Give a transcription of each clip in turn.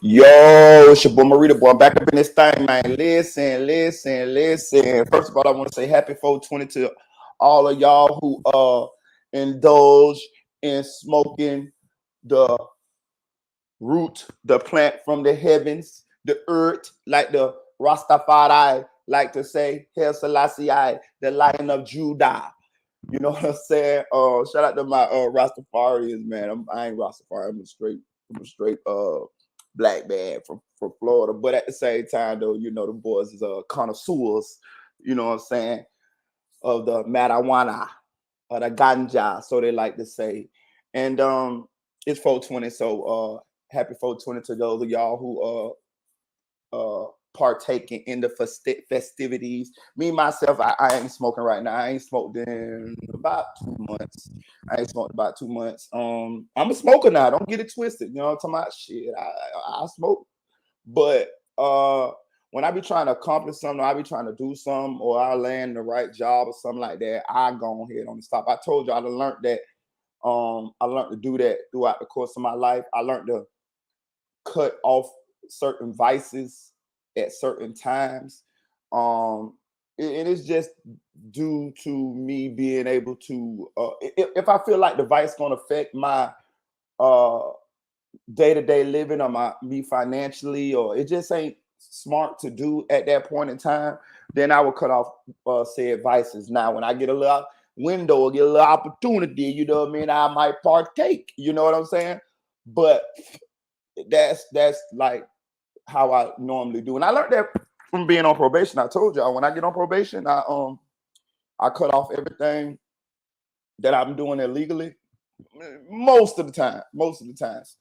Yo, it's your boy Marita, boy. I'm back up in this thing, man. Listen. First of all, I want to say happy 420 to all of y'all who indulge in smoking the root, the plant from the heavens, the earth, like the Rastafari like to say, Hail Selassie, the Lion of Judah. You know what I'm saying? Shout out to my Rastafarians, man. I ain't Rastafari. I'm a straight black man from Florida. But at the same time, though, you know, the boys is connoisseurs, you know what I'm saying, of the marijuana or the ganja, so they like to say. And it's 420, so happy 420 to those of y'all who partaking in the festivities. Me myself, I ain't smoking right now. I ain't smoked in about 2 months. I ain't smoked about 2 months. I'm a smoker now. Don't get it twisted. You know what I'm talking about? Shit, I smoke, but when I be trying to accomplish something, or I be trying to do something, or I land the right job or something like that, I go ahead on the stop. I told you I learned that. I learned to do that throughout the course of my life. I learned to cut off certain vices at certain times. And it's just due to me being able to, if I feel like the vice gonna affect my day-to-day living or me financially, or it just ain't smart to do at that point in time, then I will cut off said vices. Now, when I get a little window or get a little opportunity, you know what I mean, I might partake. You know what I'm saying? But that's like how I normally do. And I learned that from being on probation. I told y'all, when I get on probation, I cut off everything that I'm doing illegally. Most of the times.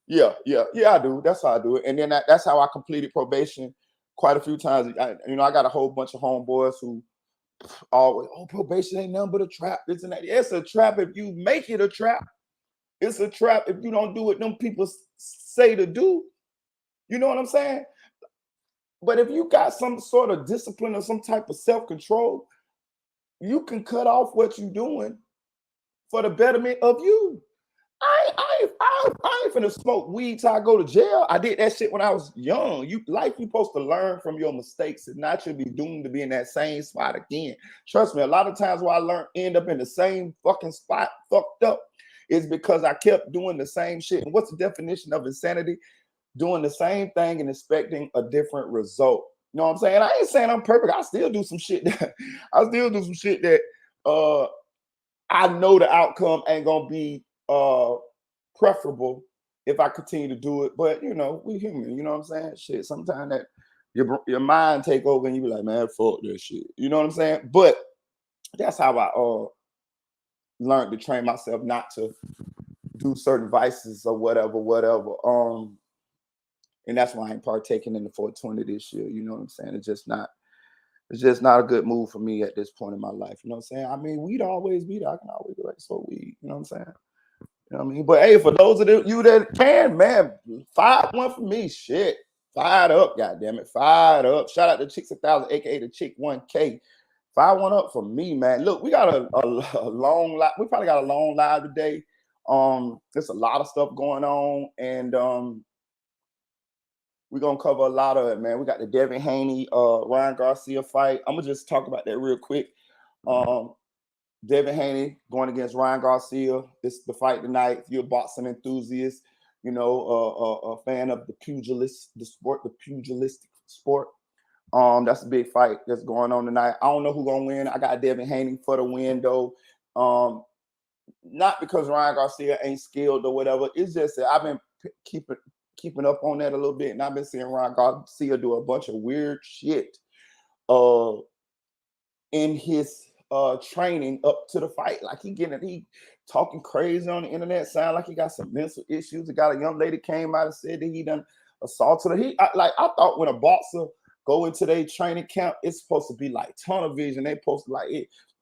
Yeah, I do. That's how I do it. And then that's how I completed probation quite a few times. I got a whole bunch of homeboys who always, probation ain't nothing but a trap. This and that. It's a trap if you make it a trap. It's a trap if you don't do what them people say to do. You know what I'm saying? But if you got some sort of discipline or some type of self-control, you can cut off what you're doing for the betterment of you. I ain't finna smoke weed till I go to jail. I did that shit when I was young. You supposed to learn from your mistakes and not you be doomed to be in that same spot again. Trust me, a lot of times where I end up in the same fucking spot fucked up is because I kept doing the same shit. And what's the definition of insanity? Doing the same thing and expecting a different result. You know what I'm saying? I ain't saying I'm perfect. I still do some shit that I know the outcome ain't gonna be preferable if I continue to do it. But we human, you know what I'm saying? Shit, sometimes that your mind take over and you be like, man, fuck this shit. You know what I'm saying? But that's how I learned to train myself not to do certain vices or whatever. And that's why I ain't partaking in the 420 this year. You know what I'm saying? It's just not a good move for me at this point in my life. You know what I'm saying? I mean, we'd always be there. I can always go back to smoke weed. You know what I'm saying? You know what I mean? But hey, for those of you that can, man, 5-1 for me. Shit. Fired up, goddammit. Fired up. Shout out to Chicks 1000, aka the Chick 1K. 5-1 up for me, man. Look, we got a long live. We probably got a long live today. There's a lot of stuff going on, and we're gonna cover a lot of it, man. We got the Devin Haney, Ryan Garcia fight. I'm gonna just talk about that real quick. Devin Haney going against Ryan Garcia. This is the fight tonight. If you're a boxing enthusiast, a fan of the pugilistic sport. That's a big fight that's going on tonight. I don't know who's gonna win. I got Devin Haney for the win, though. Not because Ryan Garcia ain't skilled or whatever. It's just that I've been keeping up on that a little bit, and I've been seeing Ryan Garcia do a bunch of weird shit in his training up to the fight. Like he talking crazy on the internet, sound like he got some mental issues. He got a young lady came out and said that he done assaulted her. I thought when a boxer go into their training camp, it's supposed to be like tunnel vision. They supposed to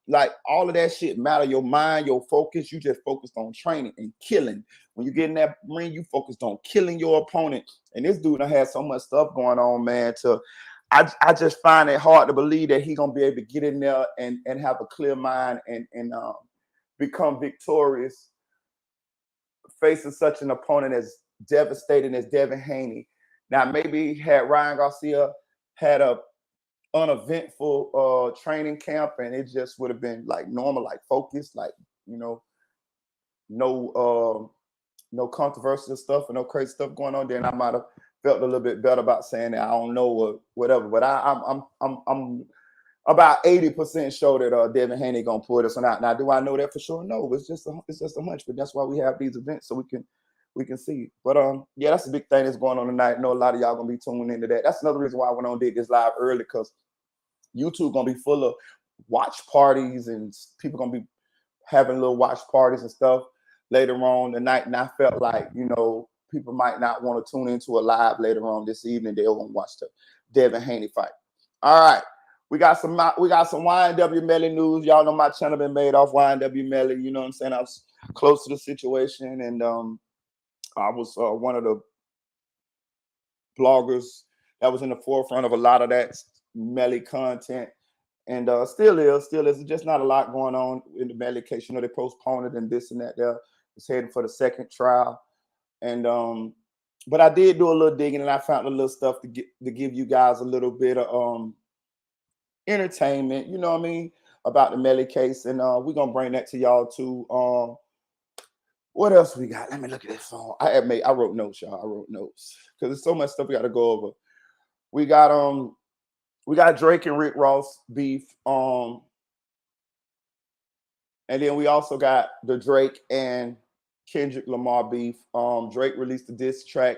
like all of that shit matter. Your mind, your focus, you just focused on training and killing. When you get in that ring, you focused on killing your opponent. And this dude had so much stuff going on, man. I just find it hard to believe that he's gonna be able to get in there and have a clear mind and become victorious facing such an opponent as devastating as Devin Haney. Now, maybe had Ryan Garcia had a uneventful training camp, and it just would have been like normal, like focused, like, you know, no controversial stuff and no crazy stuff going on, then I might have felt a little bit better about saying that I don't know or whatever. But I'm about 80% sure that Devin Haney gonna pull this one out. Now, do I know that for sure? No, it's just a hunch. But that's why we have these events, so we can see. But yeah, that's a big thing that's going on tonight. I know a lot of y'all gonna be tuning into that. That's another reason why I went on did this live early, because YouTube gonna be full of watch parties and people gonna be having little watch parties and stuff later on tonight. And I felt like, you know, people might not want to tune into a live later on this evening. They'll want to watch the Devin Haney fight. All right. We got some YNW Melly news. Y'all know my channel been made off YNW Melly. You know what I'm saying? I was close to the situation, and I was one of the bloggers that was in the forefront of a lot of that Melly content, and still is. It's just not a lot going on in the Melly case. You know, they postponed it and this and that. It's heading for the second trial, and but I did do a little digging, and I found a little stuff to give you guys a little bit of entertainment, you know what I mean, about the Melly case, and we're gonna bring that to y'all too. What else we got? Let me look at this phone. I wrote notes, y'all. I wrote notes because there's so much stuff we got to go over. We got Drake and Rick Ross beef, and then we also got the Drake and Kendrick Lamar beef. Drake released a diss track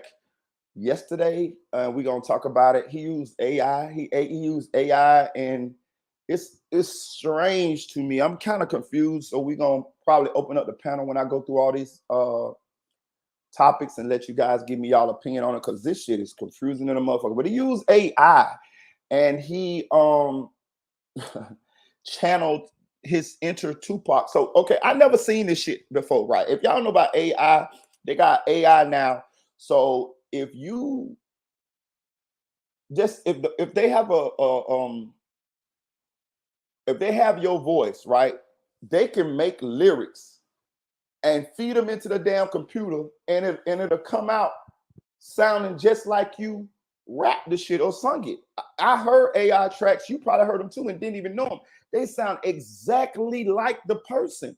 yesterday. We're gonna talk about it. He used AI. He used AI, and it's strange to me. I'm kind of confused. So we're gonna probably open up the panel when I go through all these topics and let you guys give me y'all opinion on it, because this shit is confusing in a motherfucker. But he used AI, and he channeled his inner Tupac. So okay, I never seen this shit before, right? If y'all know about AI, they got AI now. So if you just if they have if they have your voice, right, they can make lyrics and feed them into the damn computer, and it'll come out sounding just like you rap the shit or sung it. I heard AI tracks, you probably heard them too and didn't even know them. They sound exactly like the person.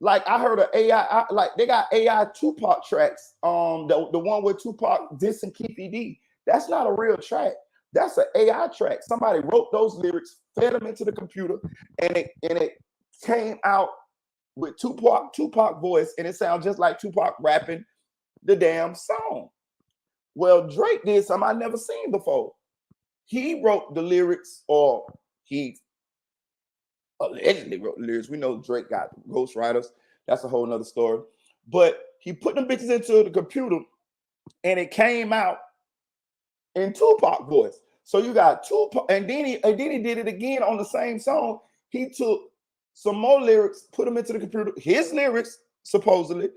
Like I heard an AI, like they got AI Tupac tracks. The one with Tupac dissing Keefy D. That's not a real track. That's an AI track. Somebody wrote those lyrics, fed them into the computer, and it came out with Tupac voice, and it sounds just like Tupac rapping the damn song. Well, Drake did something I never seen before. He wrote the lyrics, or he allegedly wrote the lyrics. We know Drake got ghostwriters. That's a whole nother story. But he put them bitches into the computer, and it came out in Tupac voice. So you got Tupac, and then he did it again on the same song. He took some more lyrics, put them into the computer, his lyrics supposedly,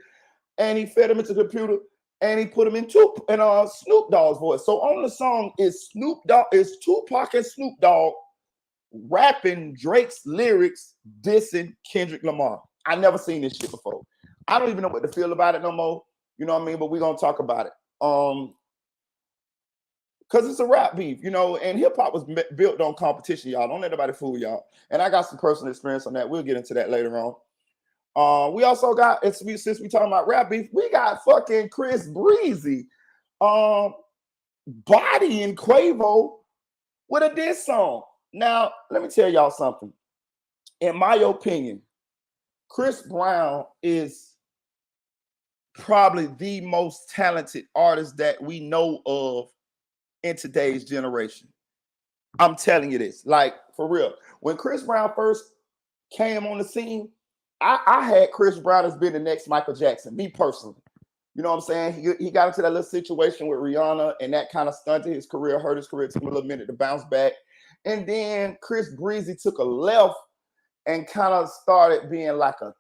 and he fed them into the computer, and he put them in Snoop Dogg's voice. So on the song is Tupac and Snoop Dogg rapping Drake's lyrics, dissing Kendrick Lamar. I never seen this shit before. I don't even know what to feel about it no more. You know what I mean? But we're gonna talk about it. Because it's a rap beef, you know, and hip-hop was built on competition, y'all. Don't let nobody fool y'all. And I got some personal experience on that. We'll get into that later on. We also got, since we talking about rap beef, we got fucking Chris Breezy bodying Quavo with a diss song. Now, let me tell y'all something. In my opinion, Chris Brown is probably the most talented artist that we know of in today's generation. I'm telling you this, like for real. When Chris Brown first came on the scene, I had Chris Brown as being the next Michael Jackson, me personally. You know what I'm saying? He got into that little situation with Rihanna, and that kind of stunted his career, hurt his career, took him a little minute to bounce back. And then Chris Breezy took a left and kind of started being like a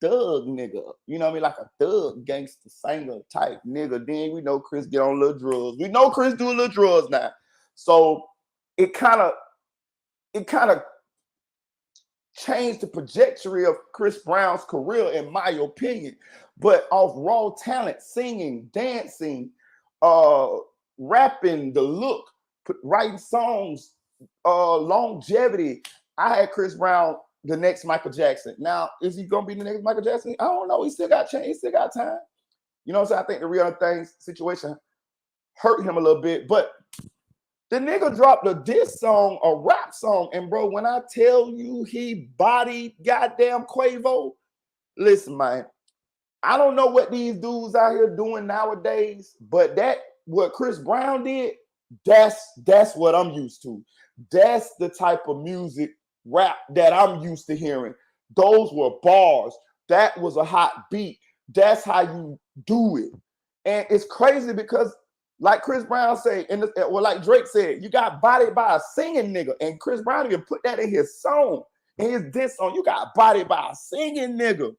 thug nigga, you know what I mean? Like a thug gangster singer type nigga. Then we know Chris get on little drugs. We know Chris do a little drugs now. So it kind of changed the trajectory of Chris Brown's career, in my opinion. but off raw talent, singing, dancing, rapping, the look, writing songs, longevity. I had Chris Brown the next Michael Jackson. Now, is he gonna be the next Michael Jackson? I don't know. He still got change. He still got time. You know what I'm saying? I think the real things situation hurt him a little bit, but the nigga dropped a diss song, a rap song, and bro, when I tell you he bodied goddamn Quavo, listen, man, I don't know what these dudes out here doing nowadays, but that what Chris Brown did, that's what I'm used to. That's the type of music rap that I'm used to hearing. Those were bars. That was a hot beat. That's how you do it. And it's crazy because like Chris Brown said, well, like Drake said, you got bodied by a singing nigga. And Chris Brown even put that in his song, in his diss song. You got bodied by a singing nigga.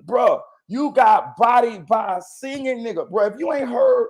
Bruh, you got bodied by a singing nigga. Bruh, if you ain't heard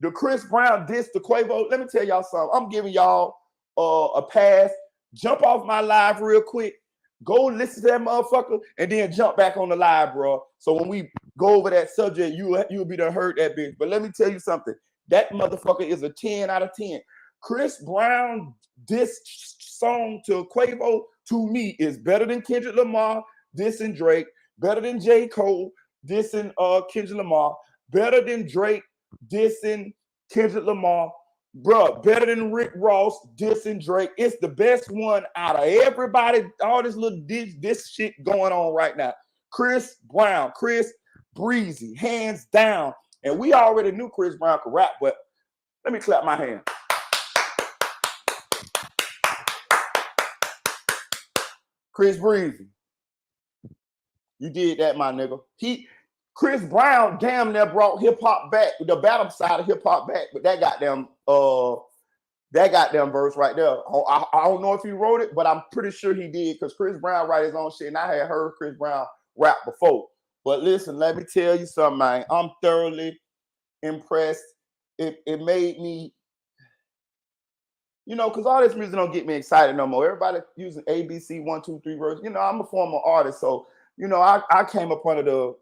the Chris Brown diss to Quavo, let me tell y'all something. I'm giving y'all a pass. Jump off my live real quick. Go listen to that motherfucker and then jump back on the live, bro. So when we go over that subject, you'll be done heard that bitch. But let me tell you something. That motherfucker is a 10 out of 10. Chris Brown, this song to Quavo, to me, is better than Kendrick Lamar dissing Drake, better than J. Cole dissing Kendrick Lamar, better than Drake dissing Kendrick Lamar. Bro, better than Rick Ross dissing Drake. It's the best one out of everybody. All this little this shit going on right now. Chris Brown, Chris Breezy, hands down. And we already knew Chris Brown could rap, but let me clap my hand. Chris Breezy, you did that, my nigga. Chris Brown damn near brought hip hop back, the battle side of hip hop back, but that goddamn verse right there. I don't know if he wrote it, but I'm pretty sure he did because Chris Brown write his own shit, and I had heard Chris Brown rap before. But listen, let me tell you something, man. I'm thoroughly impressed. It made me, you know, because all this music don't get me excited no more. Everybody using ABC 1, 2, 3 verse. You know, I'm a former artist, so. You know, I came up under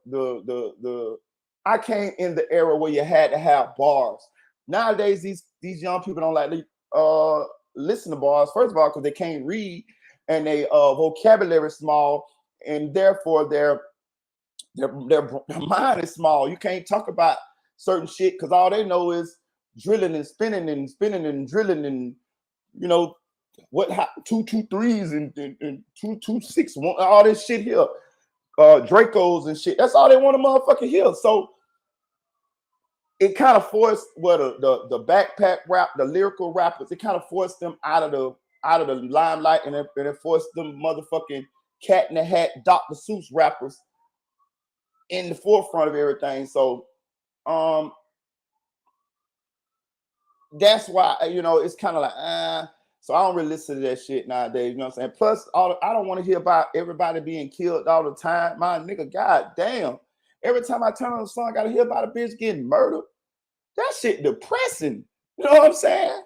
I came in the era where you had to have bars. Nowadays, these young people don't like to listen to bars. First of all, because they can't read and they vocabulary is small, and therefore their mind is small. You can't talk about certain shit because all they know is drilling and spinning and drilling and you know what 2-2-3s and 2-2-6, all this shit here. Dracos and shit. That's all they want to motherfucking hear. So it kind of forced the backpack rap, the lyrical rappers. It kind of forced them out of the limelight, and it forced them motherfucking Cat in the Hat, Dr. Seuss rappers in the forefront of everything. So that's why you know it's kind of like So I don't really listen to that shit nowadays, you know what I'm saying? Plus, I don't want to hear about everybody being killed all the time. My nigga, goddamn. Every time I turn on the song, I got to hear about a bitch getting murdered. That shit depressing. You know what I'm saying?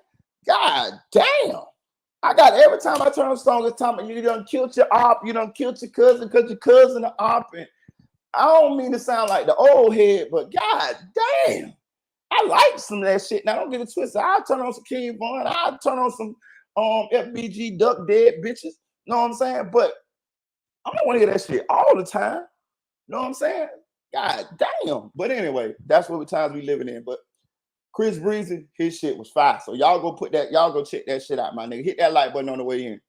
God damn. Every time I turn on the song, it's talking about you done killed your op, you done killed your cousin because your cousin an op. And I don't mean to sound like the old head, but god damn. I like some of that shit. Now, don't get it twisted. I'll turn on some King Von. I'll turn on some FBG Duck Dead bitches. You know what I'm saying? But I don't want to hear that shit all the time. You know what I'm saying? God damn. But anyway, that's what the times we living in. But Chris Breezy, his shit was fire. So y'all go check that shit out, my nigga. Hit that like button on the way in.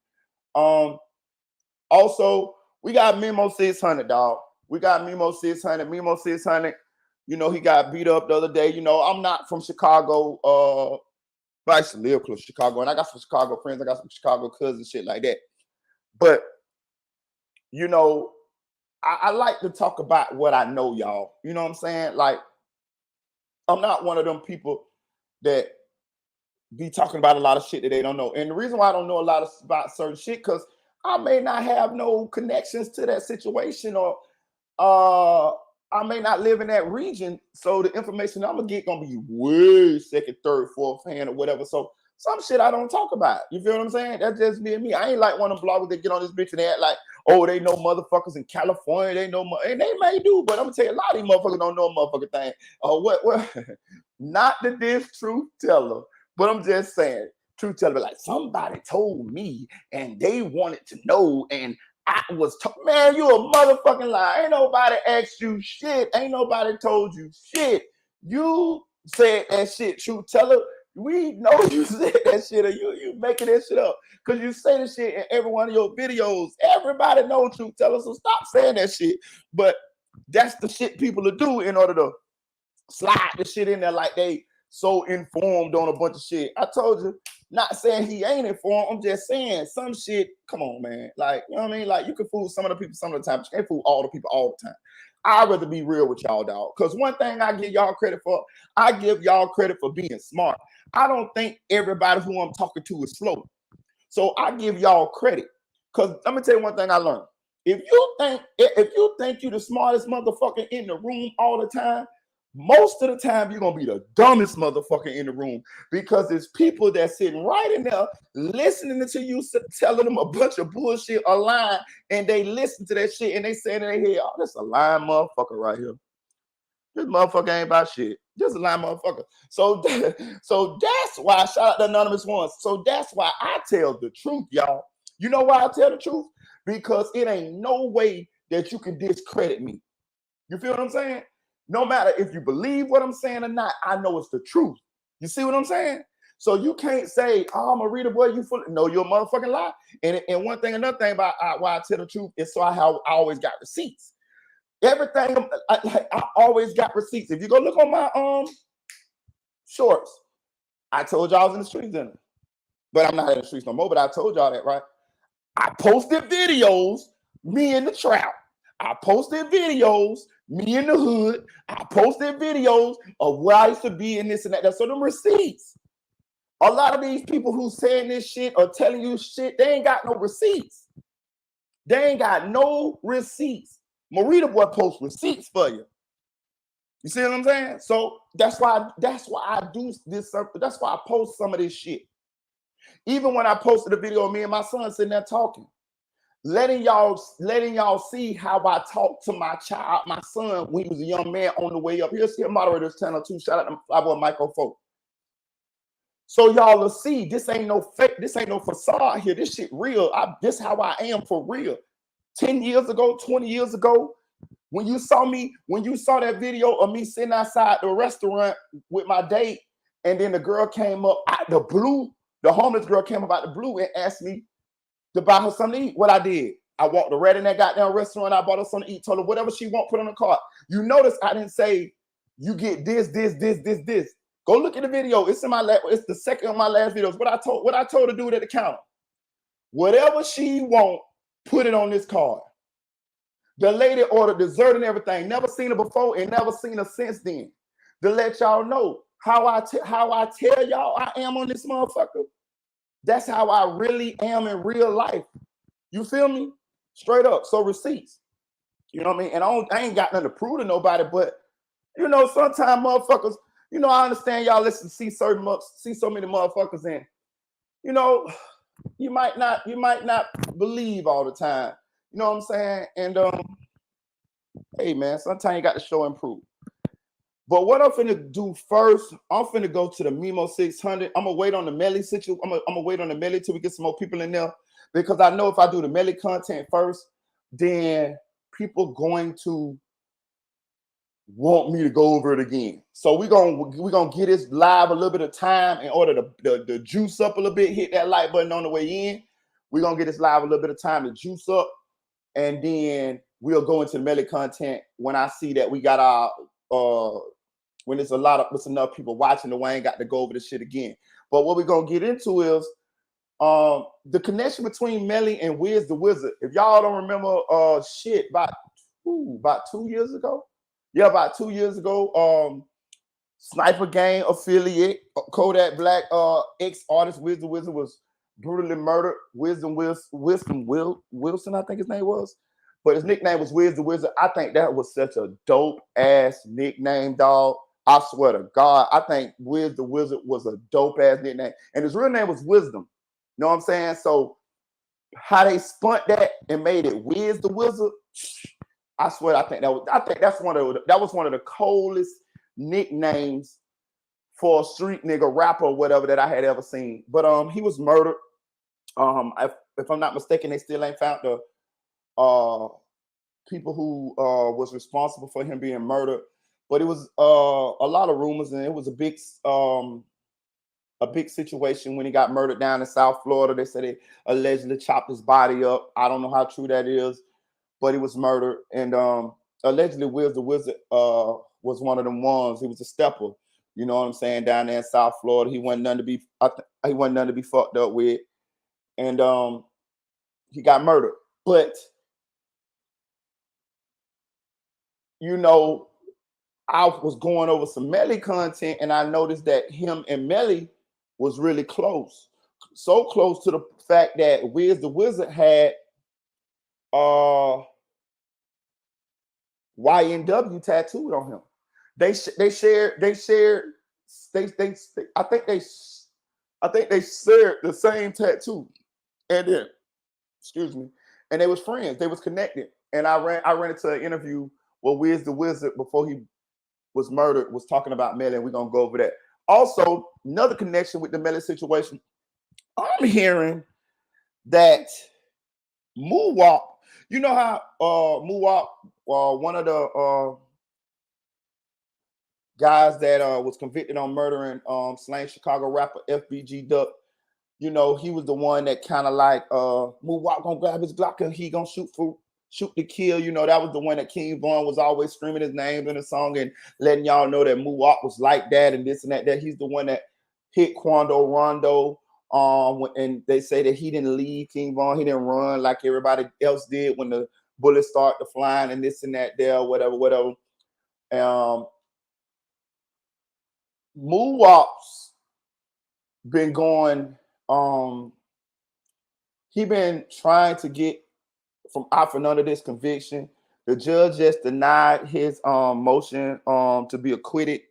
Also, we got Memo 600, dog. We got Memo 600. Memo 600. You know, he got beat up the other day. You know, I'm not from Chicago. I used to live close to Chicago, and I got some Chicago friends. I got some Chicago cousins, shit like that. But, you know, I like to talk about what I know, y'all. You know what I'm saying? Like, I'm not one of them people that be talking about a lot of shit that they don't know. And the reason why I don't know a lot about certain shit, because I may not have no connections to that situation, or I may not live in that region, so the information I'm gonna get gonna be way second, third, fourth hand or whatever. So some shit I don't talk about. You feel what I'm saying? That's just me and me. I ain't like one of them bloggers that get on this bitch and they act like, Oh, they know motherfuckers in California. They know, and they may do, but I'm gonna tell you, a lot of these motherfuckers don't know a motherfucking thing. What? Not that this truth teller, but I'm just saying, truth teller, like somebody told me, and they wanted to know, and I was man, you a motherfucking lie. Ain't nobody asked you shit. Ain't nobody told you shit. You said that shit, truth teller. We know you said that shit, or you making that shit up. Because you say the shit in every one of your videos. Everybody knows truth teller, so stop saying that shit. But that's the shit people will do in order to slide the shit in there like they so informed on a bunch of shit. I told you, not saying he ain't informed. I'm just saying some shit. Come on, man. Like, you know what I mean? Like, you can fool some of the people some of the time, but you can't fool all the people all the time. I'd rather be real with y'all, dog. Because one thing I give y'all credit for, I give y'all credit for being smart. I don't think everybody who I'm talking to is slow. So I give y'all credit. Because let me tell you one thing I learned. If you think you're the smartest motherfucker in the room all the time, most of the time you're gonna be the dumbest motherfucker in the room, because there's people that's sitting right in there listening to you telling them a bunch of bullshit, a lie, and they listen to that shit and they say in their head, oh, that's a lying motherfucker right here. This motherfucker ain't about shit. Just a lying motherfucker. So that's why, shout out to Anonymous Ones. So that's why I tell the truth, y'all. You know why I tell the truth? Because it ain't no way that you can discredit me. You feel what I'm saying? No matter if you believe what I'm saying or not, I know it's the truth. You see what I'm saying? So you can't say, oh, I'm a reader, boy, you full. No, you're a motherfucking lie. And one thing, another thing about why I tell the truth is so I always got receipts. Everything, I always got receipts. If you go look on my shorts, I told y'all I was in the streets then. But I'm not in the streets no more, but I told y'all that, right? I posted videos, me in the trap. I posted videos, me in the hood. I posted videos of where I used to be in this and that. So them receipts. A lot of these people who saying this shit or telling you shit, they ain't got no receipts. They ain't got no receipts. Marita boy posts receipts for you. You see what I'm saying? So that's why I do this. That's why I post some of this shit. Even when I posted a video of me and my son sitting there talking, letting y'all see how I talk to my child, my son, when he was a young man on the way up. Here's here Moderator's channel too. Shout out to Flyboy Micro Folk. So y'all will see this ain't no fake, this ain't no facade here. This shit real. This how I am for real. 10 years ago, 20 years ago, when you saw that video of me sitting outside the restaurant with my date, and then the girl came up out the blue, the homeless girl came up out the blue and asked me to buy her something to eat. What I did, I walked her right in that goddamn restaurant. I bought her something to eat, told her whatever she want, put on the cart. You notice I didn't say you get this. Go look at the video. It's in my it's the second of my last videos. What I told the dude at the counter. Whatever she want, put it on this card. The lady ordered dessert and everything. Never seen her before and never seen her since then. To let y'all know how I tell y'all I am on this motherfucker. That's how I really am in real life. You feel me? Straight up. So receipts. You know what I mean? And I ain't got nothing to prove to nobody, but you know, sometimes motherfuckers, you know, I understand y'all see so many motherfuckers, and you know, you might not believe all the time. You know what I'm saying? And hey man, sometimes you got to show and prove. But what I'm finna do first, I'm finna go to the Memo 600. I'm gonna wait on the Melly situation. I'm gonna wait on the Melly till we get some more people in there, because I know if I do the Melly content first, then people going to want me to go over it again. So we're gonna get this live a little bit of time in order to the juice up a little bit. Hit that like button on the way in. We're gonna get this live a little bit of time to juice up, and then we'll go into the Melly content when I see that we got our when it's enough people watching, the way I ain't got to go over this shit again. But what we're gonna get into is the connection between Melly and Wiz the Wizard. If y'all don't remember shit about 2 years ago. Yeah, about 2 years ago, Sniper Gang affiliate, Kodak Black, ex-artist Wiz the Wizard was brutally murdered. Wilson, I think his name was. But his nickname was Wiz the Wizard. I think that was such a dope-ass nickname, dog. I swear to God, I think Wiz the Wizard was a dope-ass nickname. And his real name was Wisdom. You know what I'm saying? So how they spun that and made it Wiz the Wizard. I swear, I think that's one of the coldest nicknames for a street nigga rapper or whatever that I had ever seen. But he was murdered. If I'm not mistaken, they still ain't found the people who was responsible for him being murdered. But it was a lot of rumors, and it was a big situation when he got murdered down in South Florida. They said they allegedly chopped his body up. I don't know how true that is, but he was murdered. And allegedly Wiz the Wizard was one of them ones. He was a stepper, you know what I'm saying, down there in South Florida. He wasn't nothing to be he wasn't nothing to be fucked up with. And he got murdered. But you know, I was going over some Melly content, and I noticed that him and Melly was really close. So close to the fact that Wiz the Wizard had YNW tattooed on him. They shared I think they shared the same tattoo. And then, excuse me, and they was friends. They was connected. And I ran into an interview where Wiz the Wizard, before he was murdered, was talking about Melly, and we're gonna go over that. Also, another connection with the Melly situation. I'm hearing that Muwop, you know how Muwop, one of the guys that was convicted on murdering slain Chicago rapper FBG Duck, you know, he was the one that kind of like Muwop gonna grab his Glock and he gonna shoot to kill. You know, that was the one that King Von was always screaming his name in the song and letting y'all know that Muwop was like that and this and that. That he's the one that hit Quando Rondo. And they say that he didn't leave King Von, he didn't run like everybody else did when the bullets started flying and this and that there, whatever. Muwop's been going, he been trying to get from out from under this conviction. The judge just denied his motion to be acquitted.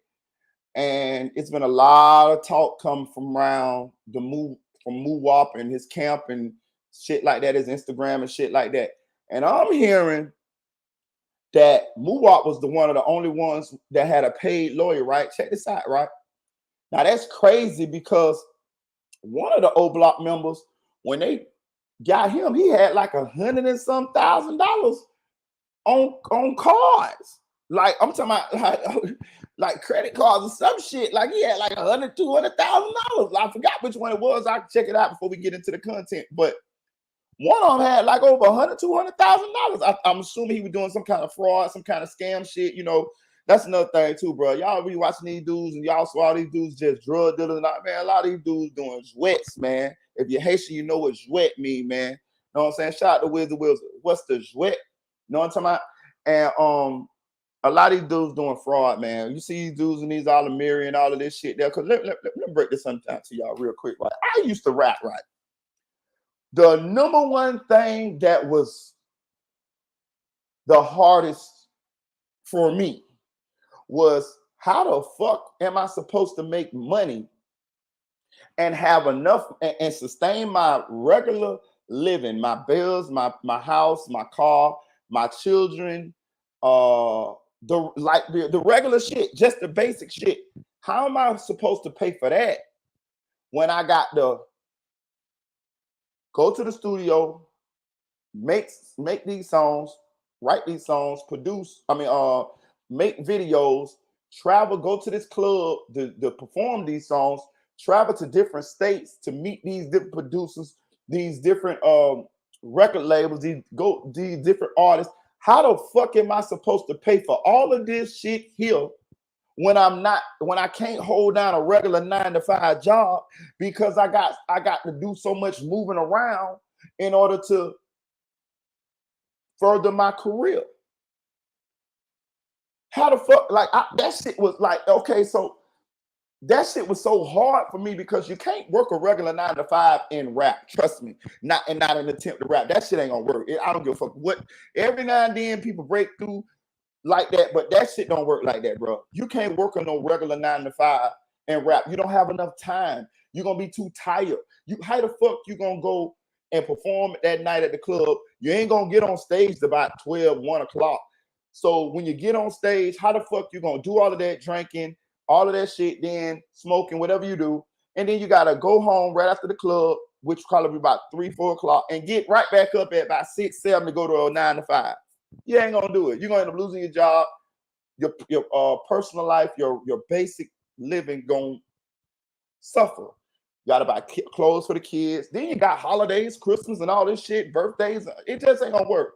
And it's been a lot of talk coming from around from Muwop and his camp and shit like that, his Instagram and shit like that. And I'm hearing that Muwop was one of the only ones that had a paid lawyer, right? Check this out, right? Now that's crazy because one of the O Block members, when they got him, he had like $100 and some thousand on cards. Like I'm talking about like credit cards or some shit. Like he had like $100,000-$200,000. I forgot which one it was. I can check it out before we get into the content. But one of them had like over $100,000-$200,000. I'm assuming he was doing some kind of fraud, some kind of scam shit. You know, that's another thing too, bro. Y'all be watching these dudes and y'all saw all these dudes just drug dealers. Man, a lot of these dudes doing jouets, man. If you're Haitian, you know what jouet mean, man. You know what I'm saying? Shout out to Wiz the Wizard. What's the jouet? You know what I'm talking about? And a lot of these dudes doing fraud, man. You see these dudes and these all the mirror and all of this shit there. Cause let me break this sometime to y'all real quick. Right? I used to rap, right? The number one thing that was the hardest for me was how the fuck am I supposed to make money and have enough and sustain my regular living, my bills, my house, my car, my children, the regular shit, just the basic shit. How am I supposed to pay for that when I got to go to the studio, make these songs, write these songs, make videos, travel, go to this club to perform these songs, travel to different states to meet these different producers, these different record labels, these different artists. How the fuck am I supposed to pay for all of this shit here when I can't hold down a regular 9-to-5 job because I got to do so much moving around in order to further my career? How the fuck, like that shit was like, okay, so that shit was so hard for me because you can't work a regular 9-to-5 and rap. Trust me, not an attempt to rap. That shit ain't gonna work. I don't give a fuck what. Every now and then people break through like that, but that shit don't work like that, bro. You can't work on no regular 9-to-5 and rap. You don't have enough time. You're gonna be too tired. How the fuck you gonna go and perform that night at the club, you ain't gonna get on stage about 12, 1 o'clock. So when you get on stage, how the fuck you gonna do all of that drinking, all of that shit, then smoking, whatever you do, and then you gotta go home right after the club, which probably be about 3, 4 o'clock, and get right back up at about 6, 7 to go to a 9 to 5. You ain't gonna do it. You're gonna end up losing your job, your personal life, your basic living gonna suffer. You gotta buy clothes for the kids. Then you got holidays, Christmas, and all this shit, birthdays. It just ain't gonna work.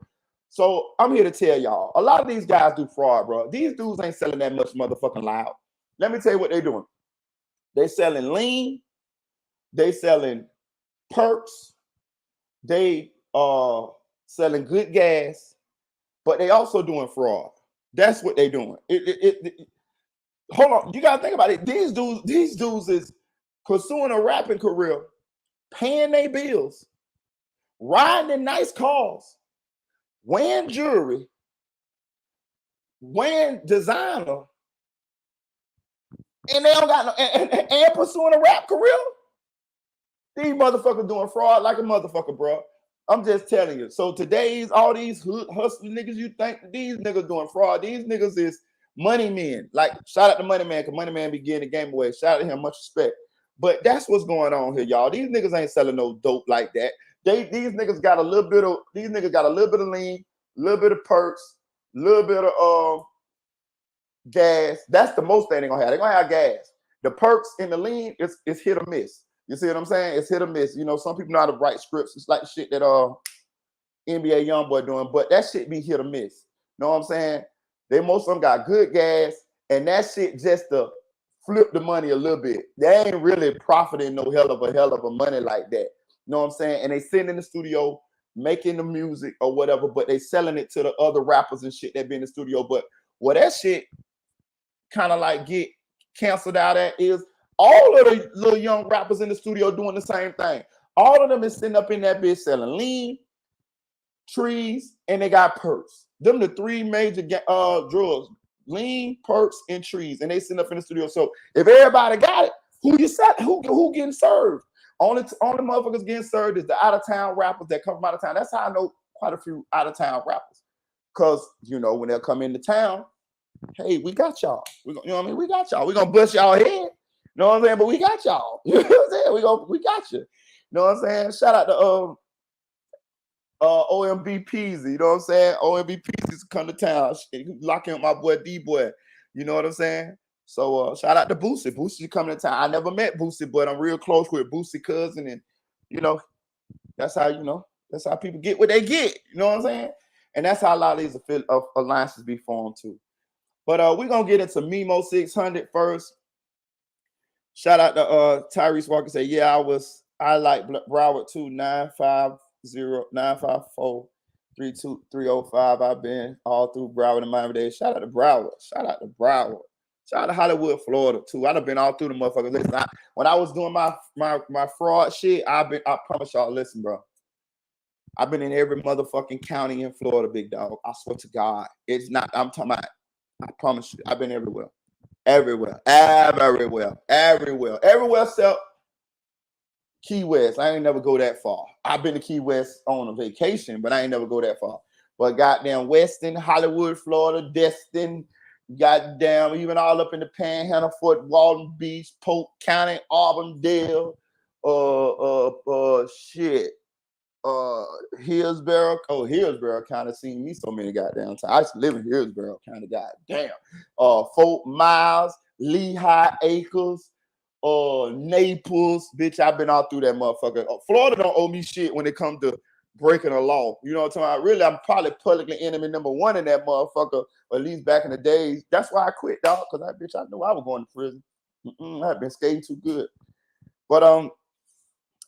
So I'm here to tell y'all, a lot of these guys do fraud, bro. These dudes ain't selling that much motherfucking loud. Let me tell you what they're doing. They selling lean. They selling perks. They selling good gas, but they also doing fraud. That's what they doing. Hold on, you gotta think about it. These dudes is pursuing a rapping career, paying their bills, riding in nice cars, wearing jewelry, wearing designer, and they don't got no and pursuing a rap career. These motherfuckers doing fraud like a motherfucker, bro. I'm just telling you. So today's all these hustling niggas, you think these niggas doing fraud? These niggas is money men. Like, shout out to Money Man, because Money Man be getting the game away. Shout out to him, much respect. But that's what's going on here, y'all. These niggas ain't selling no dope like that. These niggas got a little bit of lean, a little bit of perks, a little bit of gas. That's the most thing they're gonna have. They're gonna have gas. The perks and the lean is hit or miss. You see what I'm saying? It's hit or miss. You know, some people know how to write scripts. It's like shit that NBA Youngboy doing, but that shit be hit or miss. Know what I'm saying? Most of them got good gas, and that shit just to flip the money a little bit. They ain't really profiting no hell of a money like that. You know what I'm saying? And they sitting in the studio making the music or whatever, but they selling it to the other rappers and shit that be in the studio. But what that shit kind of like get canceled out at is all of the little young rappers in the studio doing the same thing. All of them is sitting up in that bitch selling lean, trees, and they got perks. Them the three major drugs: lean, perks, and trees. And they sitting up in the studio. So if everybody got it, who getting served? Only motherfuckers getting served is the out-of-town rappers that come from out of town. That's how I know quite a few out-of-town rappers. Because, you know, when they'll come into town, hey, we got y'all. You know what I mean? We got y'all. We're going to bust y'all head. You know what I'm saying? But we got y'all. You know what I'm saying? We got you. You know what I'm saying? Shout out to OMB Peasy. You know what I'm saying? OMB Peasy's come to town. Locking up my boy D-Boy. You know what I'm saying? So shout out to Boosie. Boosie coming to town. I never met Boosie, but I'm real close with Boosie cousin. And, you know, that's how people get what they get. You know what I'm saying? And that's how a lot of these alliances be formed too. But we're going to get into Memo 600 first. Shout out to Tyrese Walker. Say, yeah, I like Broward too. 950-954-32305. I've been all through Broward and Miami-Dade. Shout out to Broward. Shout out to Broward. Shout out to Hollywood, Florida too. I've been all through the motherfuckers. Listen, when I was doing my fraud shit, I promise y'all, listen, bro. I've been in every motherfucking county in Florida, big dog. I swear to God. It's not, I'm talking about, I promise you, I've been everywhere. Everywhere except Key West. I ain't never go that far. I've been to Key West on a vacation, but I ain't never go that far. But goddamn Weston, Hollywood, Florida, Destin, goddamn, even all up in the Panhandle, Fort Walton Beach, Polk County, Auburndale, Hillsborough County. Seen me so many goddamn times. I used to live in Hillsborough County, goddamn. Fort Miles, Lehigh Acres, Naples, bitch. I've been all through that motherfucker. Florida don't owe me shit when it comes to breaking a law. You know what I'm talking about? Really, I'm probably publicly enemy number one in that motherfucker, or at least back in the days. That's why I quit, dog, because I knew I was going to prison. I've been skating too good. But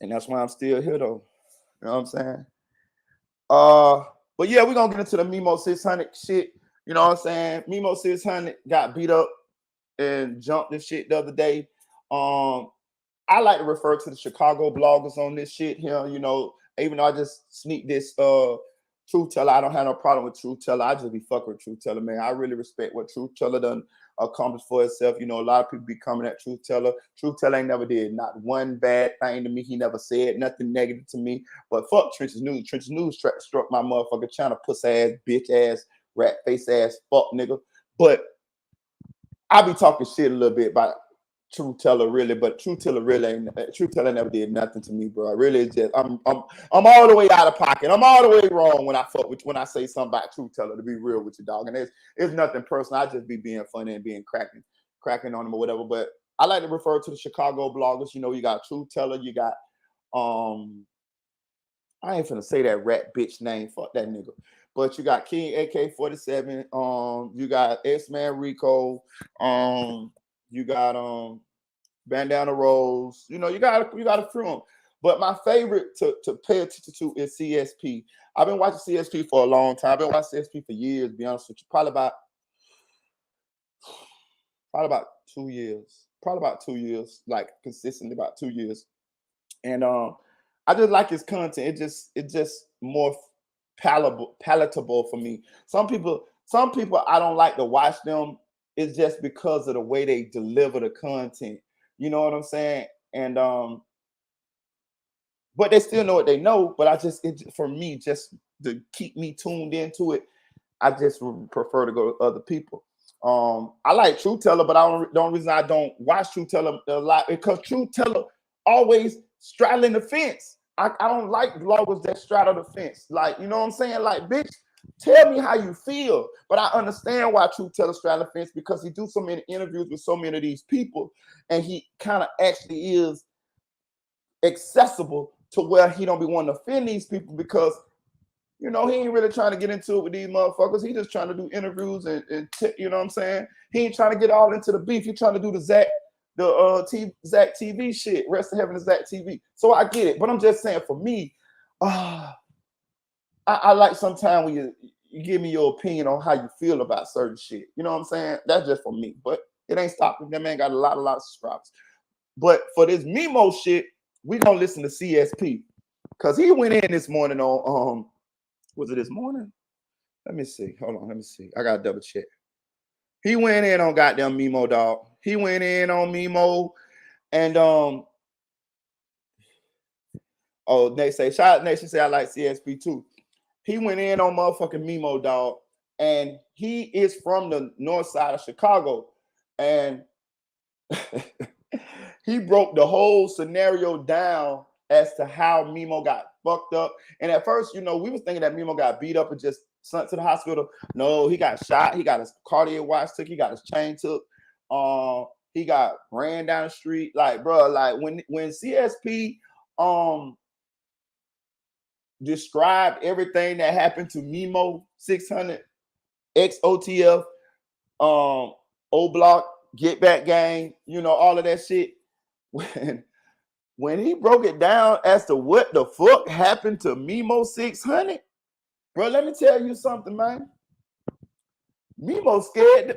and that's why I'm still here though. You know what I'm saying? But yeah, we're gonna get into the Memo 600 shit. You know what I'm saying? Memo 600 got beat up and jumped this shit the other day. I like to refer to the Chicago bloggers on this shit here. You know, even though I just sneak this Truth Teller, I don't have no problem with Truth Teller. I just be fucking with Truth Teller, man. I really respect what Truth Teller done accomplished for itself. You know, a lot of people be coming at Truth Teller. Truth Teller ain't never did not one bad thing to me. He never said nothing negative to me. But fuck Trenches News. Trenches News struck my motherfucking channel, puss ass, bitch ass, rat face ass, fuck nigga. But I be talking shit a little bit about Truth Teller, really, but Truth Teller really ain't. Truth Teller never did nothing to me, bro. Really, it's just I'm all the way out of pocket. I'm all the way wrong when I say something about Truth Teller. To be real with you, dog, and it's nothing personal. I just be being funny and being cracking on them or whatever. But I like to refer to the Chicago bloggers. You know, you got Truth Teller, you got I ain't finna say that rat bitch name. Fuck that nigga. But you got King AK-47. You got X-Man Rico. You got Bandana Rose. You know, you got a few of them. But my favorite to pay attention to is CSP. I've been watching CSP for a long time. I've been watching CSP for years, to be honest with you. Probably about 2 years. Probably about 2 years, like consistently about 2 years. And I just like his content. It just more palatable for me. Some people I don't like to watch them. It's just because of the way they deliver the content. You know what I'm saying? And but they still know what they know. But for me, just to keep me tuned into it, I just prefer to go to other people. I like Truth Teller, but the only reason I don't watch Truth Teller a lot because Truth Teller always straddling the fence. I don't like bloggers that straddle the fence. Like, you know what I'm saying? Like, bitch, tell me how you feel. But I understand why Truth Teller straddle the fence because he do so many interviews with so many of these people, and he kind of actually is accessible to where he don't be wanting to offend these people because, you know, he ain't really trying to get into it with these motherfuckers. He just trying to do interviews and you know what I'm saying? He ain't trying to get all into the beef. He trying to do the Zach TV shit. Rest in heaven is Zach TV. So I get it. But I'm just saying for me, I like sometimes when you give me your opinion on how you feel about certain shit. You know what I'm saying? That's just for me. But it ain't stopping. That man got a lot of subscribers. But for this Mimo shit, we gonna listen to CSP. Because he went in this morning on was it this morning? Let me see. Hold on. Let me see. I gotta double check. He went in on goddamn Mimo, dog. He went in on Mimo, and they say shout out Nation say I like CSP too. He went in on motherfucking Mimo, dog, and he is from the north side of Chicago, and he broke the whole scenario down as to how Mimo got fucked up. And at first, you know, we was thinking that Mimo got beat up and just sent to the hospital. No, he got shot. He got his cardiac watch took. He got his chain took. He got ran down the street. Like, bro, like when CSP described everything that happened to Mimo 600, XOTF, O Block, Get Back Gang, you know, all of that shit. When he broke it down as to what the fuck happened to Mimo 600, bro, let me tell you something, man. Mimo was scared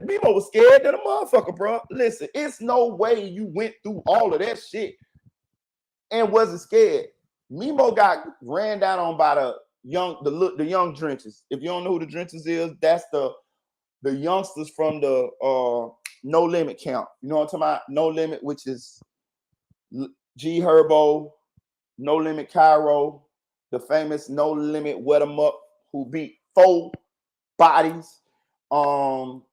than a motherfucker, bro. Listen, it's no way you went through all of that shit and wasn't scared. Mimo got ran down on by the young Drenches. If you don't know who the Drenches is, that's the youngsters from the No Limit camp. You know what I'm talking about? No Limit, which is G Herbo, No Limit Cairo, the famous No Limit Wet 'em Up, who beat 4 bodies. And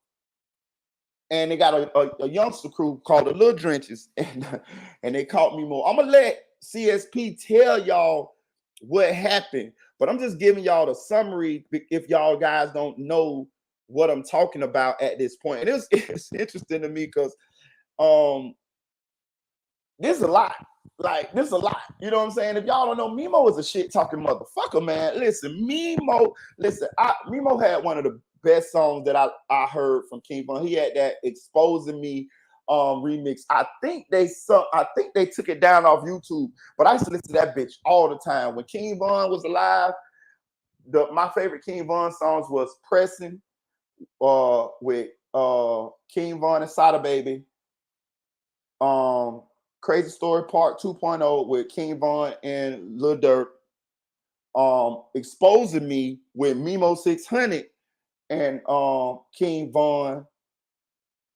they got a youngster crew called the Little Drenches, and they caught me more. I'm gonna let CSP tell y'all what happened, but I'm just giving y'all the summary if y'all guys don't know what I'm talking about at this point. And it's interesting to me because this is a lot. Like, this is a lot. You know what I'm saying? If y'all don't know, Mimo is a shit talking motherfucker, man. Listen, Mimo had one of the best songs that I heard from King Von. He had that Exposing Me remix. I think they took it down off YouTube, but I used to listen to that bitch all the time. When King Von was alive, my favorite King Von songs was Pressing with King Von and Sada Baby. Crazy Story Part 2.0 with King Von and Lil Durk. Exposing Me with Mimo 600 and King Von.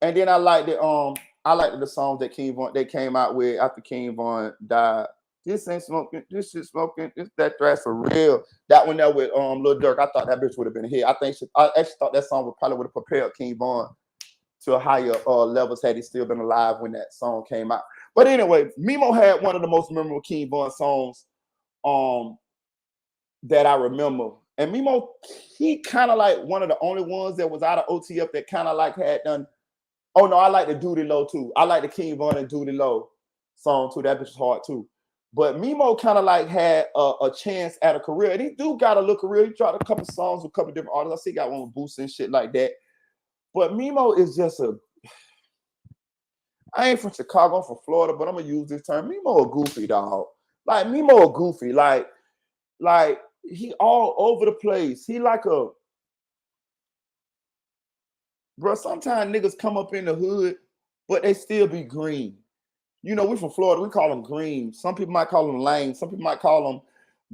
And then I liked the songs that King Von they came out with after King Von died. This ain't smoking, this shit smoking, this that thrash for real. That one there with Lil Durk, I thought that bitch would have been a hit. I actually thought that song would probably have propelled King Von to higher levels had he still been alive when that song came out. But anyway, Mimo had one of the most memorable King Von songs that I remember. And Mimo, he kind of like one of the only ones that was out of OTF that kind of like had done. Oh no, I like the Duty Low too. I like the King Von and Duty Low song too. That bitch is hard too. But Mimo kind of like had a chance at a career. And he do got a little career. He dropped a couple songs with a couple different artists. I see he got one with Boost and shit like that. But Mimo is just I ain't from Chicago, I'm from Florida, but I'm gonna use this term. Mimo a goofy dog. Like Mimo a goofy. Like he all over the place. He like a bro. Sometimes niggas come up in the hood, but they still be green. You know, we from Florida, we call them green. Some people might call them lame. Some people might call them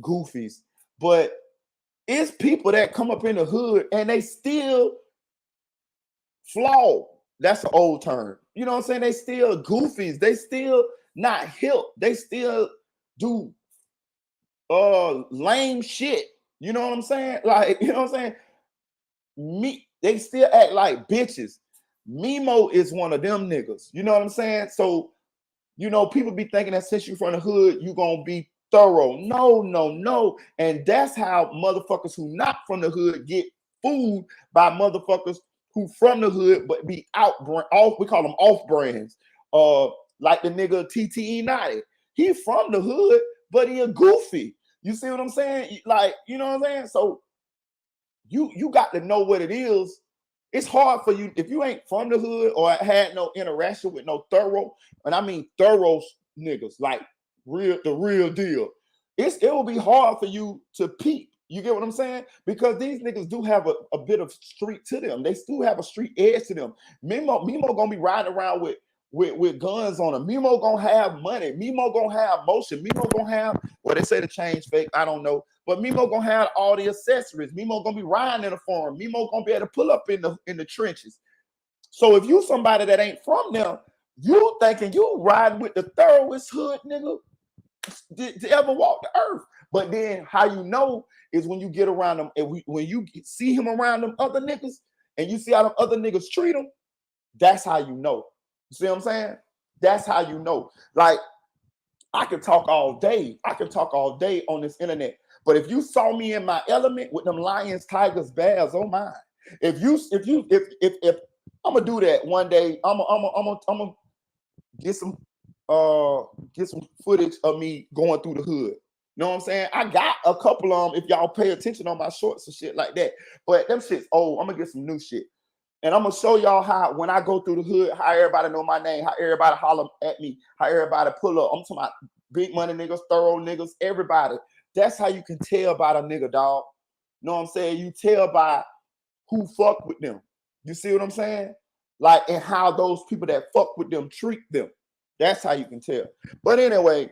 goofies. But it's people that come up in the hood and they still flawed. That's an old term. You know what I'm saying? They still goofies. They still not hip. They still do lame shit. You know what I'm saying? Like, you know what I'm saying? They still act like bitches. Mimo is one of them niggas. You know what I'm saying? So, you know, people be thinking that since you from the hood, you gonna be thorough. No. And that's how motherfuckers who not from the hood get fooled by motherfuckers who from the hood but be off. We call them off brands. Like the nigga TTE Naughty. He from the hood, but he a goofy. You see what I'm saying? Like, you know what I'm saying? So you got to know what it is. It's hard for you if you ain't from the hood or had no interaction with no thorough, and I mean thorough niggas, like the real deal. It will be hard for you to peep. You get what I'm saying? Because these niggas do have a bit of street to them. They still have a street edge to them. Mimo gonna be riding around with guns on him. Mimo gonna have money. Mimo gonna have motion. Mimo gonna have what they say the change fake. I don't know. But Mimo gonna have all the accessories. Mimo gonna be riding in a farm. Mimo gonna be able to pull up in the trenches. So if you somebody that ain't from there, you thinking you riding with the thoroughest hood nigga to ever walk the earth. But then how you know is when you get around them and when you see him around them other niggas and you see how them other niggas treat him, that's how you know. You see what I'm saying? That's how you know. Like, I could talk all day. I could talk all day on this internet. But if you saw me in my element with them lions, tigers, bears, oh my. If I'm gonna do that one day, I'm gonna get some footage of me going through the hood. You know what I'm saying? I got a couple of them if y'all pay attention on my shorts and shit like that. But them shit's old. I'm gonna get some new shit. And I'm gonna show y'all how when I go through the hood, how everybody know my name, how everybody holler at me, how everybody pull up. I'm talking about big money niggas, thorough niggas, everybody. That's how you can tell about a nigga, dog. You know what I'm saying? You tell by who fuck with them. You see what I'm saying? Like, and how those people that fuck with them treat them. That's how you can tell. But anyway,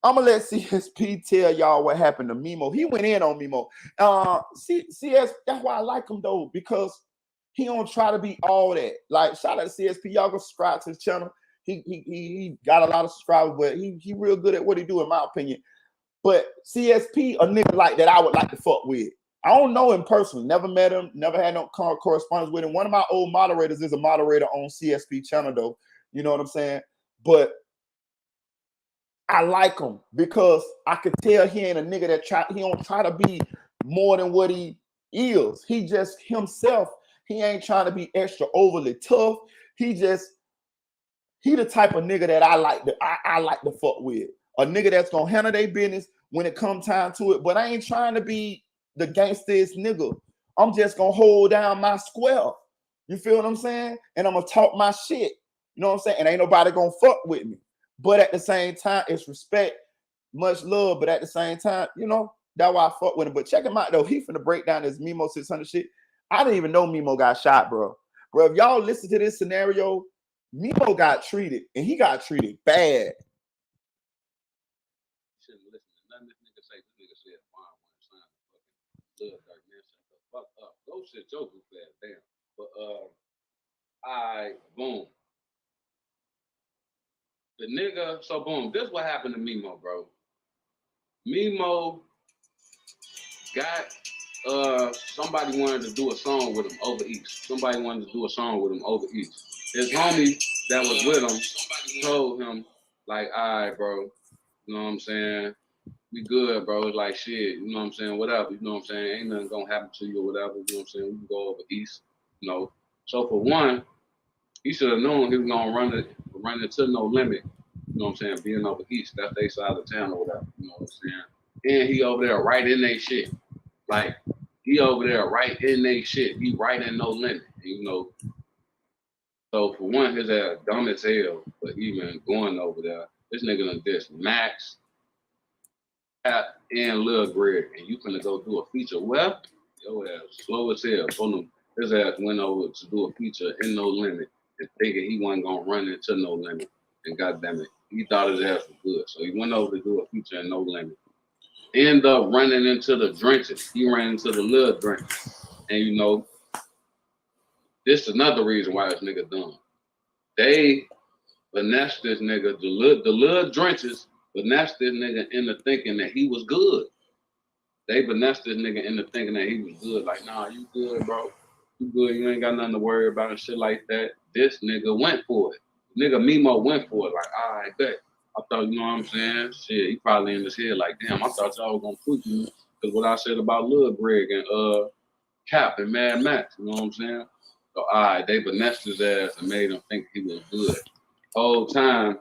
I'm gonna let CSP tell y'all what happened to Mimo. He went in on Mimo. CS, that's why I like him though, because he don't try to be all that. Like, shout out to CSP. Y'all go subscribe to his channel. He got a lot of subscribers, but he real good at what he do, in my opinion. But CSP, a nigga like that, I would like to fuck with. I don't know him personally. Never met him. Never had no correspondence with him. One of my old moderators is a moderator on CSP channel, though. You know what I'm saying? But I like him because I could tell he ain't a nigga that he don't try to be more than what he is. He just himself. He ain't trying to be extra overly tough. He the type of nigga that I like to fuck with. A nigga that's gonna handle their business when it come time to it. But I ain't trying to be the gangsterest nigga. I'm just gonna hold down my square. You feel what I'm saying? And I'm gonna talk my shit. You know what I'm saying? And ain't nobody gonna fuck with me. But at the same time, it's respect, much love. But at the same time, you know, that's why I fuck with him. But check him out though. He finna break down this Mimo 600 shit. I didn't even know Mimo got shot, bro. Bro, if y'all listen to this scenario, Mimo got treated, and he got treated bad. Shouldn't listen to nothing this nigga say. This nigga said, "Why I want to sign the fucking Lil Durk, man? Shut the fuck up. Go sit your goof ass down." But Alright, boom. The nigga, so boom, this what happened to Mimo, bro. Mimo got somebody wanted to do a song with him over East. Somebody wanted to do a song with him over East. His homie that was with him told him, like, all right, bro, you know what I'm saying? We good, bro. It's like shit, you know what I'm saying? Whatever, you know what I'm saying? Ain't nothing gonna happen to you or whatever, you know what I'm saying? We can go over East, you know. So for one, he should have known he was gonna run it to No Limit, you know what I'm saying? Being over East, that's their side of town or whatever, you know what I'm saying? And he over there right in their shit. Like, he over there right in they shit. He right in No Limit, you know. So for one, his ass dumb as hell for even going over there. This nigga done diss Max, Pat, and Lil Greg, and you finna go do a feature. Well, your ass slow as hell. Told him his ass went over to do a feature in No Limit and figured he wasn't gonna run into No Limit. And goddamn it, he thought his ass was good. So he went over to do a feature in No Limit. End up running into the drenches. He ran into the Lil Drenches. And you know, this is another reason why this nigga dumb. They finessed this nigga, the little drenches finessed this nigga into thinking that he was good. They finessed this nigga into thinking that he was good. Like, nah, you good, bro. You good, you ain't got nothing to worry about and shit like that. This nigga went for it. Nigga Mimo went for it. Like, all right, bet. I thought, you know what I'm saying? Shit, he probably in his head like, damn, I thought y'all was gonna put you. Because what I said about Lil Greg and Cap and Mad Max, you know what I'm saying? So, all right, they finessed his ass and made him think he was good. Whole time,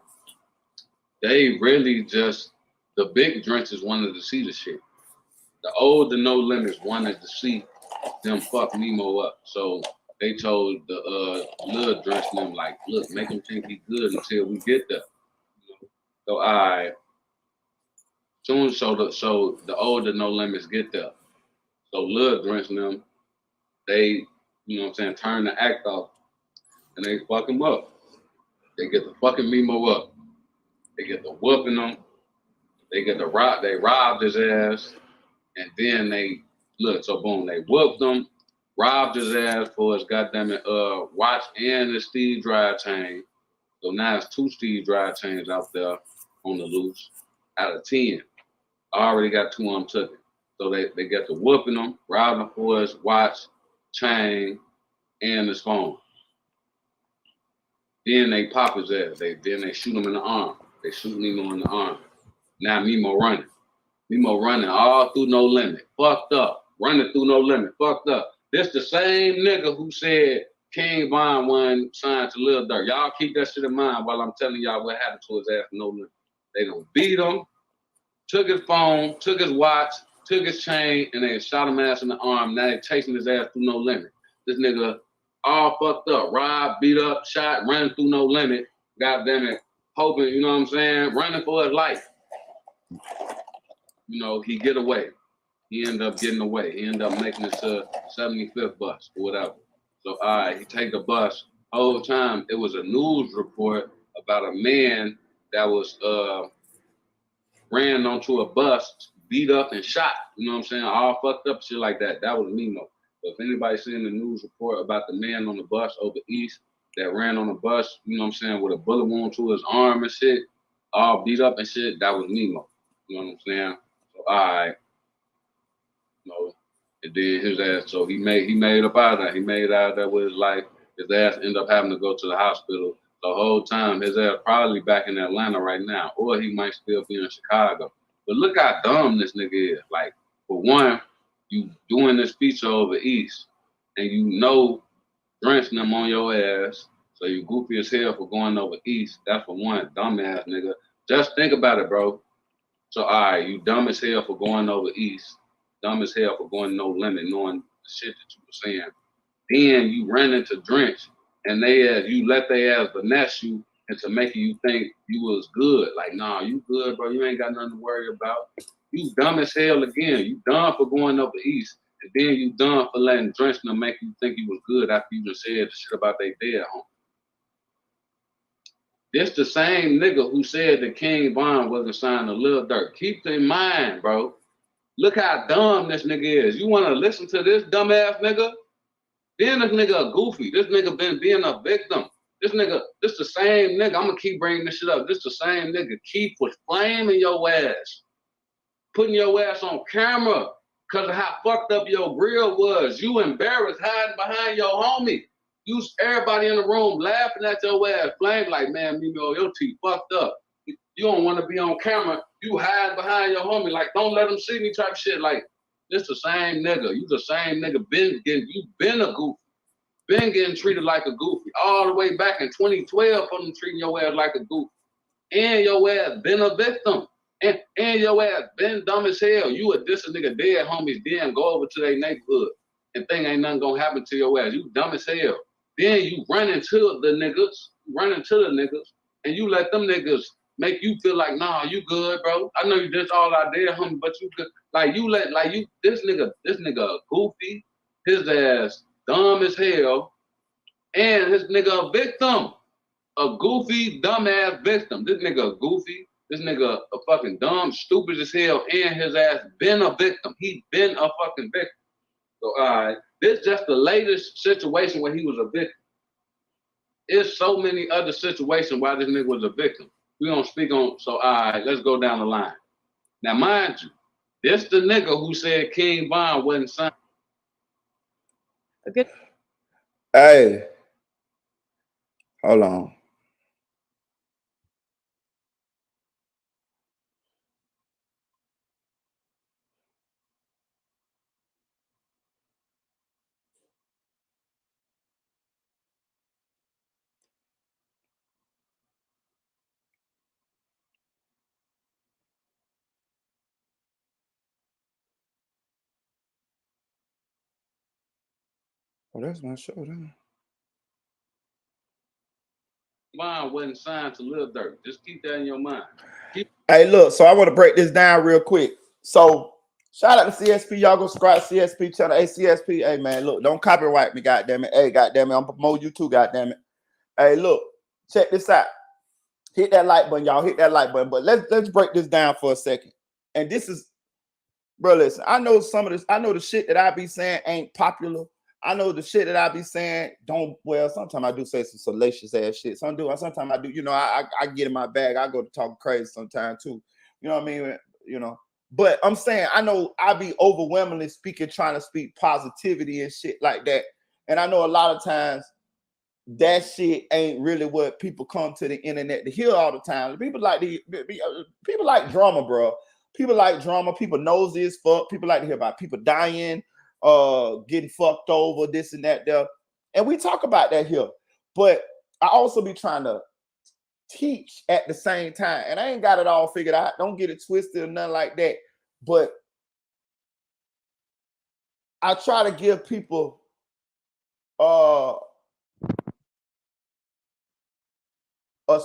they really just, the big drenches wanted to see the shit. The old No Limits wanted to see them fuck Mimo up. So they told the Lil Drench them, like, look, make him think he good until we get there. You know? So, all right. Soon so the older No Limits get there. So Lil Drench them, they, you know what I'm saying, turn the act off and they fuck him up. They get the fucking Mimo up. They get the whooping him. They get the rob. They robbed his ass, and then they look. So boom, they whooped him, robbed his ass for his goddamn watch and his Steve drive chain. So now it's 2 Steve drive chains out there on the loose out of 10. I already got 2 of them took it. So they get the whooping him, robbing him for his watch, chain, and his phone. Then they pop his ass. Then they shoot him in the arm. They shoot Mimo in the arm. Now Mimo running. Mimo running all through No Limit. Fucked up. Running through No Limit. Fucked up. This the same nigga who said King Von wasn't signed to Lil Durk. Y'all keep that shit in mind while I'm telling y'all what happened to his ass in No Limit. They done beat him, took his phone, took his watch, took his chain, and they shot him ass in the arm. Now they chasing his ass through No Limit. This nigga all fucked up, robbed, beat up, shot, running through No Limit. Goddamn it, hoping, you know what I'm saying, running for his life. You know, he get away. He ended up getting away. He ended up making it to 75th bus or whatever. So, all right, he take the bus. Whole time, it was a news report about a man that was ran onto a bus, beat up and shot. You know what I'm saying? All fucked up, shit like that. That was Mimo. So if anybody's seen the news report about the man on the bus over East that ran on the bus, you know what I'm saying, with a bullet wound to his arm and shit, all beat up and shit, that was Mimo. You know what I'm saying? So all right. You know, and then his ass, so he made up out of that. He made out of that with his life. His ass ended up having to go to the hospital the whole time. His ass probably back in Atlanta right now, or he might still be in Chicago. But look how dumb this nigga is. Like, for one, you doing this feature over East, and you know drenching them on your ass, so you goofy as hell for going over East. That's for one, dumbass nigga. Just think about it, bro. So, all right, you dumb as hell for going over East. Dumb as hell for going No Limit, knowing the shit that you were saying. Then you ran into Drench, and you let they ass finesse you into making you think you was good. Like, nah, you good, bro. You ain't got nothing to worry about. You dumb as hell again. You dumb for going over East, and then you dumb for letting Drench them make you think you was good after you just said the shit about they dead home. This the same nigga who said that King Von wasn't signed to Lil Durk. Keep in mind, bro. Look how dumb this nigga is. You want to listen to this dumbass nigga? Then this nigga a goofy. This nigga been being a victim. This the same nigga. I'm gonna keep bringing this shit up. This the same nigga. Keith was flaming your ass, putting your ass on camera because of how fucked up your grill was. You embarrassed hiding behind your homie. You everybody in the room laughing at your ass, flaming like, man, Mimo, your teeth fucked up. You don't want to be on camera. You hide behind your homie. Like, don't let them see me type shit. Like, this the same nigga. You the same nigga. You been a goofy. Been getting treated like a goofy. All the way back in 2012 from them treating your ass like a goofy. And your ass been a victim. And your ass been dumb as hell. You would diss a nigga dead homies, then go over to their neighborhood and think ain't nothing gonna happen to your ass. You dumb as hell. Then you run into the niggas, and you let them niggas make you feel like, nah, you good, bro. I know you just all out there, homie, but you good. This nigga goofy, his ass dumb as hell, and his nigga a victim. A goofy, dumbass victim. This nigga a goofy, this nigga a fucking dumb, stupid as hell, and his ass been a victim. He been a fucking victim. So, this just the latest situation where he was a victim. There's so many other situations why this nigga was a victim. We don't speak on, so let's go down the line. Now, mind you, this the nigga who said King Von wasn't signed. Hey, hold on. Oh, that's my show, then. Von wasn't signed to Lil Durk. Just keep that in your mind. Hey, look, so I want to break this down real quick. So, shout out to CSP. Y'all go subscribe to CSP channel. Hey, CSP. Hey, man, look, don't copyright me, goddammit. Hey, goddammit, I'm promoting you too, goddammit. Hey, look, check this out. Hit that like button, y'all. Hit that like button. But let's break this down for a second. And this is, bro, listen, I know some of this. I know the shit that I be saying ain't popular. I know the shit that I be saying sometimes I do say some salacious ass shit. Sometimes I do, I get in my bag. I go to talk crazy sometimes too. You know what I mean? But I'm saying I know I be overwhelmingly trying to speak positivity and shit like that. And I know a lot of times that shit ain't really what people come to the internet to hear all the time. People like drama, bro. People like drama. People nosy as fuck. People like to hear about people dying, getting fucked over, this and that there. And we talk about that here. But I also be trying to teach at the same time. And I ain't got it all figured out. Don't get it twisted or nothing like that. But I try to give people a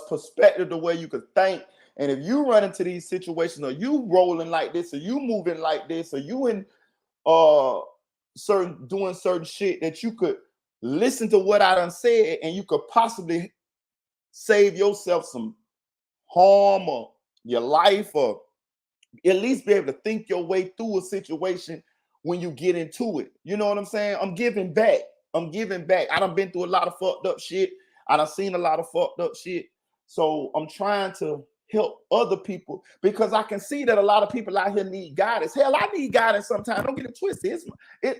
perspective the way you could think. And if you run into these situations, or you rolling like this, or you moving like this, or you in doing certain shit, that you could listen to what I done said, and you could possibly save yourself some harm or your life, or at least be able to think your way through a situation when you get into it. You know what I'm saying? I'm giving back. I done been through a lot of fucked up shit. I done seen a lot of fucked up shit. So I'm trying to help other people, because I can see that a lot of people out here need guidance. Hell, I need guidance sometimes. Don't get it twisted.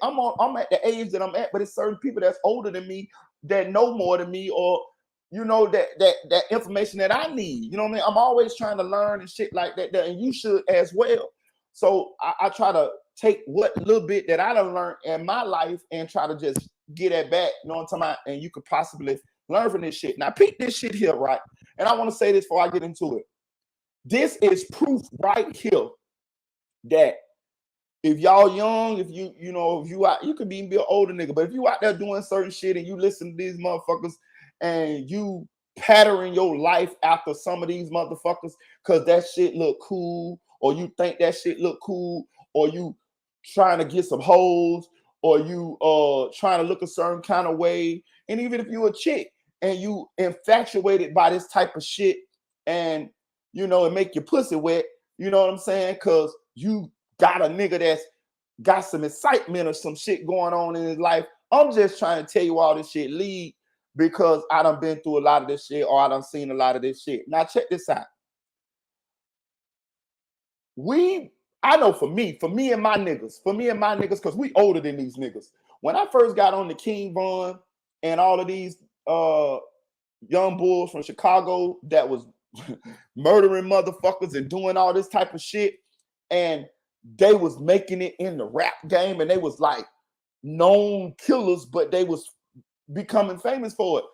I'm at the age that I'm at, but it's certain people that's older than me that know more than me, or that information that I need. You know what I mean? I'm always trying to learn and shit like that, and you should as well. So I try to take what little bit that I done learned in my life and try to just get it back. You know what I'm talking about? And you could possibly learn from this shit. Now, peep this shit here, right? And I want to say this before I get into it. This is proof right here that if y'all young, if you could be an older nigga, but if you out there doing certain shit and you listen to these motherfuckers and you pattern your life after some of these motherfuckers because that shit look cool, or you think that shit look cool, or you trying to get some hoes, or you trying to look a certain kind of way, and even if you a chick and you infatuated by this type of shit, and it make your pussy wet, you know what I'm saying? Because you got a nigga that's got some excitement or some shit going on in his life, I'm just trying to tell you all this shit lead because I done been through a lot of this shit or I done seen a lot of this shit. Now check this out. I know for me and my niggas, because we older than these niggas. When I first got on the King Von and all of these young bulls from Chicago that was murdering motherfuckers and doing all this type of shit, and they was making it in the rap game, and they was like known killers, but they was becoming famous for it.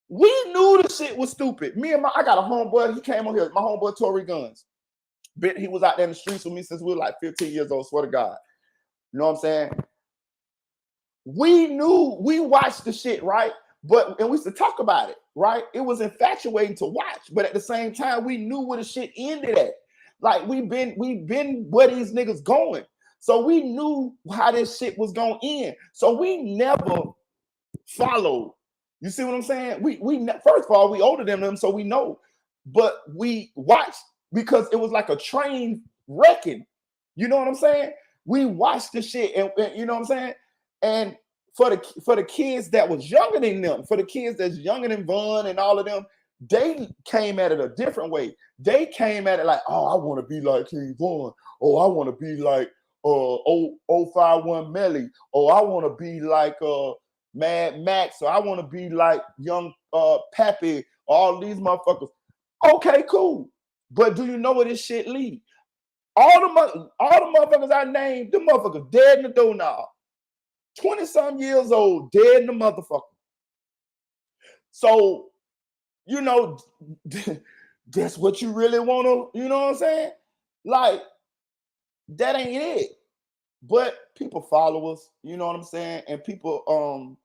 We knew the shit was stupid. I got a homeboy, he came on here, my homeboy Tory Guns. He was out there in the streets with me since we were like 15 years old, swear to God. You know what I'm saying? We knew, we watched the shit, right? And we used to talk about it, right? It was infatuating to watch, but at the same time, we knew where the shit ended at. Like we've been where these niggas going. So we knew how this shit was going to end. So we never followed. You see what I'm saying? We first of all, we older than them, so we know. But we watched because it was like a train wrecking. You know what I'm saying? We watched the shit, and you know what I'm saying? And for the kids that was younger than them, for the kids that's younger than Von and all of them, they came at it a different way. They came at it like, oh, I want to be like King Von. Oh, I want to be like 051 Melly. Oh, I want to be like Mad Max. So I want to be like Young Pappy. All these motherfuckers. Okay, cool. But do you know where this shit lead? All the motherfuckers I named, the motherfuckers dead in the doorknob. 20-some years old, dead in the motherfucker. So, you know, that's what you really want to, you know what I'm saying? Like, that ain't it. But people follow us, you know what I'm saying? And people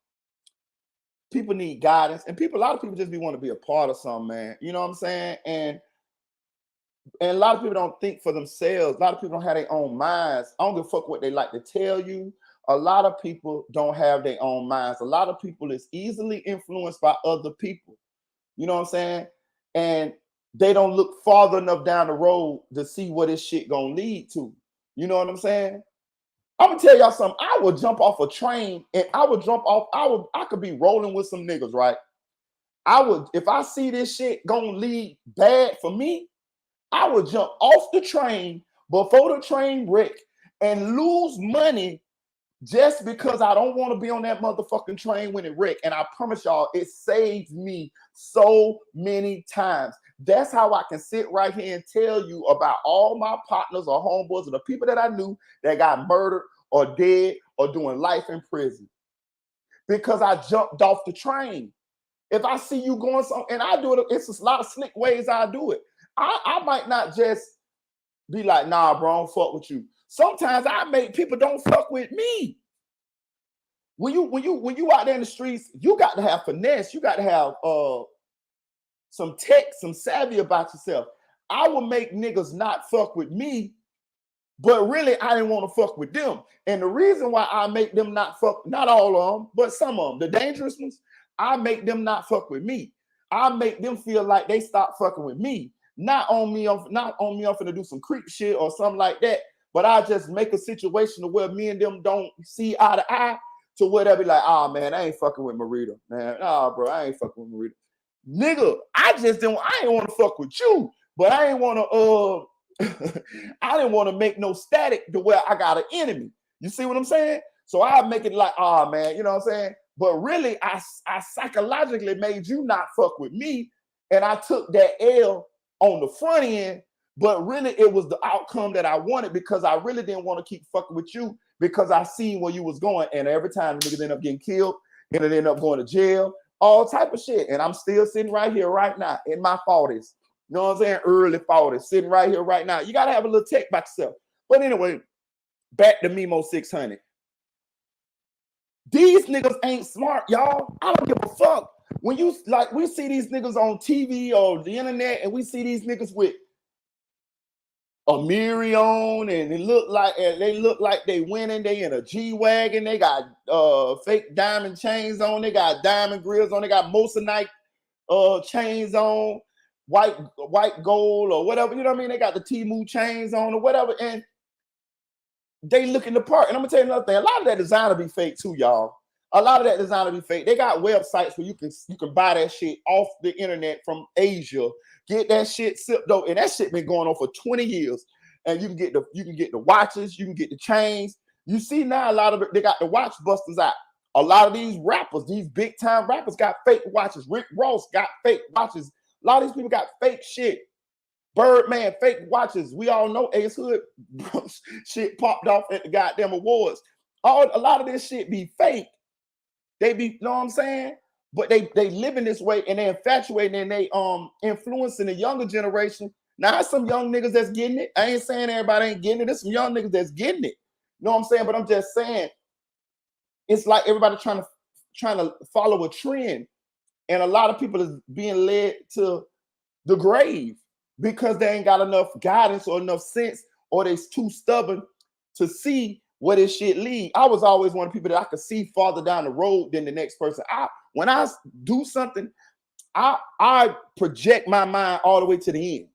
need guidance. And a lot of people just want to be a part of something, man. You know what I'm saying? And a lot of people don't think for themselves. A lot of people don't have their own minds. I don't give a fuck what they like to tell you. A lot of people don't have their own minds. A lot of people is easily influenced by other people. You know what I'm saying? And they don't look farther enough down the road to see what this shit gonna lead to. You know what I'm saying? I'm gonna tell y'all something. I would jump off a train and I could be rolling with some niggas, right? If I see this shit gonna lead bad for me, I would jump off the train before the train wreck and lose money just because I don't want to be on that motherfucking train when it wrecked. And I promise y'all, it saved me so many times. That's how I can sit right here and tell you about all my partners or homeboys or the people that I knew that got murdered or dead or doing life in prison. Because I jumped off the train. If I see you going and I do it, it's a lot of slick ways I do it. I might not just be like, nah, bro, I don't fuck with you. Sometimes I make people don't fuck with me. When you out there in the streets, you got to have finesse. You got to have some tech, some savvy about yourself. I will make niggas not fuck with me, but really I didn't want to fuck with them. And the reason why I make them not fuck, not all of them, but some of them, the dangerous ones, I make them not fuck with me. I make them feel like they stop fucking with me. Not on me, I'm finna do some creep shit or something like that. But I just make a situation to where me and them don't see eye to eye, to where they'll be like, oh man, I ain't fucking with Marita. Man, nah, bro, I ain't fucking with Marita. Nigga, I ain't want to fuck with you, but I ain't want to I didn't want to make no static to where I got an enemy. You see what I'm saying? So I make it like, oh man, you know what I'm saying? But really, I psychologically made you not fuck with me, and I took that L on the front end. But really, it was the outcome that I wanted because I really didn't want to keep fucking with you because I seen where you was going. And every time niggas end up getting killed, and it end up going to jail, all type of shit. And I'm still sitting right here right now in my 40s. You know what I'm saying? Early 40s, sitting right here right now. You got to have a little tech about yourself. But anyway, back to Mimo 600. These niggas ain't smart, y'all. I don't give a fuck. When we see these niggas on TV or the internet, and we see these niggas with a Miri on, and they look like they winning. They in a G-Wagon. They got fake diamond chains on. They got diamond grills on. They got Moissanite chains on, white gold or whatever. You know what I mean? They got the Temu chains on or whatever, and they looking the part. And I'm gonna tell you another thing. A lot of that designer be fake too, y'all. A lot of that designer be fake. They got websites where you can buy that shit off the internet from Asia, get that shit shipped over, and that shit been going on for 20 years. And you can get the watches, you can get the chains. You see now a lot of it, they got the watch busters out. A lot of these rappers, these big time rappers, got fake watches. Rick Ross got fake watches. A lot of these people got fake shit. Birdman, fake watches. We all know Ace Hood shit popped off at the goddamn awards. A lot of this shit be fake. They be, you know what I'm saying? But they live in this way and they infatuating and they influencing the younger generation. Now, there's some young niggas that's getting it. I ain't saying everybody ain't getting it. There's some young niggas that's getting it. You know what I'm saying? But I'm just saying, it's like everybody trying to follow a trend. And a lot of people is being led to the grave because they ain't got enough guidance or enough sense, or they too stubborn to see where this shit lead. I was always one of the people that I could see farther down the road than the next person. When I do something, I project my mind all the way to the end.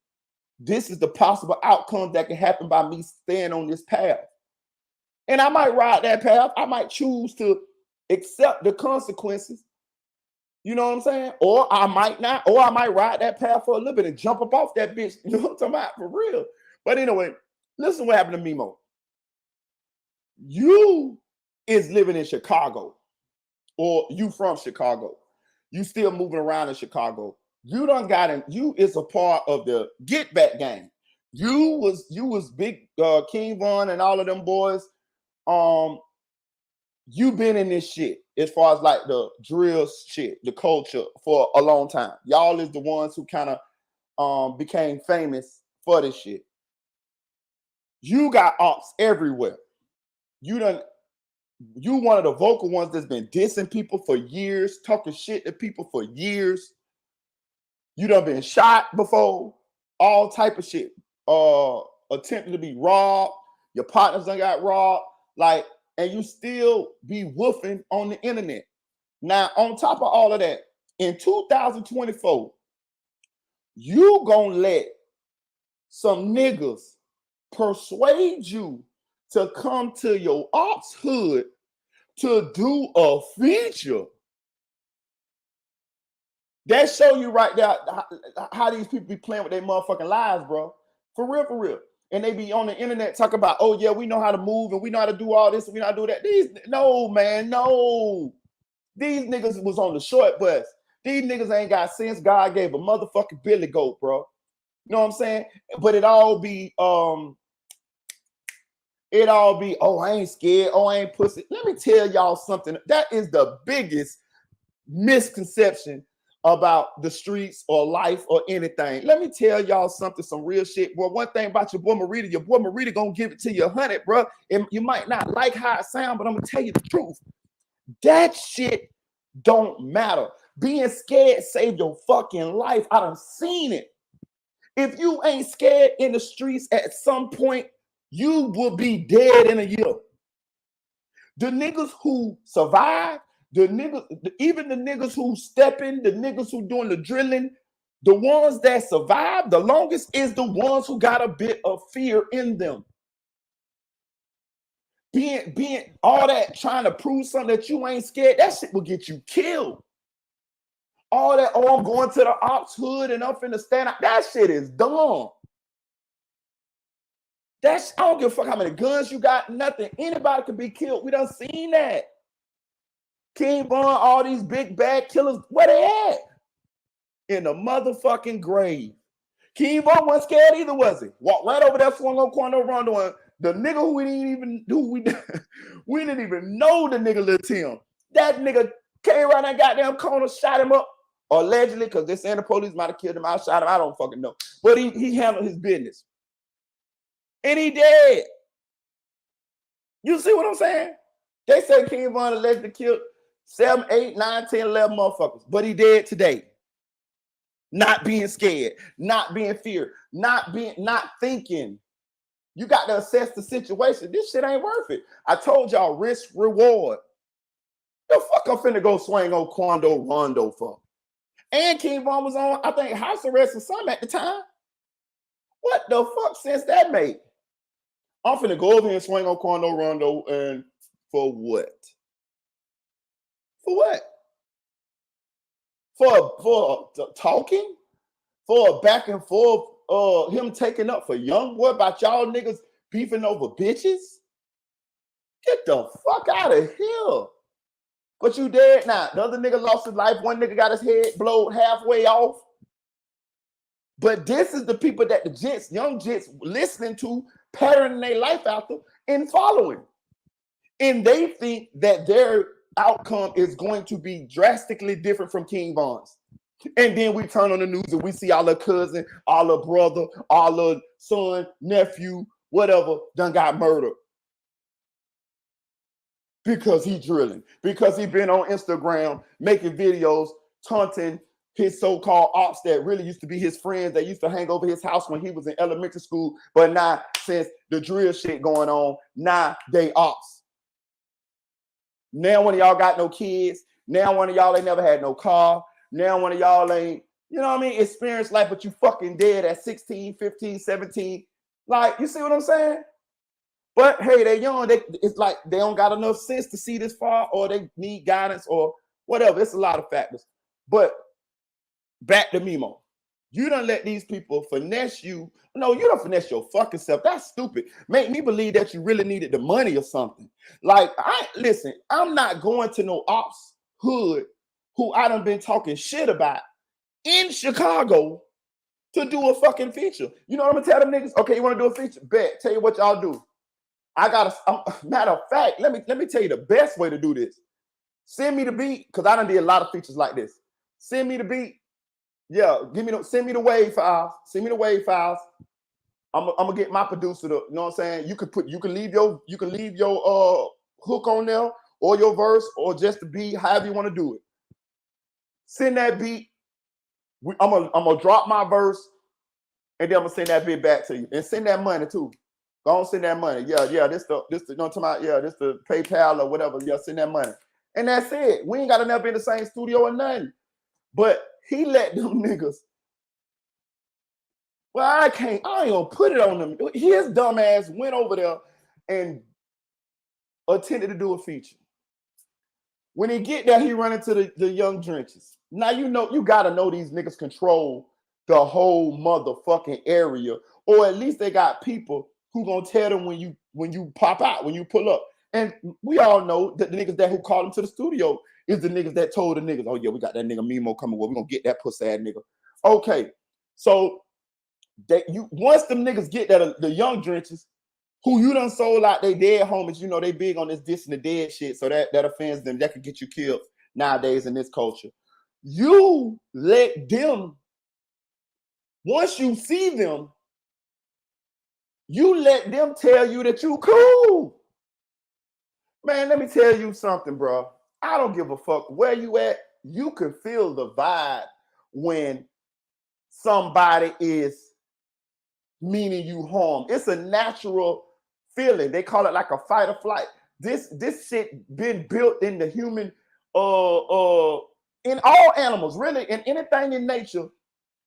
This is the possible outcome that can happen by me staying on this path. And I might ride that path. I might choose to accept the consequences. You know what I'm saying? Or I might not, or I might ride that path for a little bit and jump up off that bitch. You know what I'm talking about? For real. But anyway, listen what happened to Mimo. You is living in Chicago, or you from Chicago. You still moving around in Chicago. You done got in, you is a part of the Get Back gang. You was big King Von and all of them boys. You been in this shit as far as like the drill shit, the culture for a long time. Y'all is the ones who kind of became famous for this shit. You got ops everywhere. You one of the vocal ones that's been dissing people for years, talking shit to people for years. You done been shot before, all type of shit. Attempted to be robbed. Your partners done got robbed. Like, and you still be woofing on the internet. Now, on top of all of that, in 2024, you gonna let some niggas persuade you to come to your ops hood to do a feature. That show you right there how these people be playing with their motherfucking lives, bro. For real, for real. And they be on the internet talking about, oh yeah, we know how to move and we know how to do all this and we know how to do that. No, man, no. These niggas was on the short bus. These niggas ain't got sense. God gave a motherfucking billy goat, bro. You know what I'm saying? But it all be, oh, I ain't scared. Oh, I ain't pussy. Let me tell y'all something. That is the biggest misconception about the streets or life or anything. Let me tell y'all something, some real shit. Boy, one thing about your boy Marita gonna give it to you 100, bro. And you might not like how it sounds, but I'm gonna tell you the truth. That shit don't matter. Being scared saved your fucking life. I done seen it. If you ain't scared in the streets at some point, you will be dead in a year. The niggas who survive, even the niggas who stepping, the niggas who doing the drilling, the ones that survive the longest is the ones who got a bit of fear in them. Being all that trying to prove something that you ain't scared, that shit will get you killed. All that, oh, I'm going to the ops hood and I'm finna stand out. That shit is dumb. I don't give a fuck how many guns you got, nothing. Anybody could be killed. We done seen that. King Von, all these big bad killers, where they at? In the motherfucking grave. King Von wasn't scared either, was he? Walked right over there, swung on Quando Rondo, and the nigga who we didn't even know the nigga Lil Tim. That nigga came around that goddamn corner, shot him up, allegedly, because they saying the police might have killed him. I shot him. I don't fucking know. But he handled his business. And he dead. You see what I'm saying? They say King Von allegedly killed 7, 8, 9, 10, 11 motherfuckers. But he dead today. Not being scared, not being feared, not thinking. You got to assess the situation. This shit ain't worth it. I told y'all risk reward. The fuck I'm finna go swing on Quando Rondo for? And King Von was on, I think, house arrest or something at the time. What the fuck sense that made? I'm finna go over here and swing on Quando Rondo, and for what? For what? For talking? For a back and forth, him taking up for young boy about y'all niggas beefing over bitches? Get the fuck out of here. But you dead now. The other nigga lost his life. One nigga got his head blowed halfway off. But this is the people that the gents, young gents, listening to, patterning their life after and following. And they think that their outcome is going to be drastically different from King Von's. And then we turn on the news and we see our little cousin, our little brother, our little son, nephew, whatever, done got murdered. Because he drilling. Because he been on Instagram making videos taunting his so-called ops that really used to be his friends that used to hang over his house when he was in elementary school. But now, since the drill shit going on, now they ops. Now one of y'all got no kids. Now one of y'all ain't never had no car. Now one of y'all ain't, you know what I mean, experienced life, but you fucking dead at 16, 15, 17. Like, you see what I'm saying? But hey, they're young. It's like they don't got enough sense to see this far, or they need guidance or whatever. It's a lot of factors. But back to Mimo. You done let these people finesse you. No, you don't finesse your fucking self. That's stupid. Make me believe that you really needed the money or something. Like, listen, I'm not going to no ops hood who I done been talking shit about in Chicago to do a fucking feature. You know what I'm gonna tell them niggas? Okay, you want to do a feature? Bet. Tell you what y'all do. I got a matter of fact. Let me tell you the best way to do this. Send me the beat, because I done did a lot of features like this. Send me the beat. Yeah, send me the wave files. Send me the wave files. I'm gonna get my producer to, you know what I'm saying? You can leave your hook on there or your verse or just the beat, however you want to do it. Send that beat. I'm gonna drop my verse, and then I'm gonna send that bit back to you. And send that money too. Go on, send that money. Yeah, this the you know what I'm talking about? Yeah, this the PayPal or whatever. Yeah, send that money. And that's it. We ain't gotta never be in the same studio or nothing. But he let them niggas. Well, I ain't gonna put it on them. His dumb ass went over there and attempted to do a feature. When he get there, he run into the young drenches. Now you gotta know these niggas control the whole motherfucking area, or at least they got people who gonna tell them when you pop out, when you pull up. And we all know that the niggas that who called him to the studio is the niggas that told the niggas, oh yeah, we got that nigga Mimo coming. Well, we're gonna get that pussy ass nigga. Okay, so once them niggas get that, the young drenches who you done sold out they dead homies, you know they big on this and the dead shit, so that offends them. That could get you killed nowadays in this culture. You let them, once you see them, you let them tell you that you cool. Man, let me tell you something, bro. I don't give a fuck where you at. You can feel the vibe when somebody is meaning you harm. It's a natural feeling. They call it like a fight or flight. This shit been built in the human, in all animals, really, in anything in nature,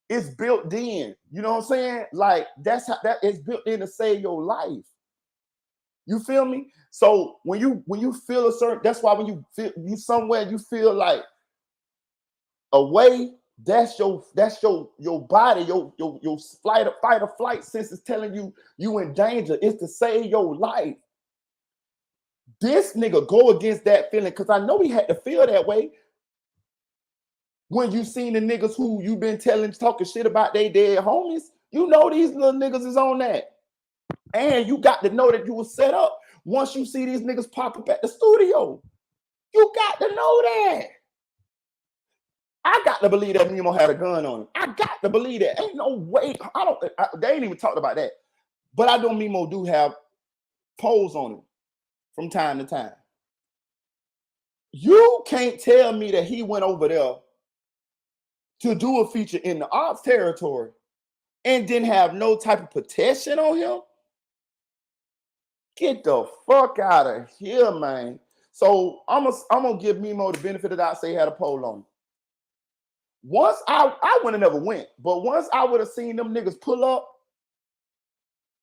it's built in. You know what I'm saying? Like that's how that is built in to save your life. You feel me? So when you feel a certain, that's why when you feel you somewhere you feel like away, that's your body, your fight or flight sense is telling you in danger. It's to save your life. This nigga go against that feeling because I know he had to feel that way when you seen the niggas who you been talking shit about they dead homies. You know these little niggas is on that. And you got to know that you was set up. Once you see these niggas pop up at the studio, you got to know that. I got to believe that Mimo had a gun on him. I got to believe that. Ain't no way. They ain't even talked about that. But I know Mimo do have poles on him from time to time. You can't tell me that he went over there to do a feature in the ops territory and didn't have no type of protection on him. Get the fuck out of here, man. So I'm gonna give Mimo the benefit of the doubt, say he had a pole on him. Once I would have never went, but once I would have seen them niggas pull up,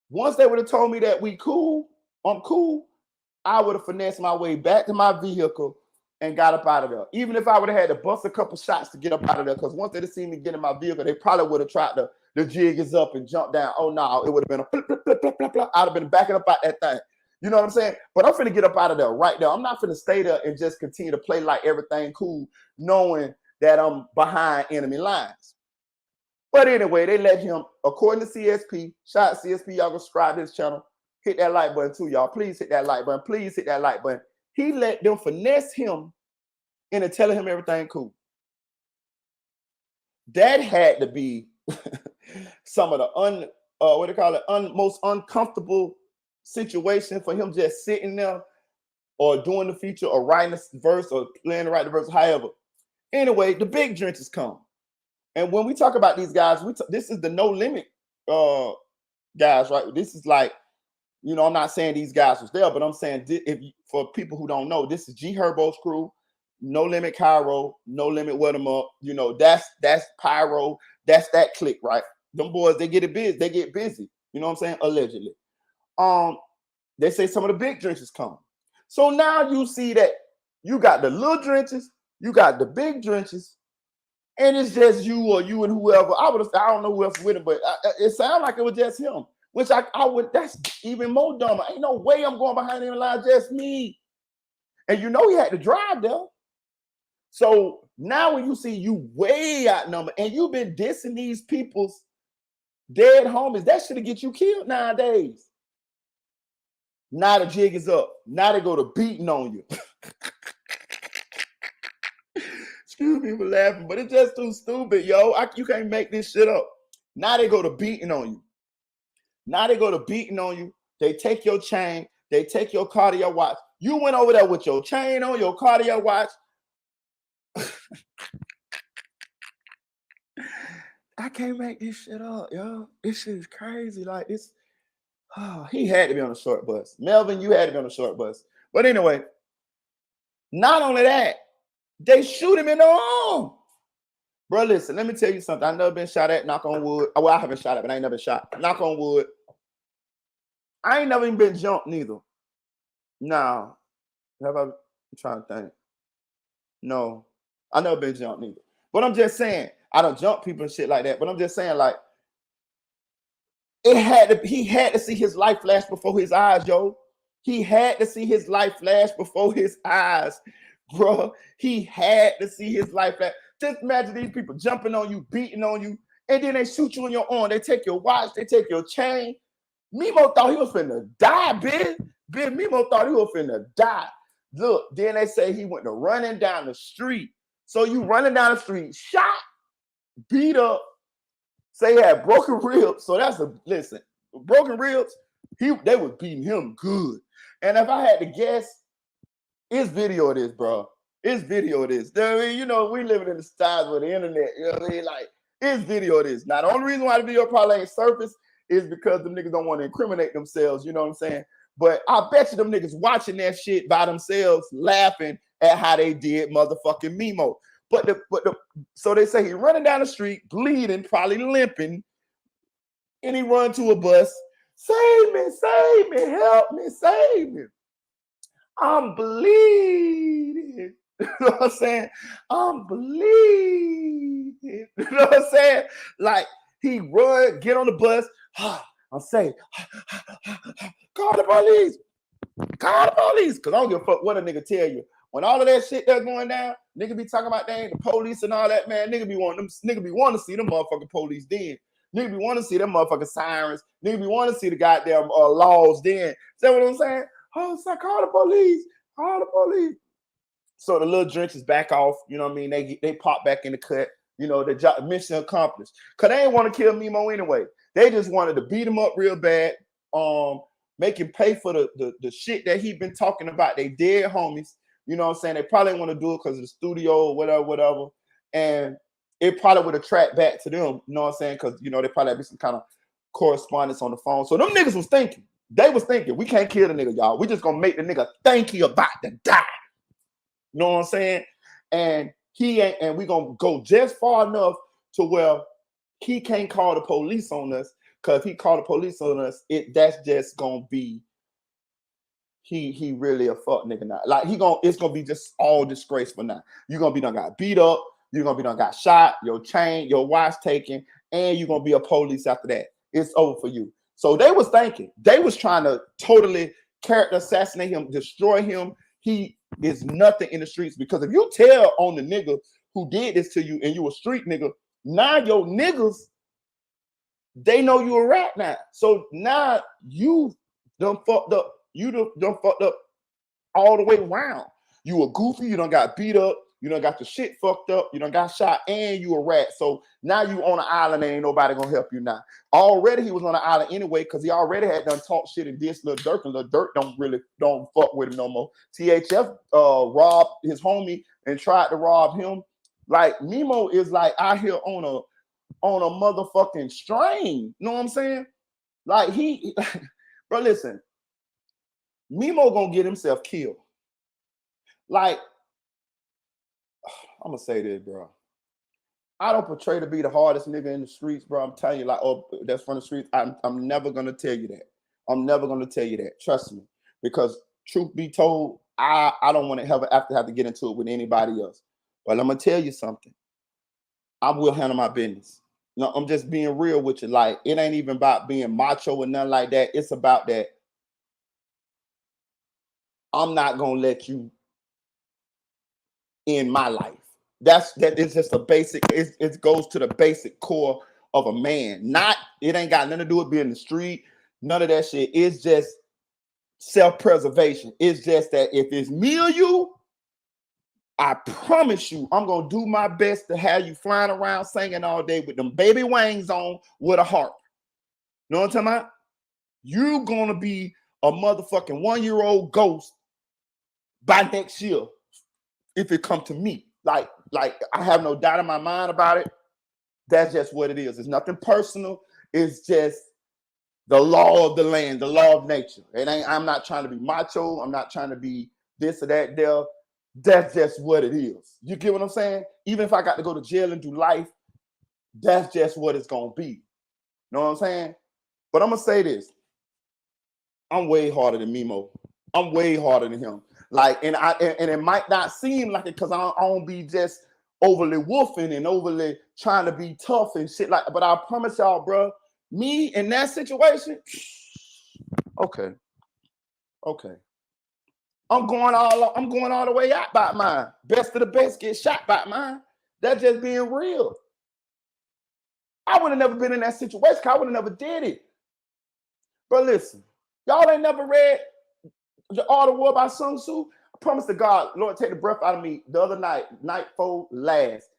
once they would have told me that we cool, I'm cool, I would have finessed my way back to my vehicle and got up out of there. Even if I would have had to bust a couple shots to get up out of there, because once they'd have seen me get in my vehicle, they probably would have tried to, the jig is up and jump down. Oh no, it would have been a flip, flip, flip, flip, flip, flip. I'd have been backing up out that thing. You know what I'm saying? But I'm finna get up out of there right now. I'm not finna stay there and just continue to play like everything cool, knowing that I'm behind enemy lines. But anyway, they let him, according to CSP, shout out CSP, y'all go subscribe to this channel. Hit that like button too, y'all. Please hit that like button. Please hit that like button. He let them finesse him into telling him everything cool. That had to be some of the most uncomfortable situation for him just sitting there or doing the feature or writing a verse or playing to write the verse, however. Anyway, the big drenches come. And when we talk about these guys, this is the No Limit guys, right? This is like, you know, I'm not saying these guys was there, but I'm saying for people who don't know, this is G Herbo's crew, No Limit Cairo, No Limit Wet 'em Up. You know, that's Pyro, that's that clique, right? Them boys, they get busy. You know what I'm saying? Allegedly. They say some of the big drenches come. So now you see that you got the little drenches, you got the big drenches, and it's just you or you and whoever. I don't know who else with him, but it sounded like it was just him. Which I would, that's even more dumb. Ain't no way I'm going behind him line, just me. And you know he had to drive there. So now when you see you way outnumbered and you've been dissing these people's dead homies, that should get you killed nowadays. Now the jig is up. Now they go to beating on you. Excuse me for laughing, but it's just too stupid, yo. You can't make this shit up. Now they go to beating on you. Now they go to beating on you. They take your chain. They take your cardio watch. You went over there with your chain on, your cardio watch. I can't make this shit up, yo. This shit is crazy. Like this. Oh, he had to be on a short bus. Melvin, you had to be on a short bus. But anyway, not only that, they shoot him in the arm. Bro, listen, let me tell you something. I've never been shot at, knock on wood. Well, I haven't shot at, but I ain't never been shot. Knock on wood. I ain't never even been jumped neither. No. I'm trying to think. No. I never been jumped neither. But I'm just saying, I don't jump people and shit like that. But I'm just saying, like, he had to see his life flash before his eyes, yo. He had to see his life flash before his eyes, bro. He had to see his life flash. Just imagine these people jumping on you, beating on you, and then they shoot you in your arm. They take your watch, they take your chain. Mimo thought he was finna die, bitch. Mimo thought he was finna die. Look, then they say he went to running down the street. So you running down the street, shot, beat up, say he had broken ribs. So listen, broken ribs, they was beating him good. And if I had to guess, it's video of this, bro. It's video of this. I mean, you know, we living in the styles with the internet. You know what I mean? Like, it's video of this. Now, the only reason why the video probably ain't surfaced is because the niggas don't want to incriminate themselves. You know what I'm saying? But I bet you them niggas watching that shit by themselves, laughing at how they did motherfucking Mimo. So they say he running down the street, bleeding, probably limping, and he run to a bus. Save me, help me, save me. I'm bleeding. You know what I'm saying? I'm bleeding. You know what I'm saying? Like, he run, get on the bus. I'm saying, call the police. Call the police. Because I don't give a fuck what a nigga tell you. When all of that shit that's going down, nigga be talking about the police and all that, man. Nigga be wanting to see them motherfucking police then. Nigga be wanting to see them motherfucking sirens. Nigga be wanting to see the goddamn laws then. See what I'm saying? Oh, so call the police. Call the police. So the little drinks is back off. You know what I mean? They pop back in the cut. You know, the job, mission accomplished. Because they didn't want to kill Mimo anyway. They just wanted to beat him up real bad. Make him pay for the shit that he been talking about. They dead homies. You know what I'm saying? They probably want to do it because of the studio or whatever. And it probably would have tracked back to them. You know what I'm saying? Because, you know, they probably have some kind of correspondence on the phone. So them niggas was thinking. They was thinking, we can't kill the nigga, y'all. We just going to make the nigga think he about to die. You know what I'm saying? And we going to go just far enough to where he can't call the police on us. Because if he called the police on us, that's just going to be he really a fuck nigga now. Like it's gonna be just all disgraceful now. You're gonna be done got beat up, you're gonna be done got shot, your chain, your watch taken, and you're gonna be a police after that. It's over for you. So they was trying to totally character assassinate him, destroy him. He is nothing in the streets, because if you tell on the nigga who did this to you and you a street nigga, now your niggas, they know you a rat now. So now you done fucked up. You done fucked up all the way around. You a goofy, you done got beat up, you done got your shit fucked up, you done got shot, and you a rat. So now you on an island and ain't nobody gonna help you now. Already he was on the island anyway, because he already had done talk shit and dissed Lil Durk, and Lil Durk don't fuck with him no more. THF robbed his homie and tried to rob him. Like Mimo is like out here on a motherfucking strain. You know what I'm saying? Like bro, listen, Mimo gonna get himself killed. Like, I'm gonna say this, bro. I don't portray to be the hardest nigga in the streets, bro. I'm telling you, like, oh, that's from the streets. I'm never gonna tell you that. I'm never gonna tell you that. Trust me. Because truth be told, I don't want to have to get into it with anybody else. But I'm gonna tell you something. I will handle my business. No, I'm just being real with you. Like, it ain't even about being macho or nothing like that. It's about that I'm not gonna let you in my life. That is just a basic. It goes to the basic core of a man. It ain't got nothing to do with being in the street. None of that shit. It's just self-preservation. It's just that if it's me or you, I promise you, I'm gonna do my best to have you flying around singing all day with them baby wings on with a harp. You know what I'm talking about? You're gonna be a motherfucking 1-year-old ghost by next year if it come to me. Like I have no doubt in my mind about it. That's just what it is. It's nothing personal. It's just the law of the land, the law of nature. I'm not trying to be macho. I'm not trying to be this or that there. That's just what it is. You get what I'm saying? Even if I got to go to jail and do life, that's just what it's gonna be. You know what I'm saying? But I'm gonna say this. I'm way harder than Mimo. I'm way harder than him. Like, and it might not seem like it, because I don't be just overly woofing and overly trying to be tough and shit like. But I promise y'all, bro, me in that situation, okay. I'm going all the way out by mine. Best of the best get shot by mine. That's just being real. I would have never been in that situation. I would have never did it. But listen, y'all ain't never read The Art of War by Sun Tzu? I promise to God, Lord, take the breath out of me. The other night before last.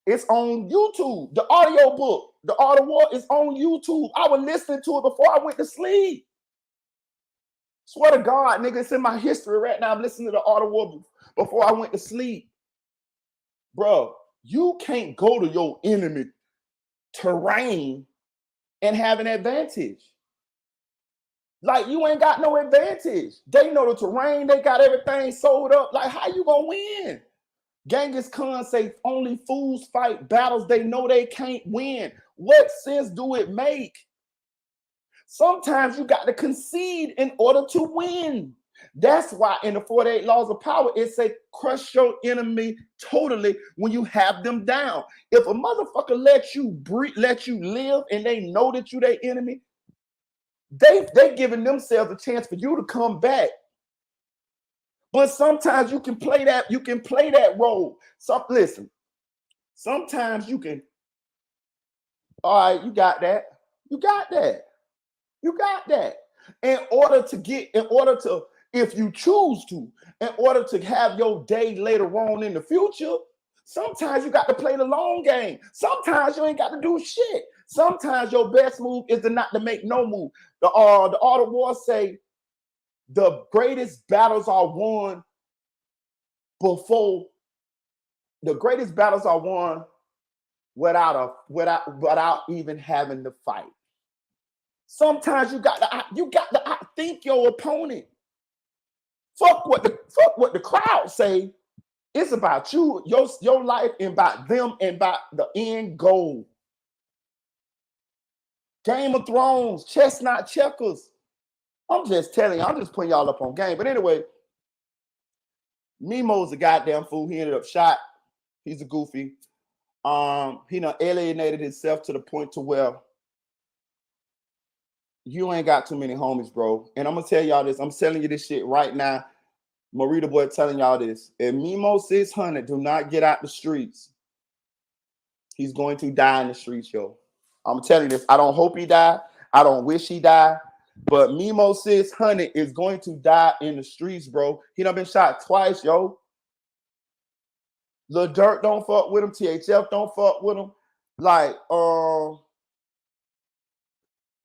It's on YouTube. The audio book, The Art of War, is on YouTube. I was listening to it before I went to sleep. Swear to God, nigga, it's in my history right now. I'm listening to The Art of War before I went to sleep. Bro, you can't go to your enemy terrain and have an advantage. Like, you ain't got no advantage. They know the terrain. They got everything sold up. Like, how you gonna win? Genghis Khan say only fools fight battles they know they can't win. What sense do it make? Sometimes you got to concede in order to win. That's why in the 48 laws of power, it say crush your enemy totally when you have them down. If a motherfucker let you breathe, let you live, and they know that you their enemy, they giving themselves a chance for you to come back. But sometimes you can play that role. Listen, sometimes you can, all right, you got that. If you choose to, in order to have your day later on in the future, sometimes you got to play the long game. Sometimes you ain't got to do shit. Sometimes your best move is not to make no move. The Art of War say the greatest battles are won without even having to fight. Sometimes you got to outthink your opponent. Fuck what the crowd say. It's about you, your life, and about them, and about the end goal. Game of Thrones, chestnut checkers. I'm just telling you, I'm just putting y'all up on game. But anyway, Mimo's a goddamn fool. He ended up shot. He's a goofy. He done alienated himself to the point to where you ain't got too many homies, bro. And I'm gonna tell y'all this. I'm telling you this shit right now. Marita Boy telling y'all this. If Mimo 600 do not get out the streets, he's going to die in the streets, yo. I'm telling you this. I don't hope he die. I don't wish he die. But Mimo 600 is going to die in the streets, bro. He done been shot twice, yo. Lil Durk don't fuck with him. THF don't fuck with him. Like,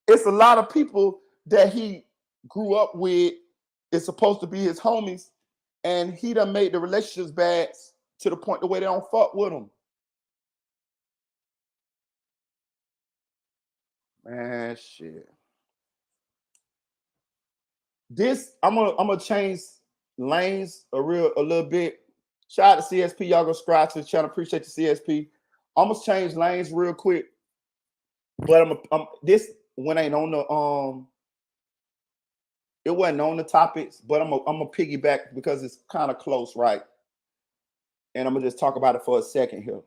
it's a lot of people that he grew up with. It's supposed to be his homies. And he done made the relationships bad to the point the way they don't fuck with him. Man, shit. This, I'm gonna change lanes a little bit. Shout out to CSP. Y'all go subscribe to the channel. Appreciate the CSP. I'm gonna change lanes real quick. But this one ain't on the it wasn't on the topics, but I'm gonna piggyback because it's kind of close, right? And I'm gonna just talk about it for a second here.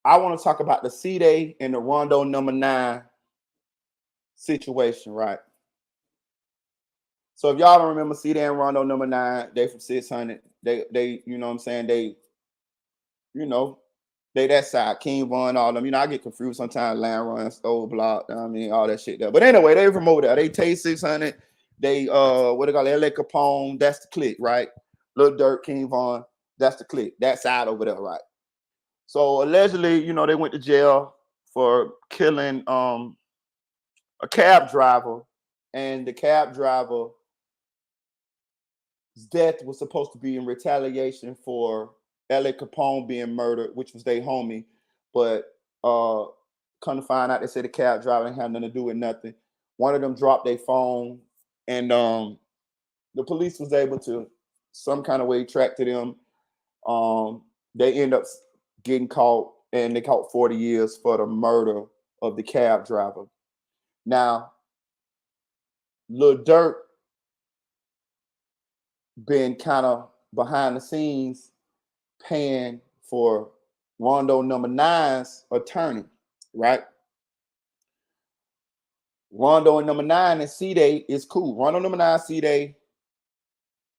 I want to talk about the C-Day and the Rondo #9 situation, right? So if y'all don't remember C-Day and Rondo #9, they from 600. They, you know what I'm saying? They, you know, they that side, King Von, all them. You know, I get confused sometimes. Land Run, Stove Block, I mean, all that shit there. But anyway, they from over there. They Taste 600. They what they call LA Capone. That's the clique, right? Lil Durk, King Von. That's the clique. That side over there, right? So allegedly, you know, they went to jail for killing a cab driver, and the cab driver's death was supposed to be in retaliation for LA Capone being murdered, which was their homie. But come to find out, they said the cab driver didn't have nothing to do with nothing. One of them dropped their phone, and the police was able to some kind of way track to them. They end up getting caught, and they caught 40 years for the murder of the cab driver. Now, Lil Durk been kind of behind the scenes paying for Rondo #9's attorney, right? Rondo and #9 and C-Day is cool. Rondo #9, C-Day,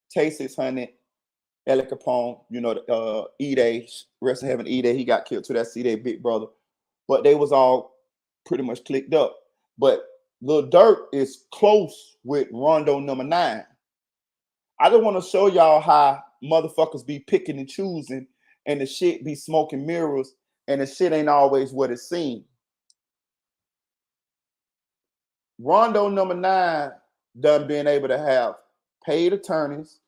Tay 600, LA Capone, you know, E-Day, rest in heaven, E-Day, he got killed too. That's C-Day big brother. But they was all pretty much clicked up. But Lil Durk is close with Rondo #9. I just want to show y'all how motherfuckers be picking and choosing, and the shit be smoking mirrors, and the shit ain't always what it seems. Rondo #9 done been able to have paid attorneys.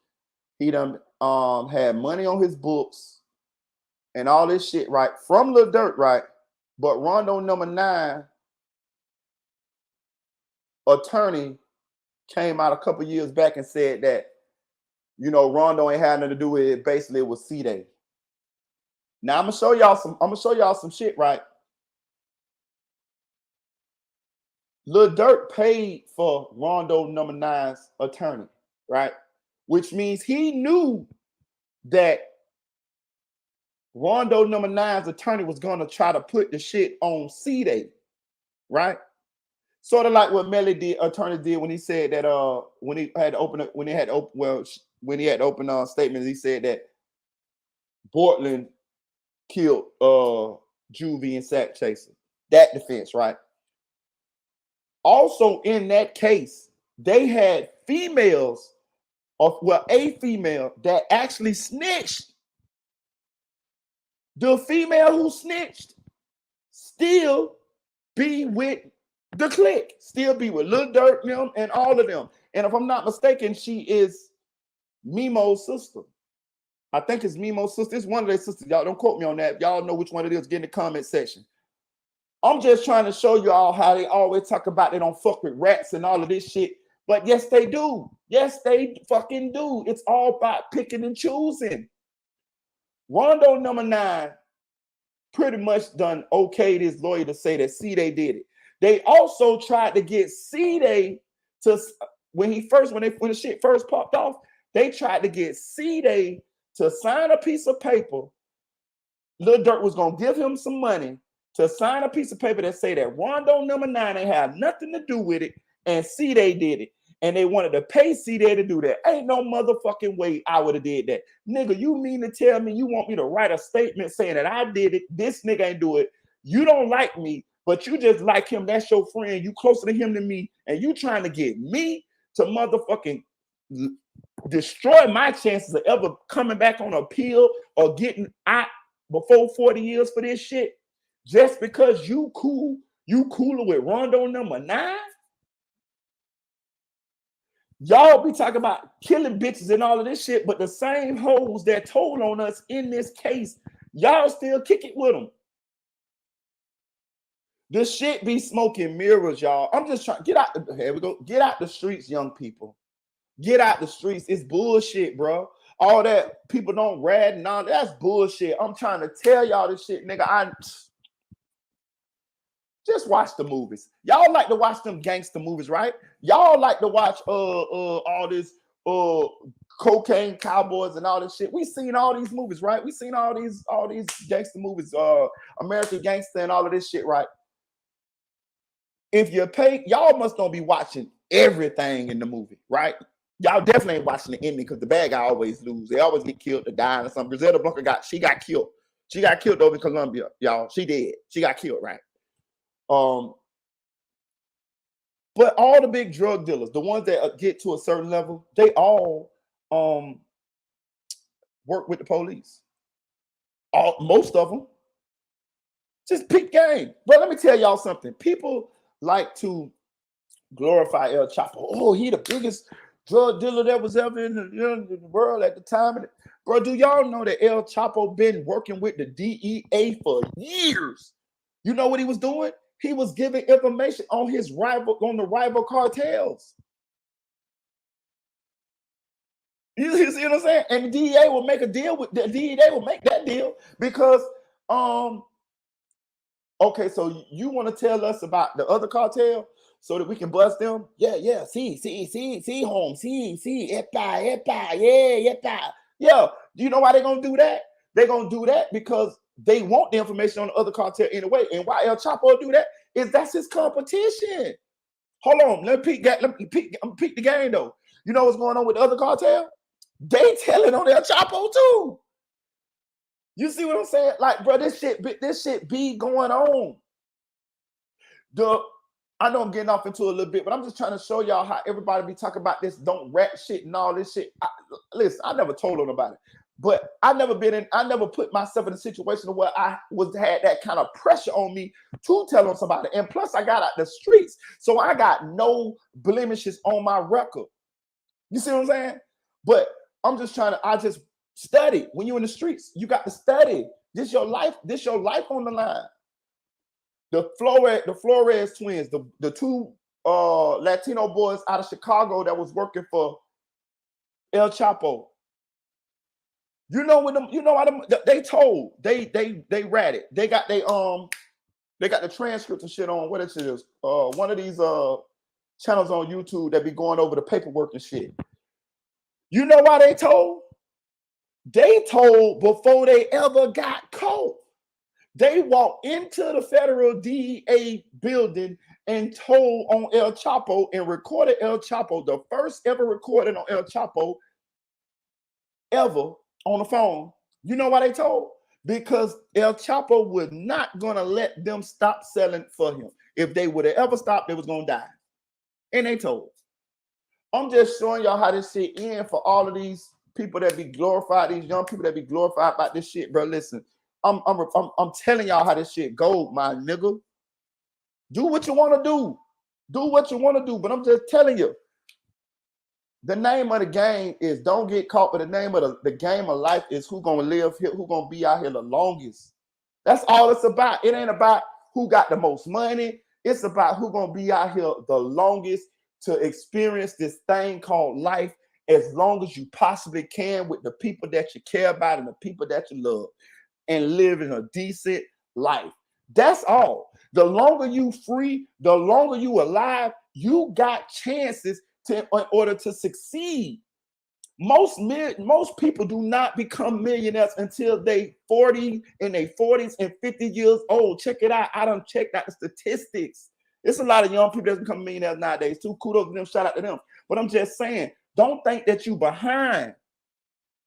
He done had money on his books and all this shit, right? From Lil Durk, right? But Rondo #9 attorney came out a couple years back and said that, you know, Rondo ain't had nothing to do with it. Basically, it was C-Day. Now I'm gonna show y'all some shit, right? Lil Durk paid for Rondo #9's attorney, right? Which means he knew that Rondo #9's attorney was gonna try to put the shit on C-Day, right? Sort of like what Melly attorney did when he said that when he had open statements, he said that Portland killed Juvie and Sack Chaser. That defense, right? Also in that case, they had females, a female that actually snitched. The female who snitched still be with the clique, still be with Lil Durk, them, and all of them. And if I'm not mistaken, she is Mimo's sister. I think it's Mimo's sister. It's one of their sisters. Y'all don't quote me on that. Y'all know which one it is. Get in the comment section. I'm just trying to show you all how they always talk about they don't fuck with rats and all of this shit. But yes, they do. Yes, they fucking do. It's all about picking and choosing. Rondo #9 pretty much done okayed his lawyer to say that C-Day did it. They also tried to get C-Day to when the shit first popped off. They tried to get C-Day to sign a piece of paper. Lil Durk was gonna give him some money to sign a piece of paper that say that Rondo number 9 ain't have nothing to do with it, and C-Day did it. And they wanted to pay C-Day to do that. Ain't no motherfucking way I would have did that. Nigga, you mean to tell me you want me to write a statement saying that I did it, this nigga ain't do it, you don't like me, but you just like him, that's your friend, you closer to him than me, and you trying to get me to motherfucking destroy my chances of ever coming back on appeal or getting out before 40 years for this shit, just because you cooler with Rondo number 9? Y'all be talking about killing bitches and all of this shit, but the same hoes that told on us in this case, y'all still kick it with them. This shit be smoking mirrors, y'all. I'm just trying, get out, here we go. Get out the streets, young people. Get out the streets. It's bullshit, bro. All that people don't rad and all that's bullshit. I'm trying to tell y'all this shit, nigga. Just watch the movies. Y'all like to watch them gangster movies, right? Y'all like to watch all this cocaine cowboys and all this shit. We seen all these movies, right? We seen all these gangster movies, American Gangster and all of this shit, right? If you pay, y'all must don't be watching everything in the movie, right? Y'all definitely ain't watching the ending because the bad guy always lose. They always get killed or die or something. Griselda Blanco got killed. She got killed over in Colombia, y'all. She did. She got killed, right? But all the big drug dealers, the ones that get to a certain level, they all work with the police. Most of them. Just peep game. But let me tell y'all something. People like to glorify El Chapo. Oh, he the biggest drug dealer that was ever in the world at the time. Bro, do y'all know that El Chapo been working with the DEA for years? You know what he was doing? He was giving information on the rival cartels. You see what I'm saying? And the DEA will make a deal with the DEA will make that deal because okay, so you want to tell us about the other cartel so that we can bust them? Yeah, see, home, see, epa, yeah, epa. Yeah, do you know why they're gonna do that? They're gonna do that because they want the information on the other cartel anyway. And why El Chapo do that is that's his competition. Hold on, let me peek the game though. You know what's going on with the other cartel? They telling on El Chapo too. You see what I'm saying? Like, bro, this shit be going on. I know I'm getting off into a little bit, but I'm just trying to show y'all how everybody be talking about this don't rat shit and all this shit. Listen, I never told them about it. But I never put myself in a situation where I had that kind of pressure on me to tell on somebody. And plus I got out the streets. So I got no blemishes on my record. You see what I'm saying? But I'm just I just study. When you're in the streets, you got to study. This your life on the line. The Flores twins, the two Latino boys out of Chicago that was working for El Chapo. You know what them, they told, they ratted. They got the transcripts and shit on what it is. One of these channels on YouTube that be going over the paperwork and shit. You know why they told? They told before they ever got caught. They walked into the federal DEA building and told on El Chapo and recorded El Chapo, the first ever recording on El Chapo ever on the phone. You know why they told? Because El Chapo was not going to let them stop selling for him. If they would have ever stopped, they was going to die. And they told. I'm just showing y'all how this shit end for all of these people that be glorified, these young people that be glorified about this shit, bro. Listen, I'm telling y'all how this shit go, my nigga. Do what you want to do. Do what you want to do. But I'm just telling you, the name of the game is don't get caught, but the name of the game of life is who gonna live here, who gonna be out here the longest. That's all it's about. It ain't about who got the most money. It's about who gonna be out here the longest to experience this thing called life as long as you possibly can with the people that you care about and the people that you love and live in a decent life. That's all. The longer you free, the longer you alive, you got chances in order to succeed. Most people do not become millionaires until they 40 in their 40s and 50 years old. Check it out. I done checked out the statistics. It's a lot of young people that become millionaires nowadays too. Kudos to them. Shout out to them. But I'm just saying, don't think that you behind.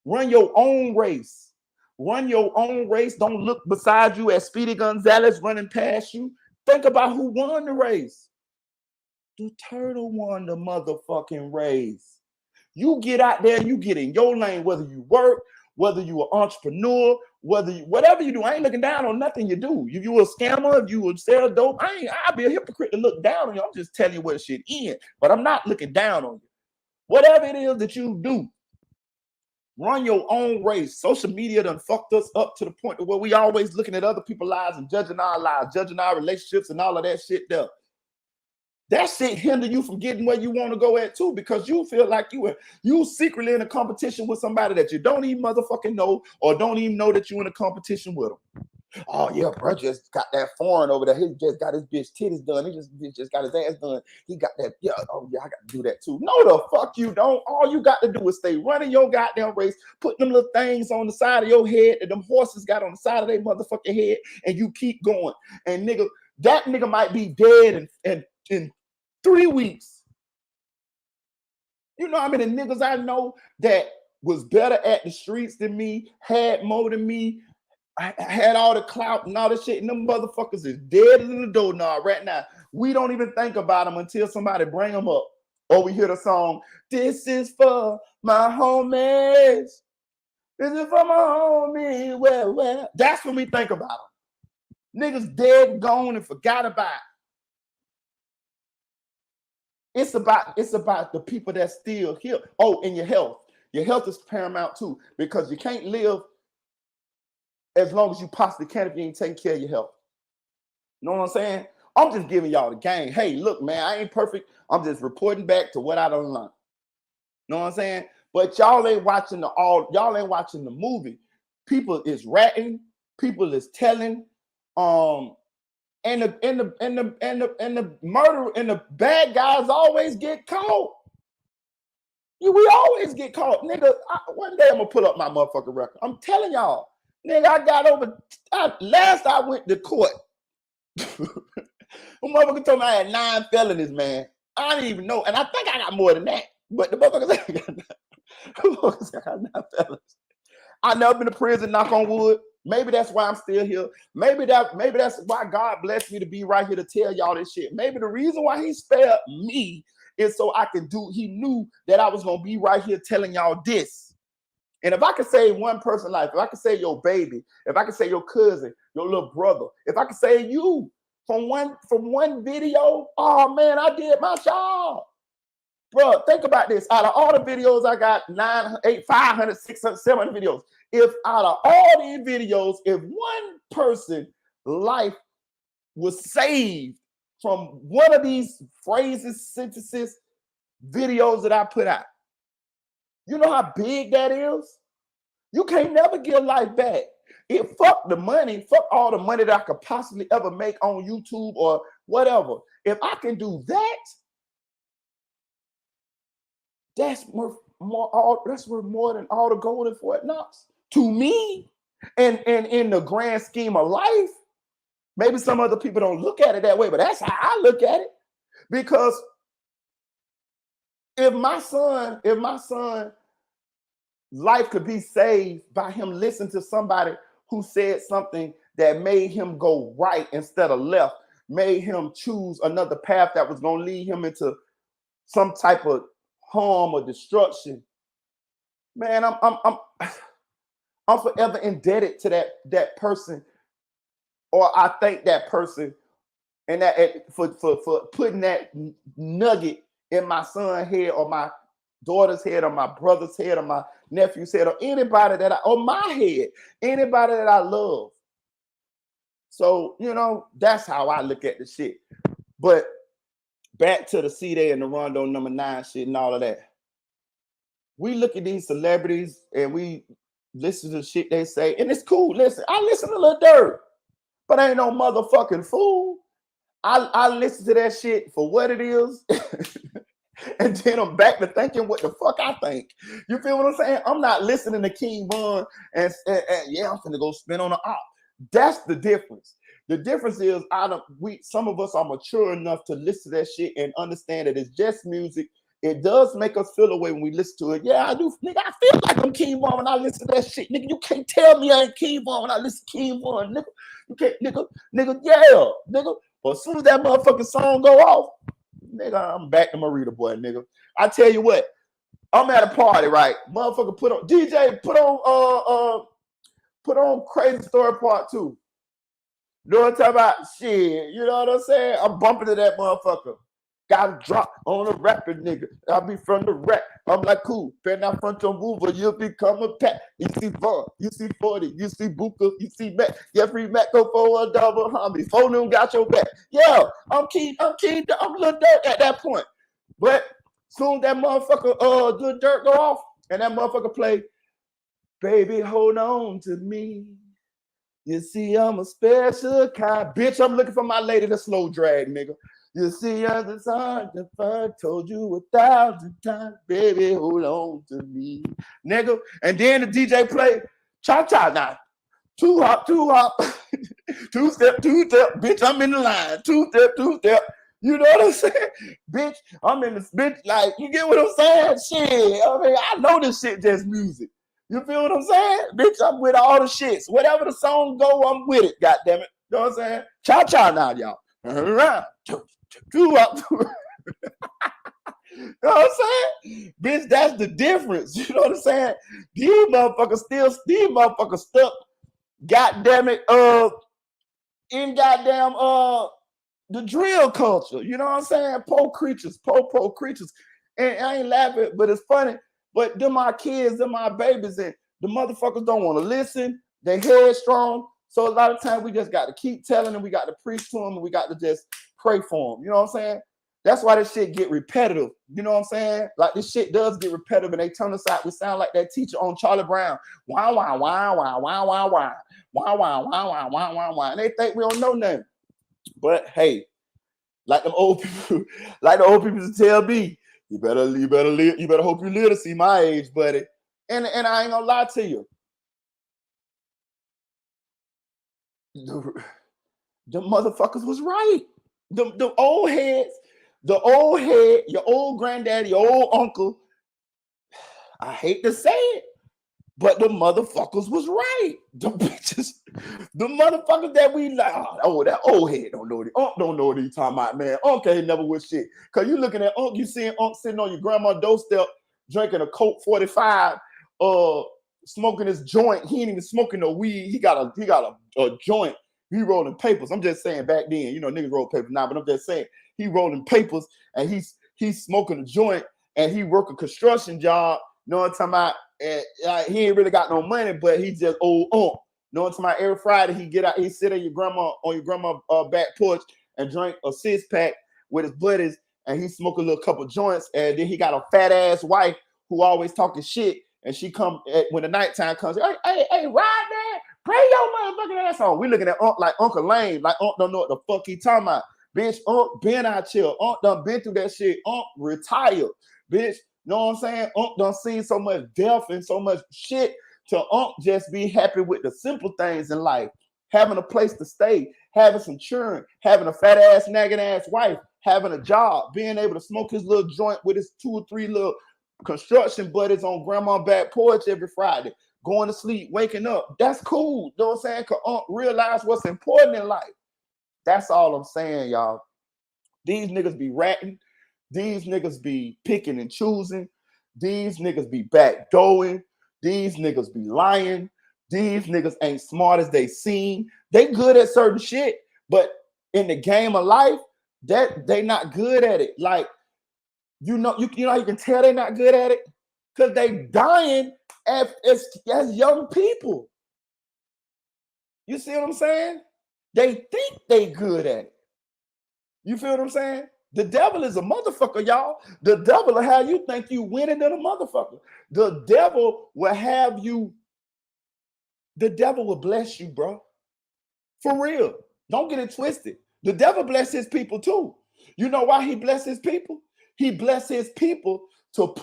Run your own race. Run your own race. Don't look beside you at Speedy Gonzalez running past you. Think about who won the race. The turtle won the motherfucking race. You get out there, you get in your lane, whether you work, whether you an entrepreneur, whatever you do. I ain't looking down on nothing you do. If you a scammer, if you would sell dope, I'll be a hypocrite to look down on you. I'm just telling you what shit is, but I'm not looking down on you. Whatever it is that you do, run your own race. Social media done fucked us up to the point where we always looking at other people's lives and judging our lives, judging our relationships and all of that shit there. That shit hinder you from getting where you want to go at too, because you feel like you secretly in a competition with somebody that you don't even motherfucking know or don't even know that you in a competition with them. Oh yeah, bro, just got that foreign over there. He just got his bitch titties done. He just got his ass done. He got that. Yeah, oh yeah, I got to do that too. No, the fuck you don't. All you got to do is stay running your goddamn race, put them little things on the side of your head that them horses got on the side of their motherfucking head, and you keep going. And nigga, that nigga might be dead in 3 weeks. You know how many niggas I know that was better at the streets than me, had more than me, I had all the clout and all this shit, and them motherfuckers is dead in the doorknob right now. We don't even think about them until somebody bring them up, or we hear the song, "This is for my homies. This is for my homies." Well. That's when we think about them. Niggas dead, gone, and forgot about it. It's about the people that's still here. Oh, and your health. Your health is paramount too, because you can't live as long as you possibly can if you ain't taking care of your health. You know what I'm saying? I'm just giving y'all the game. Hey, look, man, I ain't perfect. I'm just reporting back to what I done learned. You know what I'm saying? But y'all ain't watching the movie. People is ratting, people is telling, and the murder and the bad guys always get caught. We always get caught. Nigga, one day I'm gonna pull up my motherfucking record. I'm telling y'all. Nigga, I got over. Last I went to court, the motherfucker told me I had 9 felonies, man. I didn't even know, and I think I got more than that. But the motherfucker said I got 9 felonies. I never been to prison. Knock on wood. Maybe that's why I'm still here. Maybe that's why God blessed me to be right here to tell y'all this shit. Maybe the reason why He spared me is so I can do. He knew that I was gonna be right here telling y'all this. And if I could save one person's life, if I could save your baby, if I could save your cousin, your little brother, if I could save you from one video, oh man, I did my job. Bro, think about this. Out of all the videos, I got 500, 600, 700 videos. If out of all these videos, if one person's life was saved from one of these phrases, sentences, videos that I put out, you know how big that is? You can't never get life back. Fuck the money, fuck all the money that I could possibly ever make on YouTube or whatever. If I can do that, that's worth more than all the gold in Fort Knox. To me, and in the grand scheme of life, maybe some other people don't look at it that way, but that's how I look at it. Because if my son life could be saved by him listening to somebody who said something that made him go right instead of left, made him choose another path that was going to lead him into some type of harm or destruction, man, I'm forever indebted to that person, or I thank that person, and that for putting that nugget in my son's head or my daughter's head or my brother's head or my nephew's head or anybody or my head, anybody that I love. So, you know, that's how I look at the shit. But back to the C-Day and the Rondo number 9 shit and all of that. We look at these celebrities and we listen to the shit they say, and it's cool. Listen, I listen to Lil Durk, but I ain't no motherfucking fool. I listen to that shit for what it is. And then I'm back to thinking what the fuck I think. You feel what I'm saying? I'm not listening to King Von and yeah, I'm finna go spin on the op. That's the difference. The difference is some of us are mature enough to listen to that shit and understand that it's just music. It does make us feel away when we listen to it. Yeah, I do. Nigga, I feel like I'm King Von when I listen to that shit. Nigga, you can't tell me I ain't King Von when I listen to King Von. Nigga, you can't, nigga, yeah, nigga. But as soon as that motherfucking song go off, nigga, I'm back to Marita boy, nigga. I tell you what, I'm at a party, right? Motherfucker put on DJ, put on Crazy Story Part 2. You know what I'm talking about? Shit, you know what I'm saying? I'm bumping to that motherfucker. Got to drop on a rapper, nigga. I be from the rap. I'm like, cool. Better not front your mover. You'll become a pack. You see Vaughn. You see 40. You see Booker. You see Mac. Jeffrey Mac go for a double homie. Phone them got your back. Yeah, I'm Lil Durk at that point. But soon that motherfucker, Lil Durk go off, and that motherfucker play, baby, hold on to me. You see, I'm a special kind. Bitch, I'm looking for my lady to slow drag, nigga. You see, it's hard to find. Told you 1,000 times, baby, hold on to me, nigga. And then the DJ play, cha-cha now. Two hop, 2-step, 2-step. Bitch, I'm in the line. 2-step, 2-step. You know what I'm saying? Bitch, I'm in this bitch. Like, you get what I'm saying? Shit. I mean, I know this shit just music. You feel what I'm saying? Bitch, I'm with all the shits. Whatever the song go, I'm with it. God damn it. You know what I'm saying? Cha-cha now, y'all. Around. Two up. You know what I'm saying? Bitch, that's the difference. You know what I'm saying? These motherfuckers stuck, goddamn it, in goddamn the drill culture. You know what I'm saying? Po creatures. And I ain't laughing, but it's funny. But them my kids, them my babies, and the motherfuckers don't want to listen. They headstrong. So a lot of times we just got to keep telling them, we got to preach to them, and we got to just pray for them. You know what I'm saying? That's why this shit get repetitive. You know what I'm saying? Like this shit does get repetitive, and they turn us out. We sound like that teacher on Charlie Brown. Wah, wah, wah, wah, wah, wah, wah. Wah, wah, wah, wah, wah, wah, wah. And they think we don't know nothing. But hey, like the old people used to tell me, you better hope you live to see my age, buddy. And I ain't gonna lie to you. The motherfuckers was right. The old heads, your old granddaddy, your old uncle. I hate to say it, but the motherfuckers was right. The bitches, the motherfuckers that we like, oh, that old head don't know what he's talking about, man. Unc ain't never with shit. Cause you looking at Unc, you seeing Unc sitting on your grandma's doorstep, drinking a Coke 45, smoking his joint. He ain't even smoking no weed. He got a joint. He rolling papers. I'm just saying back then, you know, niggas roll papers now, but I'm just saying he rolling papers and he's smoking a joint and he work a construction job. You know what I'm talking about? And he ain't really got no money, but he just old Unc. You know what I'm talking about? Every Friday he get out, he sit on your grandma back porch and drink a 6-pack with his buddies, and he smoke a little couple joints, and then he got a fat ass wife who always talking shit, and she come when the nighttime comes, hey, ride man, play your motherfucking ass on. We looking at Unc like Uncle Lane, like Unc don't know what the fuck he talking about. Bitch, Unc been out here. Unc done been through that shit. Unc retired. Bitch, know what I'm saying? Unc done seen so much death and so much shit to Unc just be happy with the simple things in life. Having a place to stay, having some children, having a fat ass, nagging ass wife, having a job, being able to smoke his little joint with his 2 or 3 little construction buddies on grandma's back porch every Friday, going to sleep, waking up. That's cool. You know what I'm saying? Because Unc realize what's important in life. That's all I'm saying, y'all. These niggas be ratting. These niggas be picking and choosing. These niggas be backdooring. These niggas be lying. These niggas ain't smart as they seem. They good at certain shit, but in the game of life, that they not good at it. Like, you know you can tell they not good at it because they dying as young people. You see what I'm saying? They think they good at it. You feel what I'm saying? The devil is a motherfucker, y'all. The devil will have you think you winning than a motherfucker. The devil will have you. The devil will bless you, bro. For real. Don't get it twisted. The devil bless his people too. You know why he bless his people? He bless his people for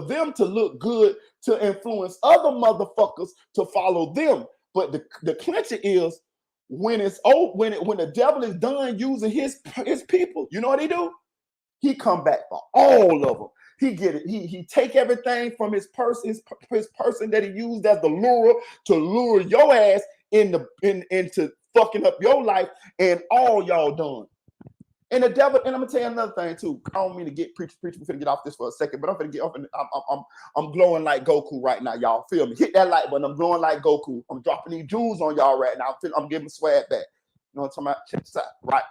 them to look good, to influence other motherfuckers to follow them. But the clincher is when it's old, when the devil is done using his people, you know what he do? He come back for all of them. He get it. He take everything from his person that he used as the lure to lure your ass into fucking up your life, and all y'all done. And the devil, and I'm gonna tell you another thing too. I don't mean to get preach. We're gonna get off this for a second, but I'm gonna get off. I'm glowing like Goku right now, y'all. Feel me? Hit that like button. I'm glowing like Goku. I'm dropping these jewels on y'all right now. I'm giving swag back. You know what I'm talking about? Check this out, right?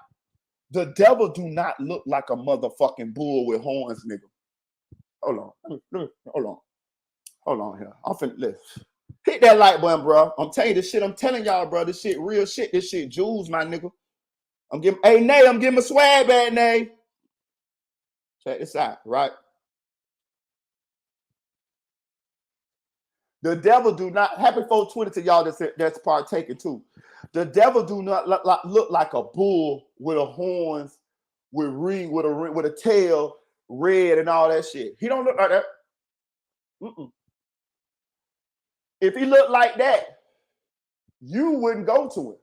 The devil do not look like a motherfucking bull with horns, nigga. Hold on here. I'm finna listen. Hit that like button, bro. I'm telling you this shit. I'm telling y'all, bro. This shit real shit. This shit jewels, my nigga. I'm giving a swag back, Nay. Check this out, right? The devil do not, happy 420 to y'all that's partaking too. The devil do not look like a bull with a horns, with a tail, red and all that shit. He don't look like that. If he looked like that, you wouldn't go to him.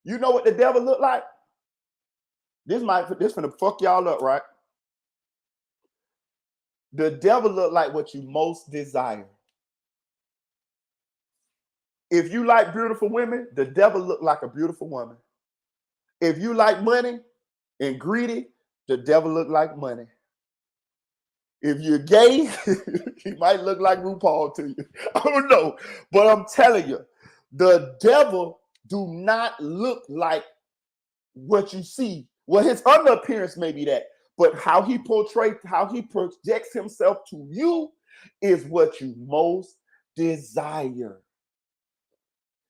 You know what the devil look like? This finna fuck y'all up, right? The devil look like what you most desire. If you like beautiful women, the devil look like a beautiful woman. If you like money and greedy, the devil look like money. If you're gay, he might look like RuPaul to you. I don't know. But I'm telling you, the devil do not look like what you see. Well, his other appearance may be that, but how he projects himself to you is what you most desire.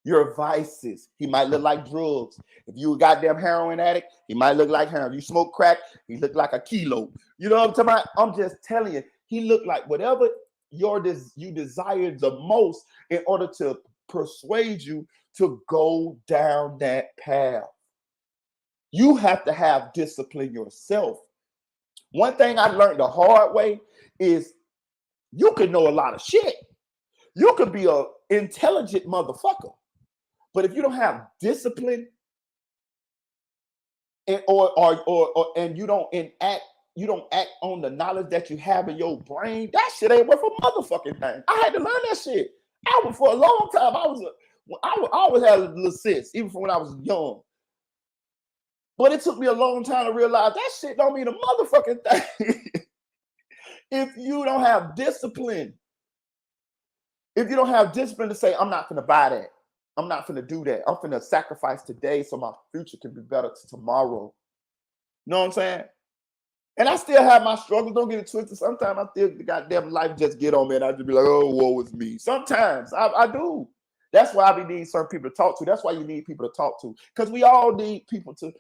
Your vices. He might look like drugs. If you a goddamn heroin addict, he might look like heroin. If you smoke crack, he look like a kilo. You know what I'm talking about? I'm just telling you, he looked like whatever you desire the most in order to persuade you to go down that path. You have to have discipline yourself. One thing I learned the hard way is you can know a lot of shit. You could be an intelligent motherfucker. But if you don't have discipline and you don't act on the knowledge that you have in your brain, that shit ain't worth a motherfucking thing. I had to learn that shit. For a long time, I always had a little sense, even from when I was young. But it took me a long time to realize that shit don't mean a motherfucking thing. If you don't have discipline, to say, I'm not gonna buy that. I'm not finna do that. I'm finna sacrifice today so my future can be better tomorrow. You know what I'm saying? And I still have my struggles. Don't get it twisted. Sometimes I feel the goddamn life just get on me and I just be like, oh, woe is me. Sometimes I do. That's why I be needing certain people to talk to. That's why you need people to talk to. Because we all need people to,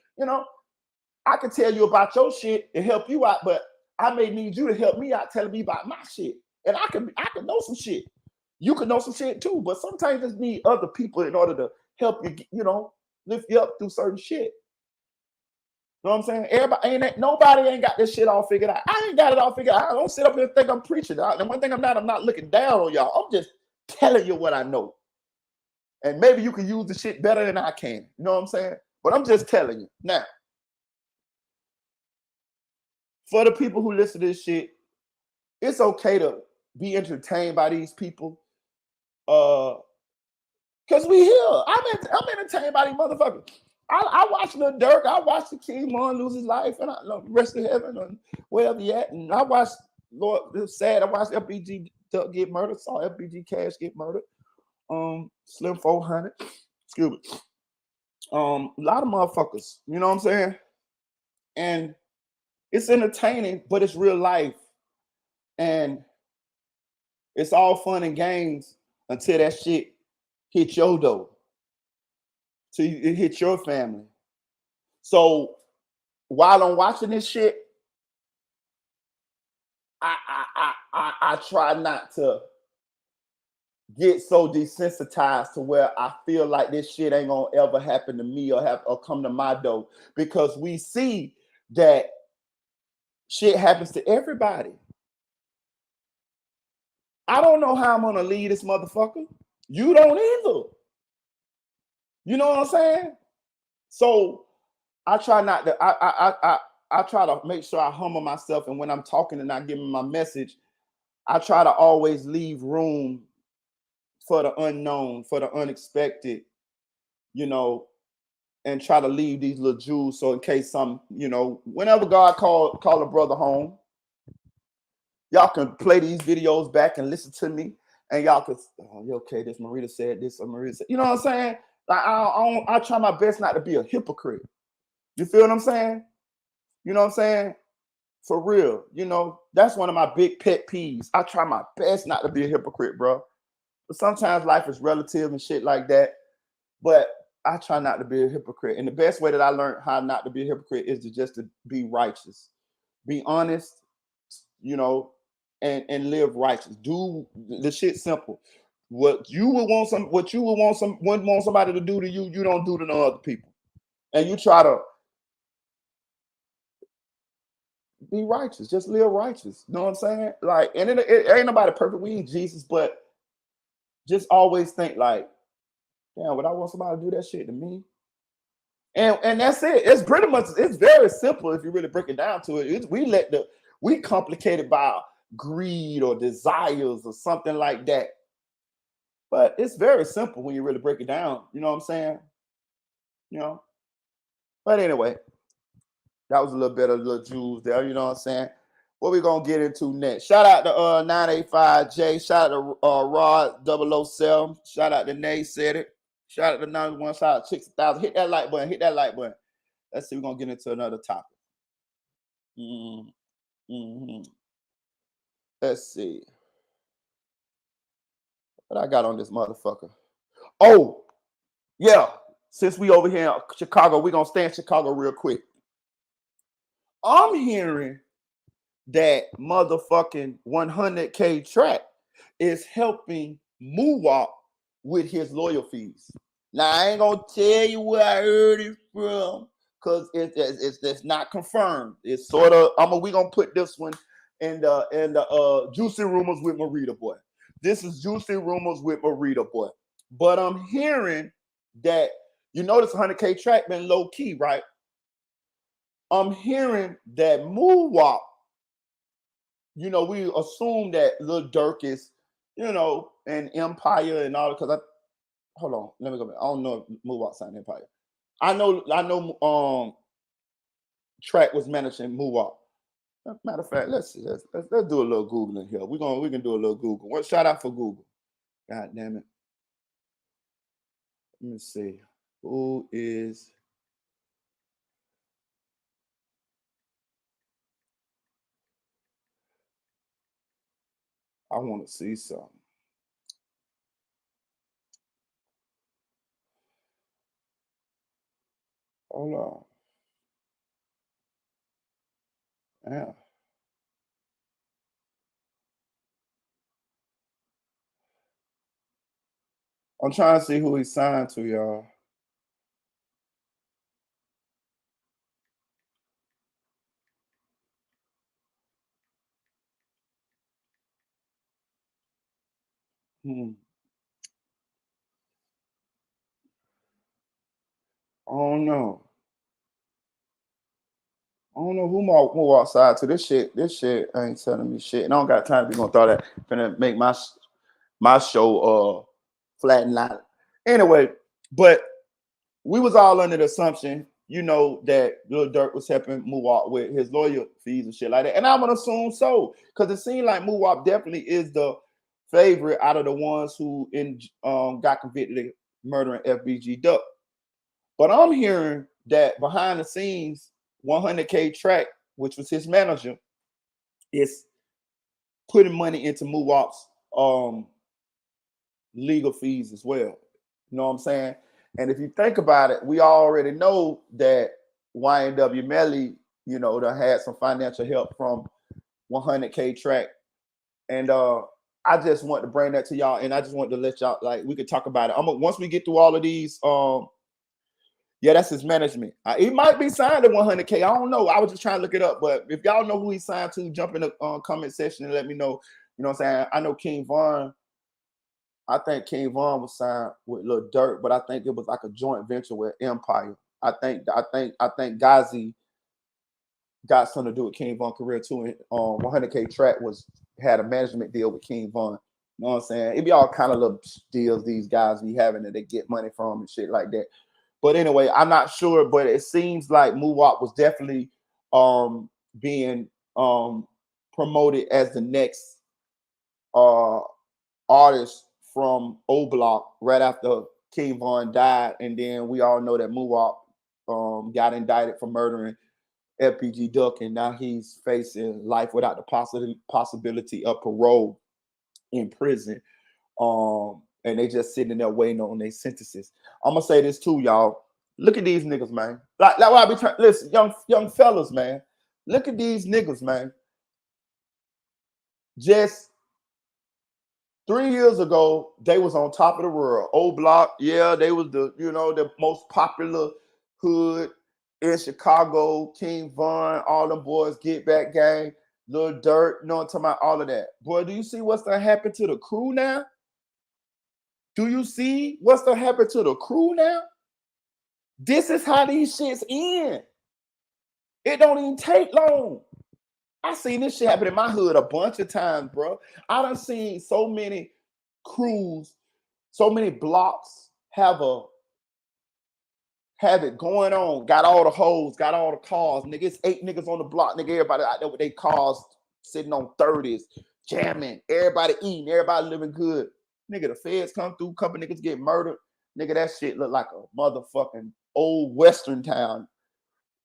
I can tell you about your shit and help you out, but I may need you to help me out telling me about my shit. And I can know some shit. You can know some shit too, but sometimes you just need other people in order to help you, lift you up through certain shit. You know what I'm saying? Nobody ain't got this shit all figured out. I ain't got it all figured out. I don't sit up here and think I'm preaching. And one thing I'm not looking down on y'all. I'm just telling you what I know. And maybe you can use the shit better than I can. You know what I'm saying? But I'm just telling you. Now, for the people who listen to this shit, it's okay to be entertained by these people. Cause we here. I'm entertained by these motherfuckers. I watched Lil Durk. I watched the King Mon lose his life, and I love the rest of heaven and wherever he at. And I watched Lord. It was sad. I watched FBG get murdered. Saw FBG Cash get murdered. Slim 400. Excuse me. A lot of motherfuckers. You know what I'm saying? And it's entertaining, but it's real life, and it's all fun and games until that shit hit your door. So it hit your family. So while I'm watching this shit, I try not to get so desensitized to where I feel like this shit ain't gonna ever happen to me or come to my door, because we see that shit happens to everybody. I don't know how I'm gonna leave this motherfucker. You don't either. You know what I'm saying? So I try not to. I try to make sure I humble myself, and when I'm talking and I give them my message, I try to always leave room for the unknown, for the unexpected, you know, and try to leave these little jewels. So in case some, you know, whenever God call a brother home, y'all can play these videos back and listen to me, and y'all could, oh, okay, this Marita said this, or Marita said, you know what I'm saying? Like I try my best not to be a hypocrite. You feel what I'm saying? You know what I'm saying? For real, you know, that's one of my big pet peeves. I try my best not to be a hypocrite, bro. But sometimes life is relative and shit like that. But I try not to be a hypocrite. And the best way that I learned how not to be a hypocrite is to be righteous, be honest, you know, and live righteous. Do the shit simple. What you would want somebody to do to you, you don't do to no other people. And you try to be righteous, just live righteous. You know what I'm saying? Like, and it ain't nobody perfect. We ain't Jesus, but just always think like, damn, would I want somebody to do that shit to me? And that's it. It's pretty much, it's very simple if you really break it down to it. We complicate it by greed or desires or something like that. But it's very simple when you really break it down. You know what I'm saying? You know. But anyway, that was a little bit of little jewels there. You know what I'm saying? What we gonna get into next? Shout out to 985J. Shout out to Rod 007. Shout out to Nay said it. Shout out to 91. Shout out to 6,000. Hit that like button. Hit that like button. Let's see. We're gonna get into another topic. Mm-hmm. Let's see what I got on this motherfucker. Oh, yeah. Since we over here in Chicago, we're gonna stay in Chicago real quick. I'm hearing that motherfucking 100K track is helping Muwop with his lawyer fees. Now I ain't gonna tell you where I heard it from, because it's not confirmed. It's sort of we gonna put this one in the Juicy Rumors with Marita Boy. This is Juicy Rumors with Marita Boy. But I'm hearing that, you notice 100K track been low key, right? I'm hearing that Muwop, you know, we assume that Lil Durk is, you know, an Empire and all, because hold on, let me go back. I don't know if Muwop signed Empire. I know Track was managing Muwop. Matter of fact, let's do a little Googling here. We can do a little Google. What shout out for Google. God damn it. Let me see. Who is I want to see something. Hold on. Yeah. I'm trying to see who he signed to, y'all. I don't know. I don't know who more outside to this shit. This shit ain't telling me shit. And I don't got time to be gonna throw that. Finna make my show flatten out. Anyway, but we was all under the assumption, you know, that Lil Durk was helping Muwop with his lawyer fees and shit like that. And I'm gonna assume so, because it seemed like Muwop definitely is the favorite out of the ones who got convicted of murdering FBG Duck. But I'm hearing that behind the scenes, 100K Track, which was his manager, is putting money into Muwop's legal fees as well. You know what I'm saying? And if you think about it, we already know that YNW Melly, you know, had some financial help from 100K Track. And I just want to bring that to y'all, and I just want to let y'all, like, we could talk about it. Once we get through all of these, yeah, that's his management. He might be signed to 100K. I don't know. I was just trying to look it up, but if y'all know who he signed to, jump in the comment section and let me know. You know what I'm saying? I know King Von. I think King Von was signed with Lil Durk, but I think it was like a joint venture with Empire. I think Gazi got something to do with King Von career too. And 100K Track had a management deal with King Von. You know what I'm saying? It be all kind of little deals these guys be having that they get money from and shit like that. But anyway, I'm not sure, but it seems like Muwop was definitely being promoted as the next artist from O Block right after King Von died, and then we all know that Muwop got indicted for murdering FPG Duck, and now he's facing life without the possibility of parole in prison. And they just sitting there waiting on their sentences. I'm gonna say this too, y'all. Look at these niggas, man. Like what I be trying. Listen, young fellas, man. Look at these niggas, man. Just 3 years ago, they was on top of the world. O Block, yeah, they was the most popular hood in Chicago. King Von, all them boys, Get Back Gang, Lil Durk, you know what I'm talking about, all of that. Boy, do you see what's gonna happen to the crew now? Do you see what's gonna happen to the crew now? This is how these shits end. It don't even take long. I seen this shit happen in my hood a bunch of times, bro. I done seen so many crews, so many blocks have it going on. Got all the hoes, got all the cars. Nigga, it's 8 niggas on the block. Nigga, everybody out there with their cars sitting on 30s, jamming. Everybody eating, everybody living good. Nigga, the feds come through, couple niggas get murdered. Nigga, that shit look like a motherfucking old Western town.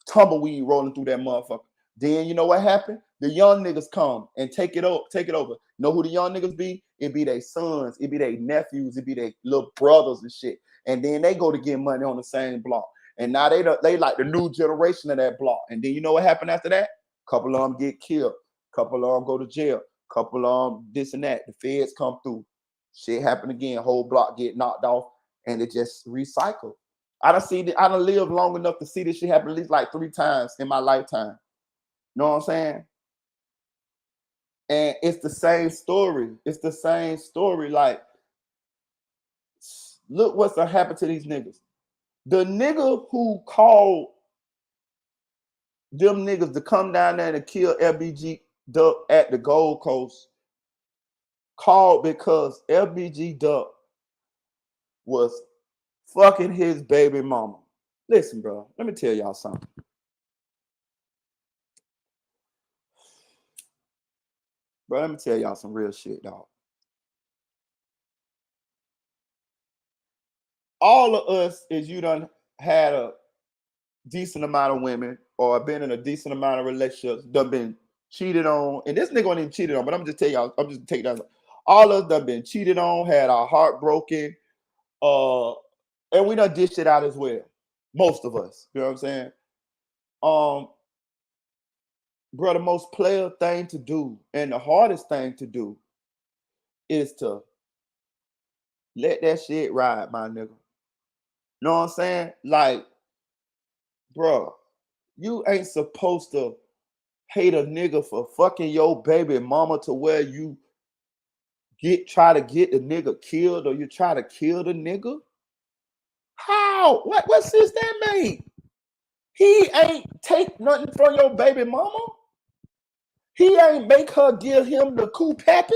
Tumbleweed rolling through that motherfucker. Then you know what happened? The young niggas come and take it over. You know who the young niggas be? It be their sons, it be their nephews, it be their little brothers and shit. And then they go to get money on the same block. And now they like the new generation of that block. And then you know what happened after that? Couple of them get killed. Couple of them go to jail. Couple of them this and that. The feds come through. Shit happen again. Whole block get knocked off. And it just recycled. I done lived long enough to see this shit happen at least like 3 times in my lifetime. You know what I'm saying? And it's the same story. It's the same story. Like, look what's gonna happen to these niggas. The nigga who called them niggas to come down there and kill LBG Duck at the Gold Coast called because LBG Duck was fucking his baby mama. Listen, bro, let me tell y'all something. Bro, let me tell y'all some real shit, dog. All of us, is you done had a decent amount of women or been in a decent amount of relationships, done been cheated on. And this nigga ain't even cheated on, but I'm just tell y'all, I'm just taking that. All of us done been cheated on, had our heart broken, and we done dished it out as well. Most of us, you know what I'm saying? Bro, the most player thing to do and the hardest thing to do is to let that shit ride, my nigga. You know what I'm saying? Like, bro, you ain't supposed to hate a nigga for fucking your baby mama to where you try to get the nigga killed or you try to kill the nigga. How? What sense that made? He ain't take nothing from your baby mama. He ain't make her give him the coup pappy.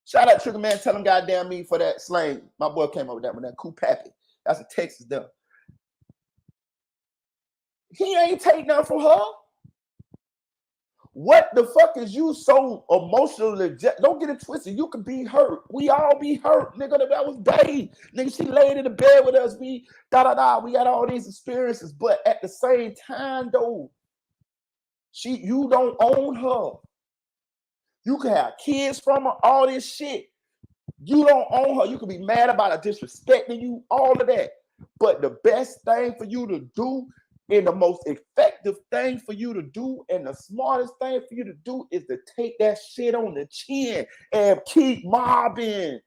Shout out Trigger Man, tell him goddamn me for that slang. My boy came up with that one, that coup pappy. That's a Texas dumb. He ain't take nothing from her. What the fuck is you so emotionally? Don't get it twisted. You could be hurt. We all be hurt, nigga. That was babe. Nigga, she laid in the bed with us. We We got all these experiences, but at the same time, though, you don't own her. You can have kids from her, all this shit. You don't own her. You can be mad about her disrespecting you, all of that. But the best thing for you to do And the most effective thing for you to do and the smartest thing for you to do is to take that shit on the chin and keep mobbing.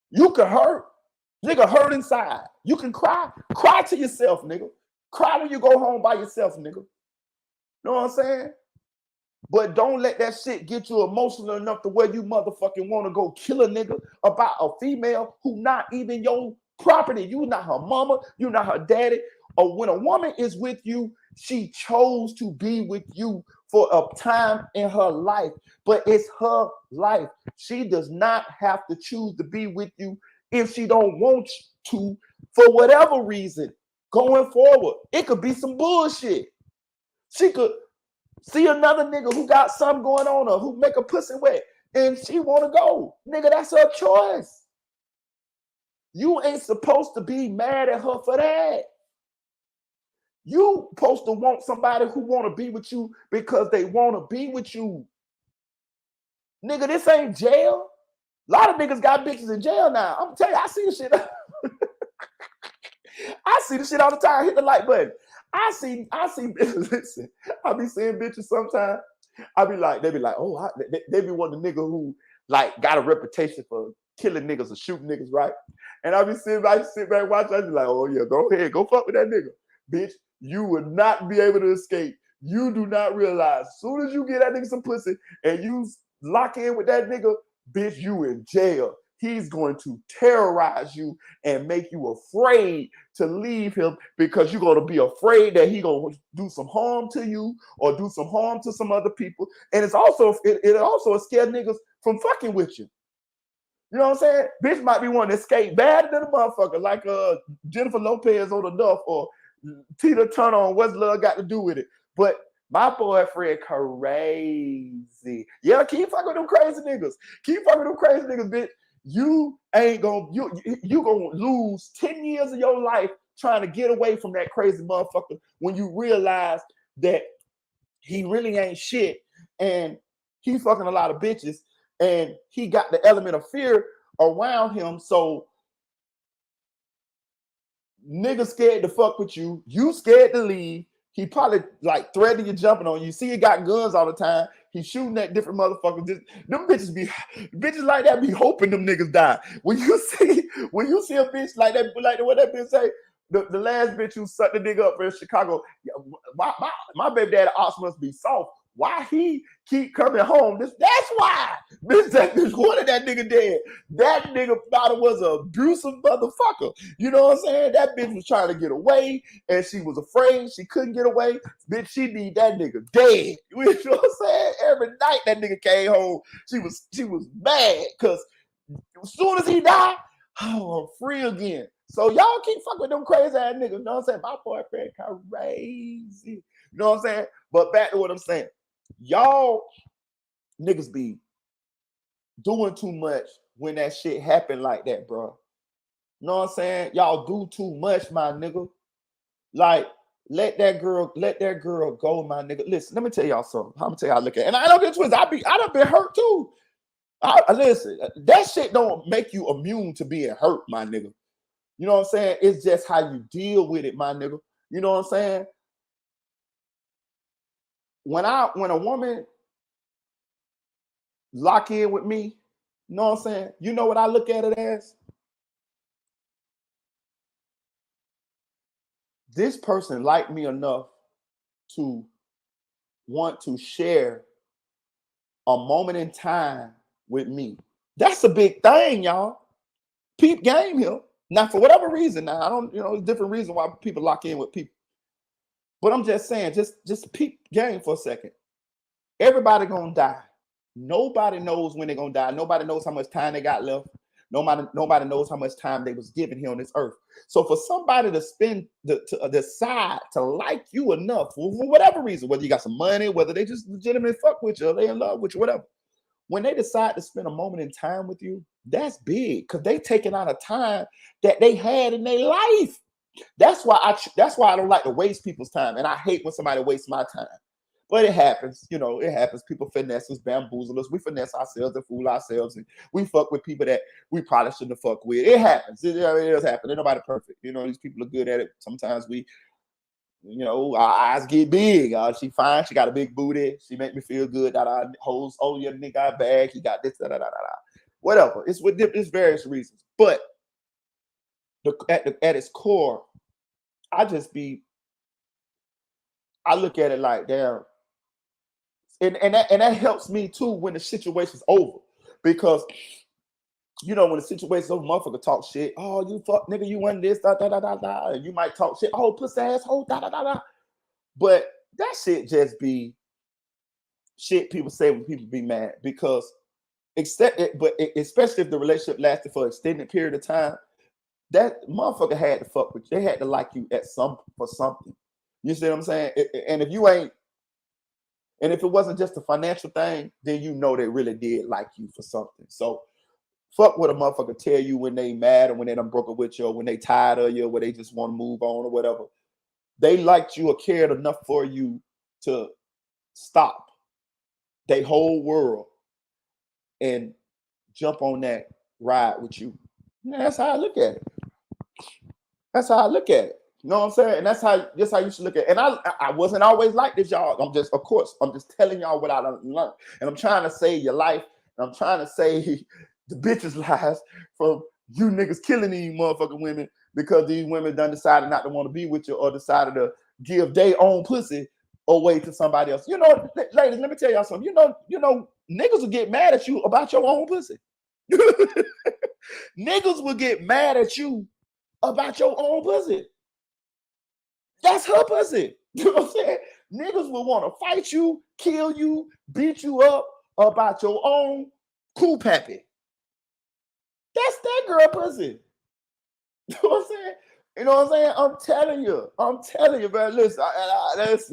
You can hurt. Nigga, hurt inside. You can cry. Cry to yourself, nigga. Cry when you go home by yourself, nigga. Know what I'm saying? But don't let that shit get you emotional enough to where you motherfucking want to go kill a nigga about a female who not even your property. You not her mama. You not her daddy. Or when a woman is with you, she chose to be with you for a time in her life. But it's her life. She does not have to choose to be with you if she don't want to for whatever reason going forward. It could be some bullshit. She could see another nigga who got something going on or who make a pussy wet and she want to go. Nigga, that's her choice. You ain't supposed to be mad at her for that. You supposed to want somebody who want to be with you because they want to be with you. Nigga, this ain't jail. A lot of niggas got bitches in jail now. I'm telling you, I see the shit. I see the shit all the time. Hit the like button. I see, listen, I be seeing bitches sometimes. I be like, they be like, oh, they be one of the niggas who like got a reputation for killing niggas or shooting niggas, right? And I sit back and watch. I be like, oh yeah, go ahead, go fuck with that nigga. Bitch, you would not be able to escape. You do not realize as soon as you get that nigga some pussy and you lock in with that nigga, bitch, you in jail. He's going to terrorize you and make you afraid to leave him because you're going to be afraid that he's going to do some harm to you or do some harm to some other people. And it also scares niggas from fucking with you. You know what I'm saying? Bitch might be one to escape better than a motherfucker, like Jennifer Lopez on Enough or Tina Turner on What's Love Got to Do with It. But my boyfriend crazy. Yeah, keep fucking with them crazy niggas. Keep fucking with them crazy niggas, bitch. You ain't gonna you gonna lose 10 years of your life trying to get away from that crazy motherfucker when you realize that he really ain't shit and he fucking a lot of bitches and he got the element of fear around him. So niggas scared to fuck with you. You scared to leave. He probably like threatening you, jumping on you. See, he got guns all the time. He's shooting at different motherfuckers. Them bitches like that be hoping them niggas die. When you see a bitch like that, like what that bitch say, the last bitch who sucked the nigga up in Chicago, my baby daddy ox must be soft. Why he keep coming home? That's why. Bitch wanted that nigga dead. That nigga thought it was an abusive motherfucker. You know what I'm saying? That bitch was trying to get away and she was afraid she couldn't get away. Bitch, she need that nigga dead. You know what I'm saying? Every night that nigga came home, she was mad because as soon as he died, oh, I'm free again. So y'all keep fucking with them crazy ass niggas. You know what I'm saying? My boyfriend crazy. You know what I'm saying? But back to what I'm saying. Y'all niggas be doing too much when that shit happen like that, bro. You know what I'm saying? Y'all do too much, my nigga. Like, let that girl go, my nigga. Listen, let me tell y'all something. I'm gonna tell you how I look at it. And I don't get twisted. I done been hurt too. Listen, that shit don't make you immune to being hurt, my nigga. You know what I'm saying? It's just how you deal with it, my nigga. You know what I'm saying? When a woman lock in with me, you know what I'm saying? You know what I look at it as? This person liked me enough to want to share a moment in time with me. That's a big thing, y'all. Peep game here. Now, for whatever reason, now I don't, there's different reasons why people lock in with people. But I'm just saying, just peep game for a second. Everybody gonna die. Nobody knows when they're gonna die. Nobody knows how much time they got left. Nobody knows how much time they was given here on this earth. So for somebody to decide to like you enough for whatever reason, whether you got some money, whether they just legitimately fuck with you, or they in love with you, whatever. When they decide to spend a moment in time with you, that's big because they taking out a time that they had in their life. That's why I don't like to waste people's time, and I hate when somebody wastes my time. But it happens, you know, it happens. People finesse us, bamboozle us. We finesse ourselves and fool ourselves. And we fuck with people that we probably shouldn't have fucked with. It happens. It does happen. Ain't nobody perfect. You know, these people are good at it. Sometimes we, you know, our eyes get big. She fine. She got a big booty. She make me feel good. That I hoes, oh, yeah, nigga got a bag. He got this, da, da, da, da, da. Whatever. It's with there's various reasons. But at its core, I look at it like, damn. And that helps me too when the situation's over. Because, you know, when the situation's over, motherfucker talk shit. Oh, you fuck nigga, you want this, da da da da da. And you might talk shit, oh, pussy asshole, da da da da. But that shit just be shit people say when people be mad. Because especially if the relationship lasted for an extended period of time, that motherfucker had to fuck with you. They had to like you for something. You see what I'm saying? And if you ain't, and if it wasn't just a financial thing, then you know they really did like you for something. So fuck what a motherfucker tell you when they mad or when they done broke up with you or when they tired of you or when they just want to move on or whatever. They liked you or cared enough for you to stop their whole world and jump on that ride with you. Yeah, that's how I look at it. That's how I look at it. You know what I'm saying? And that's how you should look at it. And I wasn't always like this, y'all. I'm just telling y'all what I learned. And I'm trying to save your life. And I'm trying to save the bitches' lives from you niggas killing these motherfucking women because these women done decided not to want to be with you or decided to give their own pussy away to somebody else. You know, ladies, let me tell y'all something. You know, niggas will get mad at you about your own pussy. Niggas will get mad at you about your own pussy. That's her pussy. You know what I'm saying? Niggas will want to fight you, kill you, beat you up about your own cool pappy. That's that girl pussy. You know what I'm saying? You know what I'm saying? I'm telling you, man. Listen,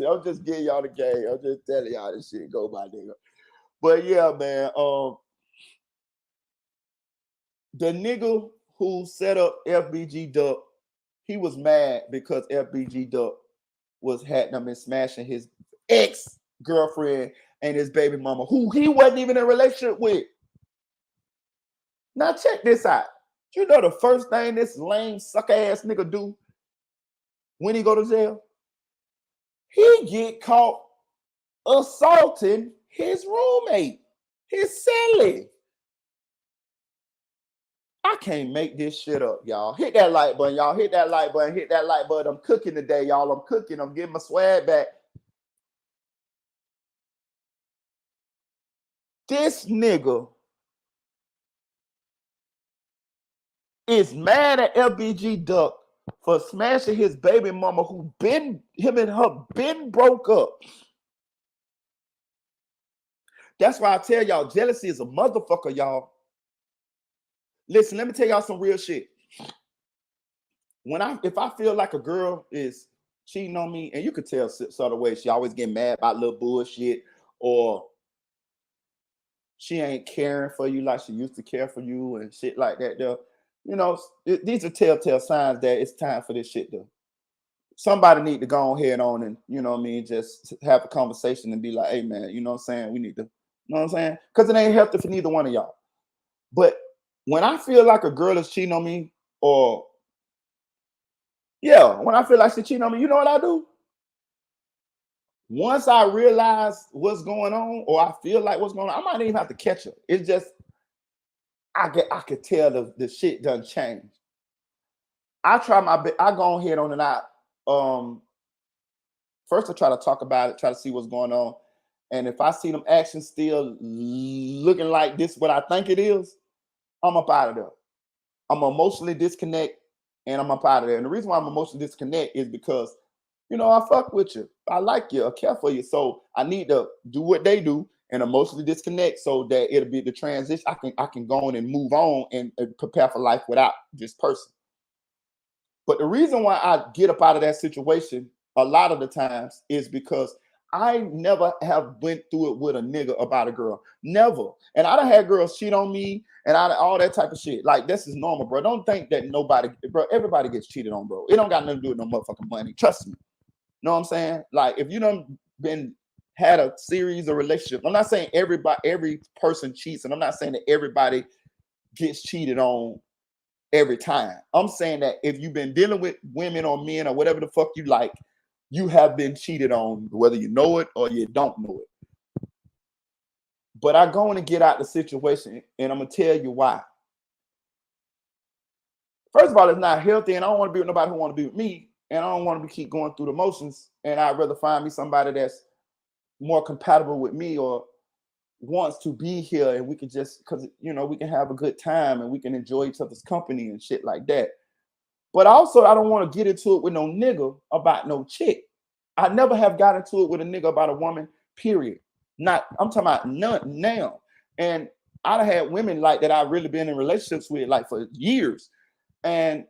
I'm just giving y'all the game. I'm just telling y'all this shit go by, nigga. But yeah, man. The nigga who set up FBG Duck, he was mad because FBG Duck had them and smashing his ex-girlfriend and his baby mama, who he wasn't even in a relationship with. Now check this out. You know the first thing this lame suck-ass nigga do when he go to jail? He get caught assaulting his roommate, his cellie. I can't make this shit up, y'all. Hit that like button, y'all. Hit that like button. Hit that like button. I'm cooking today, y'all. I'm cooking. I'm getting my swag back. This nigga is mad at LBG Duck for smashing his baby mama who him and her been broke up. That's why I tell y'all, jealousy is a motherfucker, y'all. Listen, let me tell y'all some real shit. If I feel like a girl is cheating on me, and you could tell sort of way she always get mad about little bullshit, or she ain't caring for you like she used to care for you and shit like that. You know, these are telltale signs that it's time for this shit though. Somebody need to go ahead on and, you know what I mean, just have a conversation and be like, hey man, you know what I'm saying? We need to, you know what I'm saying? Because it ain't healthy for neither one of y'all. But when I feel like a girl is cheating on me, or when I feel like she's cheating on me, you know what I do? Once I realize what's going on, or I feel like what's going on, I might even have to catch her. It's just I could tell the shit done changed. I try my best. I go ahead on and out. First I try to talk about it, try to see what's going on. And if I see them actions still looking like this, what I think it is, I'm up out of there. I'm emotionally disconnect and I'm up out of there. And the reason why I'm emotionally disconnect is because, you know, I fuck with you. I like you. I care for you. So I need to do what they do and emotionally disconnect so that it'll be the transition. I can go on and move on and prepare for life without this person. But the reason why I get up out of that situation a lot of the times is because I never have went through it with a nigga about a girl. Never. And I done had girls cheat on me and all that type of shit. Like, this is normal, bro. Don't think that everybody gets cheated on, bro. It don't got nothing to do with no motherfucking money. Trust me. Know what I'm saying? Like, if you done been had a series of relationships. I'm not saying every person cheats, and I'm not saying that everybody gets cheated on every time. I'm saying that if you've been dealing with women or men or whatever the fuck you like, you have been cheated on, whether you know it or you don't know it. But I go in and get out the situation, and I'm gonna tell you why. First of all, it's not healthy, and I don't want to be with nobody who want to be with me, and I don't want to keep going through the motions. And I'd rather find me somebody that's more compatible with me or wants to be here, and we can just, because we can have a good time and we can enjoy each other's company and shit like that. But also, I don't want to get into it with no nigga about no chick. I never have got into it with a nigga about a woman, period. Not, I'm talking about none now. And I've had women like that I've really been in relationships with like for years. And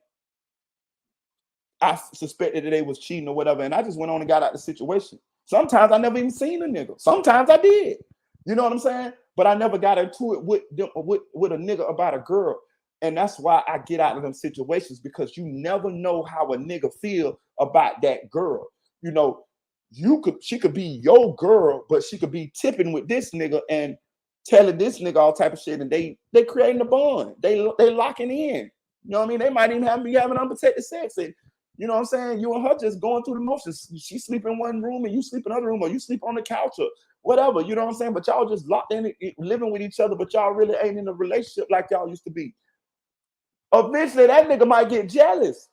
I suspected that they was cheating or whatever. And I just went on and got out the situation. Sometimes I never even seen a nigga. Sometimes I did. You know what I'm saying? But I never got into it with a nigga about a girl. And that's why I get out of them situations, because you never know how a nigga feel about that girl. She could be your girl, but she could be tipping with this nigga and telling this nigga all type of shit, and they creating a bond. They locking in. You know what I mean? They might even be having unprotected sex, and you know what I'm saying? You and her just going through the motions. She sleep in one room and you sleep in another room, or you sleep on the couch or whatever. You know what I'm saying? But y'all just locked in, living with each other, but y'all really ain't in a relationship like y'all used to be. Eventually, that nigga might get jealous.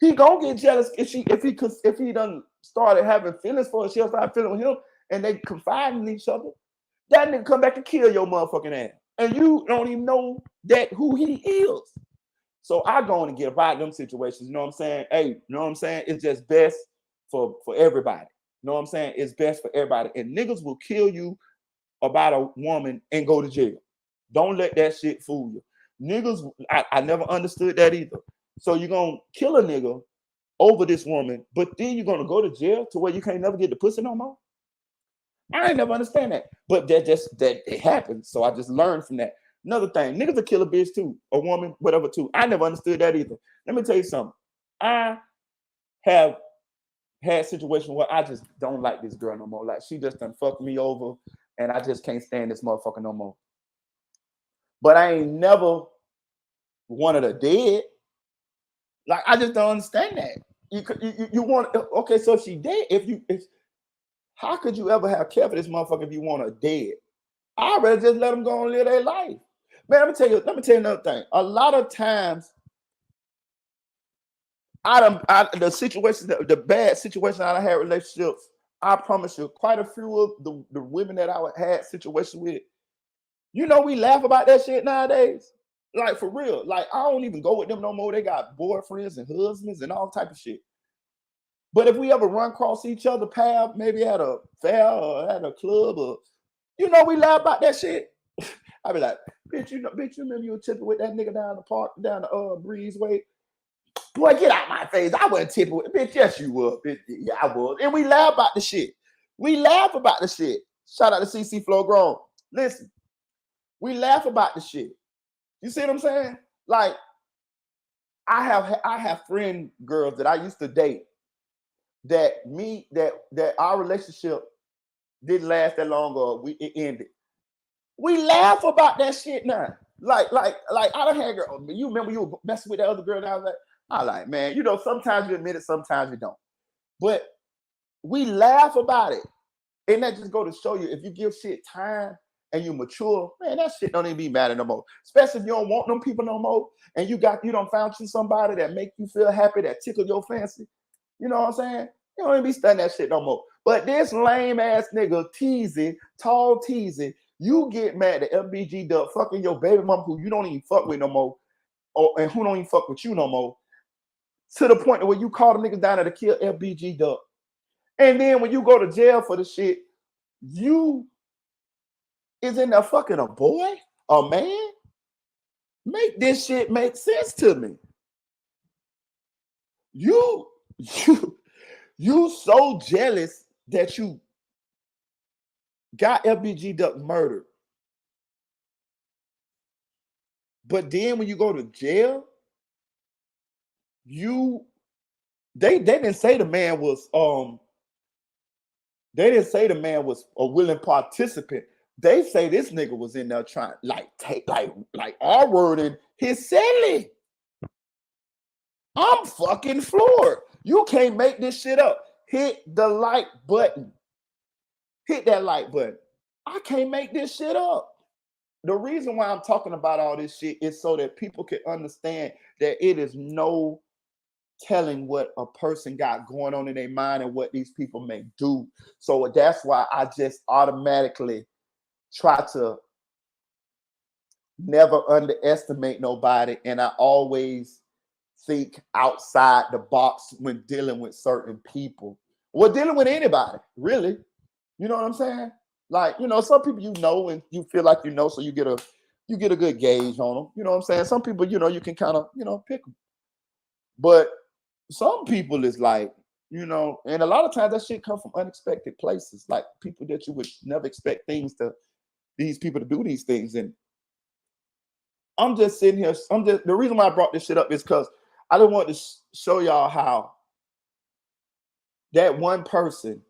He gonna get jealous if he done started having feelings for her. She'll start feeling with him, and they confide in each other. That nigga come back and kill your motherfucking ass, and you don't even know that who he is. So I go on and get about them situations. You know what I'm saying? Hey, you know what I'm saying? It's just best for everybody. You know what I'm saying? It's best for everybody. And niggas will kill you about a woman and go to jail. Don't let that shit fool you. Niggas, I never understood that either. So you're going to kill a nigga over this woman, but then you're going to go to jail to where you can't never get the pussy no more? I ain't never understand that. But that it happens. So I just learned from that. Another thing, niggas will kill a bitch too, a woman, whatever too. I never understood that either. Let me tell you something. I have had situations where I just don't like this girl no more. Like, she just done fucked me over, and I just can't stand this motherfucker no more. But I ain't never wanted her dead. Like, I just don't understand that. You want, okay, so she dead. How could you ever have care for this motherfucker if you want her dead? I'd rather just let them go and live their life. Man, let me tell you another thing. A lot of times, the situations, the bad situations I had relationships, I promise you, quite a few of the women that I had situations with, we laugh about that shit nowadays. Like, for real. Like, I don't even go with them no more. They got boyfriends and husbands and all type of shit. But if we ever run across each other path, maybe at a fair or at a club, or we laugh about that shit. I be like, bitch, you remember you were tipping with that nigga down the park, down the breezeway? Boy, get out my face. I wasn't tipping with, bitch. Yes, you were. Bitch, yeah, I was. And we laugh about the shit. We laugh about the shit. Shout out to CC Flow Grown. Listen, we laugh about the shit. You see what I'm saying? Like, I have friend girls that I used to date that our relationship didn't last that long, or it ended. We laugh about that shit now. Like I done had girl. You remember you were messing with that other girl, and I was like, man, sometimes you admit it, sometimes you don't. But we laugh about it. And that just go to show you, if you give shit time and you mature, man, that shit don't even be matter no more. Especially if you don't want them people no more, and you don't found you somebody that make you feel happy, that tickle your fancy. You know what I'm saying? You don't even be studying that shit no more. But this lame ass nigga tall teasing, you get mad at FBG Duck fucking your baby mom who you don't even fuck with no more, and who don't even fuck with you no more, to the point where you call the niggas down there to kill FBG Duck. And then when you go to jail for the shit, you is in there fucking a boy, a man? Make this shit make sense to me. You so jealous that you got FBG Duck murdered. But then when you go to jail, they didn't say the man was They didn't say the man was a willing participant. They say this nigga was in there trying take R-wording his celly. I'm fucking floored. You can't make this shit up. Hit the like button. Hit that like button. I can't make this shit up. The reason why I'm talking about all this shit is so that people can understand that it is no telling what a person got going on in their mind and what these people may do. So that's why I just automatically try to never underestimate nobody, and I always think outside the box when dealing with certain people or dealing with anybody, really. You know what I'm saying? Like, you know, some people you know and you feel like you know, so you get a good gauge on them. You know what I'm saying? Some people, you know, you can kind of, you know, pick them. But some people is like, you know, and a lot of times that shit come from unexpected places, like people that you would never expect these people to do these things. And I'm just sitting here. The reason why I brought this shit up is because I didn't want to show y'all how that one person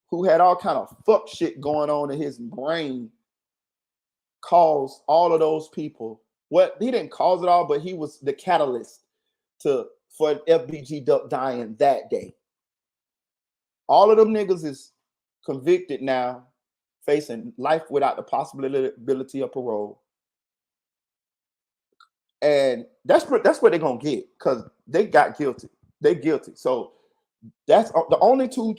who had all kind of fuck shit going on in his brain caused all of those people. What he didn't cause it all, but he was the catalyst for FBG Duck dying that day. All of them niggas is convicted now, facing life without the possibility of parole. And that's what they're gonna get because they got guilty. They guilty. So that's the only two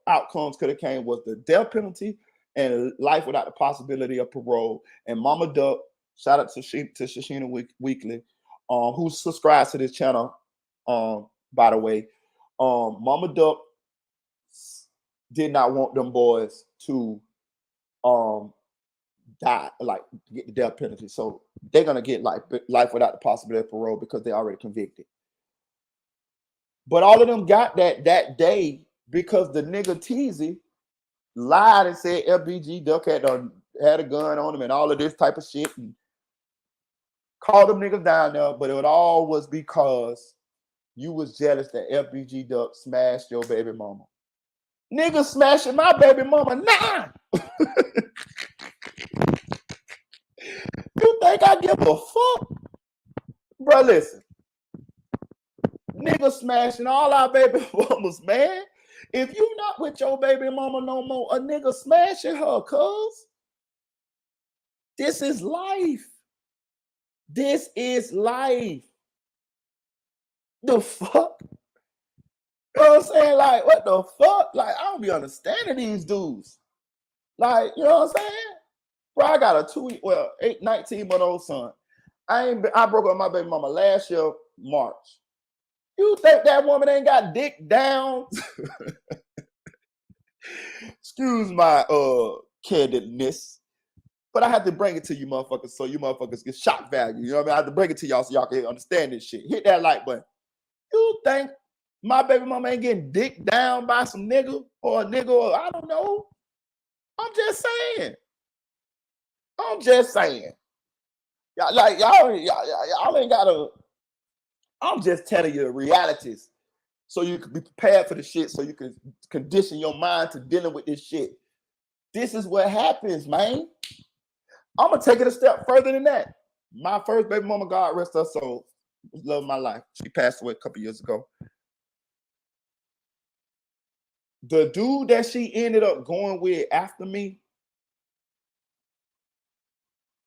outcomes could have came was the death penalty and life without the possibility of parole. And Mama Duck, shout out to Shashina Weekly, who subscribes to this channel. By the way, Mama Duck did not want them boys to die, like get the death penalty. So they're gonna get life without the possibility of parole because they're already convicted. But all of them got that day because the nigga Teasy lied and said FBG Duck had a gun on him and all of this type of shit and called them niggas down there. But it all was because you was jealous that FBG Duck smashed your baby mama. Nigga smashing my baby mama now. You think I give a fuck? Bro, listen. Nigga smashing all our baby mamas, man. If you not with your baby mama no more, a nigga smashing her, cuz. This is life. This is life. The fuck? You know what I'm saying? Like, what the fuck? Like, I don't be understanding these dudes. Like, you know what I'm saying? Bro, I got a 19-month-old son. I broke up with my baby mama last year, March. You think that woman ain't got dick down? Excuse my candidness. But I have to bring it to you motherfuckers so you motherfuckers get shock value. You know what I mean? I have to bring it to y'all so y'all can understand this shit. Hit that like button. You think my baby mama ain't getting dick down by some nigga or a nigga or I don't know? I'm just saying. Y'all ain't gotta. I'm just telling you the realities so you can be prepared for the shit, so you can condition your mind to dealing with this shit. This is what happens, man. I'm gonna take it a step further than that. My first baby mama, God rest her soul, love of my life. She passed away a couple years ago. The dude that she ended up going with after me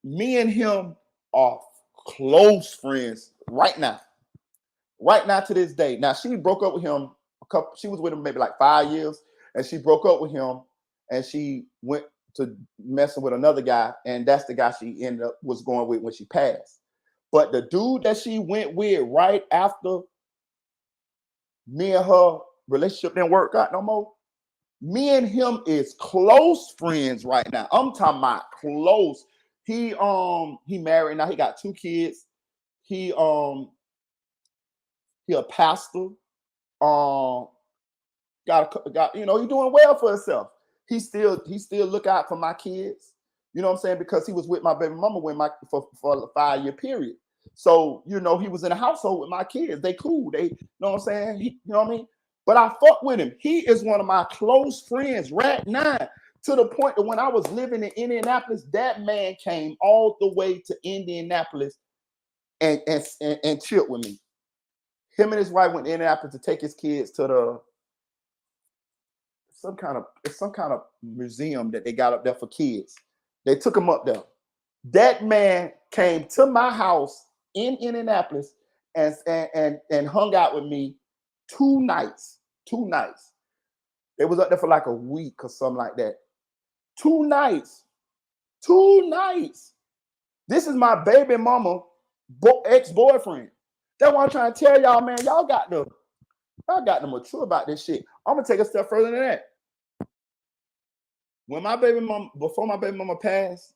and him are close friends right now. Right now to this day. Now she broke up with him she was with him maybe like 5 years, and she broke up with him and she went to messing with another guy, and that's the guy she was going with when she passed. But the dude that she went with right after me and her relationship didn't work out no more, me and him is close friends right now. I'm talking about close. He married now. He got 2 kids. He a pastor. Got you know, he doing well for himself. He still look out for my kids. You know what I'm saying? Because he was with my baby mama for a 5-year period. So, you know, he was in a household with my kids. They cool. They, you know what I'm saying? You know what I mean? But I fuck with him. He is one of my close friends right now. To the point that when I was living in Indianapolis, that man came all the way to Indianapolis and chilled with me. Him and his wife went to Indianapolis to take his kids to the some kind of museum that they got up there for kids. They took him up there. That man came to my house in Indianapolis and hung out with me 2 nights. 2 nights. They was up there for like a week or something like that. 2 nights. 2 nights. This is my baby mama ex-boyfriend. That's what I'm trying to tell y'all, man. Y'all got to mature about this shit. I'm gonna take a step further than that. When my baby mama, before my baby mama passed,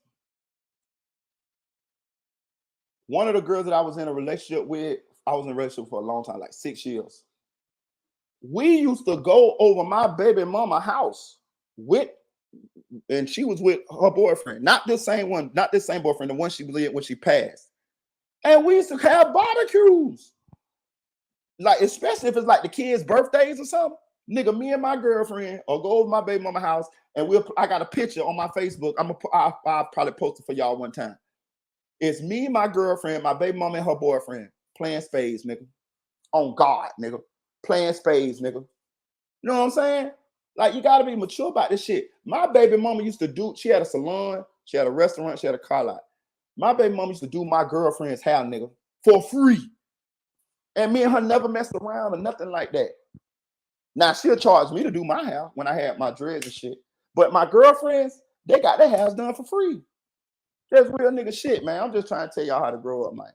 one of the girls that I was in a relationship with, I was in a relationship for a long time, like 6 years. We used to go over my baby mama house and she was with her boyfriend, not this same boyfriend, the one she lived when she passed. And we used to have barbecues. Like, especially if it's like the kids' birthdays or something. Nigga, me and my girlfriend or go over my baby mama house and I got a picture on my Facebook. I'll probably post it for y'all one time. It's me, my girlfriend, my baby mama, and her boyfriend playing spades, nigga. On God, nigga. Playing spades, nigga. You know what I'm saying? Like, you gotta be mature about this shit. My baby mama used to she had a salon, she had a restaurant, she had a car lot. My baby mama used to do my girlfriend's hair, nigga, for free. And me and her never messed around or nothing like that. Now, she'll charge me to do my hair when I had my dreads and shit. But my girlfriends, they got their hairs done for free. That's real nigga shit, man. I'm just trying to tell y'all how to grow up, man.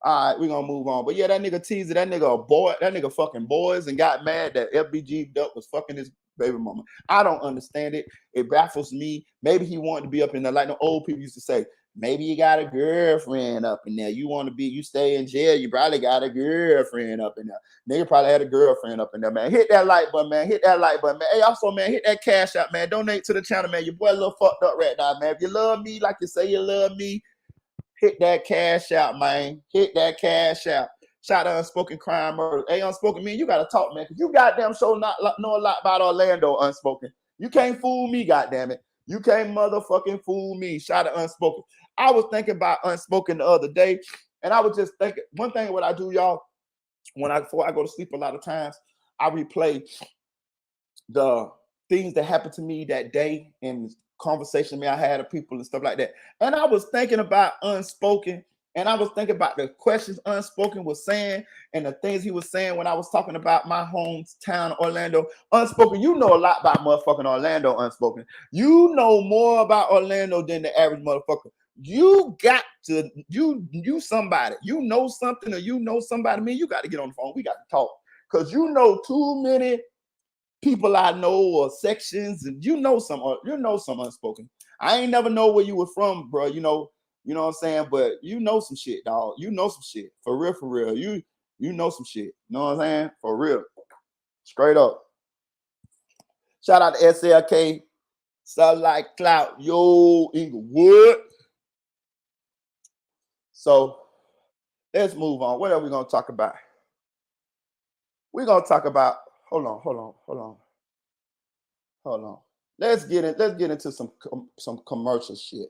All right, we're gonna move on. But yeah, that nigga teaser, that nigga a boy, that nigga fucking boys and got mad that FBG Duck was fucking his baby mama. I don't understand it. It baffles me. Maybe he wanted to be up in there, like the old people used to say. Maybe you got a girlfriend up in there. You stay in jail. You probably got a girlfriend up in there. Nigga probably had a girlfriend up in there, man. Hit that like button, man. Hit that like button, man. Hey, also, man, hit that cash out, man. Donate to the channel, man. Your boy a little fucked up right now, man. If you love me like you say you love me, hit that cash out, man. Hit that cash out. Shout out Unspoken Crime Murder. Hey, Unspoken, man, you got to talk, man, because you goddamn sure know a lot about Orlando, Unspoken. You can't fool me, goddamn it. You can't motherfucking fool me. Shout out Unspoken. I was thinking about Unspoken the other day, and I was just thinking, one thing what I do, y'all, before I go to sleep a lot of times, I replay the things that happened to me that day and conversation I had with people and stuff like that. And I was thinking about Unspoken, and I was thinking about the questions Unspoken was saying and the things he was saying when I was talking about my hometown, Orlando. Unspoken, you know a lot about motherfucking Orlando, Unspoken. You know more about Orlando than the average motherfucker. You got to, you somebody, you know something or you know somebody, man, you got to get on the phone. We got to talk. Because you know too many people I know or sections, and you know some Unspoken. I ain't never know where you were from, bro. You know what I'm saying? But you know some shit, dog. You know some shit. For real, for real. You know some shit. You know what I'm saying? For real. Straight up. Shout out to SLK. Sunlight Cloud. Yo, Inglewood. So let's move on. What are we gonna talk about? We're gonna talk about. Hold on. Let's get into some commercial shit.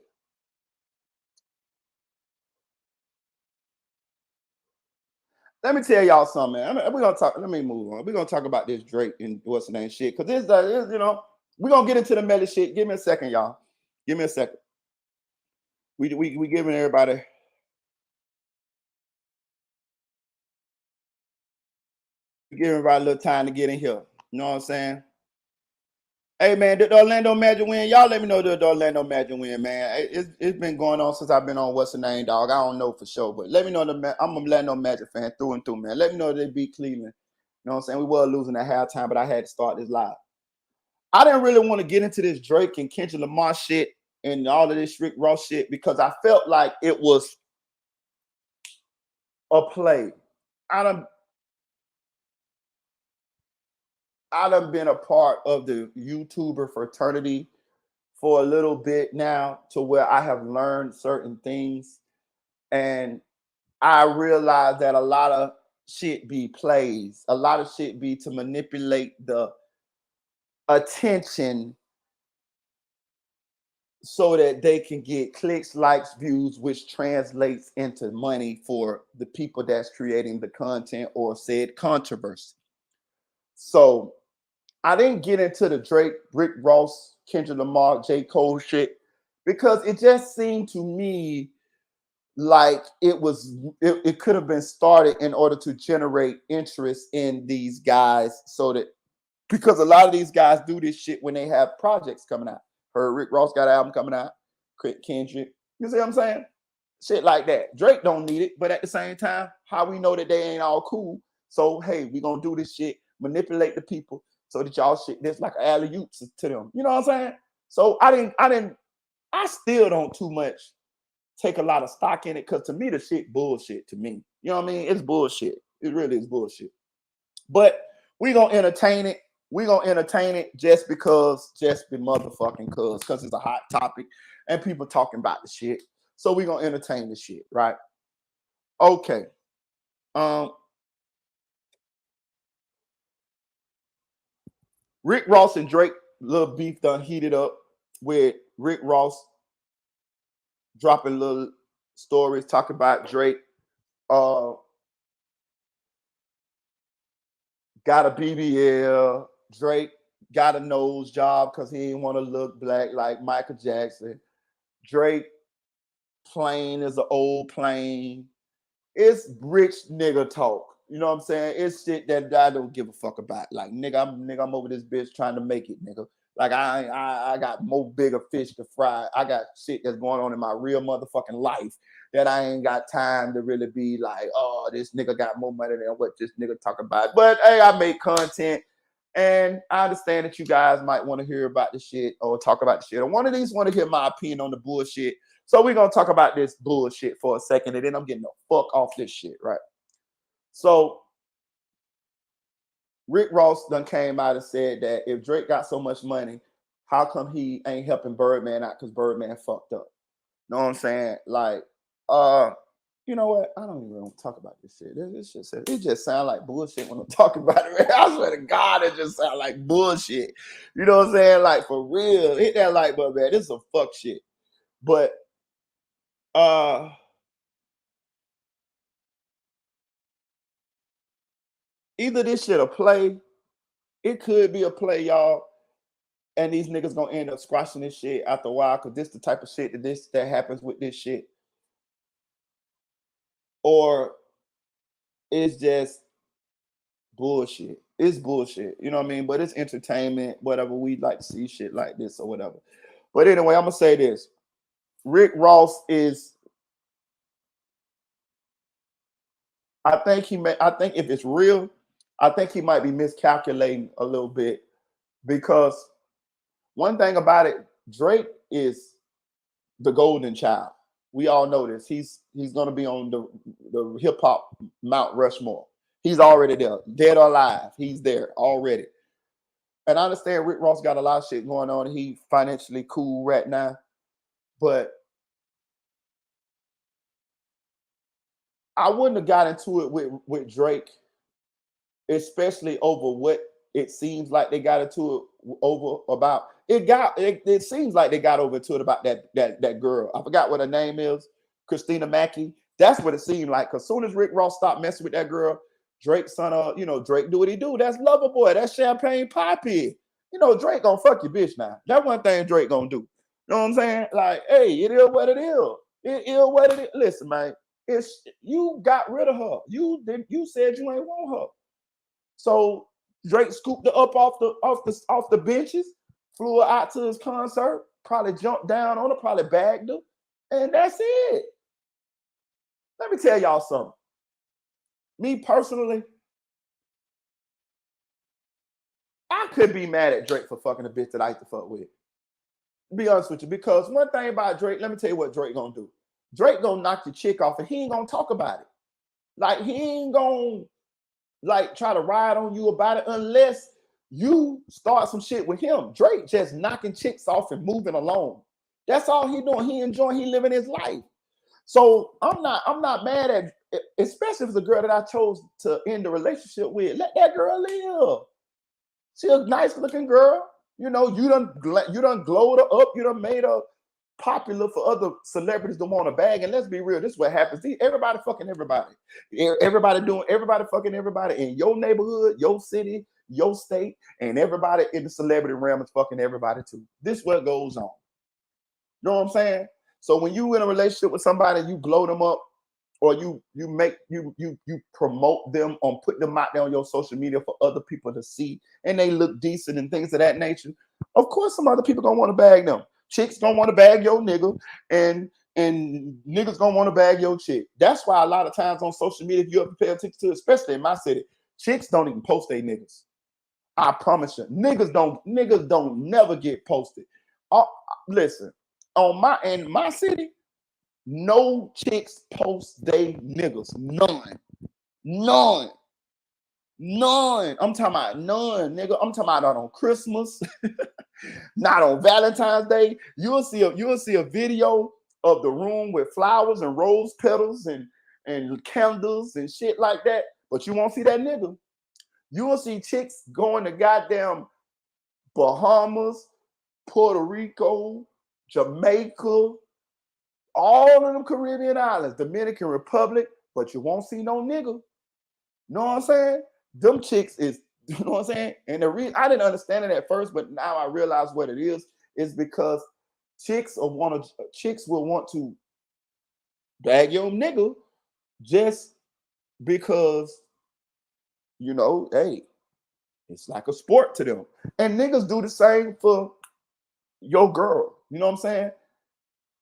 Let me tell y'all something, man. We're gonna talk. Let me move on. We're gonna talk about this Drake and what's the name shit. Cause this, you know, we're gonna get into the Melly shit. Give me a second, y'all. Give me a second. We giving everybody. We giving everybody a little time to get in here. You know what I'm saying? Hey man, did the Orlando Magic win? Y'all let me know the Orlando Magic win, man. It's been going on since I've been on what's the name, dog. I don't know for sure, but let me know I'm a Orlando Magic fan through and through, man. Let me know they beat Cleveland. You know what I'm saying? We were losing at halftime, but I had to start this live. I didn't really want to get into this Drake and Kendrick Lamar shit and all of this Rick Ross shit because I felt like it was a play. I done been a part of the YouTuber fraternity for a little bit now to where I have learned certain things. And I realized that a lot of shit be plays. A lot of shit be to manipulate the attention so that they can get clicks, likes, views, which translates into money for the people that's creating the content or said controversy. So I didn't get into the Drake, Rick Ross, Kendrick Lamar, J. Cole shit because it just seemed to me like it could have been started in order to generate interest in these guys so that because a lot of these guys do this shit when they have projects coming out. Heard Rick Ross got an album coming out, Kendrick. You see what I'm saying? Shit like that. Drake don't need it, but at the same time, how we know that they ain't all cool? So hey, we gonna do this shit, manipulate the people so that y'all shit this like alley oops to them. You know what I'm saying? So I still don't too much take a lot of stock in it because to me the shit bullshit to me. You know what I mean? It's bullshit. It really is bullshit. But we gonna entertain it. We gonna entertain it just because, just be motherfucking because it's a hot topic and people talking about the shit. So we gonna entertain the shit, right? Okay. Rick Ross and Drake, little beef done heated up with Rick Ross dropping little stories talking about Drake. Got a BBL. Drake got a nose job because he didn't want to look black like Michael Jackson. Drake plane is an old plane. It's rich nigga talk. You know what I'm saying? It's shit that I don't give a fuck about. Like I'm over this bitch trying to make it, nigga. Like I got more bigger fish to fry. I got shit that's going on in my real motherfucking life that I ain't got time to really be like, oh, this nigga got more money than what this nigga talk about. But hey, I make content. And I understand that you guys might want to hear about the shit or talk about the shit. Or one of these want to hear my opinion on the bullshit. So we're going to talk about this bullshit for a second. And then I'm getting the fuck off this shit, right? So Rick Ross done came out and said that if Drake got so much money, how come he ain't helping Birdman out because Birdman fucked up? Know what I'm saying? Like, you know what? I don't even want to talk about this shit. It just sounds like bullshit when I'm talking about it. Man. I swear to God, it just sounds like bullshit. You know what I'm saying? Like for real. Hit that like button, man. This is some fuck shit. But either this shit a play, it could be a play, y'all. And these niggas gonna end up squashing this shit after a while because this the type of shit that happens with this shit. Or it's just bullshit. It's bullshit. You know what I mean? But it's entertainment, whatever. We like to see shit like this or whatever. But anyway, I'm gonna say this. Rick Ross is I think if it's real, I think he might be miscalculating a little bit because one thing about it, Drake is the golden child. We all know this. He's gonna be on the hip hop Mount Rushmore. He's already there, dead or alive. He's there already. And I understand Rick Ross got a lot of shit going on. He financially cool right now, but I wouldn't have got into it with Drake, especially over what it seems like they got into it over about. It seems like they got over to it about that girl. I forgot what her name is, Christina Mackey. That's what it seemed like. Because soon as Rick Ross stopped messing with that girl, Drake son of, Drake do what he do. That's Lover Boy. That's Champagne Poppy. Drake gonna fuck your bitch now. That one thing Drake gonna do. You know what I'm saying? Like, hey, it is what it is. It is what it is. Listen, man, it's you got rid of her. You said you ain't want her. So Drake scooped her up off the benches, flew her out to his concert, probably jumped down on her, probably bagged her, and that's it. Let me tell y'all something. Me personally, I could be mad at Drake for fucking a bitch that I used to fuck with. Be honest with you, because one thing about Drake, let me tell you what Drake gonna do. Drake gonna knock your chick off, and he ain't gonna talk about it. Like he ain't gonna try to ride on you about it unless you start some shit with him. Drake just knocking chicks off and moving along. That's all he doing. He enjoying. He living his life. So I'm not mad at, especially if it's a girl that I chose to end the relationship with. Let that girl live. She a nice looking girl. You know, you done glowed her up. You done made her popular for other celebrities to want a bag. And let's be real, this is what happens. Everybody fucking everybody. Everybody fucking everybody in your neighborhood, your city, your state, and everybody in the celebrity realm is fucking everybody too. This is what goes on. You know what I'm saying? So when you in a relationship with somebody, you glow them up, or you promote them on putting them out there on your social media for other people to see, and they look decent and things of that nature. Of course, some other people gonna want to bag them. Chicks gonna want to bag your nigga, and niggas gonna want to bag your chick. That's why a lot of times on social media, if you ever pay attention to, especially in my city, chicks don't even post their niggas. I promise you, niggas don't never get posted. Listen, in my city, no chicks post they niggas. None. I'm talking about none, nigga. I'm talking about not on Christmas, not on Valentine's Day. You'll see a video of the room with flowers and rose petals and candles and shit like that, but you won't see that nigga. You will see chicks going to goddamn Bahamas, Puerto Rico, Jamaica, all of them Caribbean islands, Dominican Republic, but you won't see no nigga. You know what I'm saying? Them chicks is, you know what I'm saying? And the reason I didn't understand it at first, but now I realize what it is because chicks will want to bag your nigga just because, you know, hey, it's like a sport to them. And niggas do the same for your girl. You know what I'm saying?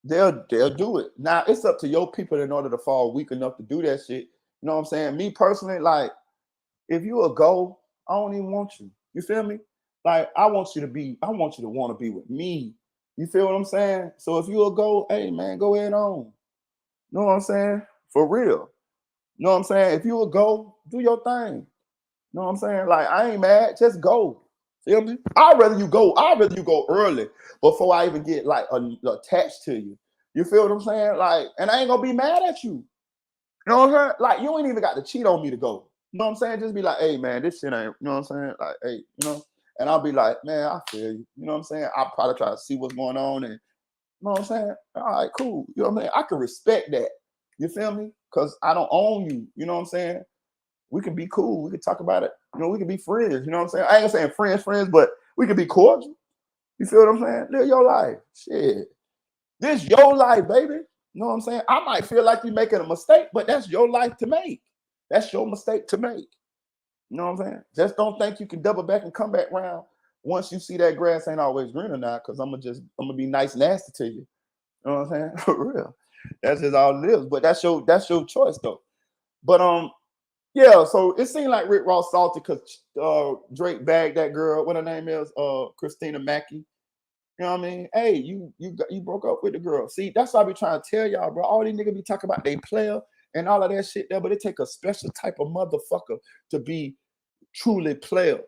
They'll do it. Now it's up to your people in order to fall weak enough to do that shit. You know what I'm saying? Me personally, like, if you a go, I don't even want you. You feel me? Like, I want you to want to be with me. You feel what I'm saying? So if you a go, hey man, go ahead on. You know what I'm saying? For real. You know what I'm saying? If you a go, do your thing. You know what I'm saying? Like, I ain't mad, just go. Feel me? I'd rather you go early before I even get like attached to you. You feel what I'm saying? Like, and I ain't gonna be mad at you. You know what I'm saying? Like, you ain't even got to cheat on me to go. You know what I'm saying? Just be like, hey man, this shit ain't, you know what I'm saying? Like, hey, you know, and I'll be like, man, I feel you. You know what I'm saying? I'll probably try to see what's going on, and you know what I'm saying? All right, cool. You know what I mean? I can respect that. You feel me? Because I don't own you. You know what I'm saying? We can be cool. We can talk about it. You know, we can be friends. You know what I'm saying? I ain't saying friends, but we can be cordial. You feel what I'm saying? Live your life. Shit. This your life, baby. You know what I'm saying? I might feel like you're making a mistake, but that's your life to make. That's your mistake to make. You know what I'm saying? Just don't think you can double back and come back around once you see that grass ain't always greener now, because I'm gonna be nice nasty to you. You know what I'm saying? For real. That's just all it is. But that's your choice though. But yeah, so it seemed like Rick Ross salty because Drake bagged that girl. What her name is? Christina Mackey. You know what I mean? Hey, you broke up with the girl. See, that's what I be trying to tell y'all, bro. All these niggas be talking about they player and all of that shit there, but it take a special type of motherfucker to be truly player.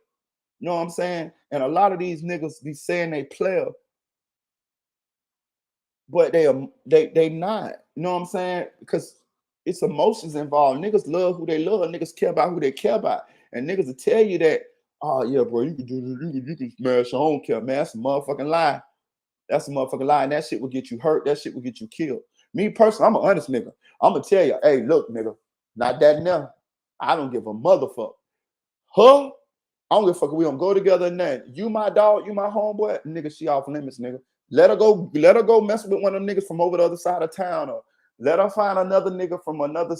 You know what I'm saying? And a lot of these niggas be saying they player, but they not. You know what I'm saying? Because it's emotions involved. Niggas love who they love. Niggas care about who they care about. And niggas will tell you that, oh yeah, bro, you can do this, you can smash. I don't care, man. That's a motherfucking lie. That's a motherfucking lie. And that shit will get you hurt. That shit will get you killed. Me personally, I'm an honest nigga. I'm gonna tell you, hey, look, nigga, not that now. I don't give a motherfucker. Huh? I don't give a fuck. We don't go together and that. You my dog, you my homeboy, nigga, she off limits, nigga. Let her go mess with one of them niggas from over the other side of town, or let her find another nigga from another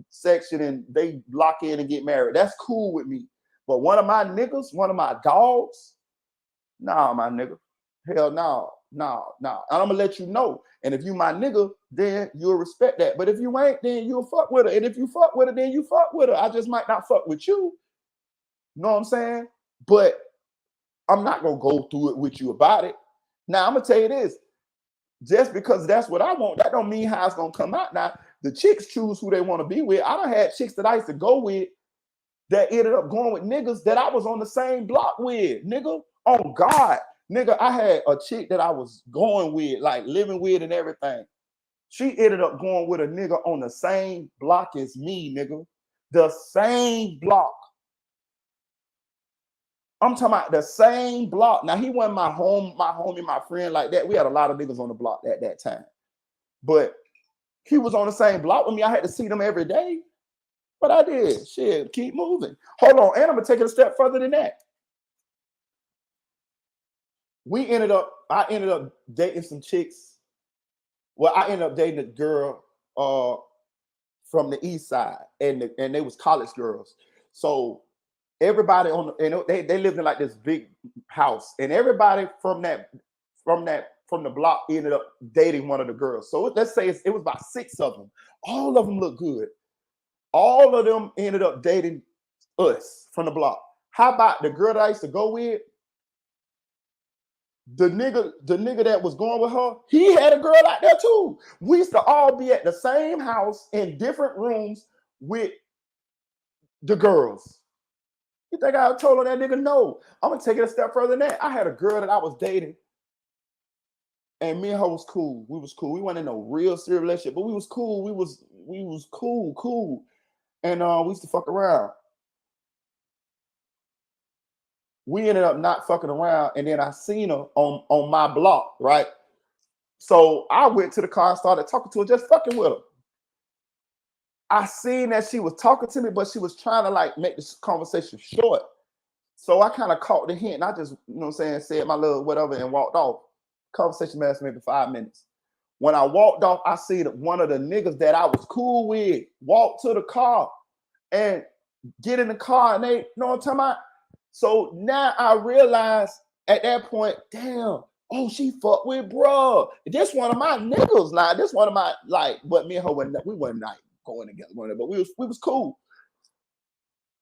section and they lock in and get married. That's cool with me. But one of my niggas, one of my dogs, nah, my nigga. Hell no. And I'm gonna let you know. And if you my nigga, then you'll respect that. But if you ain't, then you'll fuck with her. And if you fuck with her, then you fuck with her. I just might not fuck with you. You know what I'm saying? But I'm not gonna go through it with you about it. Now I'm gonna tell you this. Just because that's what I want, that don't mean how it's gonna come out. Now, the chicks choose who they want to be with. I done had chicks that I used to go with that ended up going with niggas that I was on the same block with. Nigga, on God. Nigga, I had a chick that I was going with, like living with and everything. She ended up going with a nigga on the same block as me, nigga. The same block. I'm talking about the same block. Now, he wasn't my homie, my friend like that. We had a lot of niggas on the block at that time. But he was on the same block with me. I had to see them every day. But I did. Shit, keep moving. Hold on. And I'm going to take it a step further than that. I ended up dating some chicks. Well, I ended up dating a girl from the east side. And they was college girls. So everybody they lived in like this big house, and everybody from the block ended up dating one of the girls. So let's say it was about 6 of them. All of them look good. All of them ended up dating us from the block. How about the girl that I used to go with? The nigga that was going with her, he had a girl out there too. We used to all be at the same house in different rooms with the girls. You think I told that nigga no? I'm gonna take it a step further than that. I had a girl that I was dating, and me and her was cool. We was cool. We wasn't in no real serious relationship, but we was cool. We was cool. And we used to fuck around. We ended up not fucking around, and then I seen her on my block, right? So I went to the car and started talking to her, just fucking with her. I seen that she was talking to me, but she was trying to like make this conversation short. So I kind of caught the hint, and I just, you know what I'm saying, said my little whatever and walked off. Conversation lasted maybe 5 minutes. When I walked off, I see that one of the niggas that I was cool with walk to the car and get in the car, and they, you know what I'm talking about? So now I realize at that point, damn, oh, she fucked with bro. This one of my niggas. Now, this one of my, like, but me and her, we wasn't like going together, but we was cool.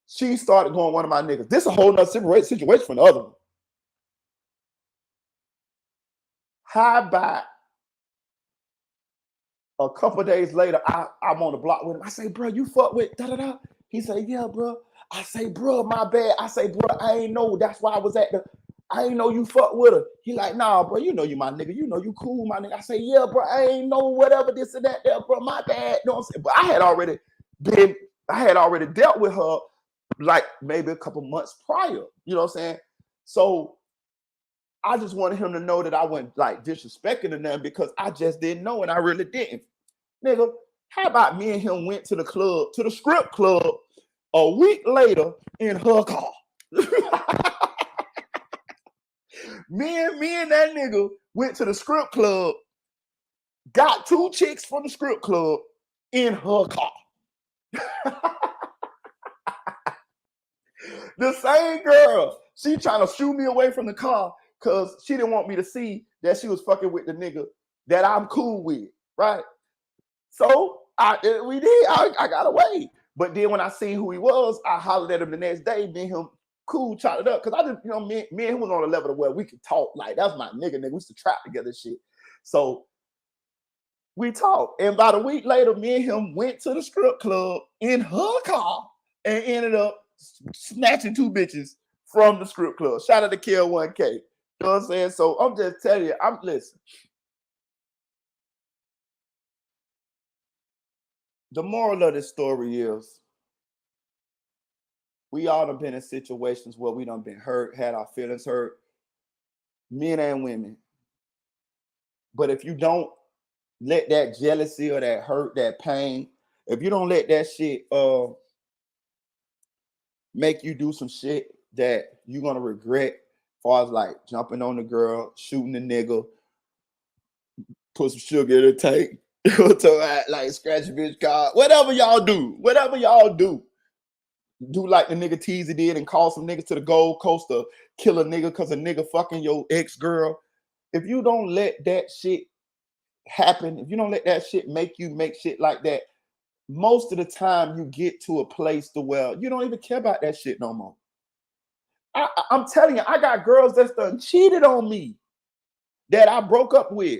She started going one of my niggas. This is a whole nother situation from the other one. How about a couple of days later, I'm on the block with him. I say, bro, you fuck with da-da-da? He say, yeah, bro. I say, bro, my bad. I say, bro, I ain't know. That's why I ain't know you fuck with her. He like, nah, bro, you know you my nigga. You know you cool, my nigga. I say, yeah, bro, I ain't know whatever this and that there, bro. My bad. You know what I'm saying? But I had already dealt with her like maybe a couple months prior. You know what I'm saying? So I just wanted him to know that I wasn't like disrespecting them because I just didn't know, and I really didn't. Nigga, how about me and him went to the strip club a week later in her car? me and that nigga went to the strip club, got 2 chicks from the strip club in her car. The same girl, she trying to shoo me away from the car because she didn't want me to see that she was fucking with the nigga that I'm cool with, right? So we did. I got away. But then when I seen who he was, I hollered at him the next day. Me and him cool, chopped it up. Because I just, you know, me and him was on a level to where we could talk. Like, that's my nigga. We used to trap together shit. So we talked. And about a week later, me and him went to the strip club in her car and ended up snatching 2 bitches from the strip club. Shout out to Kill 1K. You know what I'm saying? So I'm just telling you, listen. The moral of this story is we all done been in situations where we done been hurt, had our feelings hurt, men and women. But if you don't let that jealousy or that hurt, that pain, if you don't let that shit make you do some shit that you're gonna regret, as far as like jumping on the girl, shooting the nigga, put some sugar in the tank, like scratch a bitch car, whatever y'all do, do like the nigga Teasy did and call some niggas to the Gold Coast to kill a nigga because a nigga fucking your ex-girl. If you don't let that shit happen, if you don't let that shit make you make shit like that, most of the time you get to a place to where you don't even care about that shit no more. I'm telling you, I got girls that's done cheated on me that I broke up with.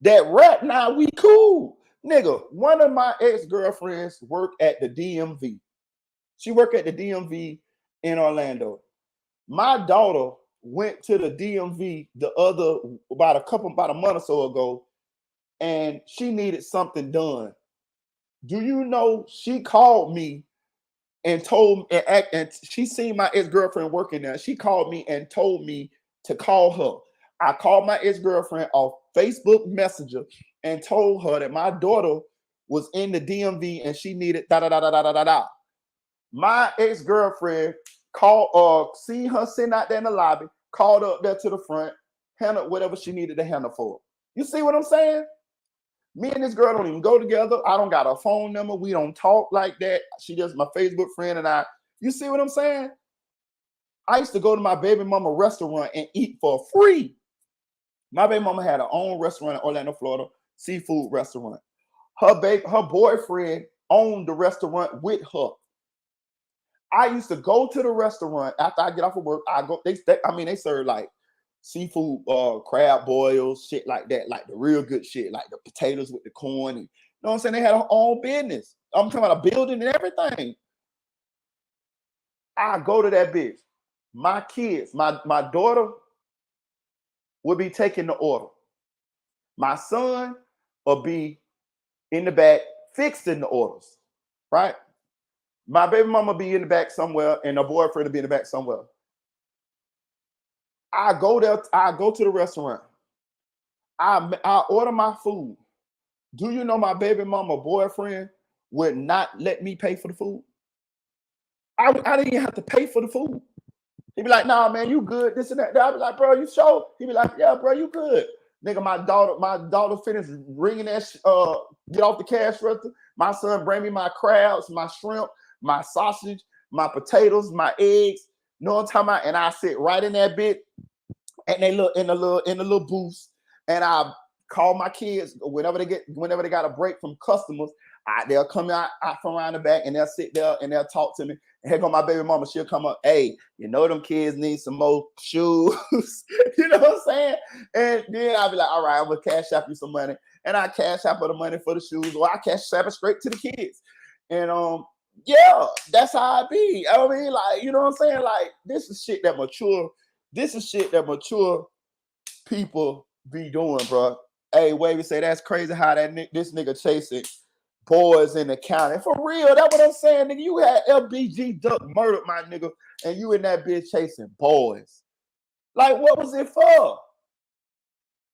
That right now we cool. Nigga, one of my ex-girlfriends worked at the DMV. She worked at the DMV in Orlando. My daughter went to the DMV about a month or so ago and she needed something done. Do you know she called me and told and she seen my ex-girlfriend working there. She called me and told me to call her. I called my ex-girlfriend off Facebook Messenger and told her that my daughter was in the DMV and she needed da da da da da da da da. My ex-girlfriend called, seen her sitting out there in the lobby, called up there to the front, handled whatever she needed to handle for. You see what I'm saying? Me and this girl don't even go together. I don't got a phone number. We don't talk like that. She just my Facebook friend and I. You see what I'm saying? I used to go to my baby mama restaurant and eat for free. My baby mama had her own restaurant in Orlando, Florida, seafood restaurant. Her boyfriend owned the restaurant with her. I used to go to the restaurant after I get off of work. I go. They serve like seafood, crab boils, shit like that, like the real good shit, like the potatoes with the corn. And, you know what I'm saying? They had their own business. I'm talking about a building and everything. I go to that bitch. My kids, my daughter will be taking the order. My son will be in the back fixing the orders, right? My baby mama be in the back somewhere, and her boyfriend will be in the back somewhere. I go there. I go to the restaurant. I order my food. Do you know my baby mama boyfriend would not let me pay for the food? I didn't even have to pay for the food. He'd be like, "Nah, man, you good? This and that." I'd be like, "Bro, you sure?" He'd be like, "Yeah, bro, you good." Nigga, my daughter finished ringing that. Get off the cash register. My son bring me my crabs, my shrimp, my sausage, my potatoes, my eggs. You know what I'm talking about? And I sit right in that bit, and they look in the little booth, and I call my kids whenever they got a break from customers. They'll come out from around the back and they'll sit there and they'll talk to me. And here go my baby mama. She'll come up. Hey, you know them kids need some more shoes. You know what I'm saying? And then I'll be like, all right, I'm gonna cash out you some money. And I cash out for the money for the shoes, or I cash out it straight to the kids. And yeah, that's how I be. I mean, like, you know what I'm saying? Like, this is shit that mature. This is shit that mature people be doing, bro. Hey, Wavy say that's crazy how this nigga chasing boys in the county. For real, that's what I'm saying, nigga. You had LBG Duck murdered, my nigga, and you in that bitch chasing boys. Like, what was it for?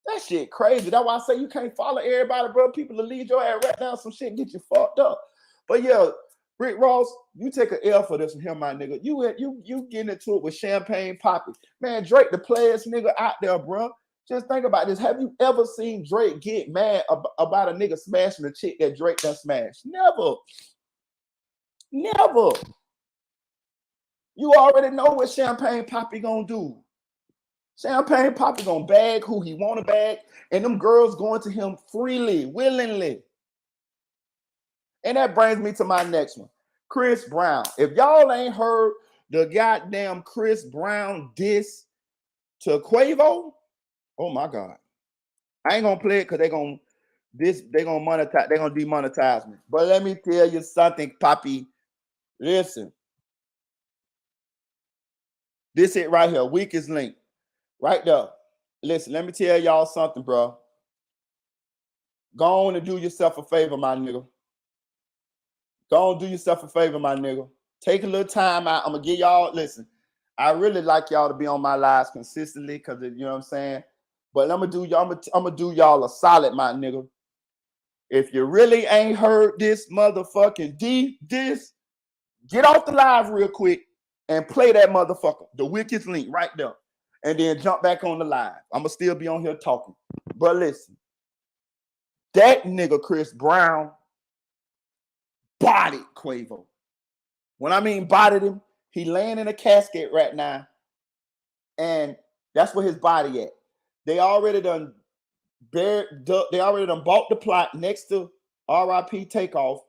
That shit crazy. That's why I say you can't follow everybody, bro. People will lead your ass right down some shit and get you fucked up. But yeah, Rick Ross, you take an L for this one here, my nigga. You getting into it with Champagne Poppy. Man, Drake the players nigga out there, bro. Just think about this. Have you ever seen Drake get mad about a nigga smashing a chick that Drake done smashed? Never. Never. You already know what Champagne Poppy gonna do. Champagne Poppy gonna bag who he wanna bag, and them girls going to him freely, willingly. And that brings me to my next one. Chris Brown. If y'all ain't heard the goddamn Chris Brown diss to Quavo, oh my God. I ain't gonna play it because they gonna monetize, they're gonna demonetize me. But let me tell you something, Poppy. Listen. This it right here, weakest link. Right there. Listen, let me tell y'all something, bro. Go on and do yourself a favor, my nigga. Go on, do yourself a favor, my nigga. Take a little time out. I'm gonna give y'all, listen, I really like y'all to be on my lives consistently because you know what I'm saying. But I'm gonna do y'all a solid, my nigga. If you really ain't heard this motherfucking this, get off the live real quick and play that motherfucker, the weakest link right there. And then jump back on the live. I'm gonna still be on here talking. But listen, that nigga Chris Brown bodied Quavo. When I mean bodied him, he laying in a casket right now, and that's where his body at. They already done bought the plot next to RIP Takeoff,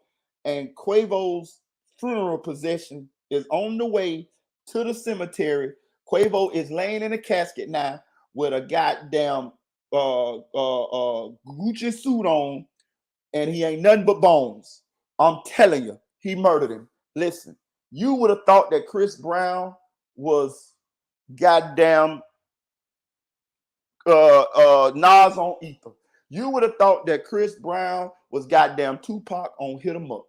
and Quavo's funeral procession is on the way to the cemetery. Quavo is laying in a casket now with a goddamn Gucci suit on, and he ain't nothing but bones. I'm telling you, he murdered him. Listen, you would have thought that Chris Brown was goddamn Nas on ether. You would have thought that Chris Brown was goddamn Tupac on Hit 'Em Up.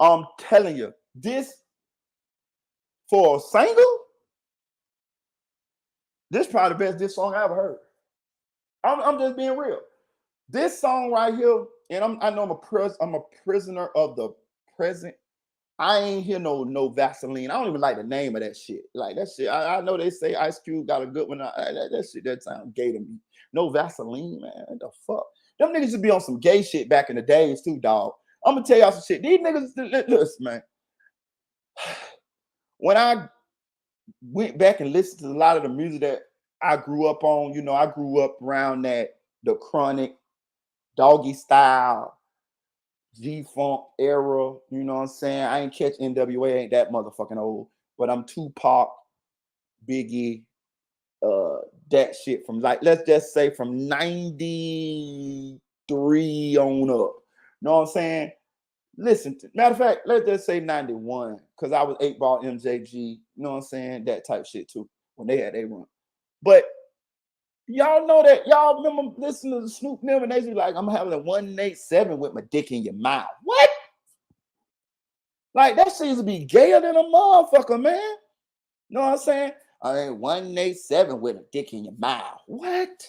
I'm telling you, this for a single, this is probably the best diss song I ever heard. I'm just being real. This song right here, and I know I'm a prisoner of the present. I ain't hear no Vaseline. I don't even like the name of that shit. Like that shit. I know they say Ice Cube got a good one. That shit that sound gay to me. No Vaseline, man. What the fuck? Them niggas used to be on some gay shit back in the days too, dog. I'm gonna tell y'all some shit. These niggas, listen, man. When I went back and listened to a lot of the music that I grew up on, you know, I grew up around that the Chronic, Doggy Style, G-Funk era, you know what I'm saying? I ain't catch NWA, ain't that motherfucking old, but I'm Tupac, Biggie, that shit from like, let's just say from 93 on up. Know what I'm saying? Listen, matter of fact, let's just say 91, because I was 8-Ball MJG, you know what I'm saying? That type shit too, when they had their run. But y'all know that, y'all remember listening to the Snoop Memo, and they be like, I'm having a 187 with my dick in your mouth. What? Like, that seems to be gayer than a motherfucker, man. Know what I'm saying? I ain't 187 with a dick in your mouth. What?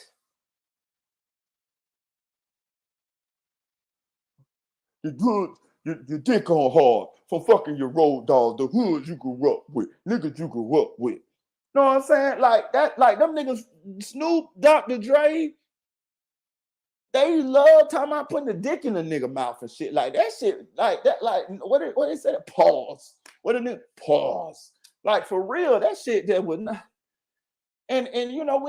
You good? Your dick on hard for fucking your road dog, the hoods you grew up with, niggas you grew up with. Know what I'm saying? Like that, like them niggas, Snoop, Dr. Dre, they love talking about putting the dick in the nigga mouth and shit. Like that shit, like that, like what they said, pause. What a nigga pause. Like for real, that shit that was not. And you know,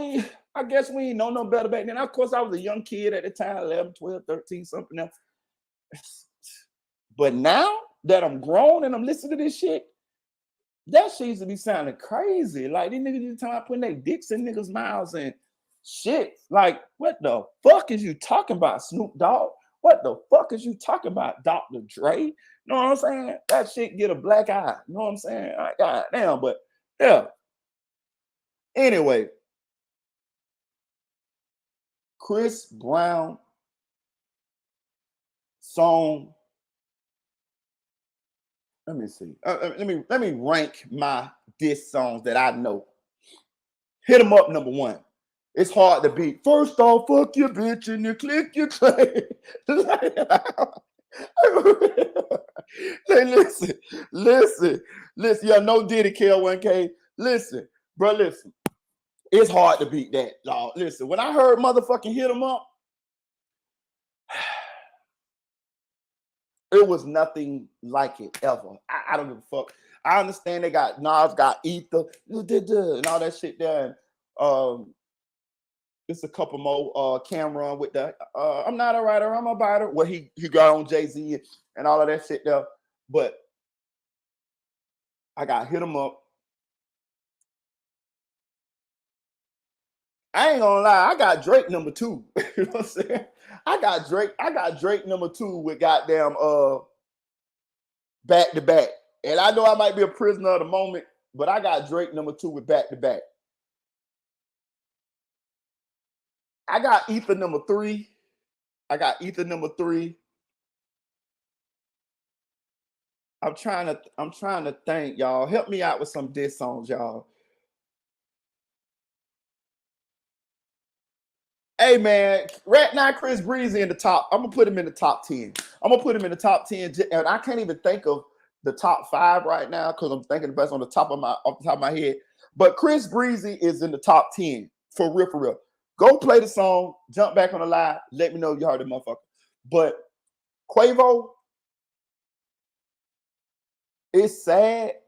I guess we ain't know no better back then. Of course, I was a young kid at the time, 11, 12, 13, something else. But now that I'm grown and I'm listening to this shit, that shit used to be sounding crazy. Like these niggas used to talk about putting their dicks in niggas' mouths and shit. Like, what the fuck is you talking about, Snoop Dogg? What the fuck is you talking about, Dr. Dre? You know what I'm saying? That shit get a black eye. You know what I'm saying? God damn, but yeah. Anyway, Chris Brown song. Let me see. Let me rank my diss songs that I know. Hit 'Em Up, number 1. It's hard to beat. First off, fuck your bitch and you click your clay. Hey, listen. Yeah, no Diddy KL1K. Listen, bro, listen. It's hard to beat that, dog. Listen, when I heard motherfucking Hit 'Em Up, it was nothing like it ever. I don't give a fuck. I understand they got Nas got Ether and all that shit there. It's a couple more Cameron with that. I'm not a writer, I'm a biter. Well, he got on Jay-Z and all of that shit there. But I got Hit 'Em Up. I ain't gonna lie, I got Drake number 2. You know what I'm saying? I got Drake number 2 with goddamn Back to Back. And I know I might be a prisoner of the moment, but I got Drake number 2 with Back to Back. I got Ether number 3. I'm trying to think, y'all. Help me out with some diss songs, y'all. Hey man, right now Chris Breezy in the top. I'm gonna put him in the top 10. And I can't even think of the top 5 right now because I'm thinking the best off the top of my head. But Chris Breezy is in the top 10 for real, for real. Go play the song, jump back on the live, let me know you heard the motherfucker. But Quavo, it's sad,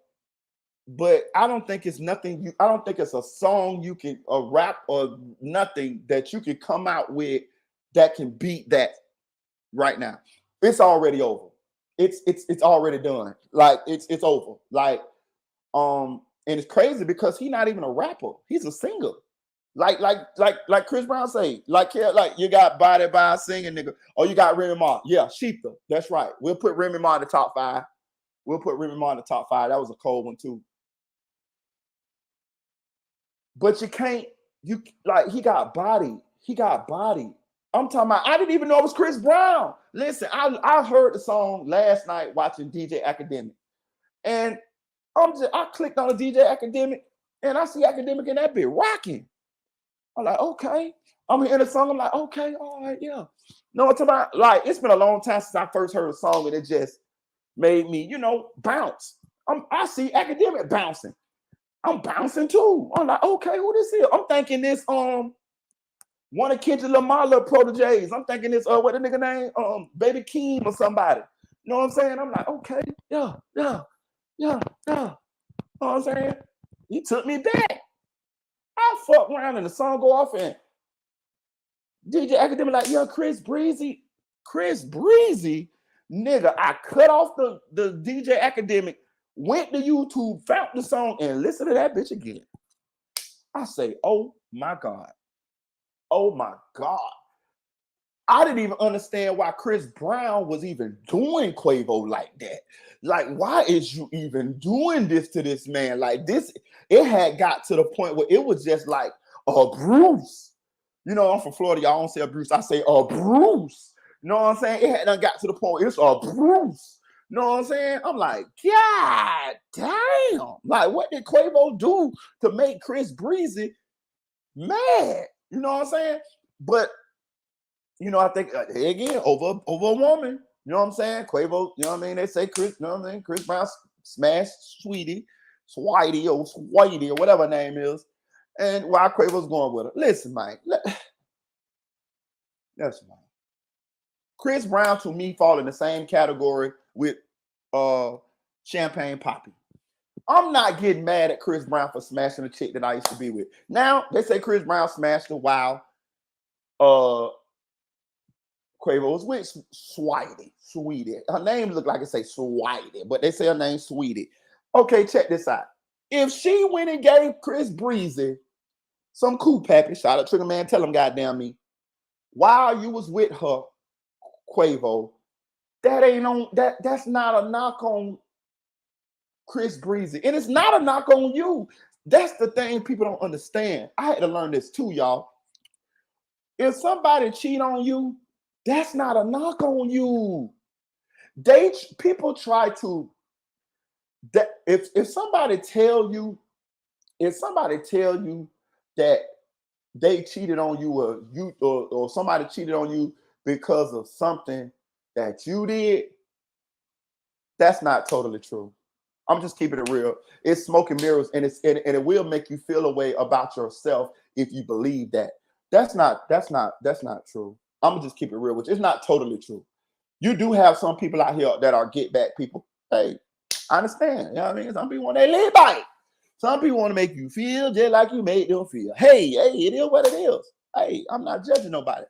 but I don't think it's nothing. I don't think it's a song you can, a rap or nothing that you can come out with that can beat that right now. It's already over. It's already done. Like it's over. Like and it's crazy because he's not even a rapper. He's a singer. Like Chris Brown say, like you got Body by a singing nigga, or you got Remy Ma. Yeah, Sheetha. That's right. We'll put Remy Ma in the top 5. That was a cold one too. But you can't. He got body. I'm talking about, I didn't even know it was Chris Brown. Listen, I heard the song last night watching DJ Academic. And I clicked on the DJ Academic and I see Academic in that bit rocking. I'm like, okay. I'm hearing the song. I'm like, okay, all right, yeah. No, it's about like it's been a long time since I first heard a song and it just made me, bounce. I see Academic bouncing. I'm bouncing too. I'm like, okay, who this is? I'm thinking this one of Kendrick Lamar little proteges. I'm thinking this what the nigga name Baby Keem or somebody. You know what I'm saying? I'm like, okay, yeah. You know what I'm saying? He took me back. I fuck around and the song go off and DJ Academic like, yo, Chris Breezy, nigga. I cut off the DJ Academic, went to YouTube, found the song, and listened to that bitch again. I say, oh my God. I didn't even understand why Chris Brown was even doing Quavo like that. Like, why is you even doing this to this man? Like this, it had got to the point where it was just like, Bruce. I'm from Florida. Y'all don't say Bruce. I say, Bruce. You know what I'm saying? It had done got to the point where it's Bruce. You know what I'm saying? I'm like, God damn. Like, what did Quavo do to make Chris Breezy mad? You know what I'm saying? But I think again over a woman. You know what I'm saying? Quavo. You know what I mean? They say Chris. You know what I mean? Chris Brown smashed Sweetie or whatever her name is, and why Quavo's going with her. Listen, Mike. Listen, Mike. Chris Brown to me fall in the same category with Champagne Poppy. I'm not getting mad at Chris Brown for smashing a chick that I used to be with. Now they say Chris Brown smashed her while Quavo was with Sweetie. Her name looked like it say Sweetie, but they say her name Sweetie. Okay, check this out. If she went and gave Chris Breezy some cool pappy, shout out Trigger Man, tell him goddamn me, while you was with her, Quavo, that's not a knock on Chris Breezy. And it's not a knock on you. That's the thing people don't understand. I had to learn this too, y'all. If somebody cheat on you, that's not a knock on you. People try to that if somebody tell you that they cheated on you or somebody cheated on you because of something that you did, that's not totally true. I'm just keeping it real. It's smoke and mirrors, and it will make you feel a way about yourself if you believe that. That's not true. I'm gonna just keep it real with you. It's not totally true. You do have some people out here that are get back people. Hey, I understand. You know what I mean? Some people want to live by it. Some people want to make you feel just like you made them feel. Hey, it is what it is. Hey, I'm not judging nobody.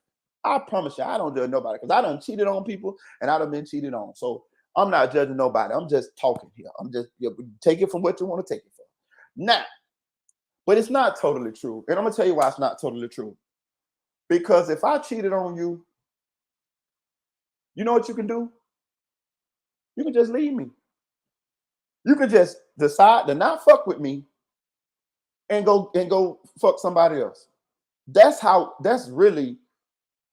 I promise you, I don't judge nobody because I done cheated on people and I done been cheated on. So I'm not judging nobody. I'm just talking here. I'm just take it from what you want to take it from. Now, but it's not totally true. And I'm gonna tell you why it's not totally true. Because if I cheated on you, you know what you can do? You can just leave me. You can just decide to not fuck with me and go fuck somebody else. That's really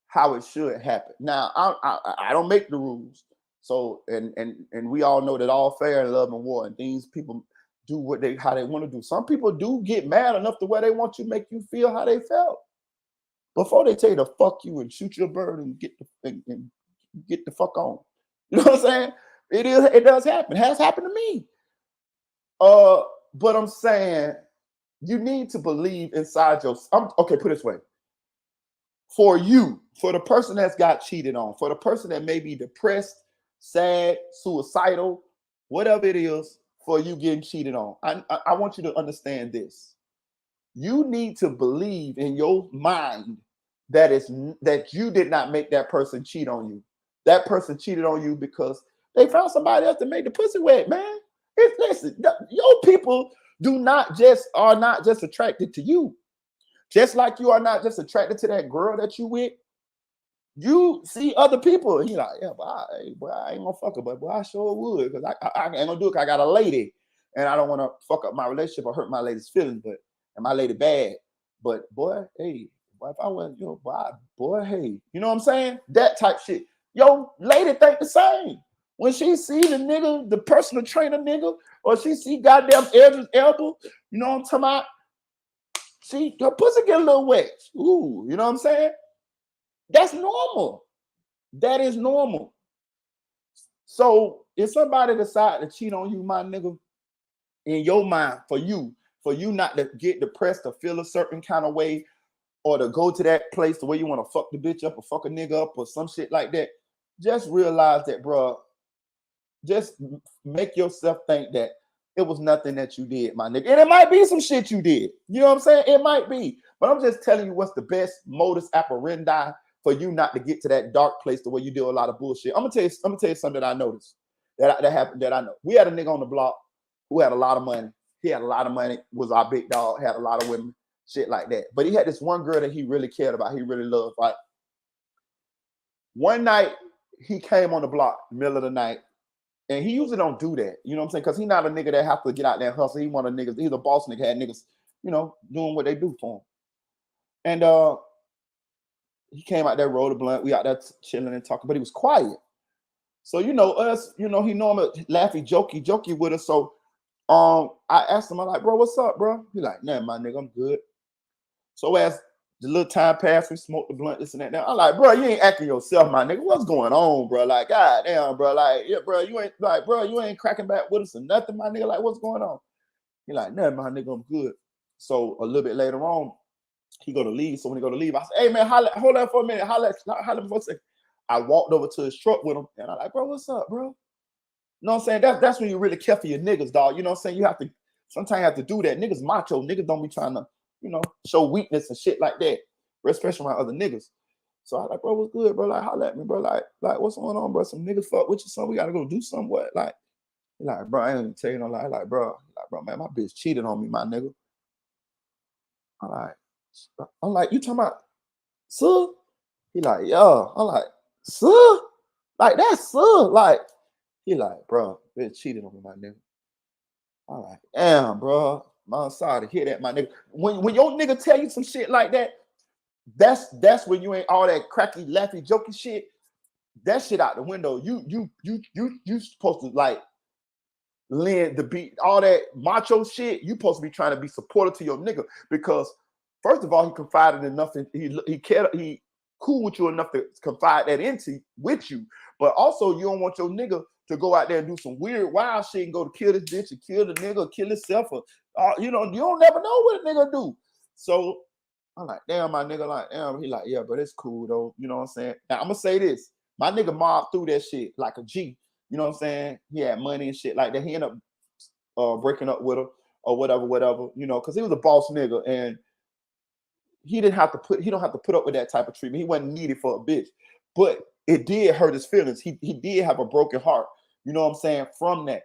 how it should happen. Now, I don't make the rules. So and we all know that all fair in love and war, and things people do how they want to do. Some people do get mad enough to where they want you to make you feel how they felt before they tell you to fuck you and shoot your bird and get the fuck on. You know what I'm saying? It does happen. It has happened to me. But I'm saying you need to believe inside okay, put it this way. For the person that's got cheated on, for the person that may be depressed, sad, suicidal, whatever it is, for you getting cheated on, I want you to understand this. You need to believe in your mind that you did not make that person cheat on you. That person cheated on you because they found somebody else that made the pussy wet, man. Listen, your people are not just attracted to you. Just like you are not just attracted to that girl that you with. You see other people, and you're like, yeah, but I ain't gonna fuck her, but I sure would, because I ain't gonna do it because I got a lady, and I don't want to fuck up my relationship or hurt my lady's feelings, and my lady bad. But boy, hey, if I was your boy, hey, you know what I'm saying? That type shit. Yo, lady think the same. When she see the nigga, the personal trainer nigga, or she see goddamn Edge's elbow, you know what I'm talking about? See, her pussy get a little wet. Ooh, you know what I'm saying? That's normal. That is normal. So if somebody decide to cheat on you, my nigga, in your mind, for you not to get depressed or feel a certain kind of way, or to go to that place the way you want to fuck the bitch up or fuck a nigga up or some shit like that, just realize that, bro. Just make yourself think that it was nothing that you did, my nigga. And it might be some shit you did. You know what I'm saying? It might be. But I'm just telling you what's the best modus operandi for you not to get to that dark place the way you do a lot of bullshit. I'm gonna tell you something that I noticed that happened that I know. We had a nigga on the block who had a lot of money. He had a lot of money, was our big dog, had a lot of women, shit like that. But he had this one girl that he really cared about, he really loved, right? One night he came on the block, middle of the night. And he usually don't do that, you know what I'm saying? Because he's not a nigga that have to get out there and hustle. He one of niggas, he's a boss nigga, had niggas, you know, doing what they do for him. And he came out there, rolled a blunt. We out there chilling and talking, but he was quiet. So, you know, us, you know, he normally laughy, jokey with us. So I asked him, I'm like, bro, what's up, bro? He like, nah, my nigga, I'm good. So as the little time passed, we smoked the blunt, this and that. Now I'm like, bro, you ain't acting yourself, my nigga. What's going on, bro? Like, god damn, bro. Like, yeah, bro, you ain't like, bro, you ain't cracking back with us or nothing, my nigga. Like, what's going on? He like, nah, my nigga, I'm good. So a little bit later on, he go to leave. So when he go to leave, I said, hey man, hold on for a minute. Holla for a second. I walked over to his truck with him, and I'm like, bro, what's up, bro? You know what I'm saying? That's when you really care for your niggas, dog. You know what I'm saying? You have to sometimes you have to do that. Niggas macho, niggas don't be trying to, you know, show weakness and shit like that, especially around other niggas. So I like, bro, what's good, bro? Like, holla at me, bro. Like, what's going on, bro? Some niggas fuck with you, son. We gotta go do something. What? Like, bro, I ain't even tell you no lie. Like, bro, man, my bitch cheated on me, my nigga. I'm like, you talking about, sir? He like, yo. I'm like, sir? Like, that's sir. Like, he like, bro, bitch cheated on me, my nigga. I'm like, damn, bro. I'm sorry to hear that, my nigga. When your nigga tell you some shit like that, that's when you ain't all that cracky, laughy, jokey shit. That shit out the window. You supposed to like lend the beat, all that macho shit. You supposed to be trying to be supportive to your nigga because first of all, he confided enough in he cared, he cool with you enough to confide that into with you. But also, you don't want your nigga to go out there and do some weird wild shit and go to kill this bitch and kill the nigga, or kill himself, or you know, you don't never know what a nigga do. So I'm like, damn, my nigga, like, damn. He like, yeah, but it's cool though. You know what I'm saying? Now I'm gonna say this: my nigga mobbed through that shit like a G. You know what I'm saying? He had money and shit like that. He ended up breaking up with her or whatever. You know, because he was a boss nigga and he don't have to put up with that type of treatment. He wasn't needed for a bitch, but it did hurt his feelings. He did have a broken heart. You know what I'm saying? From that,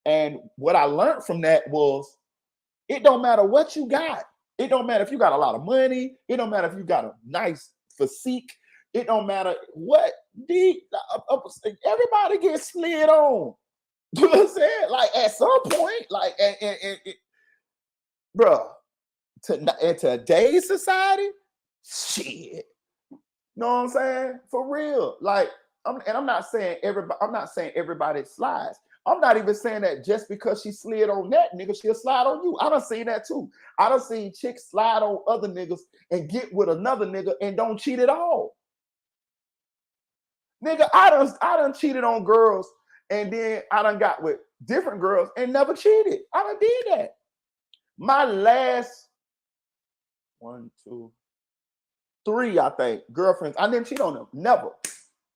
and what I learned from that was, it don't matter what you got. It don't matter if you got a lot of money. It don't matter if you got a nice physique. It don't matter what. Everybody gets slid on. You know what I'm saying? Like at some point, like, bro, in today's society, shit. You know what I'm saying? For real. Like, I'm not saying everybody slides. I'm not even saying that just because she slid on that nigga, she'll slide on you. I done seen that too. I done seen chicks slide on other niggas and get with another nigga and don't cheat at all. Nigga, I done cheated on girls and then I done got with different girls and never cheated. I done did that. My last 1, 2, 3, I think, girlfriends, I didn't cheat on them. Never.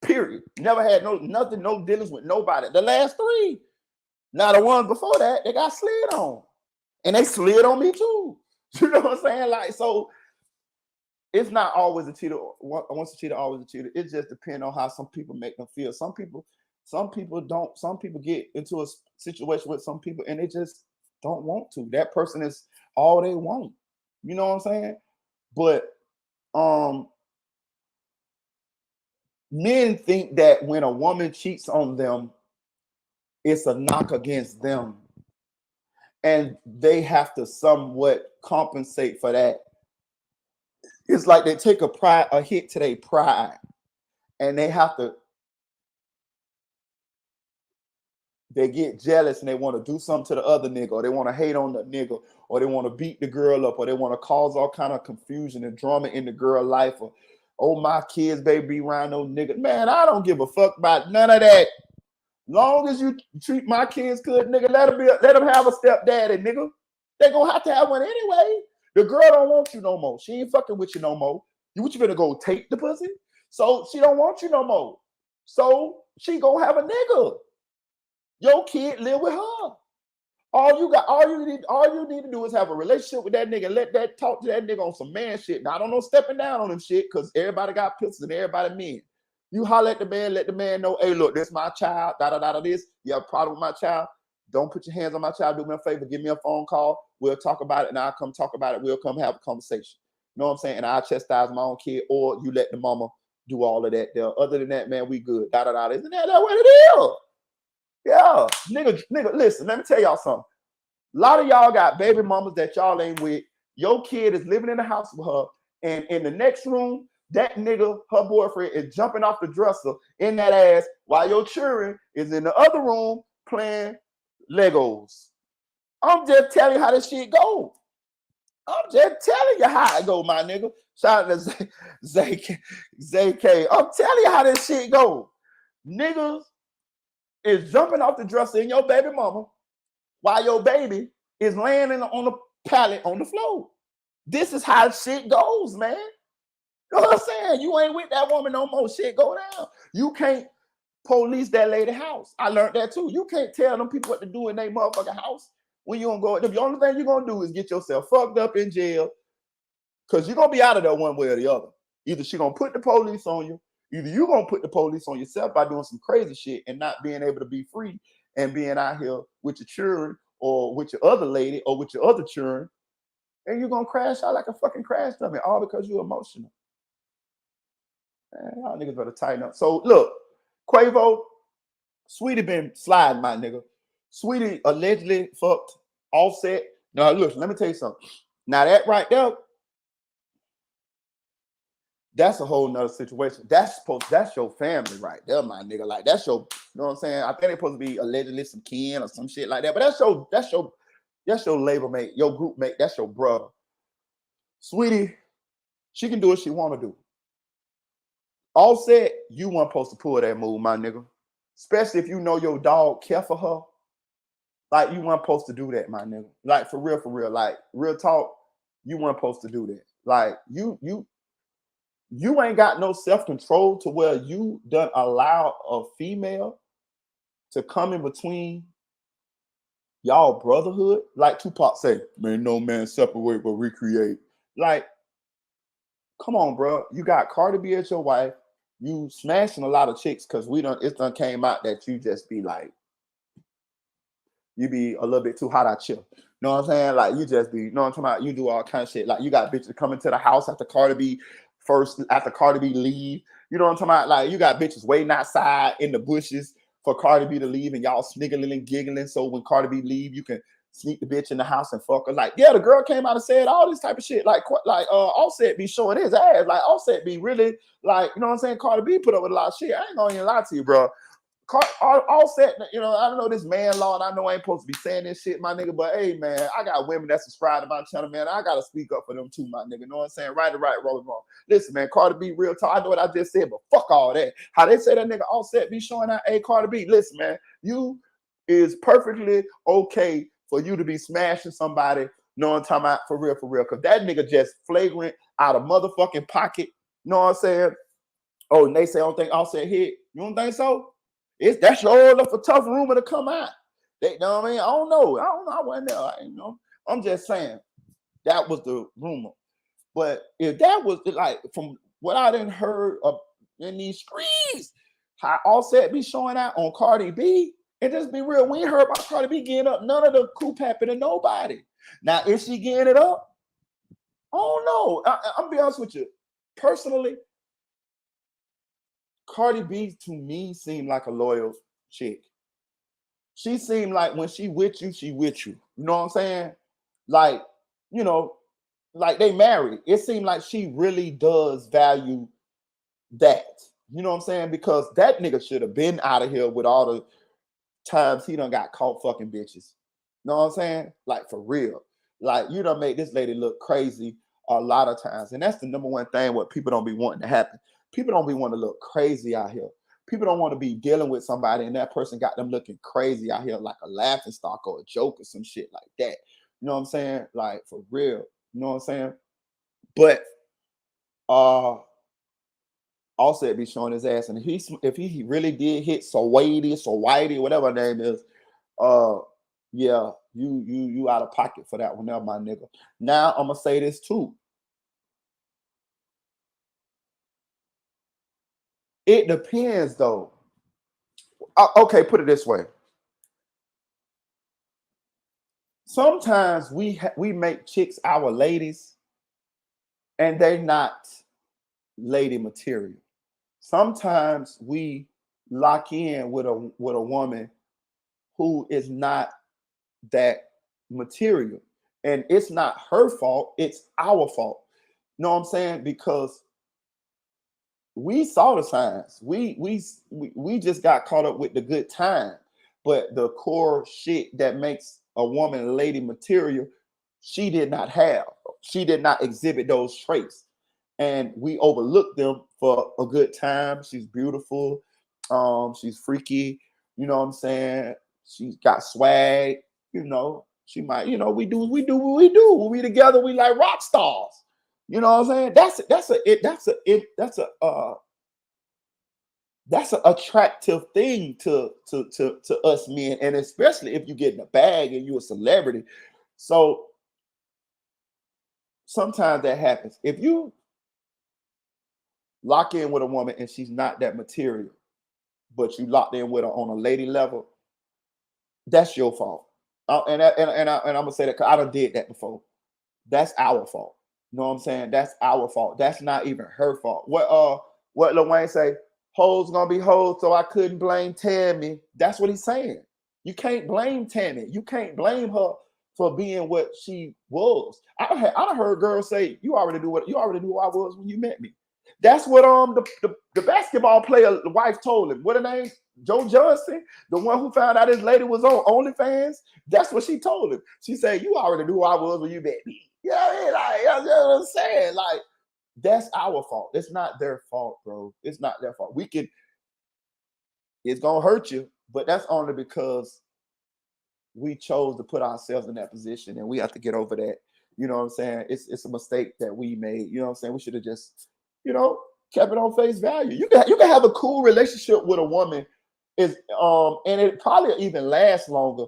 Period. Never had nothing, no dealings with nobody. The last 3. Now the ones before that, they got slid on. And they slid on me too. You know what I'm saying? Like, so it's not always a cheater. Once a cheater, always a cheater. It just depends on how some people make them feel. Some people don't. Some people get into a situation with some people and they just don't want to. That person is all they want. You know what I'm saying? But men think that when a woman cheats on them, it's a knock against them. And they have to somewhat compensate for that It's like they take a hit to their pride, and they get jealous and they want to do something to the other nigga, or they want to hate on the nigga, or they want to beat the girl up, or they want to cause all kind of confusion and drama in the girl life, or oh, my kids baby be around no nigga. Man, I don't give a fuck about none of that. Long as you treat my kids good, nigga, let them have a stepdaddy, nigga. They gonna have to have one anyway. The girl don't want you no more. She ain't fucking with you no more. You gonna go take the pussy? So she don't want you no more. So she gonna have a nigga. Your kid live with her. All you need to do is have a relationship with that nigga. Let that talk to that nigga on some man shit. Now I don't know stepping down on them shit, because everybody got pistols and everybody men. You holler at the man, let the man know, hey, look, this my child, this. You have a problem with my child? Don't put your hands on my child. Do me a favor, give me a phone call. We'll talk about it, and I'll come talk about it. We'll come have a conversation. You know what I'm saying? And I'll chastise my own kid, or you let the mama do all of that there. Other than that, man, we good. Isn't that what it is? Yeah. Nigga, listen, let me tell y'all something. A lot of y'all got baby mamas that y'all ain't with. Your kid is living in the house with her, and in the next room, that nigga, her boyfriend, is jumping off the dresser in that ass while your children is in the other room playing Legos. I'm just telling you how this shit go. I'm just telling you how it go, my nigga. Shout out to ZK. I'm telling you how this shit go. Niggas is jumping off the dresser in your baby mama while your baby is laying on the pallet on the floor. This is how shit goes, man. You know what I'm saying? You ain't with that woman no more. Shit go down. You can't police that lady house. I learned that too. You can't tell them people what to do in their motherfucking house when you don't go. The only thing you're gonna do is get yourself fucked up in jail, because you're gonna be out of there one way or the other. Either she gonna put the police on you, either you gonna put the police on yourself by doing some crazy shit and not being able to be free and being out here with your children or with your other lady or with your other children, and you're gonna crash out like a fucking crash dummy, all because you're emotional. Man, y'all niggas better tighten up. So look, Quavo, Sweetie been sliding, my nigga. Sweetie allegedly fucked Offset. Now look, let me tell you something. Now that right there, that's a whole nother situation. That's your family right there, my nigga. Like that's your, you know what I'm saying? I think they're supposed to be allegedly some kin or some shit like that. But that's your label mate, your group mate, that's your brother. Sweetie, she can do what she want to do. Offset, you weren't supposed to pull that move, my nigga. Especially if you know your dog care for her. Like, you weren't supposed to do that, my nigga. Like, for real. Like, real talk, you weren't supposed to do that. Like, you ain't got no self-control to where you done allow a female to come in between y'all brotherhood. Like Tupac say, man, no man separate but recreate. Like, come on, bro. You got Cardi B as your wife. You smashing a lot of chicks, because it done came out that you just be like, you be a little bit too hot at you. You know what I'm saying? Like, you just be, you know what I'm talking about? You do all kind of shit. Like, you got bitches coming to the house after Cardi B leave. You know what I'm talking about? Like, you got bitches waiting outside in the bushes for Cardi B to leave, and y'all sniggling and giggling. So when Cardi B leave, you can sneak the bitch in the house and fuck her. Like, yeah, the girl came out and said all this type of shit. Like Offset be showing his ass. Like, Offset be really, like, you know what I'm saying? Cardi B put up with a lot of shit. I ain't gonna even lie to you, bro. Offset, you know, I don't know this man law, and I know I ain't supposed to be saying this shit, my nigga, but hey, man, I got women that subscribe to my channel, man. I gotta speak up for them too, my nigga. You know what I'm saying? Right, wrong, wrong. Listen, man, Cardi B, real talk. I know what I just said, but fuck all that. How they say that nigga Offset be showing out, hey, Cardi B, listen, man, you is perfectly okay for you to be smashing somebody, you know what I'm talking about, for real, because that nigga just flagrant out of motherfucking pocket, you know what I'm saying? Oh, and they say, I don't think Offset hit. You don't think so? That's your old enough a tough rumor to come out. They, you know what I mean? I don't know. I wasn't there. I ain't know. I'm just saying that was the rumor. But if that was like from what I didn't heard in these streets, how Offset be showing out on Cardi B, and just be real, we ain't heard about Cardi B getting up none of the coup happening to nobody. Now, is she getting it up? I don't know. I'm be honest with you. Personally, Cardi B to me seemed like a loyal chick. She seemed like when she with you, she with you. You know what I'm saying? Like, you know, like they married. It seemed like she really does value that. You know what I'm saying? Because that nigga should have been out of here with all the times he done got caught fucking bitches. You know what I'm saying? Like for real. Like you done make this lady look crazy a lot of times. And that's the number one thing what people don't be wanting to happen. People don't be wanting to look crazy out here. People don't want to be dealing with somebody and that person got them looking crazy out here like a laughing stock or a joke or some shit like that. You know what I'm saying? Like for real. You know what I'm saying? But Offset be showing his ass, and if he really did hit so whitey, whatever her name is, uh, yeah, you out of pocket for that one, now, my nigga. Now I'm gonna say this too. It depends though. Okay, put it this way. Sometimes we make chicks our ladies, and they're not lady material. Sometimes we lock in with a woman who is not that material, and it's not her fault, it's our fault. You know what I'm saying? Because we saw the signs. We just got caught up with the good time, but the core shit that makes a woman lady material, she did not have. She did not exhibit those traits, and we overlooked them for a good time. She's beautiful, she's freaky. You know what I'm saying? She's got swag. You know, she might. You know, what we do. When we together, we like rock stars. You know what I'm saying? That's an attractive thing to us men, and especially if you get in a bag and you're a celebrity. So sometimes that happens. If you lock in with a woman and she's not that material, but you locked in with her on a lady level, that's your fault. And I'm gonna say that because I done did that before. That's our fault. You know what I'm saying? That's our fault. That's not even her fault. What Lil Wayne say? Hoes gonna be hoes, so I couldn't blame Tammy. That's what he's saying. You can't blame Tammy. You can't blame her for being what she was. I heard girls say, you already knew who I was when you met me. That's what the basketball player the wife told him. What her name? Joe Johnson, the one who found out his lady was on OnlyFans. That's what she told him. She said, you already knew who I was when you met me. Yeah, you know what I'm saying? Like, that's our fault. It's not their fault, bro. It's not their fault. It's gonna hurt you, but that's only because we chose to put ourselves in that position, and we have to get over that. You know what I'm saying? It's a mistake that we made. You know what I'm saying? We should have just, kept it on face value. You can have a cool relationship with a woman, and it probably even lasts longer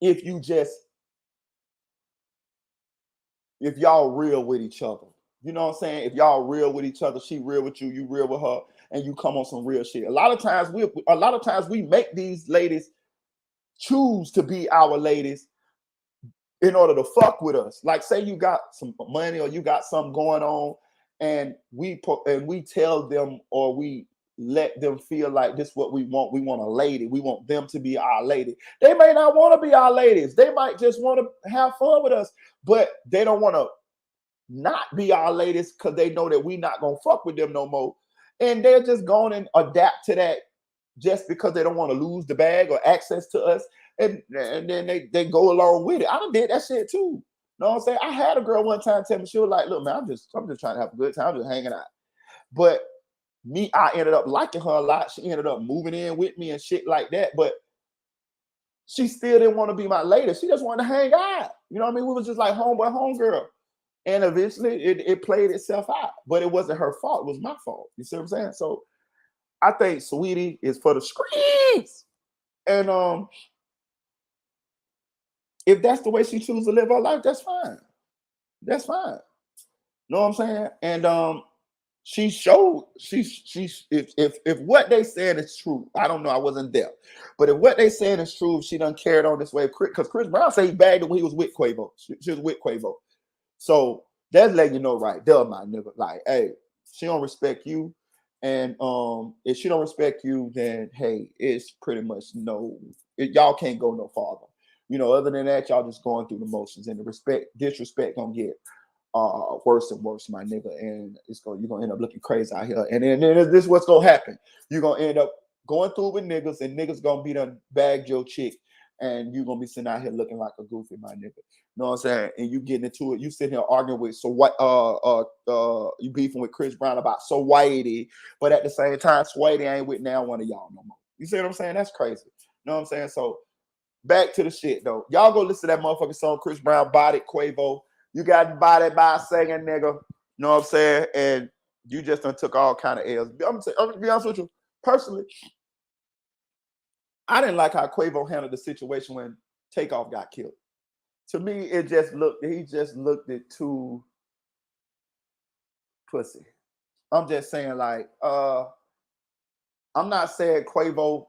if y'all real with each other. You know what I'm saying? If y'all real with each other, she real with you, you real with her, and you come on some real shit. A lot of times we make these ladies choose to be our ladies in order to fuck with us. Like, say you got some money or you got something going on, and we tell them, or we let them feel like this is what we want. We want a lady. We want them to be our lady. They may not want to be our ladies. They might just want to have fun with us, but they don't want to not be our ladies because they know that we not gonna fuck with them no more. And they're just going and adapt to that just because they don't want to lose the bag or access to us. And then they go along with it. I done did that shit too. You know what I'm saying? I had a girl one time tell me, she was like, look, man, I'm just trying to have a good time, I'm just hanging out. But I ended up liking her a lot. She ended up moving in with me and shit like that. But she still didn't want to be my lady. She just wanted to hang out. You know what I mean? We was just like homeboy, homegirl. And eventually it played itself out. But it wasn't her fault. It was my fault. You see what I'm saying? So I think Sweetie is for the screens. And if that's the way she chooses to live her life, that's fine. That's fine. You know what I'm saying? And she showed if what they said is true, I don't know, I wasn't there. But if what they said is true, she done carried on this way. Because Chris Brown said he bagged her when he was with Quavo. She was with Quavo. So that's letting you know right there, my nigga. Like, hey, she don't respect you. And if she don't respect you, then hey, it's pretty much y'all can't go no farther. Other than that, y'all just going through the motions, and the disrespect gonna get worse and worse, my nigga, and you're gonna end up looking crazy out here. And then this is what's gonna happen. You're gonna end up going through with niggas, and niggas gonna be done bagged your chick, and you're gonna be sitting out here looking like a goofy, my nigga. You know what I'm saying? And you getting into it, you sitting here arguing with you beefing with Chris Brown about So Whitey, but at the same time, Whitey ain't with now one of y'all no more. You see what I'm saying? That's crazy. You know what I'm saying? So back to the shit though. Y'all go listen to that motherfucking song Chris Brown bodied Quavo. You got bodied by a singing nigga. You know what I'm saying? And you just done took all kind of L's. I'm gonna be honest with you. Personally, I didn't like how Quavo handled the situation when Takeoff got killed. To me, he just looked it too pussy. I'm just saying, like, I'm not saying Quavo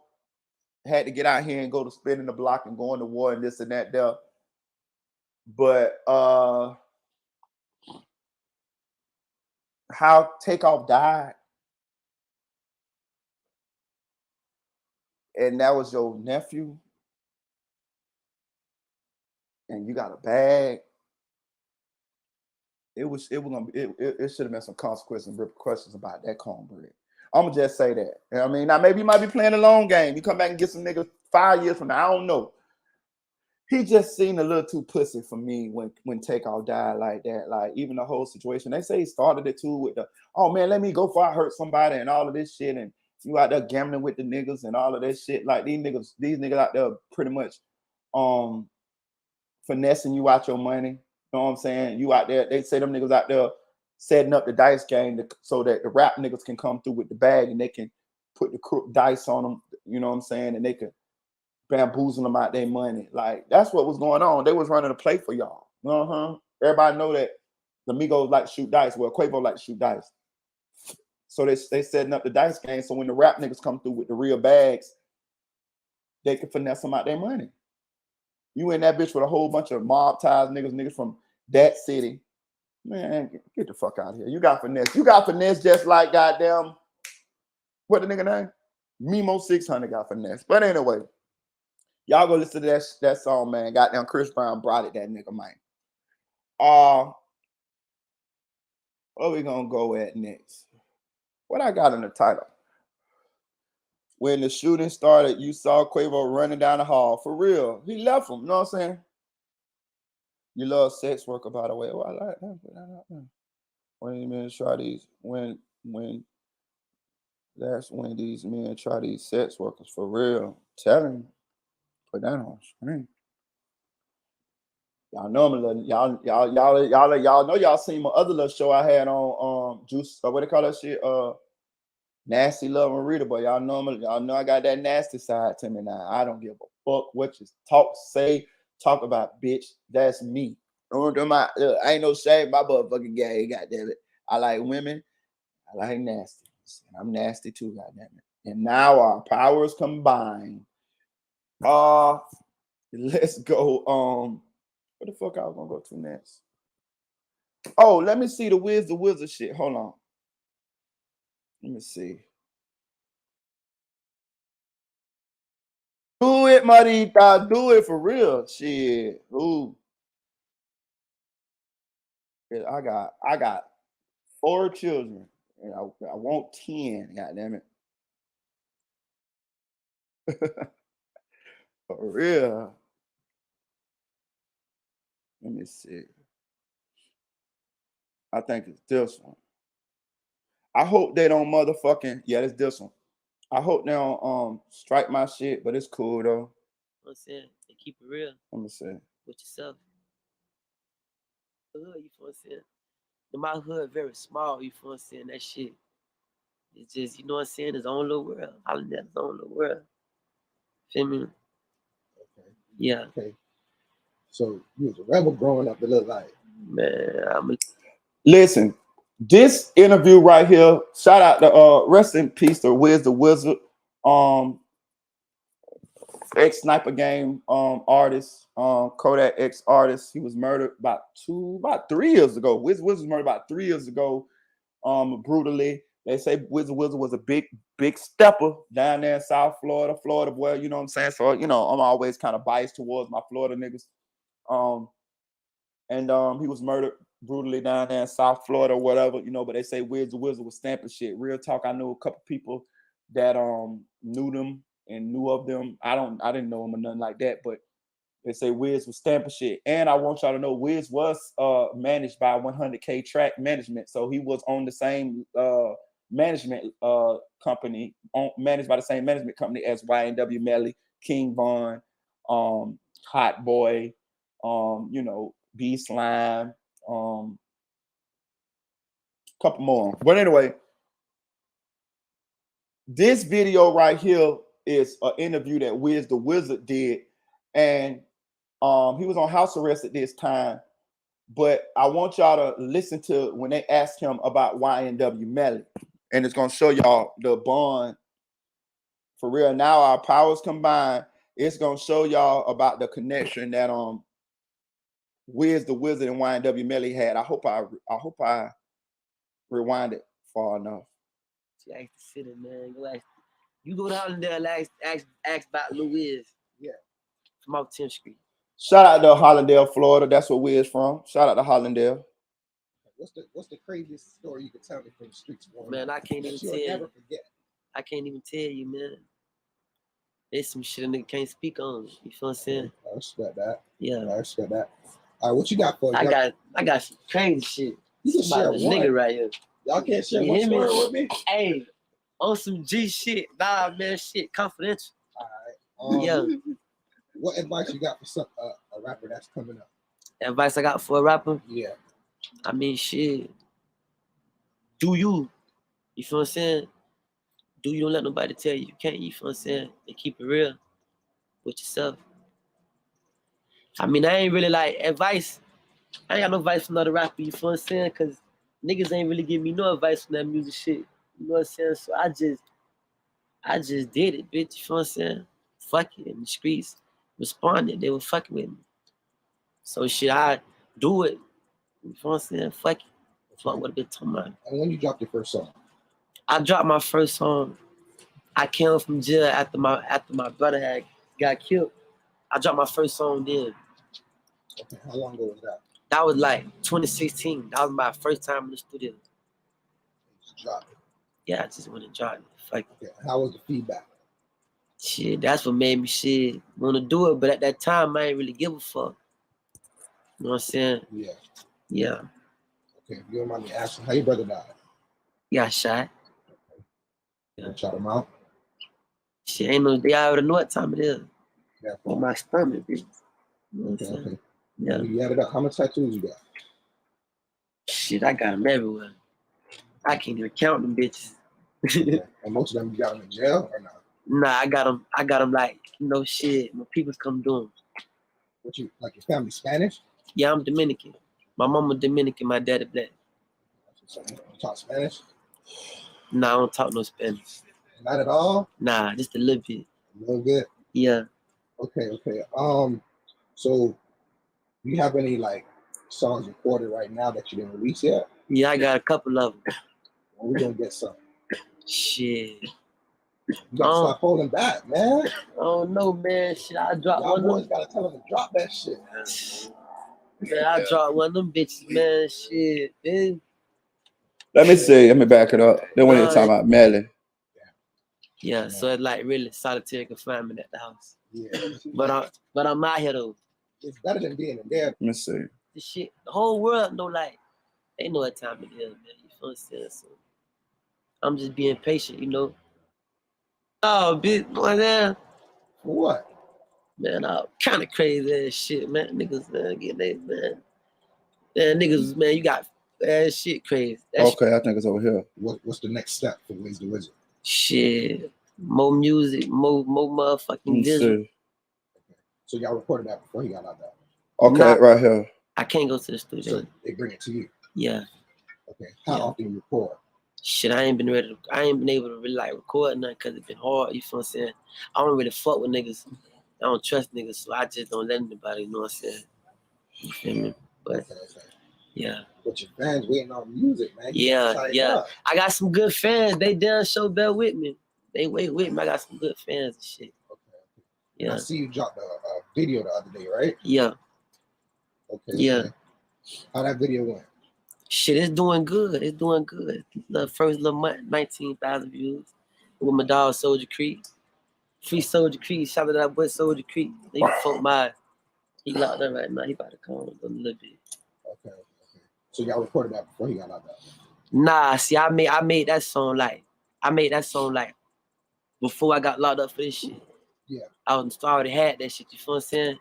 had to get out here and go to spinning the block and going to war and this and that there. But how Takeoff died, and that was your nephew, and you got a bag. It should have been some consequences and repercussions about that cornbread. I'm gonna just say that. You know what I mean? Now maybe you might be playing a long game. You come back and get some niggas 5 years from now. I don't know. He just seemed a little too pussy for me when Takeoff died like that. Like even the whole situation. They say he started it too with the, oh man, let me go before I hurt somebody and all of this shit. And you out there gambling with the niggas and all of this shit. Like these niggas out there pretty much finessing you out your money. You know what I'm saying? You out there, they say them niggas out there setting up the dice game so that the rap niggas can come through with the bag and they can put the crook dice on them, you know what I'm saying? And they can bamboozle them out their money. Like, that's what was going on. They was running a play for y'all. Everybody know that the Migos like to shoot dice. Well, Quavo like to shoot dice. So they setting up the dice game so when the rap niggas come through with the real bags, they can finesse them out their money. You in that bitch with a whole bunch of mob ties niggas from that city. Man, get the fuck out of here. You got finesse. You got finesse just like goddamn, what the nigga name? Mimo 600 got finesse. But anyway, y'all go listen to that song, man. Goddamn Chris Brown brought it, that nigga, man. Where we gonna go at next? What I got in the title? When the shooting started, you saw Quavo running down the hall. For real. He left him. You know what I'm saying? You love sex worker, by the way. Oh, I like that. When these men try these, that's when these men try these sex workers for real. Telling you. Put that on screen. Y'all know me, y'all know y'all seen my other little show I had on Juice, what they call that shit? Nasty Love and Rita, but y'all know I got that nasty side to me now. I don't give a fuck what you talk about, bitch. That's me. I ain't no shame, my motherfucking gay, goddamn it. I like women, I like nasty. I'm nasty too, goddamn it. And now our powers combined. Let's go. What the fuck I was gonna go to next? Oh, let me see the Wizard shit. Hold on. Let me see. Do it, Marita. Do it for real. Shit. Ooh. I got 4 children. And I want 10. God damn it. For real. Let me see. I think it's this one. I hope they don't motherfucking, yeah, it's this one. I hope they don't strike my shit, but it's cool though. I'm saying, they keep it real. Let me see. With yourself. The hood, you feel what I'm saying? My hood very small, you feel what I'm saying? That shit. It's just, you know what I'm saying? It's own little world. Holland that's own little world. Feel me? Okay. Yeah. Okay. So you was a rebel growing up, it looked like. Man, Listen, this interview right here, shout out to rest in peace to Wiz the Wizard, ex Sniper Game artist, Kodak ex artist. He was murdered about 3 years ago. Wiz was murdered about 3 years ago, brutally. They say Wiz was a big stepper down there in South Florida, boy, you know what I'm saying? So, you know, I'm always kind of biased towards my Florida niggas. And he was murdered brutally down there in South Florida or whatever, you know, but they say Wiz the Wizard was stamping shit. Real talk, I knew a couple people that knew them and knew of them. I didn't know them or nothing like that, but they say Wiz was stamping shit. And I want y'all to know Wiz was managed by 100K Track Management. So he was on the same management company, managed by the same management company as YNW Melly, King Von, Hot Boy, you know, B Slime, couple more. But anyway, this video right here is an interview that Wiz the Wizard did, and he was on house arrest at this time. But I want y'all to listen to when they asked him about YNW Melly, and it's gonna show y'all the bond for real. Now our powers combined. It's gonna show y'all about the connection that Wiz the Wizard and YNW Melly had. I hope I rewind it far enough. She asked the city, man. You go down there and ask about Louis. Yeah. From off 10th Street. Shout out to Hollandale, Florida. That's where Wiz from. Shout out to Hollandale. What's the craziest story you could tell me from the streets? Man, I can't even tell you. Never forget. I can't even tell you, man. There's some shit a nigga can't speak on. You feel what I'm saying? I respect that. Yeah. I respect that. All right, what you got for us? I got some crazy shit. You can share one. Nigga right here. Y'all can't share one story with me? Hey, on some G shit. Nah, man, shit confidential. All right. Yeah. What advice you got for a rapper that's coming up? Advice I got for a rapper? Yeah. I mean, shit. Do you? You feel what I'm saying? Do you don't let nobody tell you can't, you feel what I'm saying? And keep it real with yourself. I mean, I ain't really like advice. I ain't got no advice from another rapper, you feel what I'm saying? Cause niggas ain't really give me no advice from that music shit. You know what I'm saying? So I just did it, bitch. You feel what I'm saying? Fuck it in the streets. Responded, they were fucking with me. So shit, I do it. You feel what I'm saying? Fuck it. Fuck what a bitch talking about. And when you dropped your first song? I dropped my first song. I came from jail after my brother had got killed. I dropped my first song then. Okay, how long ago was that? That was like 2016. That was my first time in the studio. Just dropped it. Yeah, I just went and dropped it. Fuck. Okay, how was the feedback? Shit, that's what made me want to do it. But at that time, I ain't really give a fuck. You know what I'm saying? Yeah. Yeah. Okay, if you don't mind me asking, how your brother died? He got shot. Yeah. Shot him out? Shit, ain't no, they already know what time it is. Yeah. On my stomach, bitch. You know what I'm saying? Okay. Yeah. You added up. How many tattoos you got? Shit, I got them everywhere. I can't even count them bitches. Okay. And most of them, you got them in jail or not? Nah, I got them like, you know, shit. When people come do them. What you, like your family Spanish? Yeah, I'm Dominican. My mama Dominican, my daddy black. You talk Spanish? Nah, I don't talk no Spanish. Not at all? Nah, just a little bit. A little bit? Yeah. Okay. So do you have any like songs recorded right now that you didn't release yet? Yeah, I got a couple of them. Well, we're gonna get some. Shit. You gotta stop holding back, man. Oh no, man. Shit, I dropped Y'all one of boys them. gotta tell them to drop that shit. Man, I dropped one of them bitches, man. Shit, man. Let me see. Let me back it up. Then when you're talking about Melly. Yeah, so it's like really solitary confinement at the house. Yeah. But I'm out here though. It's better than being in there. Let me see. The shit, the whole world know like they know what time it is, man. You feel what I'm saying? So I'm just being patient, you know. Oh, bitch, boy, man. What? Man, all kind of crazy ass shit, man. Niggas, man, getting they, man. Man, niggas, man, you got that shit crazy. That okay, I think it's over here. What's the next step for Wiz the Wizard? Shit. More music, more motherfucking visual. Okay. So y'all recorded that before he got out there? Okay, right here. I can't go to the studio. So they bring it to you? Yeah. Okay. How often you record? Shit, I ain't been able to really like record nothing because it's been hard, you feel what I'm saying? I don't really fuck with niggas. I don't trust niggas, so I just don't let anybody, you know what I'm saying? You feel me? But yeah. But your fans waiting on music, man. Yeah. I got some good fans. They down show bear with me. They wait with me. I got some good fans and shit. Okay. Yeah. I see you dropped a video the other day, right? Yeah. Okay. Yeah. Okay. How that video went? Shit, it's doing good. It's doing good. The first little month, 19,000 views. With my dog Soldier Creek. Free Soldier Creek. Shout out to that boy Soldier Creek. They fuck my. He locked up right now. He about to come a little bit. Okay. So y'all recorded that before he got locked up? Nah, see, I made that song like before I got locked up for this shit. Yeah. I already had that shit. You feel what I'm saying?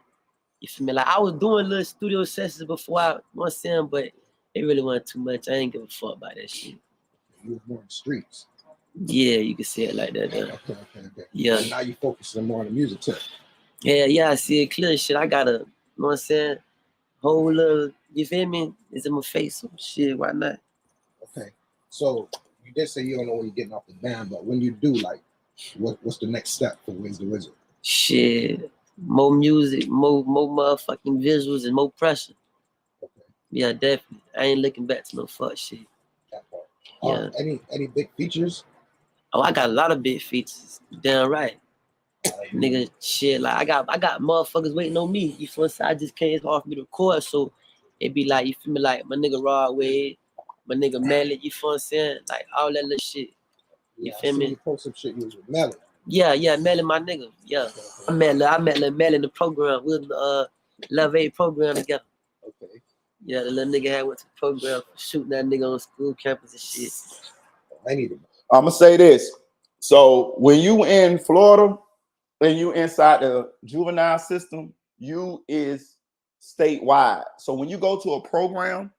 You feel me? Like I was doing little studio sessions before you know what I'm saying, but it really wasn't too much. I ain't give a fuck about that shit. You was more in the streets. Yeah, you can say it like that. Okay. Yeah. And now you focusing more on the music too. Yeah, I see it clear. Shit, I got a, you know what I'm saying, whole little, you feel me? It's in my face. So shit, why not? Okay. So you did say you don't know when you're getting off the band, but when you do, like, what's the next step for Wiz the Wizard? Shit, more music, more motherfucking visuals, and more pressure. Okay. Yeah, definitely. I ain't looking back to no fuck shit. That part. Yeah. Any big features? Oh, I got a lot of big features. Damn right. Nigga, shit, like I got motherfuckers waiting on me. You feel me? I just can't. It's hard for me to record, so it be like, you feel me, like my nigga Rodway, my nigga Melly. You feel what I'm saying? Like all that little shit. You feel me? You post some shit you was with Melly. Yeah, Melly, my nigga. Yeah, I met Lil Melly in the program. We was in the Love 8 program together. Okay. Yeah, the little nigga had went to the program shooting that nigga on school campus and shit. I'm gonna say this. So when you in Florida and you inside the juvenile system, you is statewide. So when you go to a program,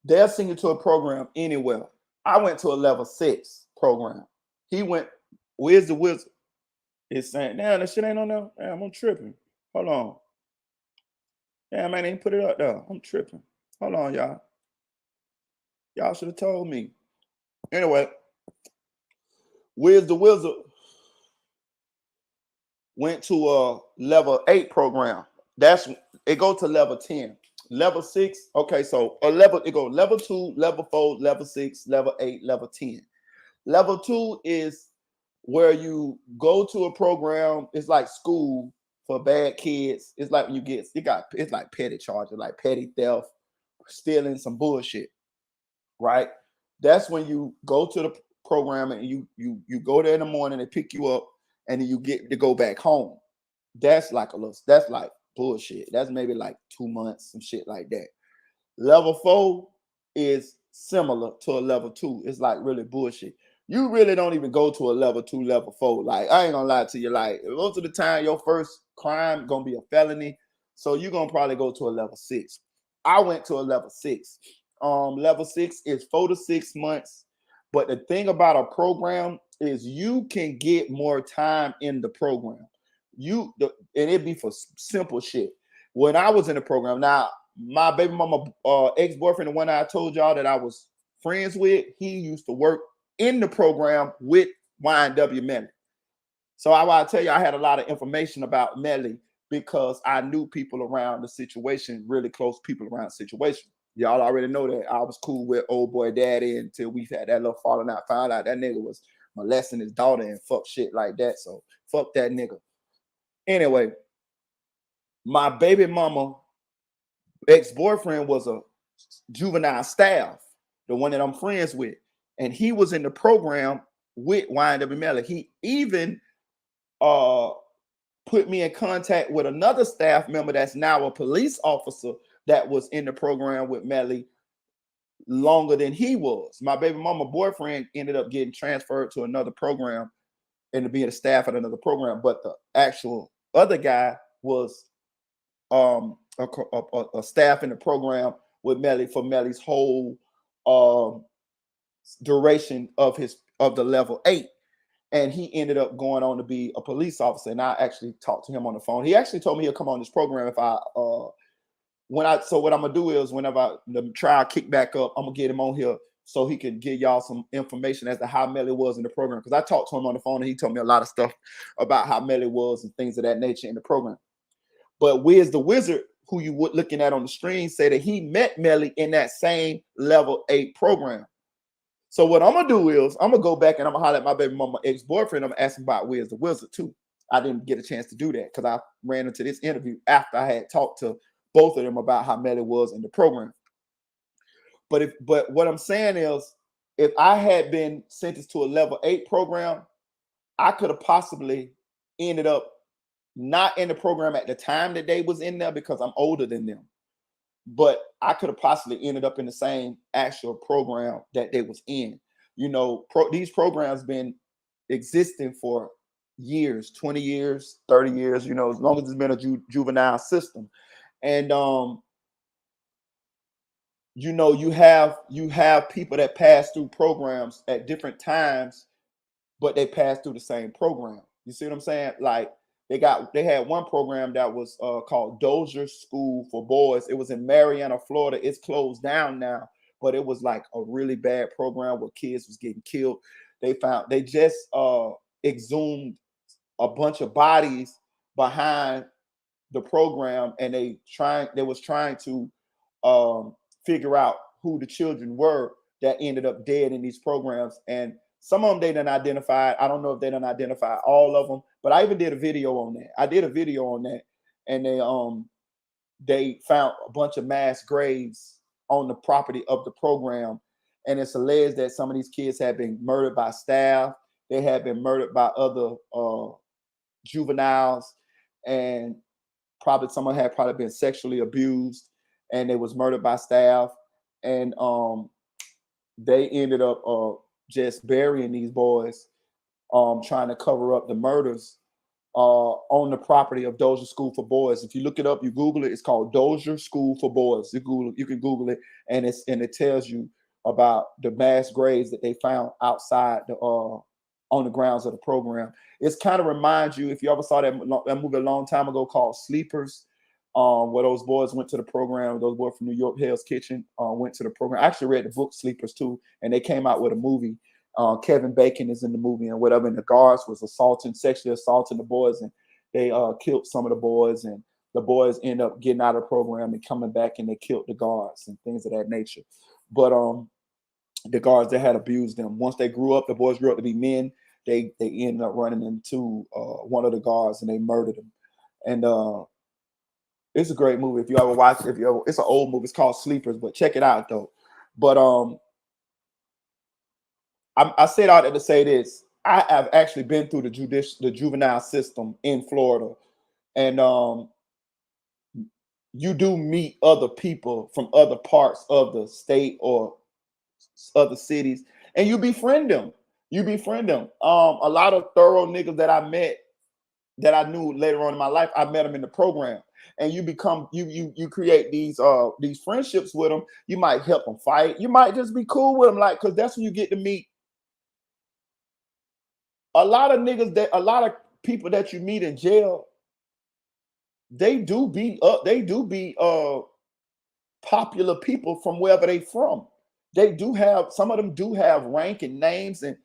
they'll send you to a program anywhere. I went to a level 6 program. He went, Wiz the Wizard is saying, damn, that shit ain't on there. Damn, I'm tripping. Hold on. Damn, man, ain't put it up there. I'm tripping. Hold on, y'all. Y'all should have told me. Anyway, Wiz the Wizard went to a level 8 program. It go to level 10. Level 6, okay, so it go level 2, level 4, level 6, level 8, level 10. Level 2 is where you go to a program. It's like school for bad kids. It's like when it's like petty charges, like petty theft, stealing some bullshit, right? That's when you go to the program and you go there in the morning, they pick you up, and then you get to go back home. That's like bullshit. That's maybe like 2 months, some shit like that. Level 4 is similar to a level 2. It's like really bullshit. You really don't even go to a level 2, level 4. Like, I ain't gonna lie to you. Like, most of the time, your first crime gonna be a felony. So you're gonna probably go to a level 6. I went to a level 6. Level 6 is 4 to 6 months. But the thing about a program is you can get more time in the program. And it'd be for simple shit. When I was in the program, now my baby mama ex-boyfriend, the one I told y'all that I was friends with, he used to work in the program with YNW Melly. So I tell you, I had a lot of information about Melly because I knew people around the situation, really close people around the situation. Y'all already know that I was cool with old boy daddy until we had that little falling out. Found out that nigga was molesting his daughter and fuck shit like that. So fuck that nigga. Anyway, my baby mama ex-boyfriend was a juvenile staff, the one that I'm friends with. And he was in the program with YNW Melly. He even put me in contact with another staff member that's now a police officer that was in the program with Melly longer than he was. My baby mama boyfriend ended up getting transferred to another program and being a staff at another program. But the actual other guy was a staff in the program with Melly for Melly's whole duration of the level 8, and he ended up going on to be a police officer. And I actually talked to him on the phone. He actually told me he'll come on this program if I so what I'm gonna do is whenever the trial kick back up, I'm gonna get him on here so he can give y'all some information as to how Melly was in the program, because I talked to him on the phone and he told me a lot of stuff about how Melly was and things of that nature in the program. But Wiz the Wizard, who you were looking at on the screen, said that he met Melly in that same level 8 program. So what I'm gonna do is I'm gonna go back and I'm gonna holler at my baby mama ex-boyfriend. I'm asking about Wiz the Wizard too. I didn't get a chance to do that because I ran into this interview after I had talked to both of them about how Melly was in the program. But what I'm saying is, if I had been sentenced to a level 8 program, I could have possibly ended up not in the program at the time that they was in there because I'm older than them. But I could have possibly ended up in the same actual program that they was in. You know, these programs been existing for years, 20 years, 30 years, you know, as long as it's been a juvenile system. And you know, you have people that pass through programs at different times, but they pass through the same program. You see what I'm saying? Like they had one program that was called Dozier School for Boys. It was in Marietta, Florida. It's closed down now, but it was like a really bad program where kids was getting killed. They just exhumed a bunch of bodies behind the program, and they was trying to figure out who the children were that ended up dead in these programs. And some of them they didn't identify. I don't know if they didn't identify all of them, but I even did a video on that. And they found a bunch of mass graves on the property of the program, and it's alleged that some of these kids had been murdered by staff. They had been murdered by other juveniles, and someone had been sexually abused, and they was murdered by staff. And they ended up just burying these boys, trying to cover up the murders on the property of Dozier School for Boys. If you look it up, you Google it, it's called Dozier School for Boys. You can Google it, and it tells you about the mass graves that they found outside on the grounds of the program. It's kind of reminds you, if you ever saw that movie a long time ago called Sleepers, where those boys went to the program. Those boys from New York, Hell's Kitchen, went to the program. I actually read the book Sleepers too, and they came out with a movie. Kevin Bacon is in the movie and whatever, and the guards was sexually assaulting the boys, and they killed some of the boys, and the boys end up getting out of the program and coming back, and they killed the guards and things of that nature. But the guards that had abused them, once they grew up, the boys grew up to be men, they ended up running into one of the guards, and they murdered him. And it's a great movie. If you ever watch it, it's an old movie. It's called Sleepers, but check it out though. But I said all that to say this. I have actually been through the juvenile system in Florida, and you do meet other people from other parts of the state or other cities, and you befriend them. A lot of thorough niggas that I met, that I knew later on in my life, I met them in the program. And you create these friendships with them. You might help them fight. You might just be cool with them, like, because that's when you get to meet a lot of people that you meet in jail. They do be popular people from wherever they from. Some of them do have rank and names and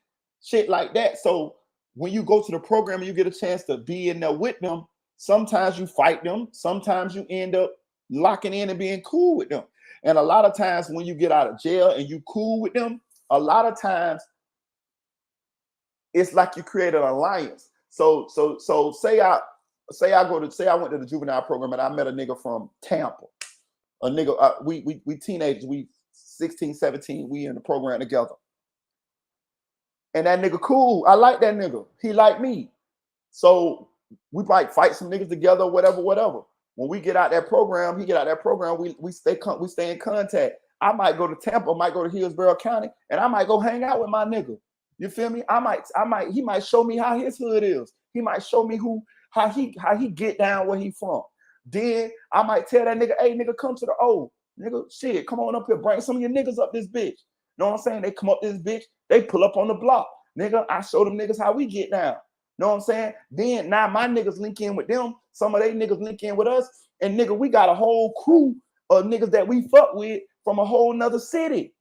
shit like that. So when you go to the program and you get a chance to be in there with them, sometimes you fight them. Sometimes you end up locking in and being cool with them. And a lot of times when you get out of jail and you cool with them, a lot of times it's like you create an alliance. So say I went to the juvenile program and I met a nigga from Tampa. A nigga, we teenagers, we 16, 17, we in the program together. And that nigga cool. I like that nigga. He like me. So we might fight some niggas together, whatever. When we get out that program, he get out that program, we stay in contact. I might go to Tampa, might go to Hillsborough County, and I might go hang out with my nigga. You feel me? He might show me how his hood is. He might show me how he get down where he from. Then I might tell that nigga, hey nigga, come to the nigga, shit, come on up here, bring some of your niggas up this bitch. Know what I'm saying? They come up this bitch, they pull up on the block. Nigga, I show them niggas how we get down. Know what I'm saying? Then now my niggas link in with them. Some of they niggas link in with us. And nigga, we got a whole crew of niggas that we fuck with from a whole nother city.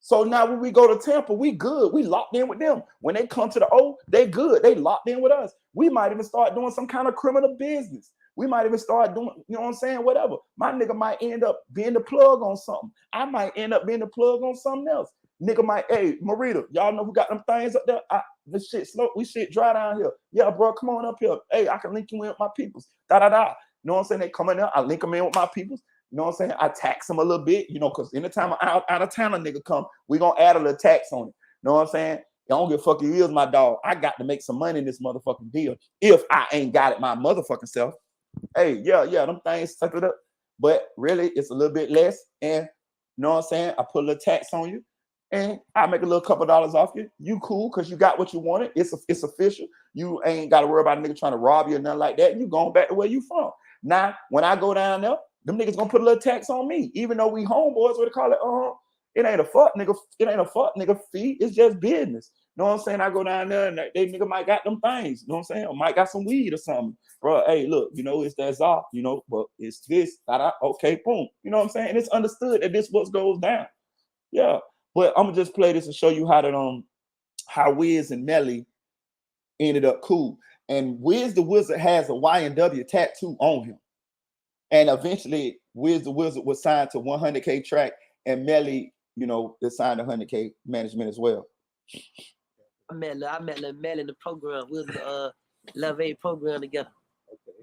So now when we go to Tampa, we good. We locked in with them. When they come to the they good. They locked in with us. We might even start doing some kind of criminal business. We might even start doing, you know what I'm saying? Whatever. My nigga might end up being the plug on something. I might end up being the plug on something else. Nigga might, hey, Marita, y'all know who got them things up there? This shit slow. We shit dry down here. Yeah, bro, come on up here. Hey, I can link you in with my peoples. Da-da-da. You know what I'm saying? They come in there, I link them in with my people. You know what I'm saying? I tax them a little bit, you know, because anytime an out of towner nigga come, we gonna add a little tax on it. You know what I'm saying? I don't give a fuck if you is my dog. I got to make some money in this motherfucking deal. If I ain't got it my motherfucking self. Hey, yeah, them things suck it up. But really, it's a little bit less. And you know what I'm saying? I put a little tax on you and I make a little couple dollars off you. You cool because you got what you wanted. It's official. You ain't got to worry about a nigga trying to rob you or nothing like that. You going back to where you from. Now, when I go down there, them niggas gonna put a little tax on me. Even though we homeboys, what they call it? It ain't a fuck nigga fee. It's just business. You know what I'm saying? I go down there and they nigga might got them things. You know what I'm saying? Or might got some weed or something. Bro, hey, look, you know, it's that off, you know, but it's this, okay, boom. You know what I'm saying? And it's understood that this what goes down. Yeah. But I'm gonna just play this and show you how Wiz and Melly ended up cool. And Wiz the Wizard has a Y&W tattoo on him. And eventually, Wiz the Wizard was signed to 100K track, and Melly, you know, is signed to 100K management as well. I met Melly in the program. We was the Love 8 program together. Okay.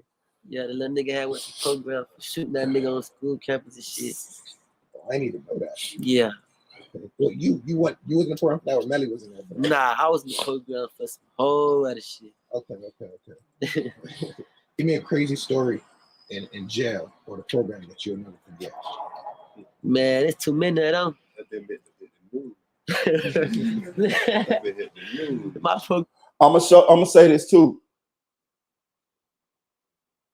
Yeah, the little nigga had what's the program for shooting that nigga on school campus and shit. Oh, I need to know that. Yeah. Okay. Well, you was in the program for that, or Melly was in there? Nah, I was in the program for some whole other shit. Okay. Give me a crazy story in jail or the program that you'll never forget. Man, there's too many of them. My program. I'm gonna say this too.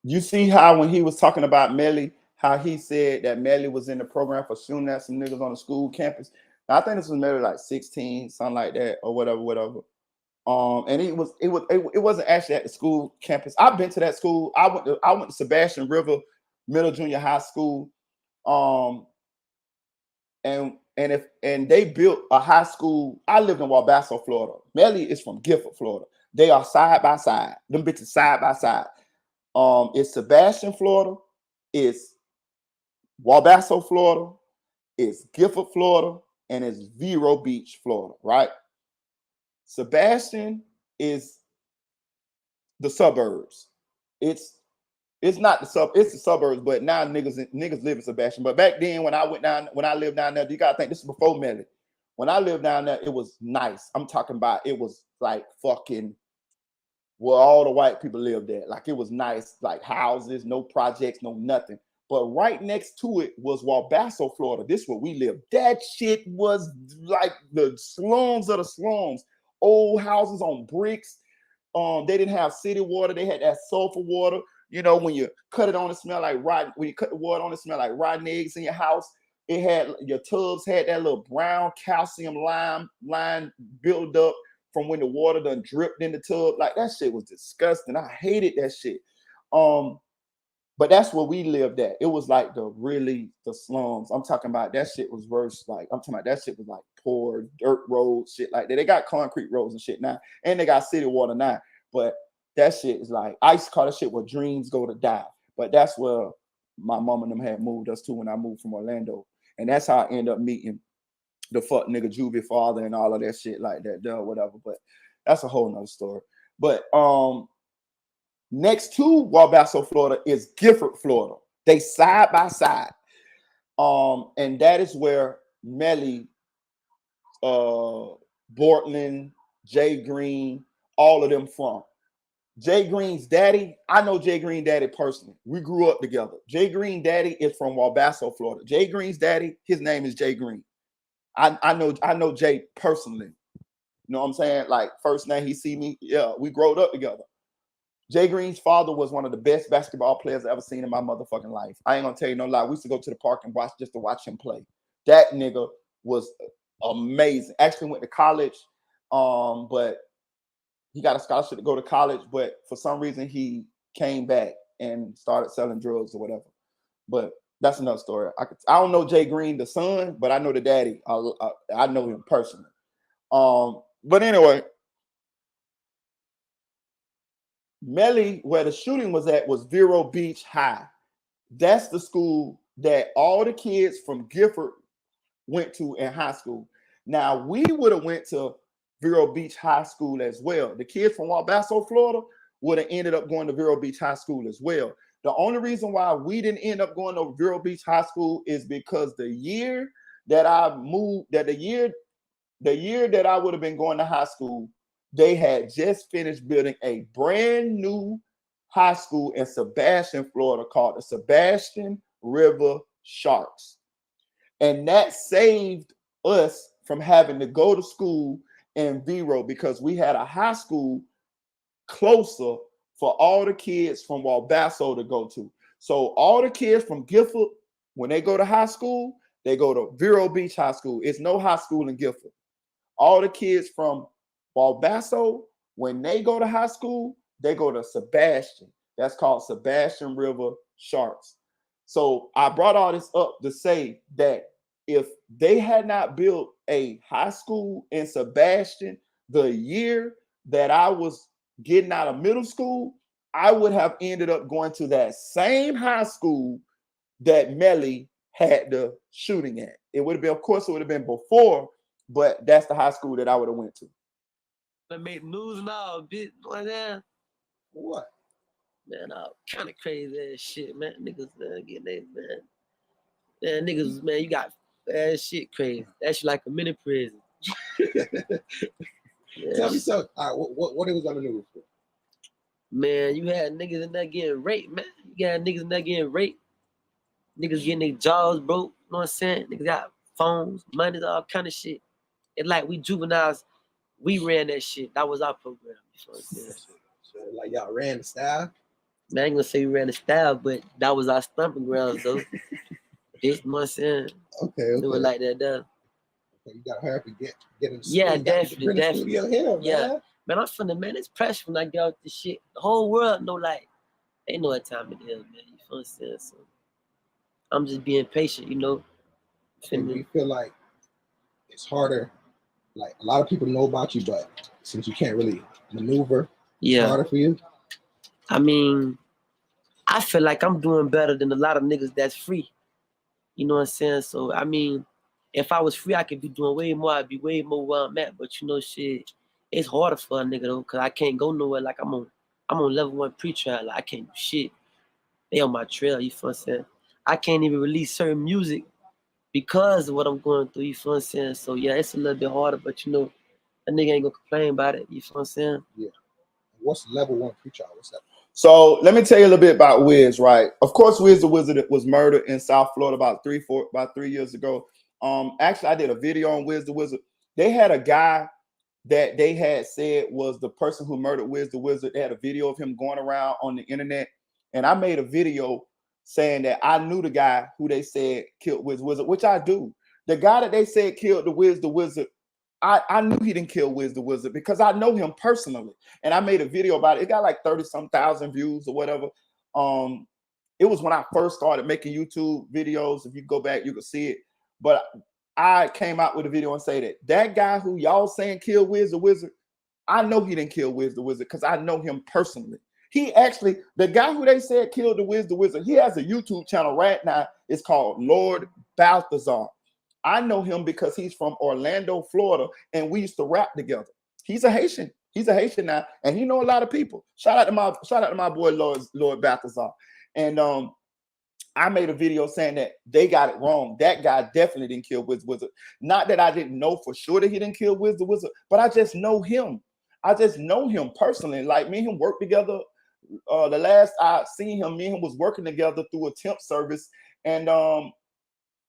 You see how when he was talking about Melly, how he said that Melly was in the program for shooting at some niggas on the school campus. Now, I think this was Melly like 16, something like that, or whatever. And it wasn't actually at the school campus. I've been to that school. I went to Sebastian River Middle Junior High School. And they built a high school. I lived in Wabasso, Florida. Melly is from Gifford, Florida. They are side by side. Them bitches side by side. It's Sebastian, Florida. It's Wabasso, Florida. It's Gifford, Florida, and it's Vero Beach, Florida. Right? Sebastian is the suburbs. It's not it's the suburbs, but now niggas live in Sebastian. But back then, when I lived down there, you gotta think this is before Melly. When I lived down there, it was nice. I'm talking about it was like fucking where all the white people lived at. Like it was nice, like houses, no projects, no nothing. But right next to it was Wabasso, Florida. This is where we lived. That shit was like the slums of the slums. Old houses on bricks. They didn't have city water. They had that sulfur water. You know, when you cut it on, it smell like rotten. When you cut the water on, it smell like rotten eggs in your house. It had your tubs had that little brown calcium line built up from when the water done dripped in the tub. Like that shit was disgusting. I hated that shit. But that's where we lived at. It was like the slums. I'm talking about that shit was worse. Like I'm talking about that shit was like poor dirt roads, shit like that. They got concrete roads and shit now, and they got city water now. But that shit is like I used to call that shit where dreams go to die. But that's where my mom and them had moved us to when I moved from Orlando, and that's how I ended up meeting the fuck nigga juvie father and all of that shit like that, whatever. But that's a whole nother story. But next to Wabasso, Florida is Gifford, Florida. They side by side. And that is where Melly, Bortland, Jay Green, all of them from. Jay Green's daddy, I know Jay Green daddy personally. We grew up together. Jay Green daddy is from Wabasso, Florida. Jay Green's daddy, his name is Jay Green. I know Jay personally. You know what I'm saying? Like first name he see me, yeah, we growed up together. Jay Green's father was one of the best basketball players I've ever seen in my motherfucking life. I ain't gonna tell you no lie. We used to go to the park and watch him play. That nigga was amazing. Actually went to college, but he got a scholarship to go to college. But for some reason, he came back and started selling drugs or whatever. But that's another story. I don't know Jay Green, the son, but I know the daddy. I know him personally. But anyway. Melly, where the shooting was at, was Vero Beach High. That's the school that all the kids from Gifford went to in high school. Now, we would have went to Vero Beach High School as well. The kids from Wabasso, Florida, would have ended up going to Vero Beach High School as well. The only reason why we didn't end up going to Vero Beach High School is because the year that I moved, the year that I would have been going to high school, they had just finished building a brand new high school in Sebastian, Florida, called the Sebastian River Sharks. And that saved us from having to go to school in Vero because we had a high school closer for all the kids from Walbasso to go to. So all the kids from Gifford, when they go to high school, they go to Vero Beach High School. It's no high school in Gifford. All the kids from Walbasso, when they go to high school, they go to Sebastian. That's called Sebastian River Sharks. So I brought all this up to say that if they had not built a high school in Sebastian the year that I was getting out of middle school, I would have ended up going to that same high school that Melly had the shooting at. It would have been, of course, it would have been before, but that's the high school that I would have went to. That made news now, bitch. Like that. What? Man, all kind of crazy ass shit, man. Niggas, man, getting they, man. Man, niggas, man, you got ass shit crazy. That shit like a mini prison. Yeah. Tell me something. All right, what it was on the news for? Man, you had niggas in there getting raped, man. You got niggas in there getting raped. Niggas getting their jaws broke. You know what I'm saying? Niggas got phones, money, all kind of shit. It's like we juveniles, we ran that shit. That was our program. You know what I'm saying? So, like y'all ran the style? Man, I ain't gonna say we ran the style, but that was our stomping grounds, though. This, you know what I'm saying? Okay. It was like that, though. Okay, you gotta hurry up and get in the Yeah, studio. definitely, The studio here, yeah. man. Man, I'm finna, man, it's pressure when I get out this shit. The whole world know, like, they know what time it is, man. You feel what I'm saying? So I'm just being patient, you know. And we feel like it's harder. Like a lot of people know about you, but since you can't really maneuver, it's harder for you. I mean, I feel like I'm doing better than a lot of niggas that's free. You know what I'm saying? So I mean, if I was free, I could be doing way more. I'd be way more where I'm at. But you know, shit, it's harder for a nigga though, cause I can't go nowhere. Like I'm on level 1 pre-trial. Like I can't do shit. They on my trail. You feel what I'm saying? I can't even release certain music because of what I'm going through. You feel what I'm saying? So yeah, it's a little bit harder. But you know, a nigga ain't gonna complain about it. You feel what I'm saying? Yeah. What's level 1 pre-trial? What's that? So let me tell you a little bit about Wiz, right? Of course, Wiz the Wizard was murdered in South Florida about 3 years ago. Actually, I did a video on Wiz the Wizard. They had a guy that they had said was the person who murdered Wiz the Wizard. They had a video of him going around on the internet, and I made a video saying that I knew the guy who they said killed Wiz the Wizard, which I do. The guy that they said killed the Wizard, I knew he didn't kill Wiz the Wizard because I know him personally. And I made a video about it. It got like 30-some thousand views or whatever. It was when I first started making YouTube videos. If you go back, you can see it. But I came out with a video and say that guy who y'all saying killed Wiz the Wizard, I know he didn't kill Wiz the Wizard because I know him personally. He actually, the guy who they said killed the Wiz he has a YouTube channel right now. It's called Lord Balthazar. I know him because he's from Orlando, Florida, and we used to rap together. He's a Haitian. He's a Haitian now, and he know a lot of people. Shout out to my boy Lord Balthazar. And I made a video saying that they got it wrong. That guy definitely didn't kill Wiz the Wizard. Not that I didn't know for sure that he didn't kill Wiz the Wizard, but I just know him. I just know him personally. Like me and him worked together. The last I seen him, me and him was working together through a temp service, and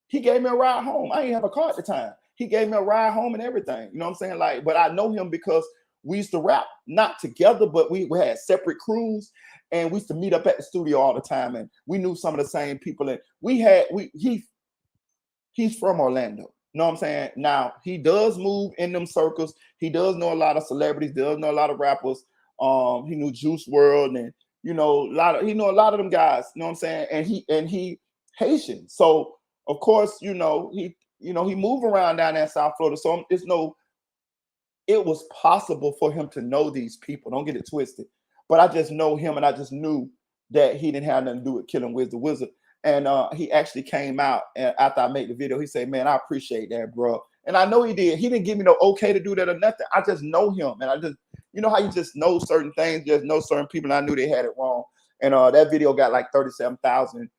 he gave me a ride home. I didn't have a car at the time. He gave me a ride home and everything. You know what I'm saying? Like, but I know him because we used to rap, not together, but we had separate crews, and we used to meet up at the studio all the time, and we knew some of the same people. And he's from Orlando. You know what I'm saying? Now he does move in them circles. He does know a lot of celebrities, does know a lot of rappers. He knew Juice WRLD, and he know a lot of them guys. You know what I'm saying? And he Haitian. So of course, he moved around down there in South Florida. So it was possible for him to know these people. Don't get it twisted. But I just know him, and I just knew that he didn't have nothing to do with killing Wiz the Wizard. And he actually came out, and after I made the video, he said, "Man, I appreciate that, bro." And I know he did. He didn't give me no okay to do that or nothing. I just know him, and I just, you know how you just know certain things, just know certain people, and I knew they had it wrong. And that video got like 37,000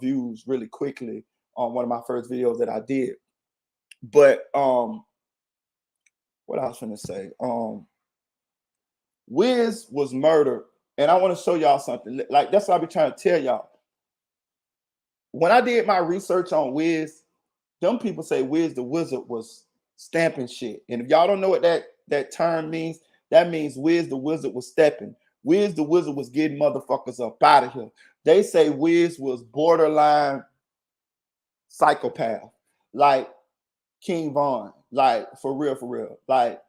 views really quickly on one of my first videos that I did. But what I was gonna say, Wiz was murdered, and I want to show y'all something. Like that's what I be trying to tell y'all. When I did my research on Wiz, them people say Wiz the Wizard was stamping shit. And if y'all don't know what that term means, that means Wiz the Wizard was stepping. Wiz the Wizard was getting motherfuckers up out of here. They say Wiz was borderline psychopath, like King Von, like for real. Like,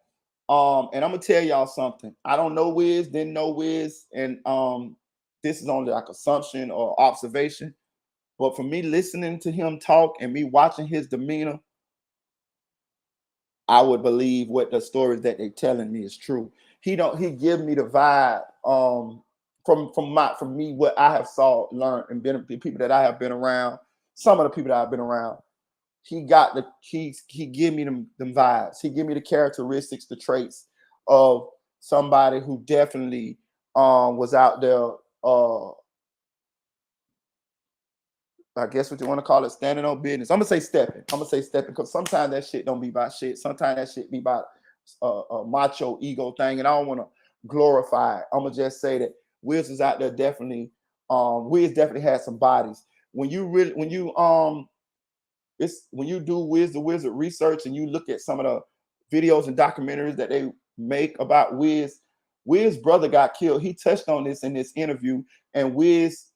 and I'm gonna tell y'all something. I don't know Wiz, didn't know Wiz, and this is only like assumption or observation. But for me listening to him talk and me watching his demeanor, I would believe what the stories that they're telling me is true. He give me the vibe from me what I have saw, learned, and been the people that I have been around, some of the people that I've been around. He give me them vibes. He give me the characteristics, the traits of somebody who definitely was out there I guess what you want to call it, standing on business. I'm gonna say stepping because sometimes that shit don't be about shit. Sometimes that shit be about a macho ego thing, and I don't want to glorify it. I'm gonna just say that Wiz is out there definitely. Wiz definitely has some bodies. When you do Wiz the Wizard research and you look at some of the videos and documentaries that they make about Wiz's brother got killed. He touched on this in this interview, and Wiz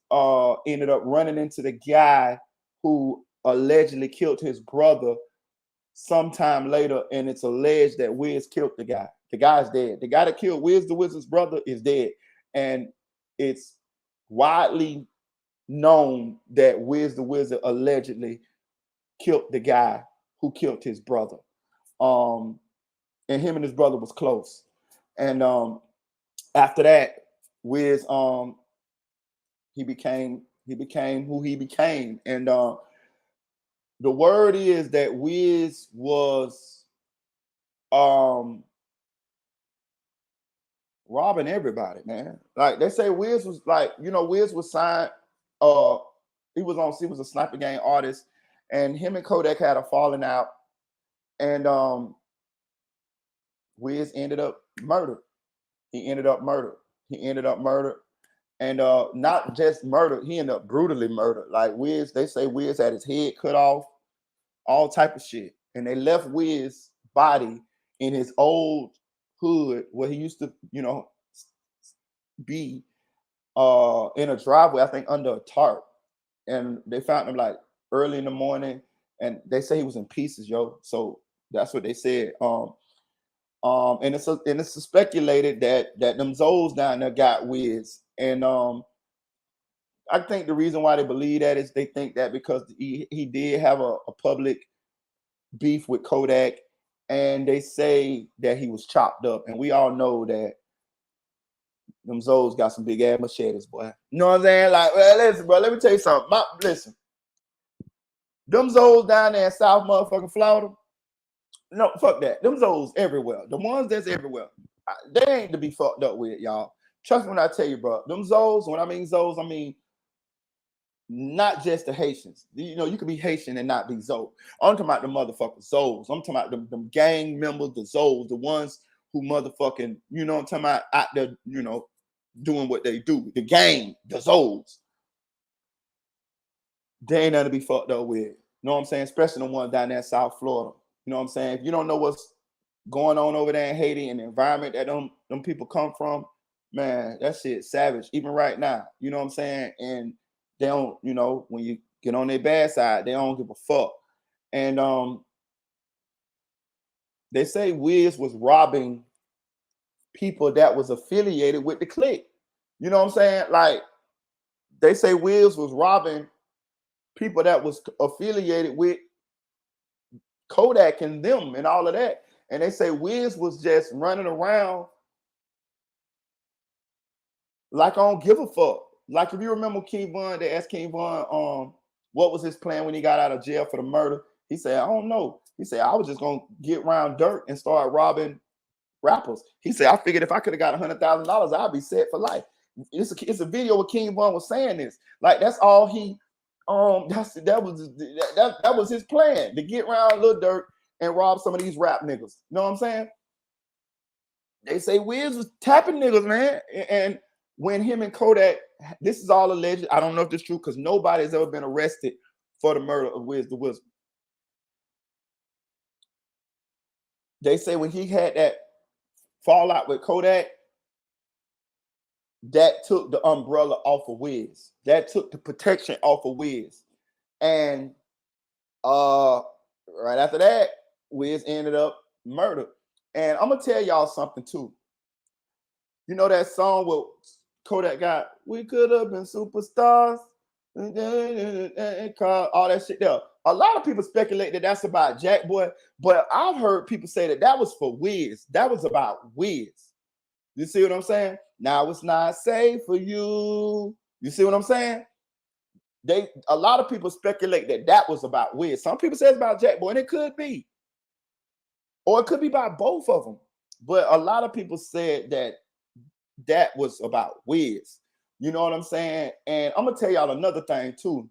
ended up running into the guy who allegedly killed his brother sometime later, and it's alleged that Wiz killed the guy. The guy's dead. The guy that killed Wiz the Wizard's brother is dead, and it's widely known that Wiz the Wizard allegedly killed the guy who killed his brother. And him and his brother was close. And after that, Wiz he became who he became. And the word is that Wiz was robbing everybody, man. Like they say Wiz was like, Wiz was signed, he was a Sniper Gang artist, and him and Kodak had a falling out, and Wiz ended up murdered. He ended up murdered. And not just murdered, he ended up brutally murdered. Like Wiz, they say Wiz had his head cut off, all type of shit. And they left Wiz's body in his old hood where he used to, be in a driveway, I think under a tarp. And they found him like early in the morning, and they say he was in pieces, yo. So that's what they said. And it's speculated that them Zoes down there got Wiz. And I think the reason why they believe that is they think that because he did have a public beef with Kodak, and they say that he was chopped up. And we all know that them Zoes got some big ass machetes, boy. You know what I'm saying? Like, well, listen, bro, let me tell you something. Listen, them Zoes down there in South motherfucking Florida, no, fuck that. Them Zoes everywhere. The ones that's everywhere, they ain't to be fucked up with, y'all. Trust me when I tell you, bro. Them Zoes, when I mean Zoes, I mean not just the Haitians. You could be Haitian and not be Zoe. I'm talking about the motherfucking Zoes. I'm talking about them gang members, the Zoes, the ones who motherfucking, I'm talking about out there, doing what they do. The gang, the Zoes. They ain't nothing to be fucked up with. You know what I'm saying? Especially the ones down there in South Florida. You know what I'm saying? If you don't know what's going on over there in Haiti and the environment that them people come from, man, that shit savage. Even right now, you know what I'm saying? And they don't, when you get on their bad side, they don't give a fuck. And they say Wiz was robbing people that was affiliated with the clique. You know what I'm saying? Like, they say Wiz was robbing people that was affiliated with Kodak and them and all of that. And they say Wiz was just running around like I don't give a fuck. Like if you remember King Von, they asked King Von what was his plan when he got out of jail for the murder. He said, I don't know. He said, I was just gonna get around dirt and start robbing rappers. He said, I figured if I could have got $100,000, I'd be set for life. It's a video where King Von was saying this. Like that's all he that was his plan, to get around Lil Durk and rob some of these rap niggas. You know what I'm saying? They say Wiz was tapping niggas, man. And when him and Kodak, this is all alleged. I don't know if this is true because nobody's ever been arrested for the murder of Wiz the Wizard. They say when he had that fallout with Kodak, that took the umbrella off of Wiz. That took the protection off of Wiz. And right after that, Wiz ended up murdered. And I'm gonna tell y'all something too. You know that song with Kodak got, we could have been superstars, and all that shit there. A lot of people speculate that that's about Jack Boy, but I've heard people say that that was for Wiz. That was about Wiz. You see what I'm saying? Now it's not safe for you. You see what I'm saying? A lot of people speculate that that was about Wiz. Some people say it's about Jack Boy, and it could be. Or it could be by both of them. But a lot of people said that that was about Wiz. You know what I'm saying? And I'm gonna tell y'all another thing too.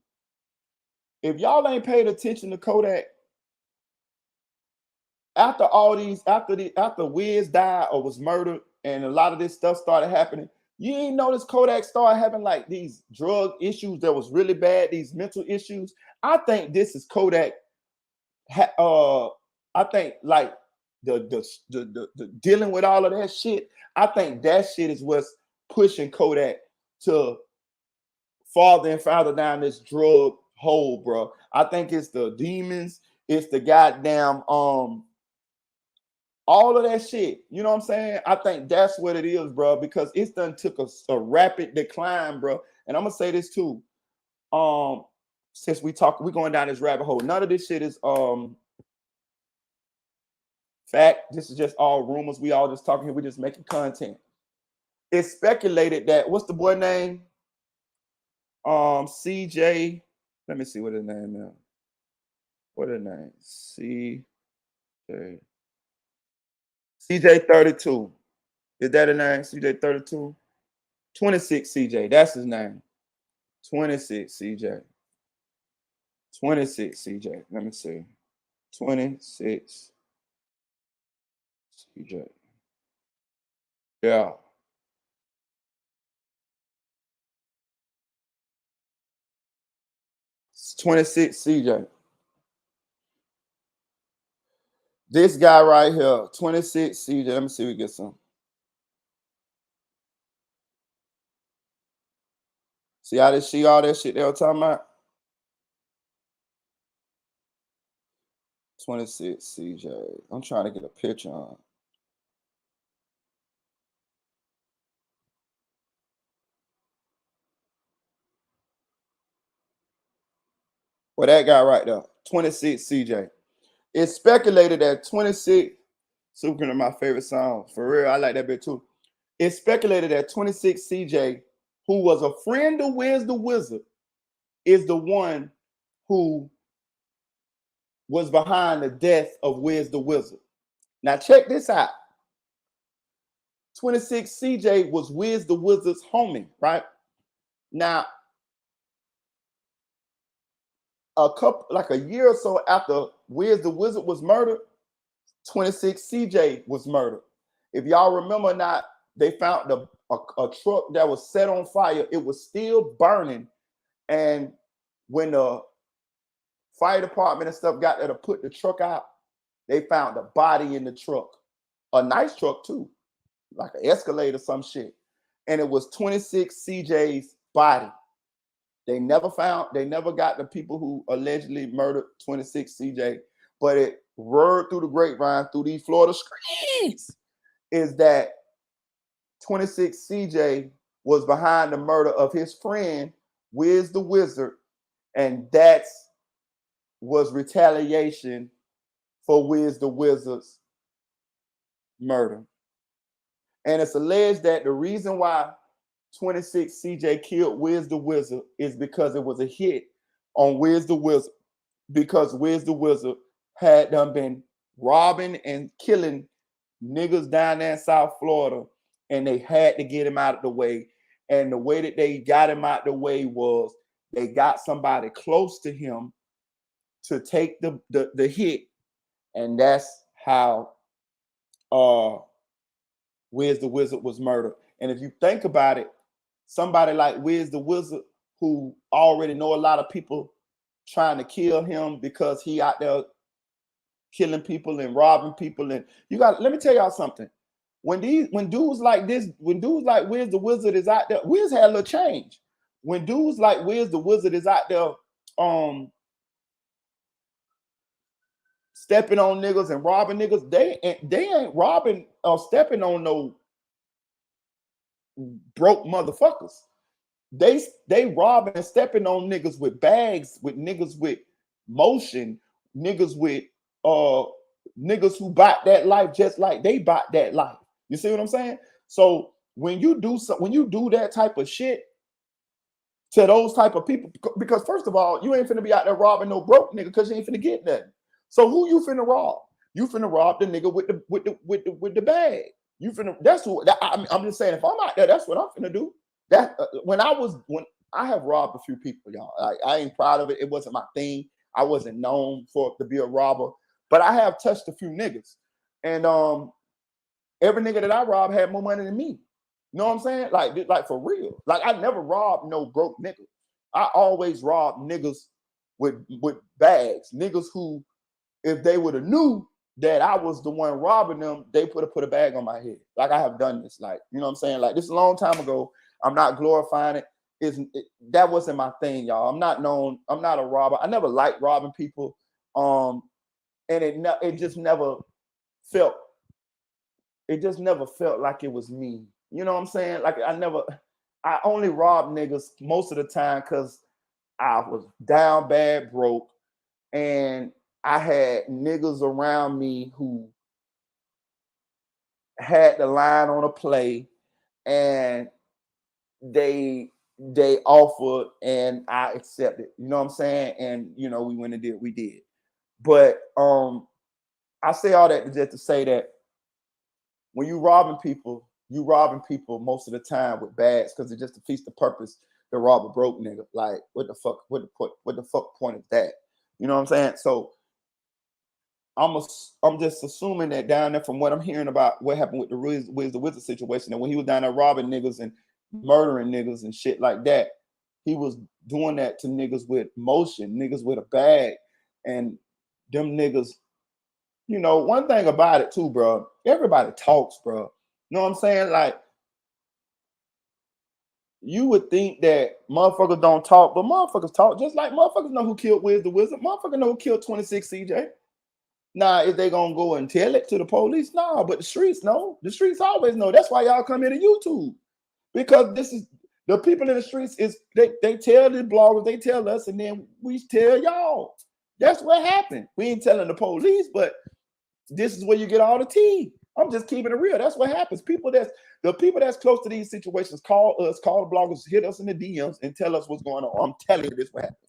If y'all ain't paid attention to Kodak, after Wiz died or was murdered, and a lot of this stuff started happening, you ain't notice Kodak started having like these drug issues that was really bad, these mental issues. I think this is Kodak. I think like the dealing with all of that shit. I think that shit is what's pushing Kodak to farther and farther down this drug hole, bro. I think it's the demons, it's the goddamn all of that shit. You know what I'm saying? I think that's what it is, bro, because it's done took a rapid decline, bro. And I'm gonna say this too. Since we're going down this rabbit hole, none of this shit is fact. This is just all rumors. We all just talking here. We're just making content. It's speculated that, what's the boy name? CJ. Let me see what his name is. What his name? CJ 32. Is that a name? CJ 32? 26 CJ. That's his name. 26 CJ. 26 CJ. Let me see. 26 CJ. Yeah. It's 26 CJ. This guy right here, 26 CJ. Let me see if we get some. See how this all that shit they were talking about? 26 CJ. I'm trying to get a picture on. Well, that guy right there, 26 CJ. It's speculated that 26, Super my favorite song. For real, I like that bit too. It's speculated that 26 CJ, who was a friend of Wiz the Wizard, is the one who was behind the death of Wiz the Wizard. Now check this out. 26 CJ was Wiz the Wizard's homie, right? Now, a year or so after Wiz the Wizard was murdered, 26 CJ was murdered. If y'all remember not, they found a truck that was set on fire. It was still burning. And when the fire department and stuff got there to put the truck out, they found a body in the truck. A nice truck too, like an Escalade or some shit. And it was 26 CJ's body. They never got the people who allegedly murdered 26 CJ, but it word through the grapevine, through these Florida streets, is that 26 CJ was behind the murder of his friend, Wiz the Wizard, and that was retaliation for Wiz the Wizard's murder. And it's alleged that the reason why 26 CJ killed Wiz the Wizard is because it was a hit on Wiz the Wizard, because Wiz the Wizard had done been robbing and killing niggas down there in South Florida, and they had to get him out of the way. And the way that they got him out the way was they got somebody close to him to take the hit, and that's how Wiz the Wizard was murdered. And if you think about it, somebody like Wiz the Wizard, who already know a lot of people trying to kill him because he out there killing people and robbing people, and let me tell y'all something. When dudes like Wiz the Wizard is out there, Wiz had a little change. When dudes like Wiz the Wizard is out there stepping on niggas and robbing niggas, they ain't robbing or stepping on no broke motherfuckers. They robbing and stepping on niggas with bags, with niggas with motion, niggas with niggas who bought that life just like they bought that life. You see what I'm saying? So when you do that type of shit to those type of people, because first of all, you ain't finna be out there robbing no broke nigga because you ain't finna get nothing. So who you finna rob? You finna rob the nigga with the bag. You finna. I'm just saying. If I'm out there, that's what I'm finna do. That when I have robbed a few people, y'all. I ain't proud of it. It wasn't my thing. I wasn't known to be a robber, but I have touched a few niggas, and every nigga that I robbed had more money than me. You know what I'm saying? Like for real. Like I never robbed no broke nigga. I always robbed niggas with bags. Niggas who, if they would have knew that I was the one robbing them, they would have put a bag on my head. Like I have done this. Like, you know what I'm saying? Like this is a long time ago. I'm not glorifying it. That wasn't my thing, y'all. I'm not a robber. I never liked robbing people. And it just never felt like it was me. You know what I'm saying? Like I only robbed niggas most of the time because I was down bad broke, and I had niggas around me who had the line on a play, and they offered and I accepted. You know what I'm saying? And we went and did what we did. But I say all that just to say that when you robbing people most of the time with bags because it just defeats the purpose to rob a broke nigga. Like what the fuck point is that? You know what I'm saying? So I'm just assuming that down there, from what I'm hearing about what happened with the Wiz the Wizard situation, that when he was down there robbing niggas and murdering niggas and shit like that, he was doing that to niggas with motion, niggas with a bag, and them niggas. One thing about it too, bro. Everybody talks, bro. You know what I'm saying? Like, you would think that motherfuckers don't talk, but motherfuckers talk. Just like motherfuckers know who killed Wiz the Wizard. Motherfuckers know who killed 26 CJ. Now, is they gonna go and tell it to the police? No, but the streets know. The streets always know. That's why y'all come here to YouTube. Because this is the people in the streets they tell the bloggers, they tell us, and then we tell y'all. That's what happened. We ain't telling the police, but this is where you get all the tea. I'm just keeping it real. That's what happens. The people that's close to these situations call us, call the bloggers, hit us in the DMs, and tell us what's going on. I'm telling you, this what happens.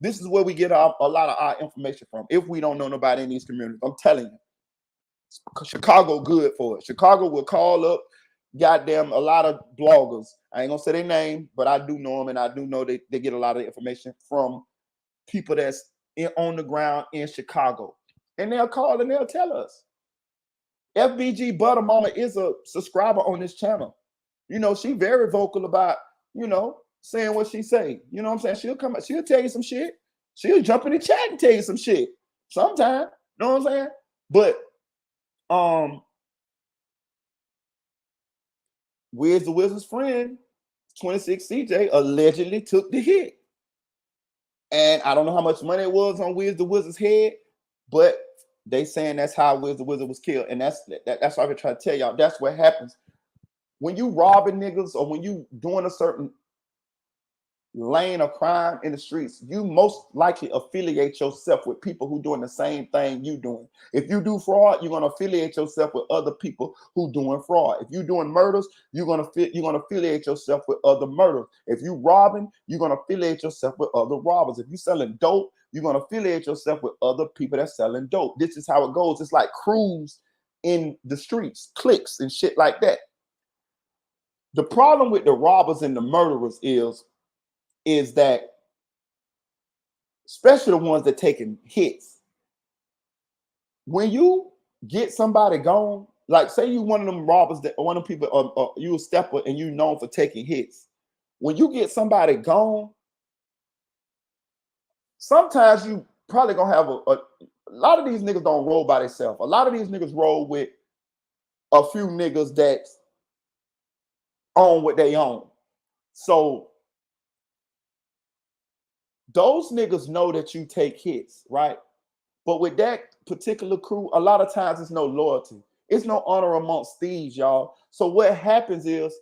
This is where we get a lot of our information from. If we don't know nobody in these communities, I'm telling you, Chicago good for it. Chicago will call up, goddamn, a lot of bloggers. I ain't gonna say their name, but I do know them, and I do know they get a lot of information from people that's on the ground in Chicago. And they'll call and they'll tell us. FBG Butter Mama is a subscriber on this channel. She very vocal about, saying what she say. You know what I'm saying? She'll come, she'll tell you some shit. She'll jump in the chat and tell you some shit sometime. You know what I'm saying? But Wiz the Wizard's friend, 26 CJ, allegedly took the hit. And I don't know how much money it was on Wiz the Wizard's head, but they saying that's how Wiz the Wizard was killed. And that's what I've been trying to tell y'all. That's what happens when you robbing niggas or when you doing a certain lane of crime in the streets. You most likely affiliate yourself with people who doing the same thing you doing. If you do fraud, you're gonna affiliate yourself with other people who doing fraud. If you're doing murders, you're gonna affiliate yourself with other murders. If you robbing, you're gonna affiliate yourself with other robbers. If you selling dope, you're gonna affiliate yourself with other people that's selling dope. This is how it goes. It's like crews in the streets, cliques and shit like that. The problem with the robbers and the murderers is that, especially the ones that taking hits, when you get somebody gone, like say you one of them robbers that one of them people, you a stepper and you known for taking hits. When you get somebody gone, sometimes you probably gonna have a lot of these niggas don't roll by themselves. A lot of these niggas roll with a few niggas that own what they own. So those niggas know that you take hits, right? But with that particular crew, a lot of times it's no loyalty. It's no honor amongst thieves, y'all. So what happens is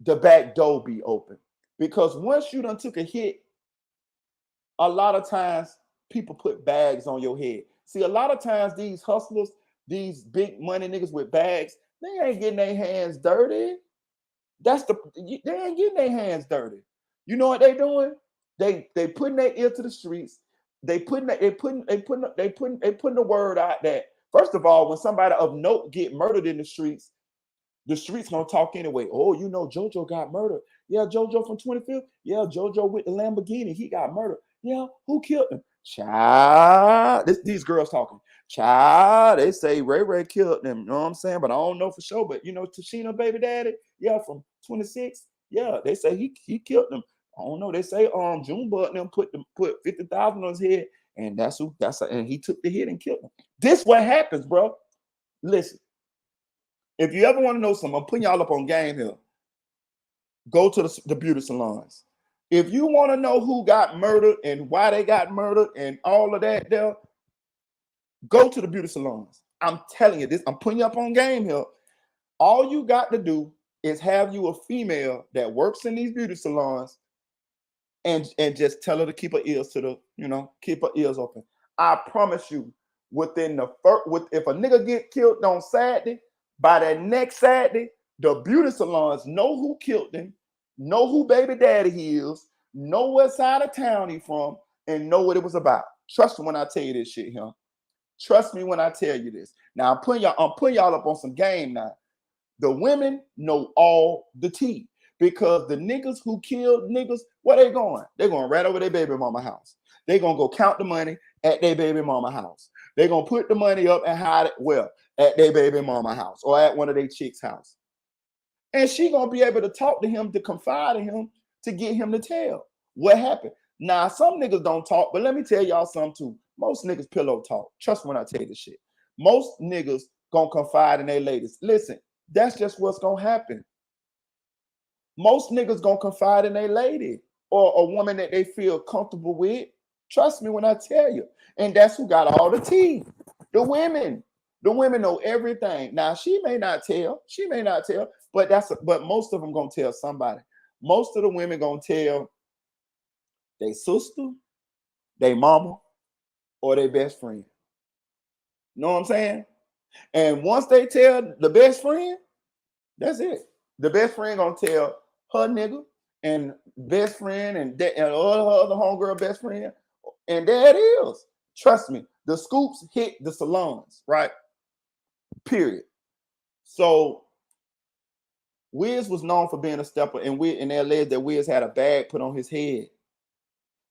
the back door be open. Because once you done took a hit, a lot of times people put bags on your head. See, a lot of times these hustlers, these big money niggas with bags, they ain't getting their hands dirty. They ain't getting their hands dirty. You know what they doing? They putting their ear to the streets. They putting the word out that, first of all, when somebody of note get murdered in the streets gonna talk anyway. Oh, you know, JoJo got murdered. Yeah, JoJo from 25th. Yeah, JoJo with the Lamborghini. He got murdered. Yeah, who killed him? Child. These girls talking. Child, they say Ray killed them. You know what I'm saying? But I don't know for sure. But you know, Tashina baby daddy, yeah, from 26. Yeah, they say he killed them. I don't know. They say Junebug and them put 50,000 on his head, and and he took the hit and killed him. This what happens, bro. Listen. If you ever want to know something, I'm putting y'all up on game here. Go to the beauty salons. If you want to know who got murdered and why they got murdered and all of that there, go to the beauty salons. I'm telling you this. I'm putting you up on game here. All you got to do is have you a female that works in these beauty salons and just tell her to keep her ears keep her ears open. I promise you, if a nigga get killed on Saturday, by that next Saturday, the beauty salons know who killed him, know who baby daddy he is, know what side of town he from, and know what it was about. Trust me when I tell you this shit here. Trust me when I tell you this. Now I'm putting y'all up on some game now. The women know all the tea because the niggas who killed niggas, where they going? They're going right over their baby mama house. They're gonna go count the money at their baby mama house. They're gonna put the money up and hide it at their baby mama house or at one of their chicks' house. And she gonna be able to talk to him, to confide in him, to get him to tell what happened. Now, some niggas don't talk, but let me tell y'all something too. Most niggas pillow talk. Trust me when I tell you this shit. Most niggas gonna confide in their ladies. Listen, that's just what's gonna happen. Most niggas gonna confide in their lady or a woman that they feel comfortable with. Trust me when I tell you. And that's who got all the tea. The women. The women know everything. Now, she may not tell, but most of them gonna tell somebody. Most of the women gonna tell their sister, their mama, or their best friend. You know what I'm saying? And once they tell the best friend, that's it. The best friend gonna tell her nigga and best friend and her other homegirl best friend, and there it is. Trust me, the scoops hit the salons, right? Period. So Wiz was known for being a stepper, and they alleged that Wiz had a bag put on his head.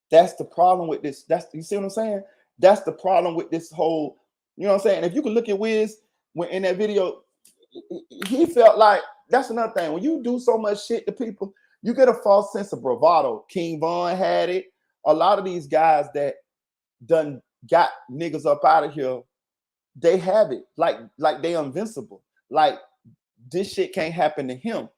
That's the problem with this. You see what I'm saying? That's the problem with this whole, you know what I'm saying? If you can look at Wiz when in that video, he felt like, that's another thing. When you do so much shit to people, you get a false sense of bravado. King Von had it. A lot of these guys that done got niggas up out of here, they have it. Like they invincible. Like this shit can't happen to him.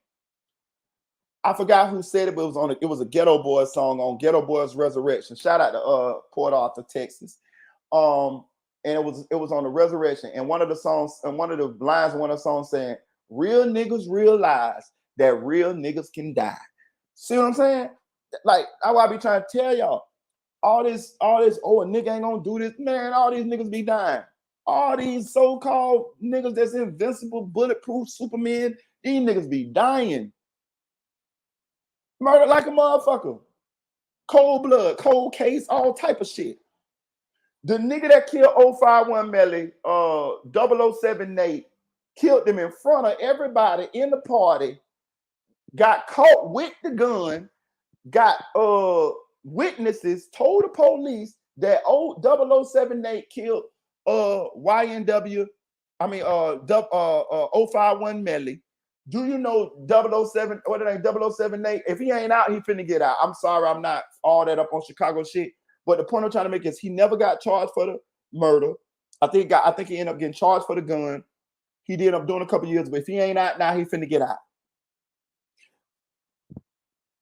I forgot who said it, but it was a Ghetto Boys song on Ghetto Boys Resurrection. Shout out to Port Arthur, Texas. And it was on the Resurrection. And one of the songs, and one of the lines in one of the songs saying, real niggas realize that real niggas can die. See what I'm saying? Like, I be trying to tell y'all, all this, oh, a nigga ain't gonna do this. Man, all these niggas be dying. All these so-called niggas that's invincible, bulletproof Superman, these niggas be dying. Murder like a motherfucker. Cold blood, cold case, all type of shit. The nigga that killed 051 Melly, 0078, killed them in front of everybody in the party, got caught with the gun, got witnesses, told the police that 0078 killed YNW, 051 Melly. Do you know 007, what are they, 0078? If he ain't out, he finna get out. I'm sorry, I'm not all that up on Chicago shit. But the point I'm trying to make is he never got charged for the murder. I think he ended up getting charged for the gun. He did up doing a couple years, but if he ain't out now, he finna get out.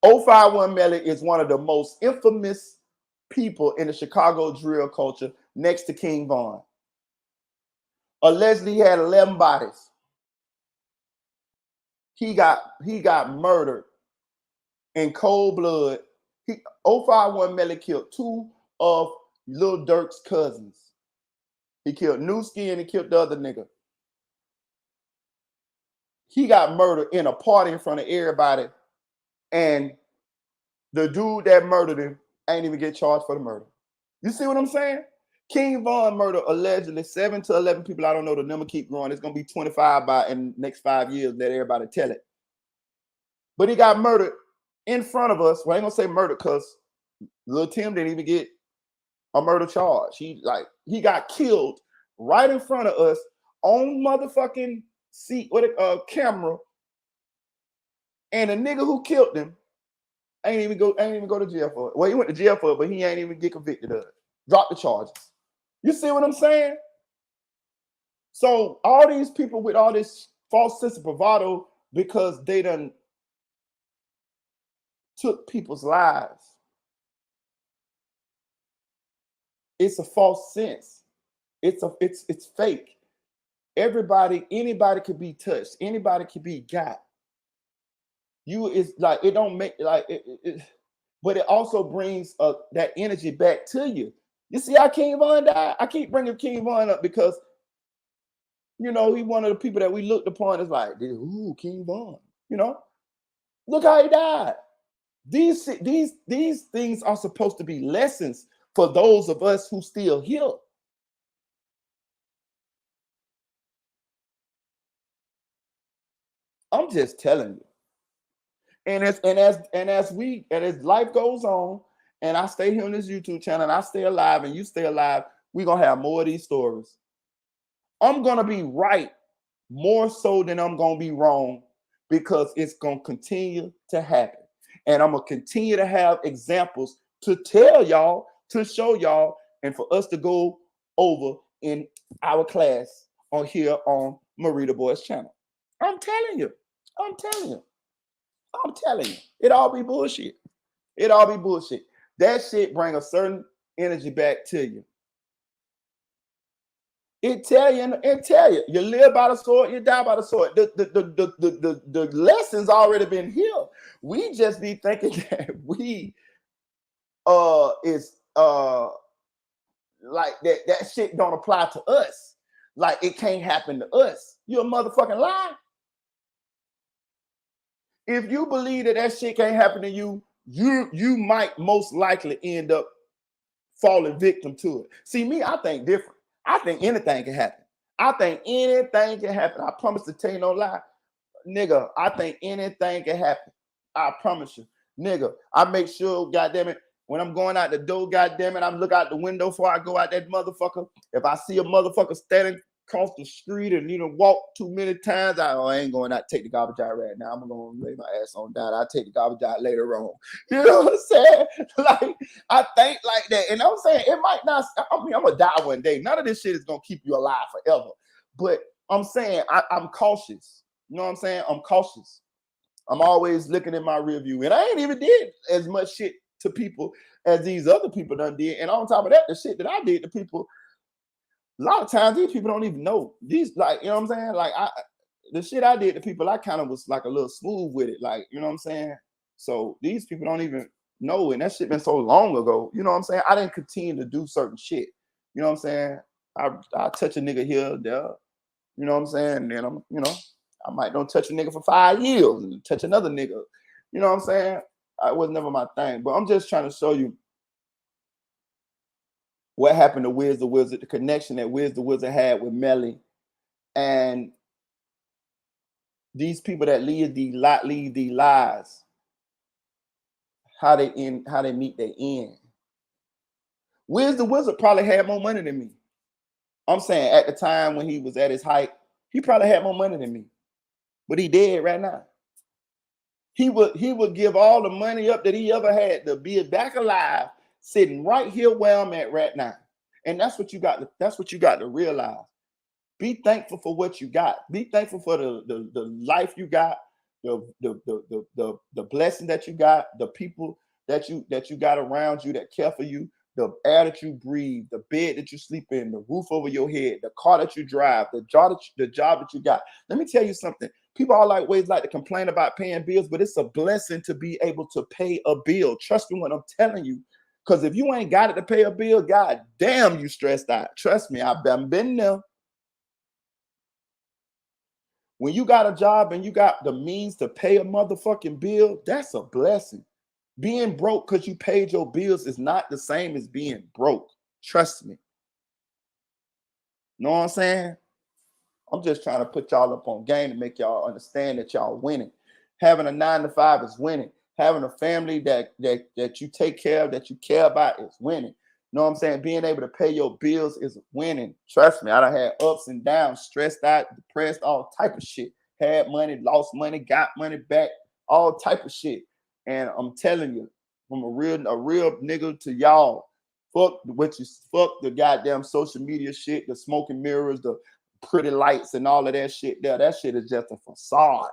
051 Melly is one of the most infamous people in the Chicago drill culture next to King Von. Allegedly, he had 11 bodies. He got murdered in cold blood. 051 Melly killed two of Lil Durk's cousins. He killed Newski and he killed the other nigga. He got murdered in a party in front of everybody, and the dude that murdered him ain't even get charged for the murder. You see what I'm saying? King Von murdered allegedly 7 to 11 people. I don't know. The number keep growing. It's going to be 25 in the next 5 years. Let everybody tell it. But he got murdered in front of us. Well, I ain't going to say murdered because Lil Tim didn't even get a murder charge. He got killed right in front of us on motherfucking camera. And the nigga who killed him ain't even go to jail for it. Well, he went to jail for it, but he ain't even get convicted of it. Drop the charges. You see what I'm saying? So all these people with all this false sense of bravado because they done took people's lives. It's a false sense. It's fake. Anybody could be touched. Anybody could be got. It's like it don't make like it but it also brings that energy back to you. You see how King Von died? I keep bringing King Von up because, you know, he one of the people that we looked upon as like, ooh, King Von. You know, look how he died. These things are supposed to be lessons for those of us who still here. I'm just telling you. And as life goes on, and I stay here on this YouTube channel, and I stay alive, and you stay alive, we're gonna have more of these stories. I'm gonna be right more so than I'm gonna be wrong, because it's gonna continue to happen. And I'm gonna continue to have examples to tell y'all, to show y'all, and for us to go over in our class on here on Marita Boy's channel. I'm telling you. It all be bullshit. That shit bring a certain energy back to you. It tell you. You live by the sword, you die by the sword. The lesson's already been here. We just be thinking that we like that shit don't apply to us. Like it can't happen to us. You a motherfucking lie. If you believe that shit can't happen to you, you might most likely end up falling victim to it. See, me, I think different. I think anything can happen. I promise to tell you no lie. Nigga, I think anything can happen. I promise you. Nigga, I make sure, goddamn it, when I'm going out the door, goddamn it, I look out the window before I go out that motherfucker. If I see a motherfucker standing across the street and walk too many times, I ain't going out to take the garbage out right now. I'm gonna lay my ass on down. I'll take the garbage out later on. You know what I'm saying? Like, I think like that. And I'm saying it might not, I'm gonna die one day. None of this shit is gonna keep you alive forever. But I'm saying I'm cautious. You know what I'm saying? I'm cautious. I'm always looking in my rear view. And I ain't even did as much shit to people as these other people done did. And on top of that, the shit that I did to people, a lot of times these people don't even know. These, like, you know what I'm saying? Like, the shit I did to people, I kind of was like a little smooth with it. Like, you know what I'm saying? So these people don't even know. And that shit been so long ago. You know what I'm saying? I didn't continue to do certain shit. You know what I'm saying? I touch a nigga here, there. You know what I'm saying? And then I might don't touch a nigga for 5 years and touch another nigga. You know what I'm saying? It was never my thing. But I'm just trying to show you what happened to Wiz the Wizard, the connection that Wiz the Wizard had with Melly. And these people that lead these lies, how they meet their end. Wiz the Wizard probably had more money than me. I'm saying at the time when he was at his height, he probably had more money than me. But he dead right now. He would give all the money up that he ever had to be back alive, sitting right here where I'm at right now. And that's what you got to realize. Be thankful for what you got. Be thankful for the life you got, the blessing that you got, the people that you got around you that care for you, the air that you breathe, the bed that you sleep in, the roof over your head, the car that you drive, the job that you got. Let me tell you something. People always like to complain about paying bills, but it's a blessing to be able to pay a bill. Trust me when I'm telling you, because if you ain't got it to pay a bill, god damn, you stressed out. Trust me, I've been there. When you got a job and you got the means to pay a motherfucking bill, that's a blessing. Being broke because you paid your bills is not the same as being broke. Trust me. Know what I'm saying? I'm just trying to put y'all up on game to make y'all understand that y'all winning. Having a 9-to-5 is winning. Having a family that you take care of, that you care about is winning. Know what I'm saying? Being able to pay your bills is winning. Trust me, I done had ups and downs, stressed out, depressed, all type of shit. Had money, lost money, got money back, all type of shit. And I'm telling you, from a real nigga to y'all, fuck the goddamn social media shit, the smoking mirrors, the pretty lights and all of that shit there. That shit is just a facade.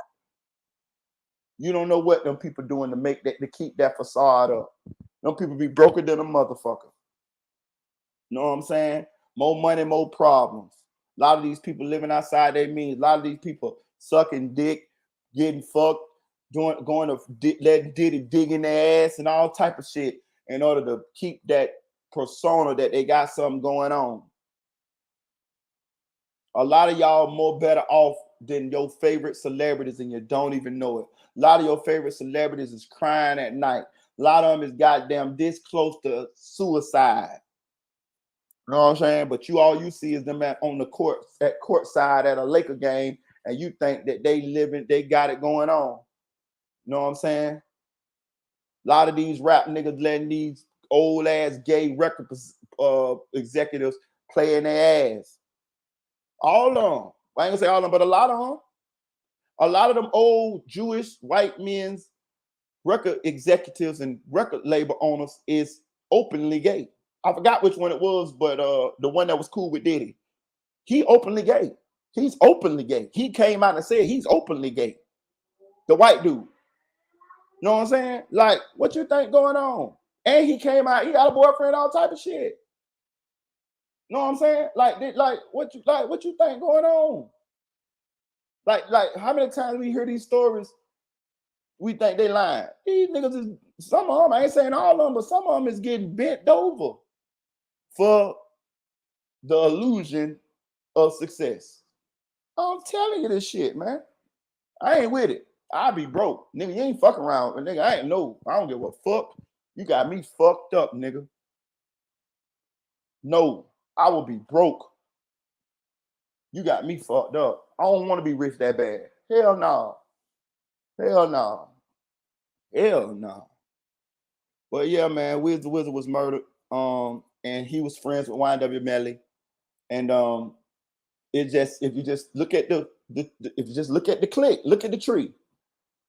You don't know what them people doing to keep that facade up. Them people be broker than a motherfucker. Know what I'm saying? More money, more problems. A lot of these people living outside their means. A lot of these people sucking dick, getting fucked, letting Diddy dig in their ass and all type of shit in order to keep that persona that they got something going on. A lot of y'all more better off than your favorite celebrities and you don't even know it. A lot of your favorite celebrities is crying at night. A lot of them is goddamn this close to suicide. You know what I'm saying? But all you see is them on the courtside at a Laker game, and you think that they got it going on. You know what I'm saying? A lot of these rap niggas letting these old ass gay record executives play in their ass. All of them. I ain't gonna say all of them, but a lot of them. A lot of them old Jewish white men's record executives and record label owners is openly gay. I forgot which one it was, but the one that was cool with Diddy. He openly gay. He's openly gay. He came out and said he's openly gay. The white dude. You know what I'm saying? Like, what you think going on? And he came out, he got a boyfriend, all type of shit. You know what I'm saying? Like what you think going on? Like how many times we hear these stories, we think they lying. These niggas is, some of them, I ain't saying all of them, but some of them is getting bent over for the illusion of success. I'm telling you this shit, man. I ain't with it. I be broke. Nigga, you ain't fucking around. Nigga, I don't give a fuck. You got me fucked up, nigga. No, I will be broke. You got me fucked up. I don't want to be rich that bad. Hell no. Hell no. Hell no. But yeah, man, Wiz the Wizard was murdered. And he was friends with YNW Melly. And if you just look at the clique, look at the tree.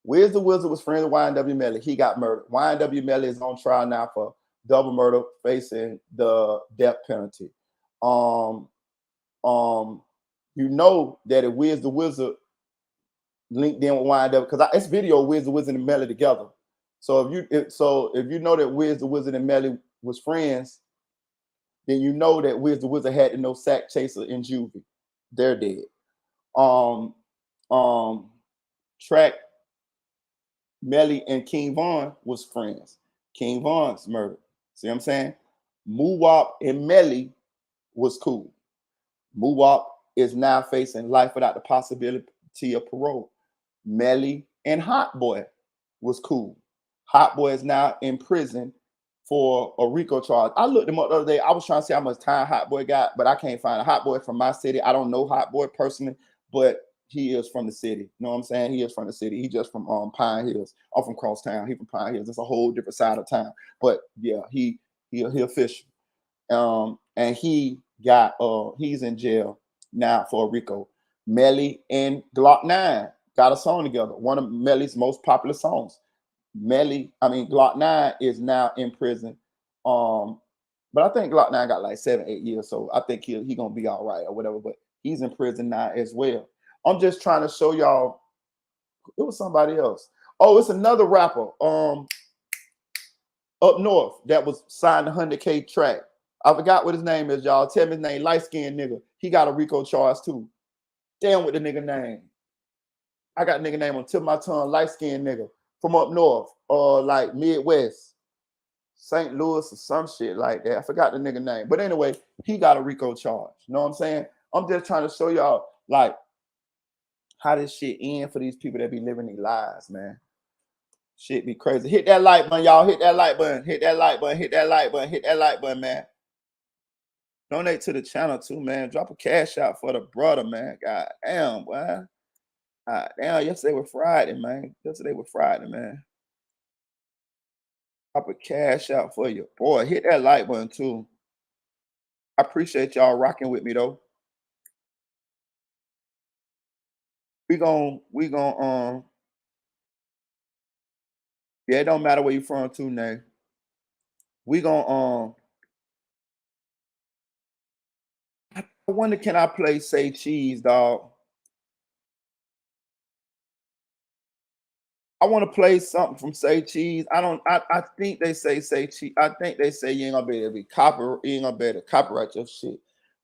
Wiz the Wizard was friends with YNW Melly. He got murdered. YNW Melly is on trial now for double murder, facing the death penalty. You know that if Wiz the Wizard linked in with YNW, because it's video of Wiz the Wizard and Melly together. So if you know that Wiz the Wizard and Melly was friends, then you know that Wiz the Wizard had to know Sack Chaser and Juvie. They're dead. Track Melly and King Von was friends. King Von's murdered. See what I'm saying? Muwop and Melly was cool. Muwop is now facing life without the possibility of parole. Melly and Hot Boy was cool. Hot Boy is now in prison for a RICO charge. I looked him up the other day. I was trying to see how much time Hot Boy got, but I can't find a Hot Boy from my city. I don't know Hot Boy personally, but he is from the city. You know what I'm saying? He is from the city. He just from Pine Hills. I'm from Crosstown. He from Pine Hills. It's a whole different side of town. But yeah, he official. And he got he's in jail now for RICO. Melly and Glock 9 got a song together. One of Melly's most popular songs. Glock 9 is now in prison. But I think Glock 9 got like 7-8 years, so I think he gonna be all right or whatever. But he's in prison now as well. I'm just trying to show y'all. It was somebody else. Oh, it's another rapper up north that was signed a 100K track. I forgot what his name is, y'all. Tell me his name. Light-skinned nigga. He got a RICO charge too. Damn with the nigga name. I got nigga name on tip of my tongue. Light-skinned nigga from up north or like Midwest, St. Louis or some shit like that. I forgot the nigga name. But anyway, he got a RICO charge. You know what I'm saying? I'm just trying to show y'all like how this shit end for these people that be living these lives, man. Shit be crazy. Hit that like button, y'all. Hit that like button. Hit that like button. Hit that like button. Hit that like button, man. Donate to the channel too, man. Drop a cash out for the brother, man. God damn, boy. God damn, yesterday was Friday, man. Man. Drop a cash out for your boy. Hit that like button too. I appreciate y'all rocking with me though. We gon' yeah, it don't matter where you from too, Nay. We gon' I wonder, can I play Say Cheese, dog? I want to play something from Say Cheese. I think they say Cheese. I think they say you ain't gonna be able to copyright your shit.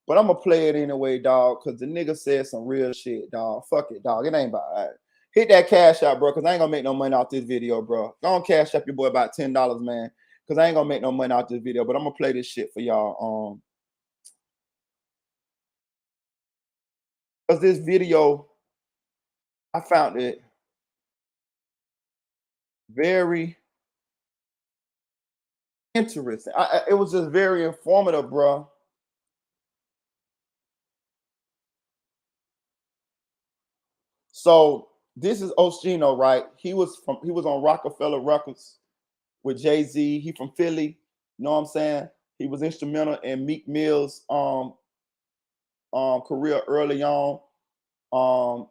But I'm gonna play it anyway, dog, because the nigga said some real shit, dog. Fuck it, dog. It ain't about right. Hit that cash out, bro, because I ain't gonna make no money off this video, bro. Go on cash up your boy about $10, man. Because I ain't gonna make no money off this video, but I'm gonna play this shit for y'all. Because this video, I found it very interesting. It was just very informative, bro. So this is Oschino, right? He was on Rockefeller Records with Jay-Z. He from Philly. You know what I'm saying? He was instrumental in Meek Mill's career early on.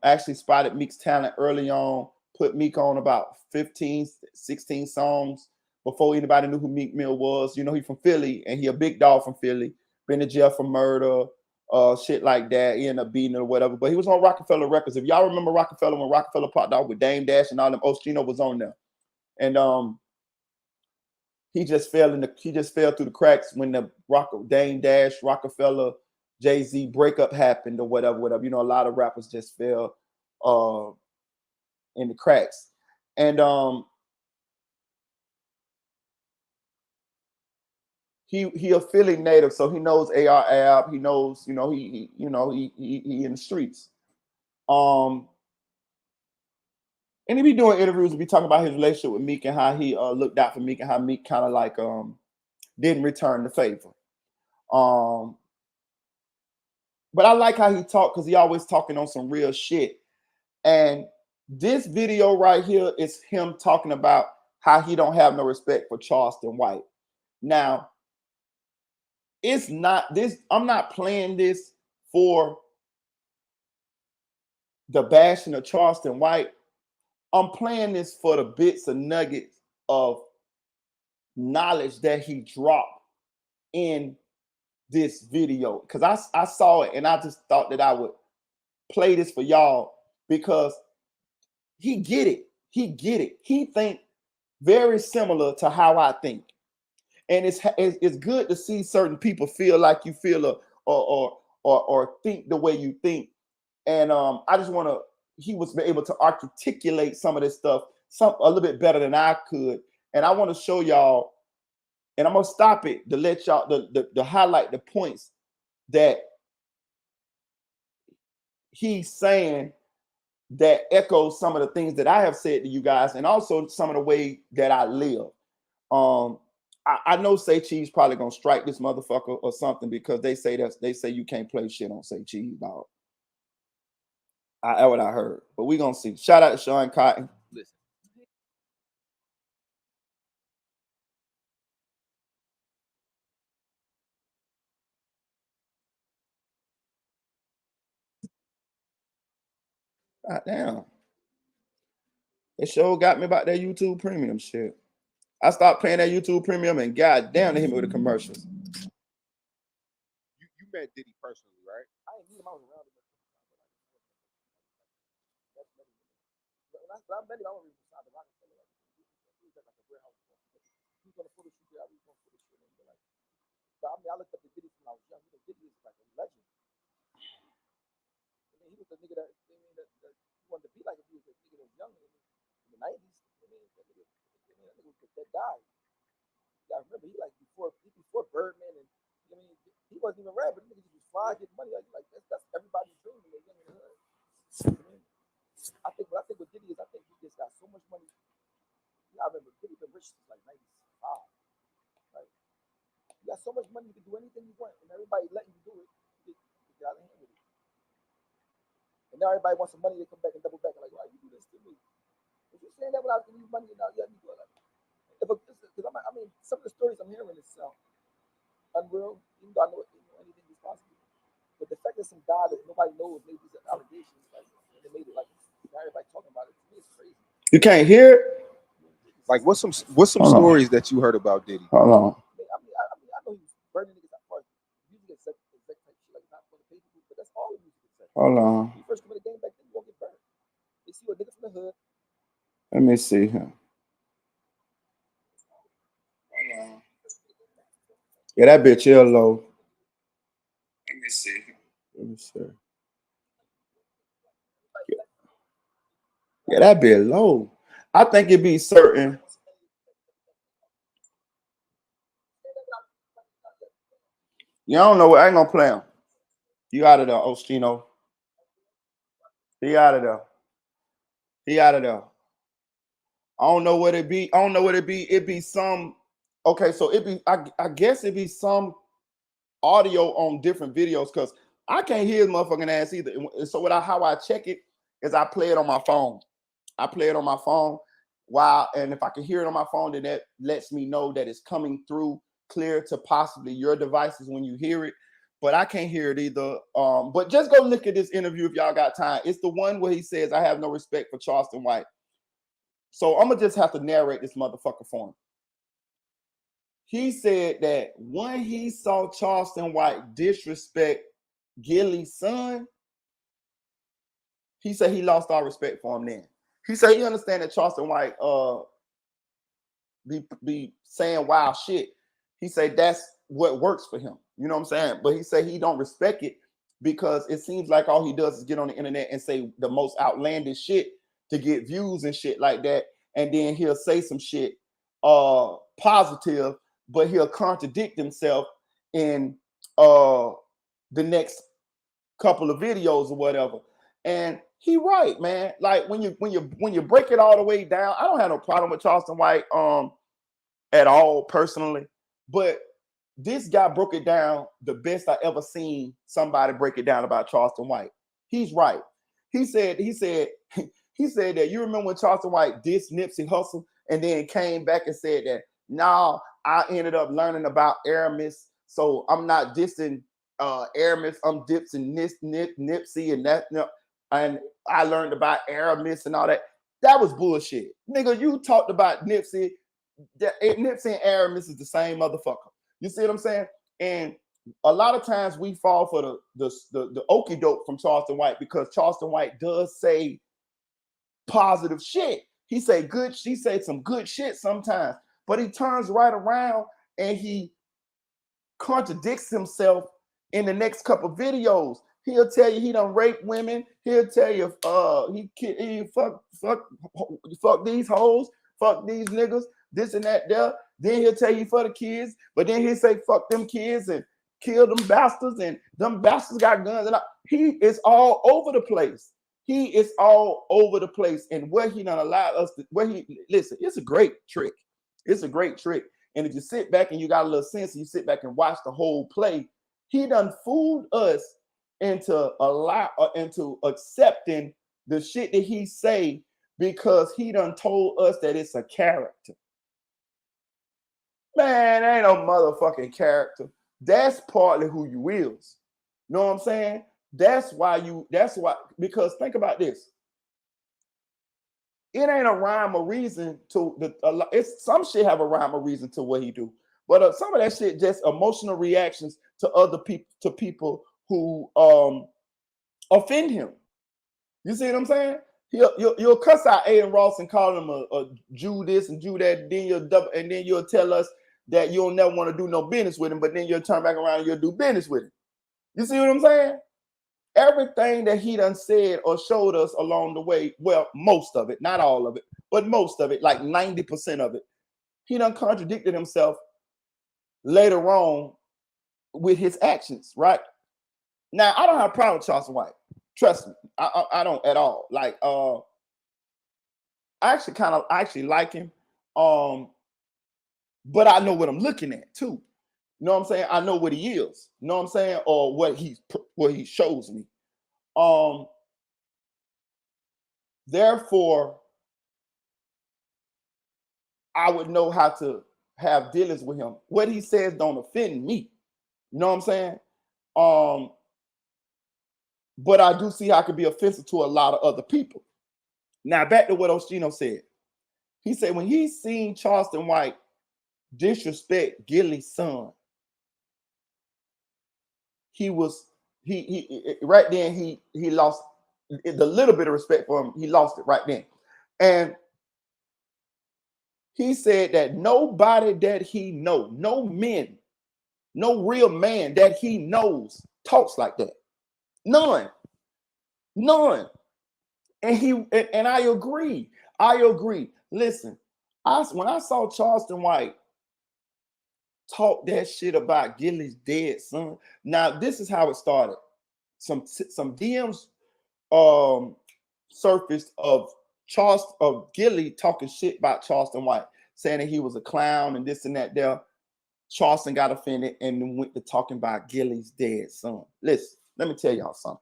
Actually spotted Meek's talent early on, put Meek on about 15, 16 songs before anybody knew who Meek Mill was. You know, he from Philly and he a big dog from Philly, been to jail for murder, shit like that. He ended up beating it or whatever. But he was on Rockefeller Records. If y'all remember Rockefeller, when Rockefeller popped out with Dame Dash and all them, Oschino was on there. And he just fell through the cracks when the Dame Dash, Rockefeller, Jay-Z breakup happened or whatever. You know, a lot of rappers just fell in the cracks. And he a Philly native, so he knows AR Ab. He knows, he in the streets. And he be doing interviews and be talking about his relationship with Meek and how he looked out for Meek and how Meek kind of like didn't return the favor. But I like how he talked because he always talking on some real shit. And this video right here is him talking about how he don't have no respect for Charleston White. Now, it's not this. I'm not playing this for the bashing of Charleston White. I'm playing this for the bits and nuggets of knowledge that he dropped in this video. Because I saw it and I just thought that I would play this for y'all because he get it. He get it. He think very similar to how I think. And it's good to see certain people feel like you feel or think the way you think. And I just want to, he was able to articulate some of this stuff a little bit better than I could. And I want to show y'all, and I'm gonna stop it to let y'all to highlight the points that he's saying that echoes some of the things that I have said to you guys, and also some of the way that I live. I know Say Cheese probably gonna strike this motherfucker or something because they say you can't play shit on Say Cheese, dog. That's what I heard. But we gonna see. Shout out to Sean Cotton. Listen. God damn. That show got me about that YouTube Premium shit. I stopped paying that YouTube Premium and god damn, they hit me with the commercials. You met Diddy personally, right? I didn't meet him. I was around him. When I met him, I wasn't even signed to Rockefeller. He was at like a warehouse. He was on the photo shoot there. I was going to photo shoot. Like, but I mean, I looked up to Diddy when I was young. You know, Diddy is like a legend. I mean, he was the nigga that you wanted to be like if he was a nigga that was young in the 90s. I mean, that nigga was that guy. Yeah, I remember he like before Birdman, and I mean, he wasn't even rap, but he just was fly, getting money. Like that's everybody's dream when they're young in the hood. I think what Diddy is, I think he just got so much money. I remember Diddy been rich since like 95. Like, you got so much money, you can do anything you want, and everybody letting you do it. You get out of hand with it. And now everybody wants some money, they come back and double back and like, why you do this to me? If you're saying that without giving you money, now you have to do it. Like, I mean, some of the stories I'm hearing is unreal, even though I know anything is possible. But the fact that some guy that nobody knows made these allegations, like, and they made it like, now everybody talking about it, to me it's crazy. You can't hear it? Like, what's some stories that you heard about Diddy? Hold on. I know he was burning niggas out for music exec type shit, like not for the pay people, but that's all the music exec. Hold on. When you first come in the game back then, you won't get burned. They see a nigga from the hood. Let me see here. Yeah, that bitch here low. Let me see. Yeah, that bitch low. I think it be certain. You don't know what, I ain't gonna play him. You out of there, Ostino. He out of there. I don't know what it be. It be some. Okay, so it be. I guess it be some audio on different videos because I can't hear his motherfucking ass either. So how I check it is I play it on my phone. And if I can hear it on my phone, then that lets me know that it's coming through clear to possibly your devices when you hear it. But I can't hear it either. But just go look at this interview if y'all got time. It's the one where he says, I have no respect for Charleston White. So I'm going to just have to narrate this motherfucker for him. He said that when he saw Charleston White disrespect Gilly's son, he said he lost all respect for him then. He said he understand that Charleston White be saying wild shit. He said that's what works for him. You know what I'm saying? But he said he don't respect it because it seems like all he does is get on the internet and say the most outlandish shit to get views and shit like that. And then he'll say some shit positive, but he'll contradict himself in the next couple of videos or whatever. And he right, man. Like when you break it all the way down, I don't have no problem with Charleston White at all personally, but this guy broke it down the best I ever seen somebody break it down about Charleston White. He's right. He said that you remember when Charleston White dissed Nipsey Hussle and then came back and said that now I ended up learning about Aramis, so I'm not dissing Aramis, I'm dissing Nipsey and that, you know, and I learned about Aramis and all that. That was bullshit. Nigga, you talked about Nipsey. Nipsey and Aramis is the same motherfucker. You see what I'm saying? And a lot of times we fall for the okie doke from Charleston White because Charleston White does say positive shit. He said some good shit sometimes, but he turns right around and he contradicts himself in the next couple of videos. He'll tell you he done raped women. He'll tell you he fuck these hoes, fuck these niggas, this and that there. Then he'll tell you for the kids, but then he'll say fuck them kids and kill them bastards, and them bastards got guns. And he is all over the place. And what he done allowed us to, listen, it's a great trick. And if you sit back and you got a little sense and you sit back and watch the whole play, he done fooled us into into accepting the shit that he say because he done told us that it's a character. Man, ain't no motherfucking character. That's partly who you is. Know what I'm saying? That's why, because think about this. It ain't a rhyme or reason to it's some shit have a rhyme or reason to what he do. But some of that shit just emotional reactions to other people, to people who offend him. You see what I'm saying? You'll cuss out Aiden Ross and call him a Jew this and Jew that, and then you'll tell us that you'll never want to do no business with him, but then you'll turn back around and you'll do business with him. You see what I'm saying? Everything that he done said or showed us along the way, well, most of it, not all of it, but most of it, like 90% of it, he done contradicted himself later on with his actions, right? Now, I don't have a problem with Charleston White. Trust me, I don't at all. Like, I actually like him. But I know what I'm looking at too. You know what I'm saying? I know what he is. You know what I'm saying? Or what he shows me. Therefore, I would know how to have dealings with him. What he says don't offend me. You know what I'm saying? But I do see how it could be offensive to a lot of other people. Now, back to what Oshino said. He said when he seen Charleston White disrespect Gilly's son, he right then he lost the little bit of respect for him. He lost it right then. And he said that nobody that he know, no real man that he knows talks like that. None. And I agree. Listen, when I saw Charleston White talk that shit about Gilly's dead son. Now, this is how it started. Some DMs surfaced of Gilly talking shit about Charleston White, saying that he was a clown and this and that there. Charleston got offended and then went to talking about Gilly's dead son. Listen, let me tell y'all something.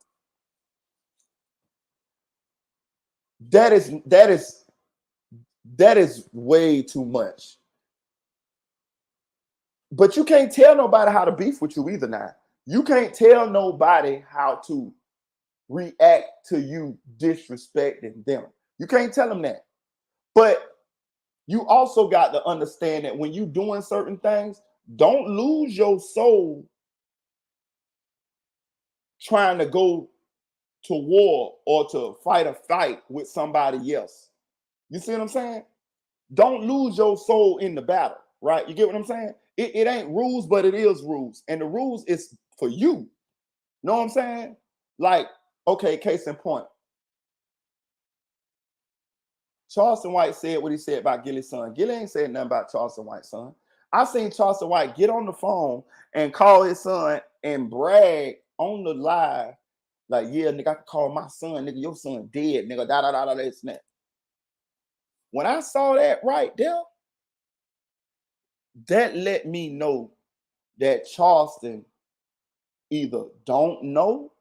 That is way too much. But you can't tell nobody how to beef with you either now. You can't tell nobody how to react to you disrespecting them. You can't tell them that. But you also got to understand that when you're doing certain things, don't lose your soul trying to go to war or to fight a fight with somebody else. You see what I'm saying? Don't lose your soul in the battle, right? You get what I'm saying? It ain't rules, but it is rules. And the rules is for you. Know what I'm saying? Like, okay, case in point. Charleston White said what he said about Gilly's son. Gilly ain't said nothing about Charleston White's son. I seen Charleston White get on the phone and call his son and brag on the live, like, yeah, nigga, I can call my son, nigga, your son dead, nigga, da this and that. When I saw that right there, that let me know that Charleston either don't know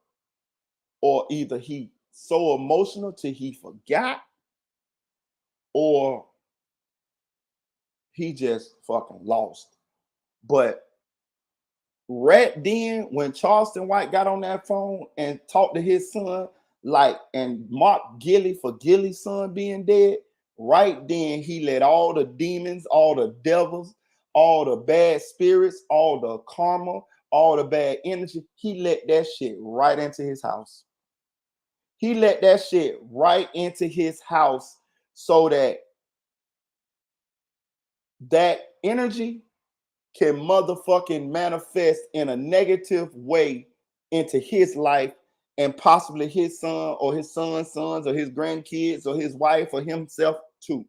or either he so emotional till he forgot or he just fucking lost. But right then, when Charleston White got on that phone and talked to his son, like, and mocked Gilly for Gilly's son being dead, right then he let all the demons, all the devils, all the bad spirits, all the karma, all the bad energy, he let that shit right into his house. He let that shit right into his house so that that energy can motherfucking manifest in a negative way into his life and possibly his son or his son's sons or his grandkids or his wife or himself too.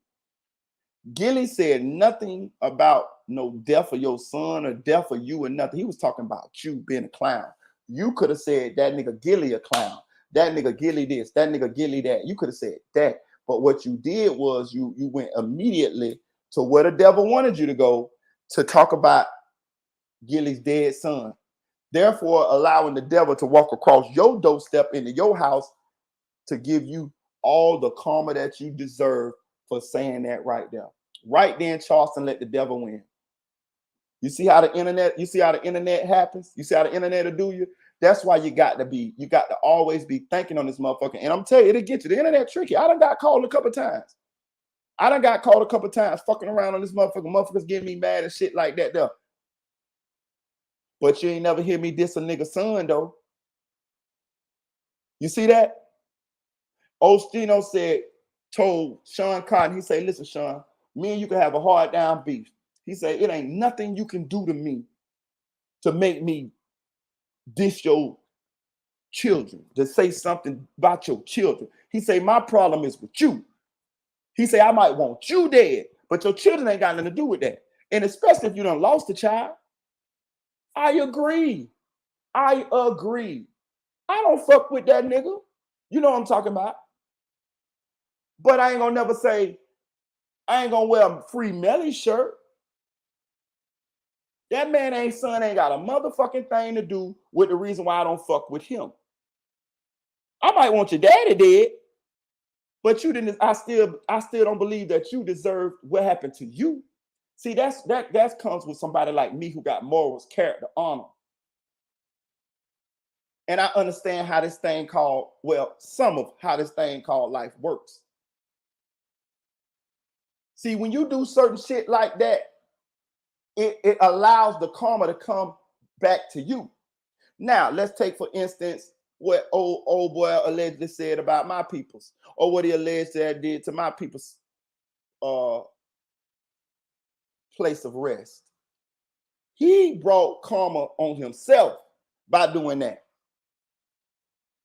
Gilly said nothing about no death of your son or death of you or nothing. He was talking about you being a clown. You could have said that nigga Gilly a clown. That nigga Gilly this, that nigga Gilly that. You could have said that. But what you did was you went immediately to where the devil wanted you to go to talk about Gilly's dead son. Therefore, allowing the devil to walk across your doorstep into your house to give you all the karma that you deserve for saying that right there. Right then, Charleston, let the devil win. You see how the internet happens? You see how the internet will do you? That's why you got to always be thinking on this motherfucker. And I'm telling you, it'll get you. The internet tricky. I done got called a couple times. Fucking around on this motherfucker. Motherfuckers getting me mad and shit like that though. But you ain't never hear me diss a nigga son though. You see that? Ostino told Sean Cotton, he said, listen, Sean, me and you can have a hard down beef. He said, it ain't nothing you can do to me to make me diss your children, to say something about your children. He said, my problem is with you. He said, I might want you dead, but your children ain't got nothing to do with that. And especially if you done lost a child. I agree. I don't fuck with that nigga. You know what I'm talking about. But I ain't gonna never say, I ain't gonna wear a Free Melly shirt. That man son ain't got a motherfucking thing to do with the reason why I don't fuck with him. I might want your daddy dead, but you didn't. I still don't believe that you deserve what happened to you. See, that comes with somebody like me who got morals, character, honor. And I understand how this thing called, some of how this thing called life works. See, when you do certain shit like that, it allows the karma to come back to you. Now, let's take, for instance, what old boy allegedly said about my peoples, or what he alleged that I did to my people's place of rest. He brought karma on himself by doing that.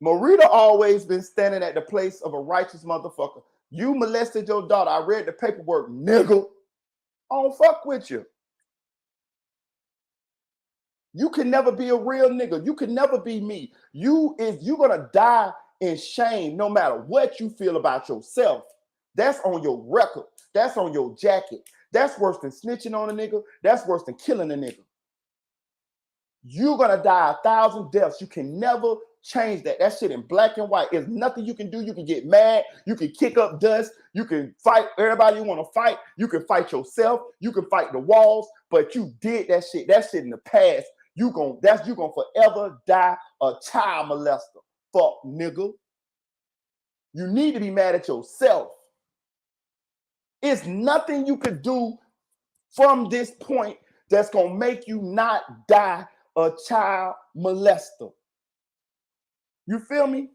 Marita always been standing at the place of a righteous motherfucker. You molested your daughter. I read the paperwork, nigga. I don't fuck with you. You can never be a real nigga. You can never be me. You're gonna die in shame no matter what you feel about yourself. That's on your record. That's on your jacket. That's worse than snitching on a nigga. That's worse than killing a nigga. You're gonna die 1,000 deaths. You can never change that. That shit in black and white. There's nothing you can do. You can get mad. You can kick up dust. You can fight everybody you want to fight. You can fight yourself. You can fight the walls. But you did that shit. That shit in the past. You gonna forever die a child molester. Fuck nigga. You need to be mad at yourself. It's nothing you can do from this point that's gonna make you not die a child molester. You feel me?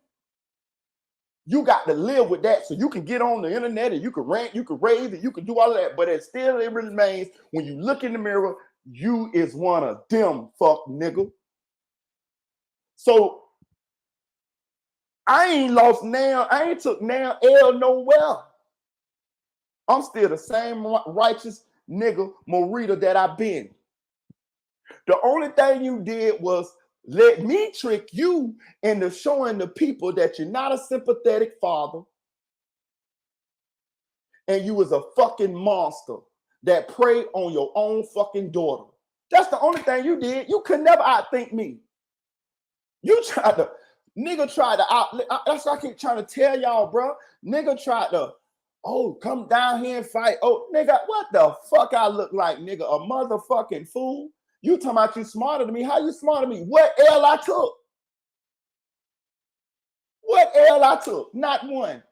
You got to live with that, so you can get on the internet and you can rant, you can rave, and you can do all of that. But it remains, when you look in the mirror, you is one of them, fuck nigga. So I ain't lost now. I ain't took now L nowhere. I'm still the same righteous nigga Marita that I've been. The only thing you did was let me trick you into showing the people that you're not a sympathetic father and you was a fucking monster that preyed on your own fucking daughter. That's the only thing you did. You could never outthink me. Nigga tried to that's what I keep trying to tell y'all, bro. Nigga tried to, come down here and fight. Oh, nigga, what the fuck I look like, nigga? A motherfucking fool? You talking about you smarter than me? How you smarter than me? What L I took? What L I took? Not one.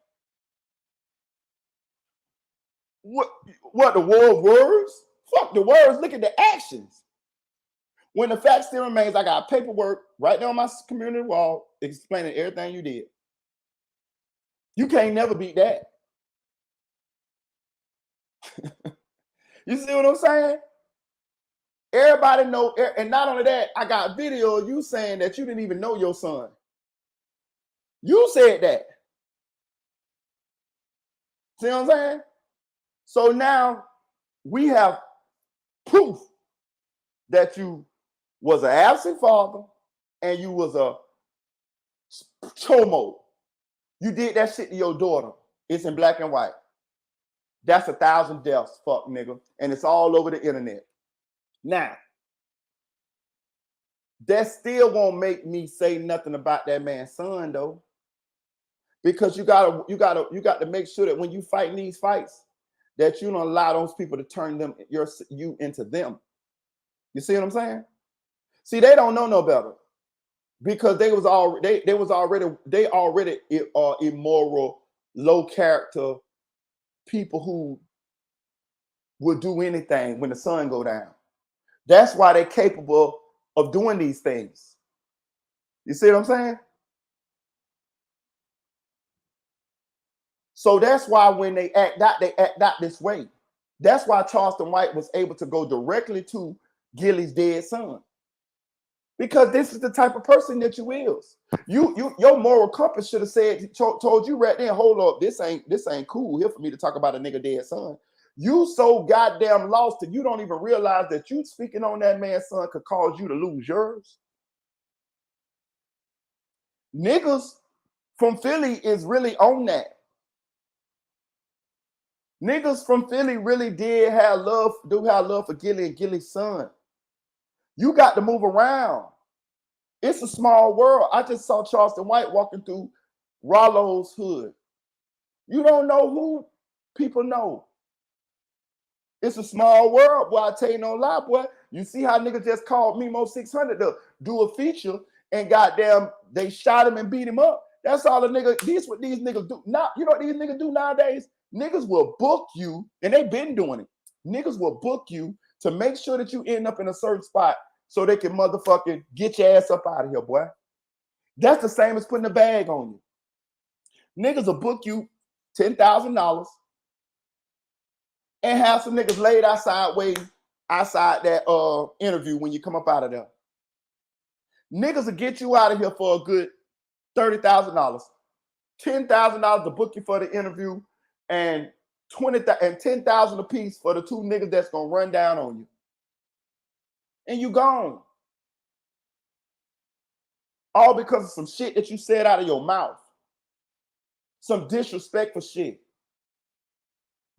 What the war of words? Fuck the words. Look at the actions. When the fact still remains, I got paperwork right there on my community wall explaining everything you did. You can't never beat that. You see what I'm saying? Everybody know, and not only that, I got video of you saying that you didn't even know your son. You said that. See what I'm saying? So now we have proof that you was an absent father and you was a chomo. You did that shit to your daughter. It's in black and white. That's 1,000 deaths, fuck nigga. And it's all over the internet. Now, that still won't make me say nothing about that man's son though. Because you got to make sure that when you fight these fights, that you don't allow those people to turn you into them. You see what I'm saying? See, they don't know no better because they already immoral, low character people who will do anything when the sun go down. That's why they're capable of doing these things. You see what I'm saying? So that's why when they act out this way. That's why Charleston White was able to go directly to Gilly's dead son. Because this is the type of person that you is. Your moral compass should have said, told you right there, hold up, this ain't cool here for me to talk about a nigga dead son. You so goddamn lost that you don't even realize that you speaking on that man's son could cause you to lose yours. Niggas from Philly is really on that. Niggas from Philly really have love for Gilly and Gilly's son. You got to move around. It's a small world. I just saw Charleston White walking through Rollo's hood. You don't know who people know. It's a small world, boy. I tell you no lie, boy. You see how niggas just called Mimo 600 to do a feature and goddamn, they shot him and beat him up. That's all the nigga, what these niggas do. Now, you know what these niggas do nowadays? Niggas will book you, and they've been doing it. Niggas will book you to make sure that you end up in a certain spot so they can motherfucking get your ass up out of here, boy. That's the same as putting a bag on you. Niggas will book you $10,000 and have some niggas laid outside waiting outside that interview when you come up out of there. Niggas will get you out of here for a good $30,000, $10,000 to book you for the interview, and $10,000 a piece for the two niggas that's gonna run down on you. And you gone. All because of some shit that you said out of your mouth. Some disrespectful shit.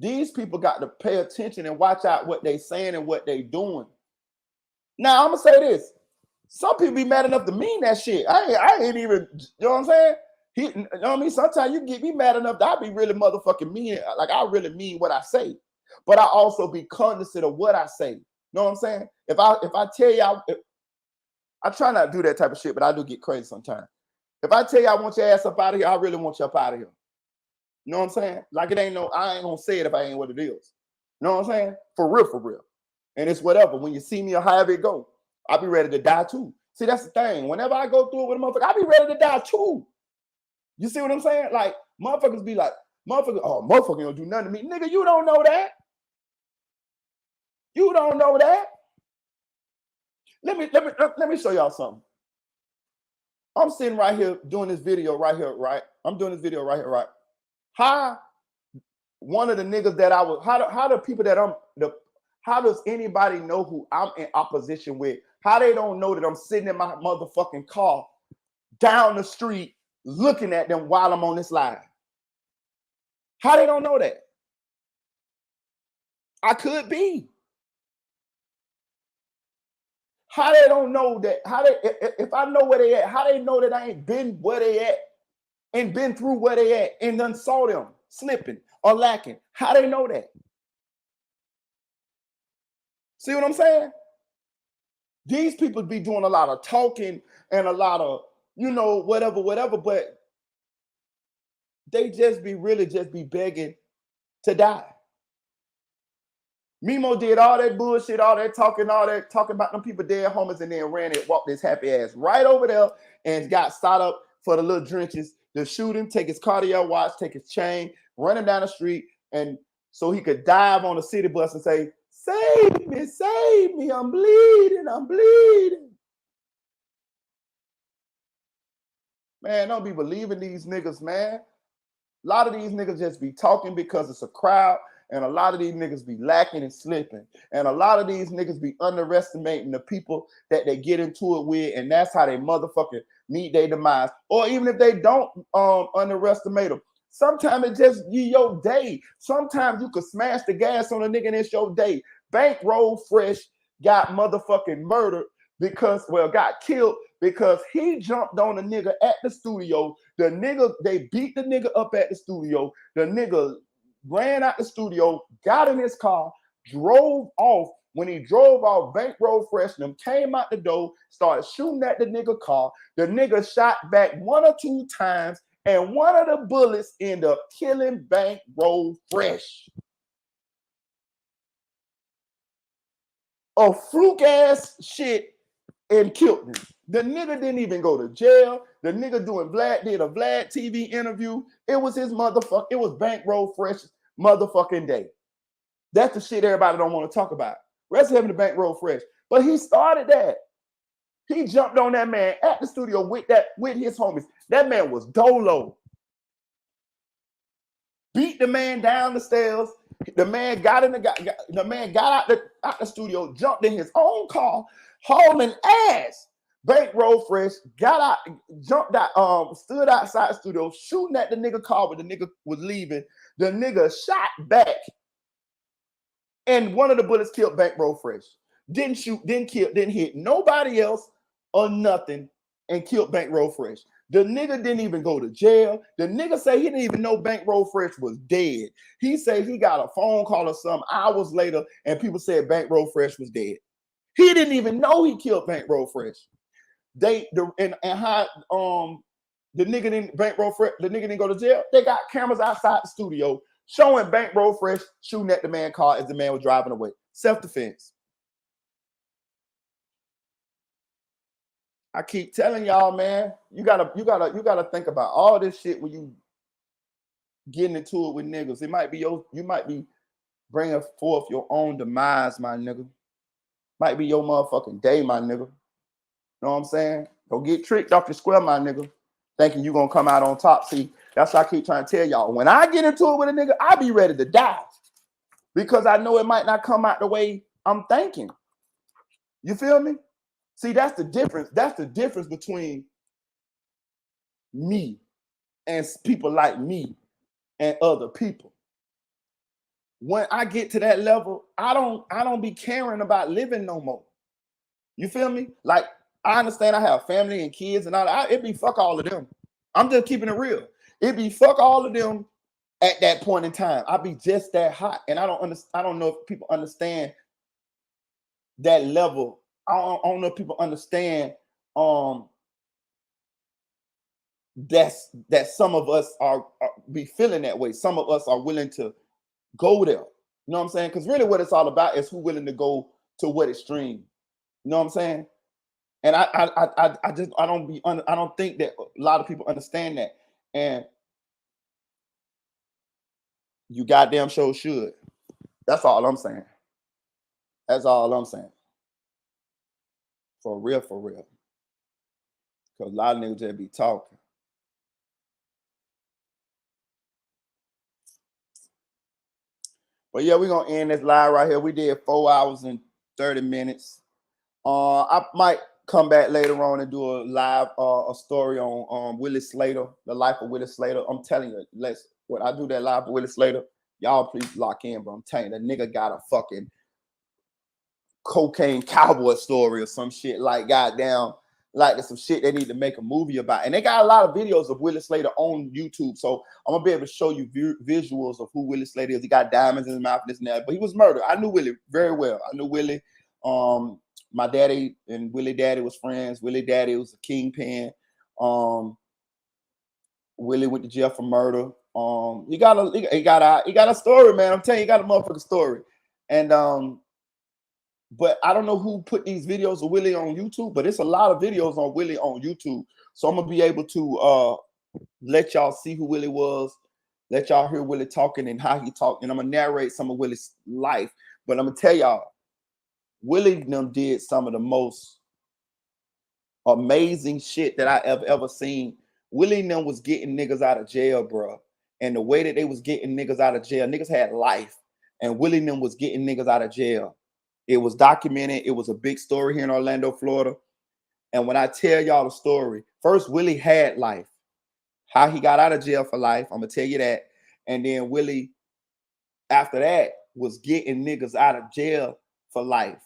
These people got to pay attention and watch out what they saying and what they doing. Now, I'm going to say this. Some people be mad enough to mean that shit. I ain't even, you know what I'm saying? You know what I mean? Sometimes you get me mad enough that I be really motherfucking mean. Like, I really mean what I say. But I also be cognizant of what I say. You know what I'm saying? If I tell y'all, I try not to do that type of shit, but I do get crazy sometimes. If I tell you I want your ass up out of here, I really want you up out of here. You know what I'm saying? Like it ain't no, I ain't gonna say it if I ain't what it is. You know what I'm saying? For real, for real. And it's whatever. When you see me or however it go, I'll be ready to die too. See, that's the thing. Whenever I go through it with a motherfucker, I'll be ready to die too. You see what I'm saying? Like, motherfuckers be like, motherfucker don't do nothing to me. Nigga, you don't know that. You don't know that. Let me show y'all something. I'm sitting right here doing this video right here, right? I'm doing this video right here, right? How one of the niggas that I was, how the people that how does anybody know who I'm in opposition with? How they don't know that I'm sitting in my motherfucking car down the street looking at them while I'm on this live? How they don't know that? I could be. How they don't know that? How they, if I know where they at, how they know that I ain't been where they at and been through where they at and done saw them slipping or lacking? How they know that? See what I'm saying? These people be doing a lot of talking and a lot of, you know, whatever, but they just be begging to die. Mimo did all that bullshit, all that talking about them people dead homies, and then ran and walked his happy ass right over there and got shot up for the little drenches to shoot him, take his cardio watch, take his chain, run him down the street, and so he could dive on the city bus and say, save me, I'm bleeding. Man, don't be believing these niggas, man. A lot of these niggas just be talking because it's a crowd, and a lot of these niggas be lacking and slipping, and a lot of these niggas be underestimating the people that they get into it with, and that's how they motherfucking meet their demise. Or even if they don't underestimate them, sometimes it just your day. Sometimes you could smash the gas on a nigga and it's your day. Bankroll fresh got motherfucking murdered got killed because he jumped on a nigga at the studio. The nigga, they beat the nigga up at the studio. The nigga ran out the studio, got in his car, drove off. When he drove off, Bankroll Fresh them came out the door, started shooting at the nigga car. The nigga shot back 1 or 2 times, and one of the bullets ended up killing Bankroll Fresh. A fluke ass shit and killed him. The nigga didn't even go to jail. The nigga did a Vlad TV interview. It was his motherfucker. It was Bankroll Fresh motherfucking day. That's the shit everybody don't want to talk about. Rest of him to Bankroll Fresh. But he started that. He jumped on that man at the studio with his homies. That man was dolo. Beat the man down the stairs. The man got out the studio, jumped in his own car, hauling ass. Bankroll Fresh got out, jumped out, stood outside the studio, shooting at the nigga car when the nigga was leaving. The nigga shot back, and one of the bullets killed Bankroll Fresh. Didn't shoot, didn't kill, didn't hit nobody else or nothing, and killed Bankroll Fresh. The nigga didn't even go to jail. The nigga say he didn't even know Bankroll Fresh was dead. He said he got a phone call or some hours later, and people said Bankroll Fresh was dead. He didn't even know he killed Bankroll Fresh. The nigga didn't Bankroll Fresh. The nigga didn't go to jail. They got cameras outside the studio showing Bankroll Fresh shooting at the man's car as the man was driving away. Self-defense. I keep telling y'all, man, you gotta think about all this shit when you getting into it with niggas. You might be bringing forth your own demise, my nigga. Might be your motherfucking day, my nigga. Know what I'm saying? Don't get tricked off your square, my nigga, thinking you gonna come out on top. See, that's what I keep trying to tell y'all. When I get into it with a nigga, I be ready to die because I know it might not come out the way I'm thinking. You feel me? See, that's the difference. That's the difference between me and people like me and other people. When I get to that level, I don't be caring about living no more. You feel me? Like, I understand I have family and kids and all that. It be fuck all of them. I'm just keeping it real. It be fuck all of them at that point in time. I be just that hot. And I don't know if people understand that level. I don't know if people understand that some of us are be feeling that way. Some of us are willing to go there. You know what I'm saying? Because really what it's all about is who willing to go to what extreme. You know what I'm saying? And I don't think that a lot of people understand that. And you goddamn sure should. That's all I'm saying. That's all I'm saying. For real, for real. Because a lot of niggas just be talking. But yeah, we're going to end this live right here. We did 4 hours and 30 minutes. I might come back later on and do a live a story on Willie Slater, the life of Willie Slater. I'm telling you, when I do that live with Willie Slater, y'all please lock in, bro. I'm telling you, that nigga got a fucking cocaine cowboy story or some shit like goddamn, like there's some shit they need to make a movie about. And they got a lot of videos of Willie Slater on YouTube. So I'm gonna be able to show you visuals of who Willie Slater is. He got diamonds in his mouth, this and that, but he was murdered. I knew Willie very well. I knew Willie. My daddy and Willie Daddy was friends. Willie Daddy was a kingpin. Willie went to jail for murder. He got a story, man. I'm telling you, he got a motherfucking story. And but I don't know who put these videos of Willie on YouTube, but it's a lot of videos on Willie on YouTube. So I'm gonna be able to let y'all see who Willie was, let y'all hear Willie talking and how he talked, and I'm gonna narrate some of Willie's life. But I'm gonna tell y'all, Willie and them did some of the most amazing shit that I ever seen. Willie and them was getting niggas out of jail, bro. And the way that they was getting niggas out of jail, niggas had life, and Willie and them was getting niggas out of jail. It was documented. It was a big story here in Orlando, Florida. And when I tell y'all the story, first Willie had life. How he got out of jail for life, I'm gonna tell you that. And then Willie, after that, was getting niggas out of jail for life.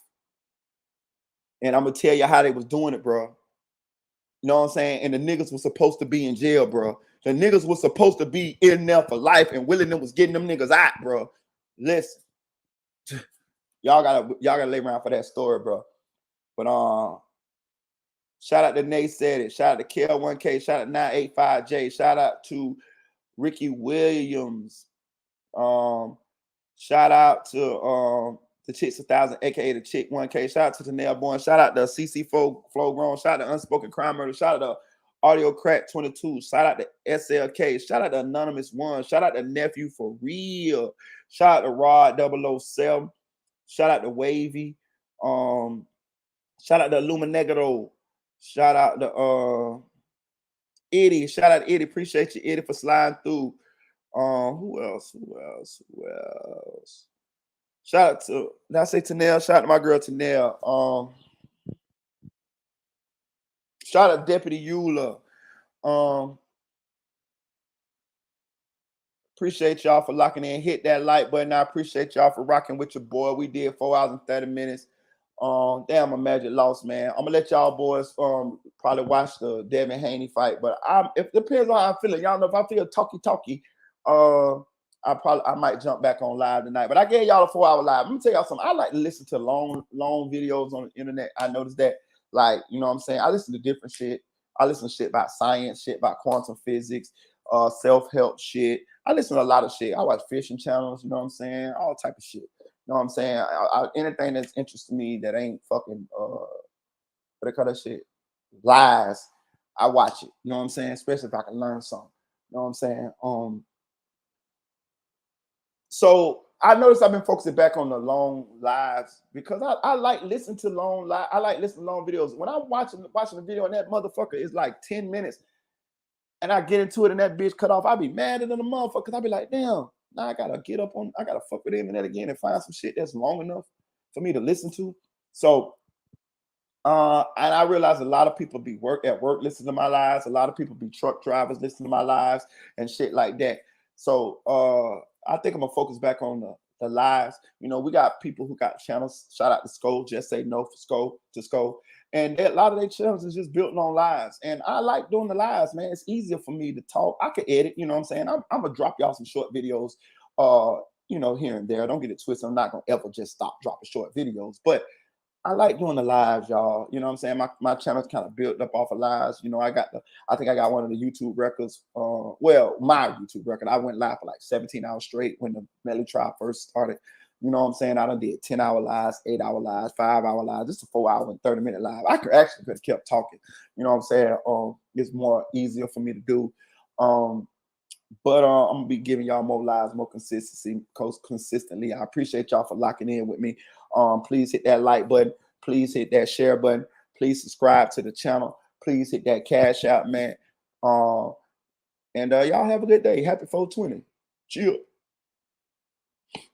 And I'm gonna tell you how they was doing it, bro. You know what I'm saying? And the niggas was supposed to be in jail, bro. The niggas was supposed to be in there for life, and Willie them was getting them niggas out, bro. Listen, y'all gotta lay around for that story, bro. But shout out to Nate Said It. Shout out to KL1K. Shout out to 985J. Shout out to Ricky Williams. Shout out to the Chicks 1000, aka the Chick 1K. Shout out to the Nail Born. Shout out to CC Flow Grown. Shout out to Unspoken Crime Murder. Shout out to Audio Crack 22. Shout out to SLK. Shout out to Anonymous One. Shout out to Nephew for Real. Shout out to Rod 007. Shout out to Wavy. Shout out to Illuminegro. Shout out to Eddie. Shout out to Eddie. Appreciate you, Eddie, for sliding through. Who else? Shout out to, did I say Tanel? Shout out to my girl Tanel. Shout out to Deputy Eula. Appreciate y'all for locking in. Hit that like button. I appreciate y'all for rocking with your boy. We did 4 hours and 30 minutes. Damn, my magic lost, man. I'm gonna let y'all boys probably watch the Devin Haney fight, but it depends on how I'm feeling. Y'all know if I feel talky, I might jump back on live tonight. But I gave y'all a 4-hour live. Let me tell y'all something. I like to listen to long videos on the internet. I noticed that, like, you know what I'm saying? I listen to different shit. I listen to shit about science, shit about quantum physics, self-help shit. I listen to a lot of shit. I watch fishing channels, you know what I'm saying? All type of shit. You know what I'm saying? Anything that's interesting to me that ain't fucking what they call that shit? Lies. I watch it. You know what I'm saying? Especially if I can learn something. You know what I'm saying? So I noticed I've been focusing back on the long lives because I like listening to long live. I like listening to long videos. When I'm watching the video and that motherfucker is like 10 minutes and I get into it and that bitch cut off, I'll be madder than a motherfucker because I'll be like, damn, now I gotta fuck with the internet again and find some shit that's long enough for me to listen to. So and I realize a lot of people be at work listening to my lives. A lot of people be truck drivers listening to my lives and shit like that. So I think I'm gonna focus back on the lives. You know, we got people who got channels. Shout out to Sko, Just Say No for Sko. And a lot of their channels is just built on lives. And I like doing the lives, man. It's easier for me to talk. I can edit, you know what I'm saying? I'm gonna drop y'all some short videos, you know, here and there. Don't get it twisted. I'm not gonna ever just stop dropping short videos, but I like doing the lives, y'all. You know what I'm saying? My channel's kind of built up off of lives. You know, I think I got one of the YouTube records. My YouTube record. I went live for like 17 hours straight when the Melly trial first started. You know what I'm saying? I done did 10-hour lives, 8-hour lives, 5-hour lives, just a 4-hour and 30-minute live. I could have kept talking. You know what I'm saying? It's more easier for me to do. But I'm gonna be giving y'all more lives, more consistently. I appreciate y'all for locking in with me. Please hit that like button. Please hit that share button. Please subscribe to the channel. Please hit that cash out, man. And y'all have a good day. Happy 420. Chill.